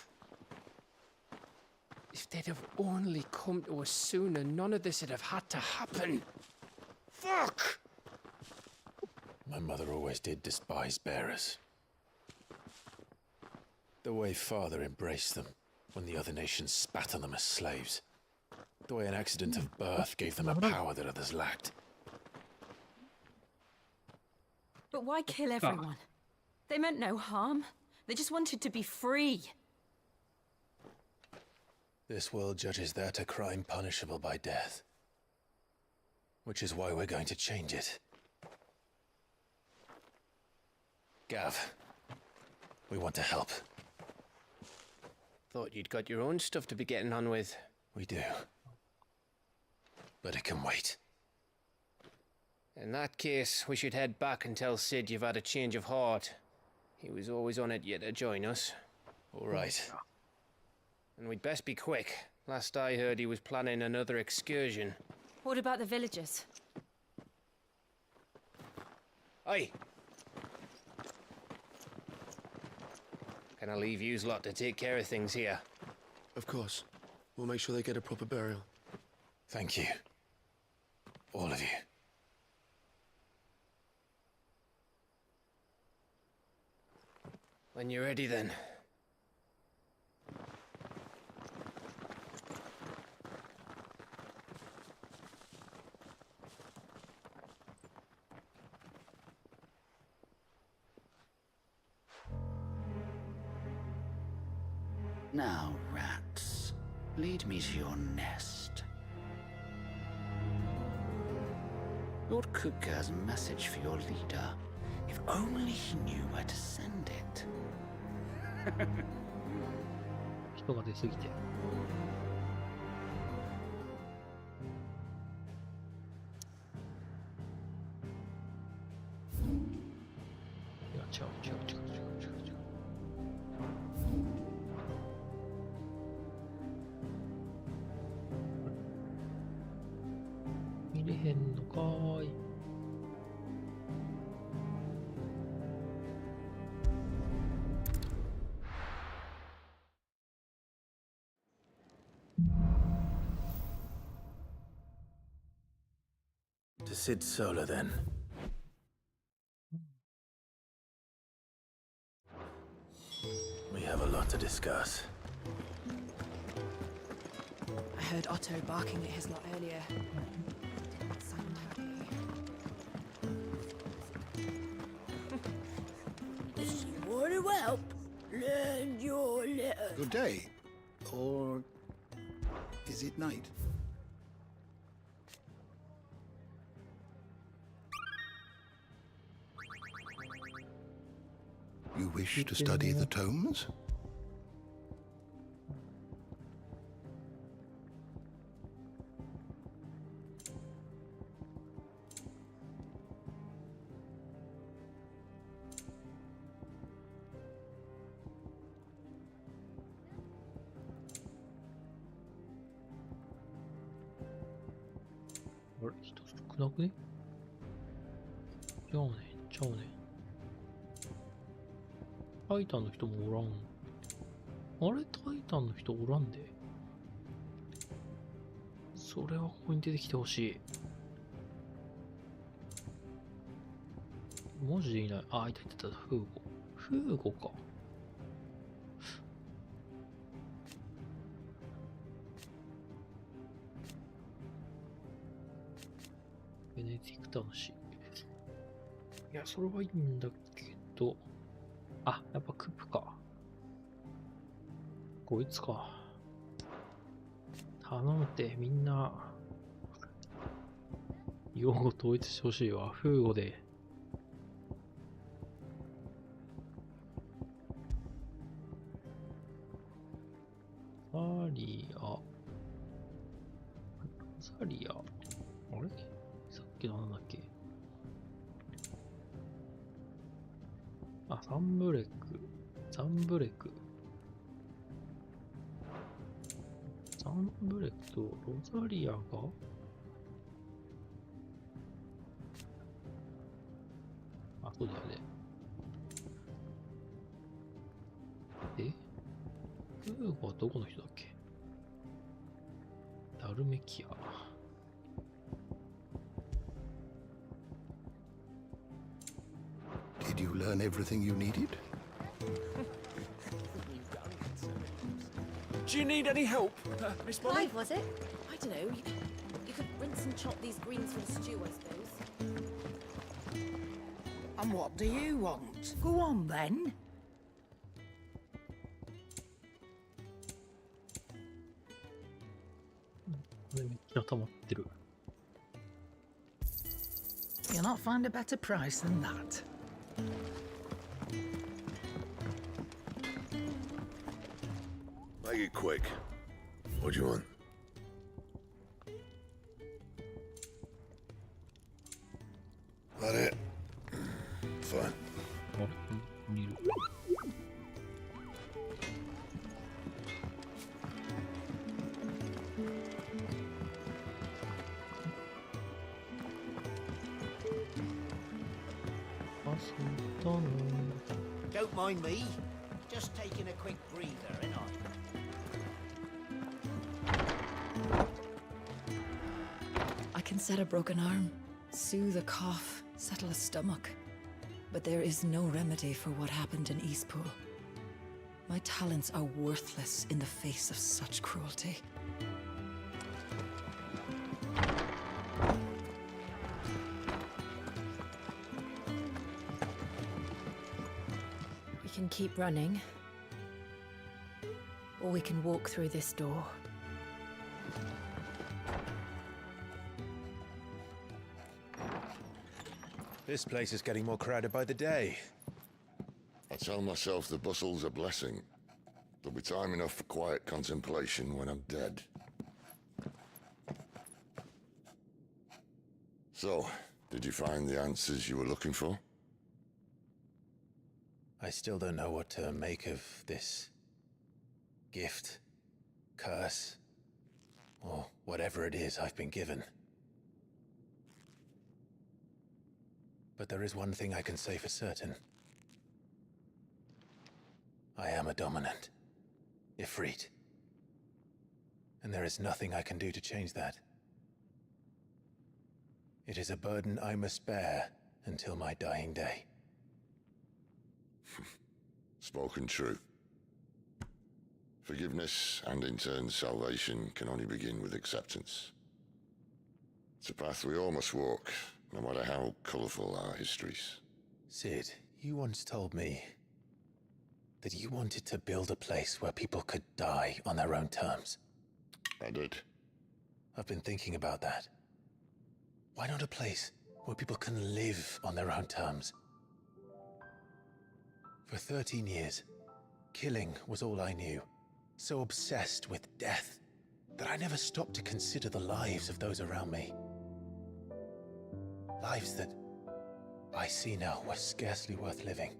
If they'd have only come to us sooner, none of this would have had to happen. Fuck! My mother always did despise bearers. The way Father embraced them when the other nations spat on them as slaves. The way an accident of birth gave them a power that others lacked. But why kill everyone? They meant no harm. They just wanted to be free. This world judges that a crime punishable by death. Which is why we're going to change it. Gav, we want to help. Thought you'd got your own stuff to be getting on with. We do. But it can wait. In that case, we should head back and tell Sid you've had a change of heart. He was always on it yet to join us. All right. And we'd best be quick. Last I heard, he was planning another excursion. What about the villagers? Aye. Can I leave yous lot to take care of things here? Of course. We'll make sure they get a proper burial. Thank you. All of you. When you're ready, then. Now, rats, lead me to your nest. Lord Cook has a message for your leader. If only he knew where to send it. 人が出すぎて。いや、違う。見れへんのかーい。To Sid Solar, then. We have a lot to discuss. I heard Otto barking at his lot earlier. If you want to help, learn your letter. Good day. Or is it night? You wish to study the tomes?あれ、人少なくね？ちゃうね。タイタンの人もおらん。あれ、タイタンの人おらんで。それはここに出てきてほしい。マジでいない。あ、いた。フーゴか。ベネディクターの死。いや、それはいいんだけど。あ、やっぱクップか。こいつか。頼むって、みんな。用語統一してほしいわ。フーゴで。サリア。あれさっきのなんだっけ。あ、サンブレク。サンブレクとロザリアがあ、そうだよね。フーゴはどこの人だっけ？ダルメキア。Did you learn everything you needed? Do you need any help, Miss Molly? Clive, was it? I don't know. You could rinse and chop these greens for the stew, I suppose. And what do you want? Go on, then. You'll not find a better price than that. Make it quick. What do you want? That it? Fine. Don't mind me. Just taking a quick breather, ain't I can set a broken arm, soothe a cough, settle a stomach. But there is no remedy for what happened in Eastpool. My talents are worthless in the face of such cruelty. We can keep running, or we can walk through this door. This place is getting more crowded by the day. I tell myself the bustle's a blessing. There'll be time enough for quiet contemplation when I'm dead. So, did you find the answers you were looking for? I still don't know what to make of this gift, curse, or whatever it is I've been given. But there is one thing I can say for certain. I am a dominant, Ifrit. And there is nothing I can do to change that. It is a burden I must bear until my dying day. Spoken true. Forgiveness and in turn salvation can only begin with acceptance. It's a path we all must walk, no matter how colourful our histories. Sid, you once told me that you wanted to build a place where people could die on their own terms. I did. I've been thinking about that. Why not a place where people can live on their own terms? For 13 years, killing was all I knew. So obsessed with death that I never stopped to consider the lives of those around me. Lives that I see now were scarcely worth living.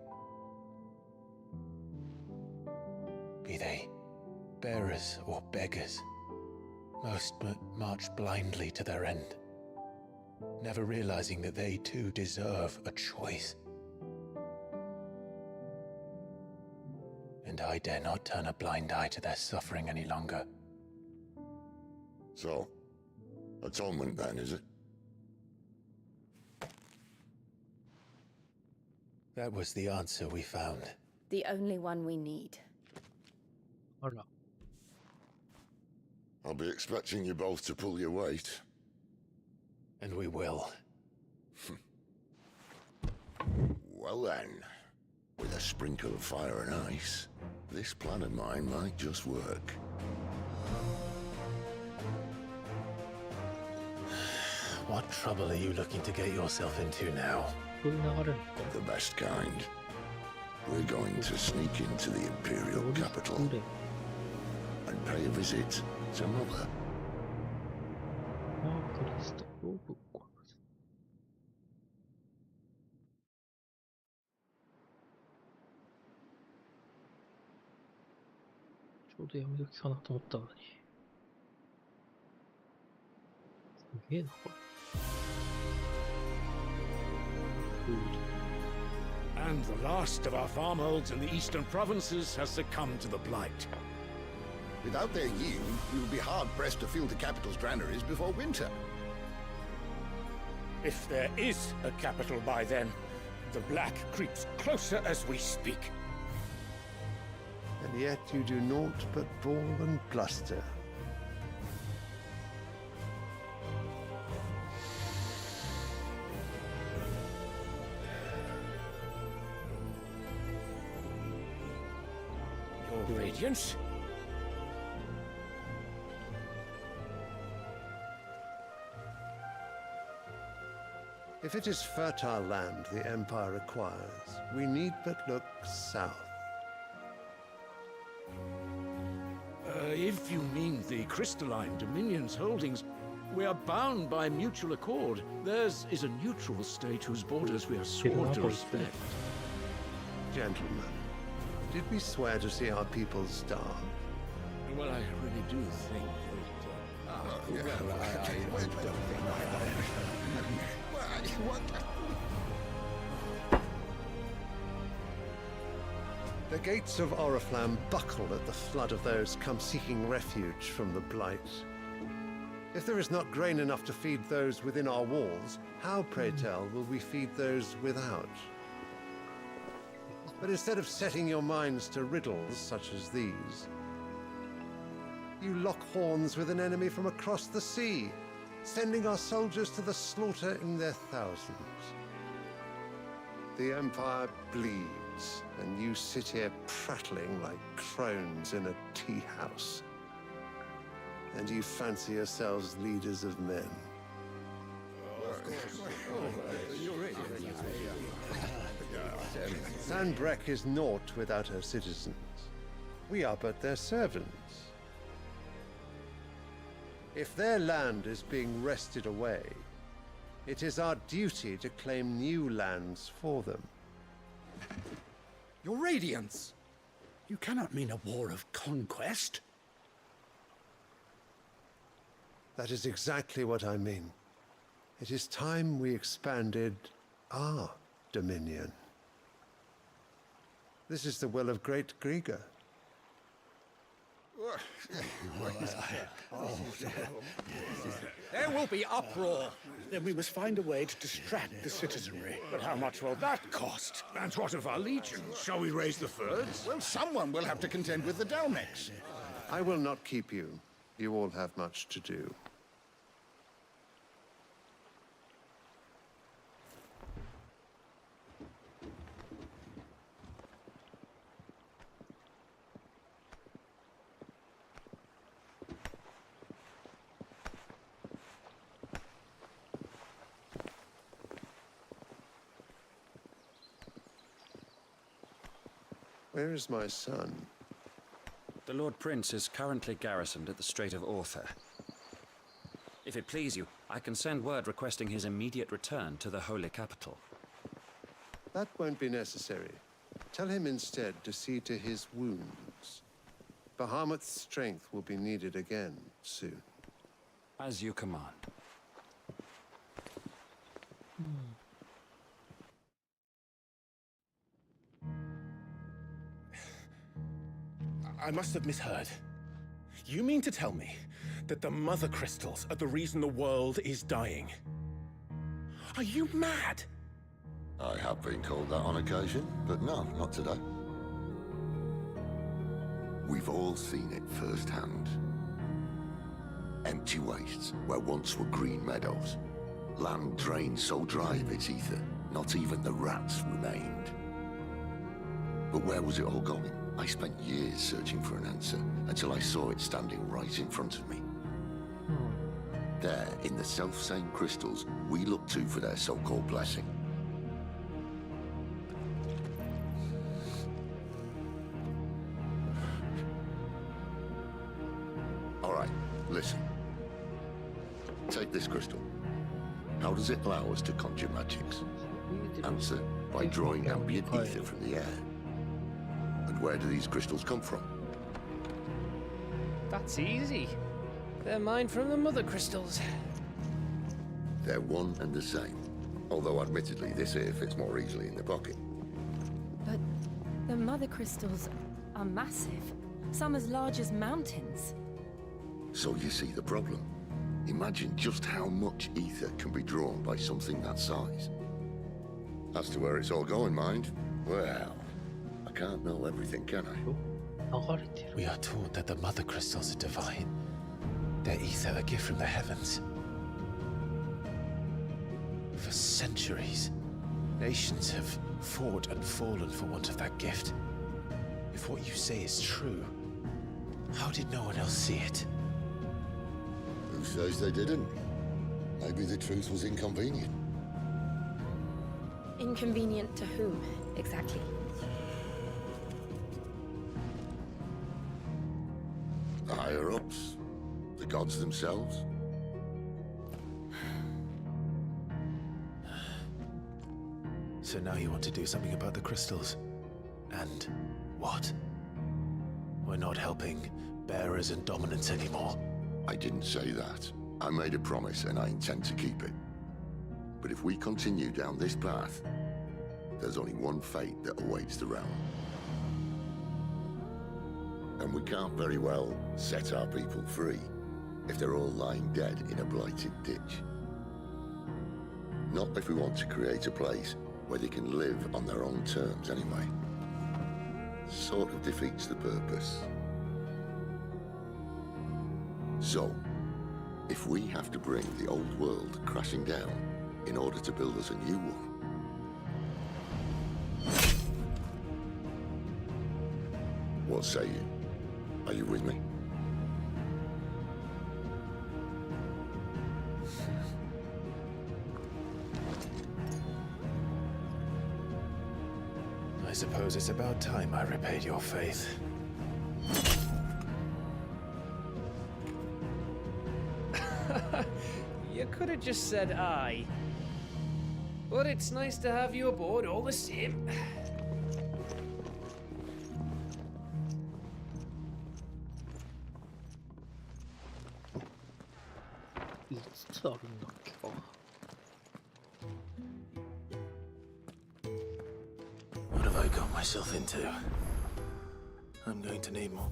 Be they bearers or beggars, most march blindly to their end, never realizing that they too deserve a choice. And I dare not turn a blind eye to their suffering any longer. So, atonement then, is it? That was the answer we found. The only one we need. I'll be expecting you both to pull your weight. And we will. Well then, with a sprinkle of fire and ice, this plan of mine might just work. What trouble are you looking to get yourself into now? The best kind. We're going to sneak into the Imperial capital and pay a visit to Mother. And the last of our farmholds in the eastern provinces has succumbed to the blight. Without their yield, we will be hard-pressed to fill the capital's granaries before winter. If there is a capital by then, the black creeps closer as we speak. And yet you do naught but bawl and bluster. Your Radiance? If it is fertile land the Empire requires, we need but look south. If you mean the crystalline Dominion's holdings, we are bound by mutual accord. Theirs is a neutral state whose borders we are sworn to respect. Gentlemen, did we swear to see our people starve? Well, I really do think that... I don't think The gates of Oriflamme buckle at the flood of those come seeking refuge from the blight. If there is not grain enough to feed those within our walls, how, pray tell, will we feed those without? But instead of setting your minds to riddles such as these, you lock horns with an enemy from across the sea, sending our soldiers to the slaughter in their thousands. The Empire bleeds, and you sit here prattling like crones in a tea house. And you fancy yourselves leaders of men. Sanbreque is naught without her citizens. We are but their servants. If their land is being wrested away, it is our duty to claim new lands for them. Your Radiance! You cannot mean a war of conquest. That is exactly what I mean. It is time we expanded our dominion. This is the will of great Grieger. There will be uproar. Then we must find a way to distract the citizenry. But how much will that cost? And what of our legions? Shall we raise the furs? Well, someone will have to contend with the Dalmex. I will not keep you. You all have much to do. Where is my son? The Lord Prince is currently garrisoned at the Strait of Arthur. If it please you, I can send word requesting his immediate return to the Holy Capital. That won't be necessary. Tell him instead to see to his wounds. Bahamut's strength will be needed again soon. As you command. I must have misheard. You mean to tell me that the Mother Crystals are the reason the world is dying? Are you mad? I have been called that on occasion, but no, not today. We've all seen it firsthand. Empty wastes where once were green meadows. Land drained so dry of its ether, not even the rats remained. But where was it all going? I spent years searching for an answer, until I saw it standing right in front of me. There, in the self-same crystals we look to for their so-called blessing. All right, listen. Take this crystal. How does it allow us to conjure magics? Answer, by drawing ambient ether from the air. And where do these crystals come from? That's easy. They're mined from the mother crystals. They're one and the same. Although admittedly, this here fits more easily in the pocket. But the mother crystals are massive. Some as large as mountains. So you see the problem. Imagine just how much ether can be drawn by something that size. As to where it's all going, mind, well, I can't know everything, can I? We are taught that the mother crystals are divine. Their ether a gift from the heavens. For centuries, nations have fought and fallen for want of that gift. If what you say is true, how did no one else see it? Who says they didn't? Maybe the truth was inconvenient. Inconvenient to whom, exactly? The higher-ups? The gods themselves? So now you want to do something about the crystals? And what? We're not helping bearers and dominants anymore. I didn't say that. I made a promise and I intend to keep it. But if we continue down this path, there's only one fate that awaits the realm. And we can't very well set our people free if they're all lying dead in a blighted ditch. Not if we want to create a place where they can live on their own terms anyway. Sort of defeats the purpose. So, if we have to bring the old world crashing down in order to build us a new one, what say you? Are you with me? I suppose it's about time I repaid your faith. You could have just said aye. But it's nice to have you aboard all the same. What have I got myself into? I'm going to need more.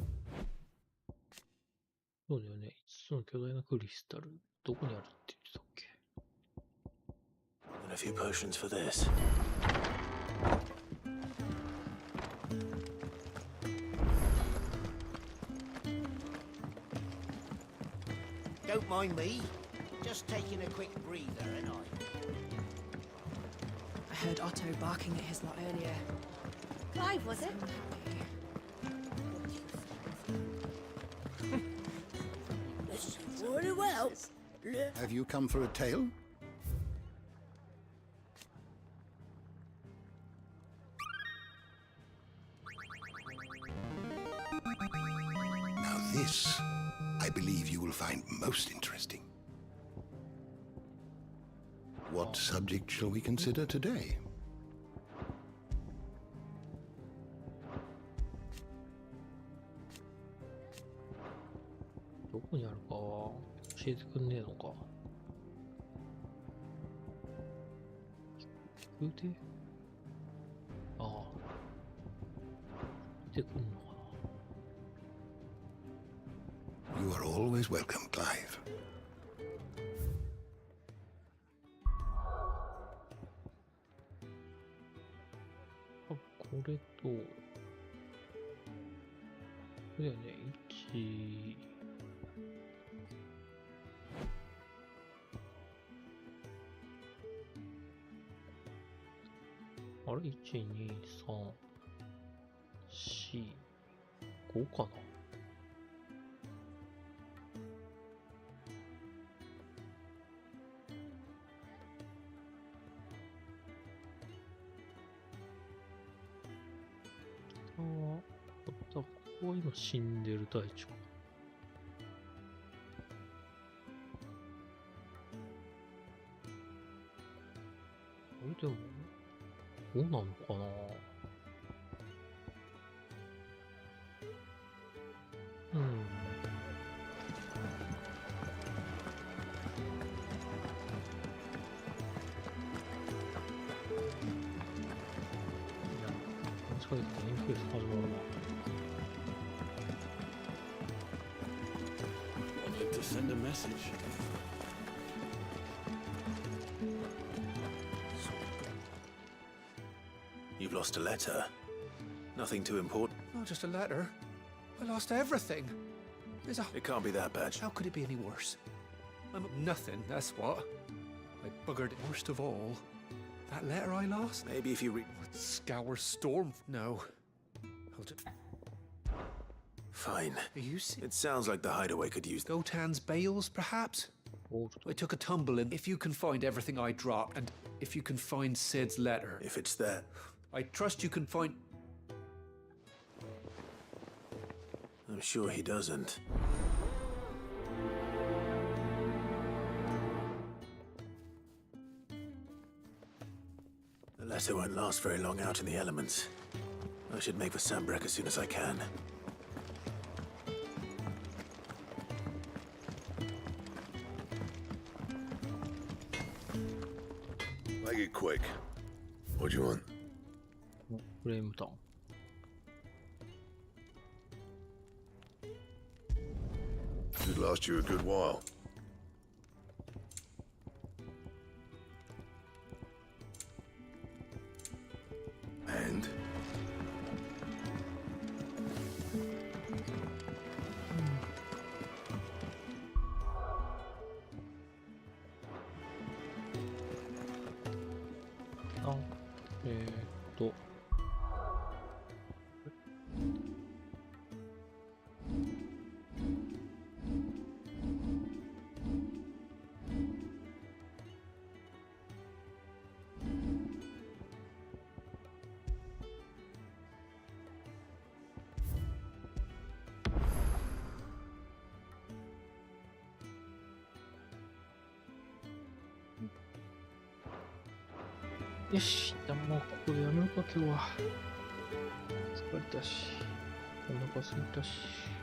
そうだよね。5つの巨大なクリスタル。どこにあるって言ってたっけ And a few potions for this. Don't mind me. Just taking a quick breather, and I heard Otto barking at his lot earlier. Clive, was it? Very well. Have you come for a tale? Now this, I believe you will find most interesting. What subject shall we consider today?どこにあるか教えてくんねえのか。聞くでああ。出てくんのか You are always welcome, Clive. な。これと、これだよね。1、あれ ?1、2、3、4、5かな。ここは今死んでる隊長。これでも、どうなのかな。うん。いや、間違えてインフェス始まるな。To send a message. You've lost a letter. Nothing too important. Oh, just a letter. I lost everything. It can't be that bad. How could it be any worse? I'm nothing, that's what. I buggered it. Worst of all, that letter I lost? Maybe if you read... Scour Storm? No. I'll just... Fine. Are you It sounds like the hideaway could use... Gotan's bales, perhaps? I took a tumble in. If you can find everything I dropped, and if you can find Sid's letter... If it's there. I trust you can find... I'm sure he doesn't. The letter won't last very long out in the elements. I should make for Sambrek as soon as I can. Make it quick. What do you want? フレームタウン。Should last you a good while. And?よし、一旦もうここでやめるか今日は。疲れたし、お腹空いたし。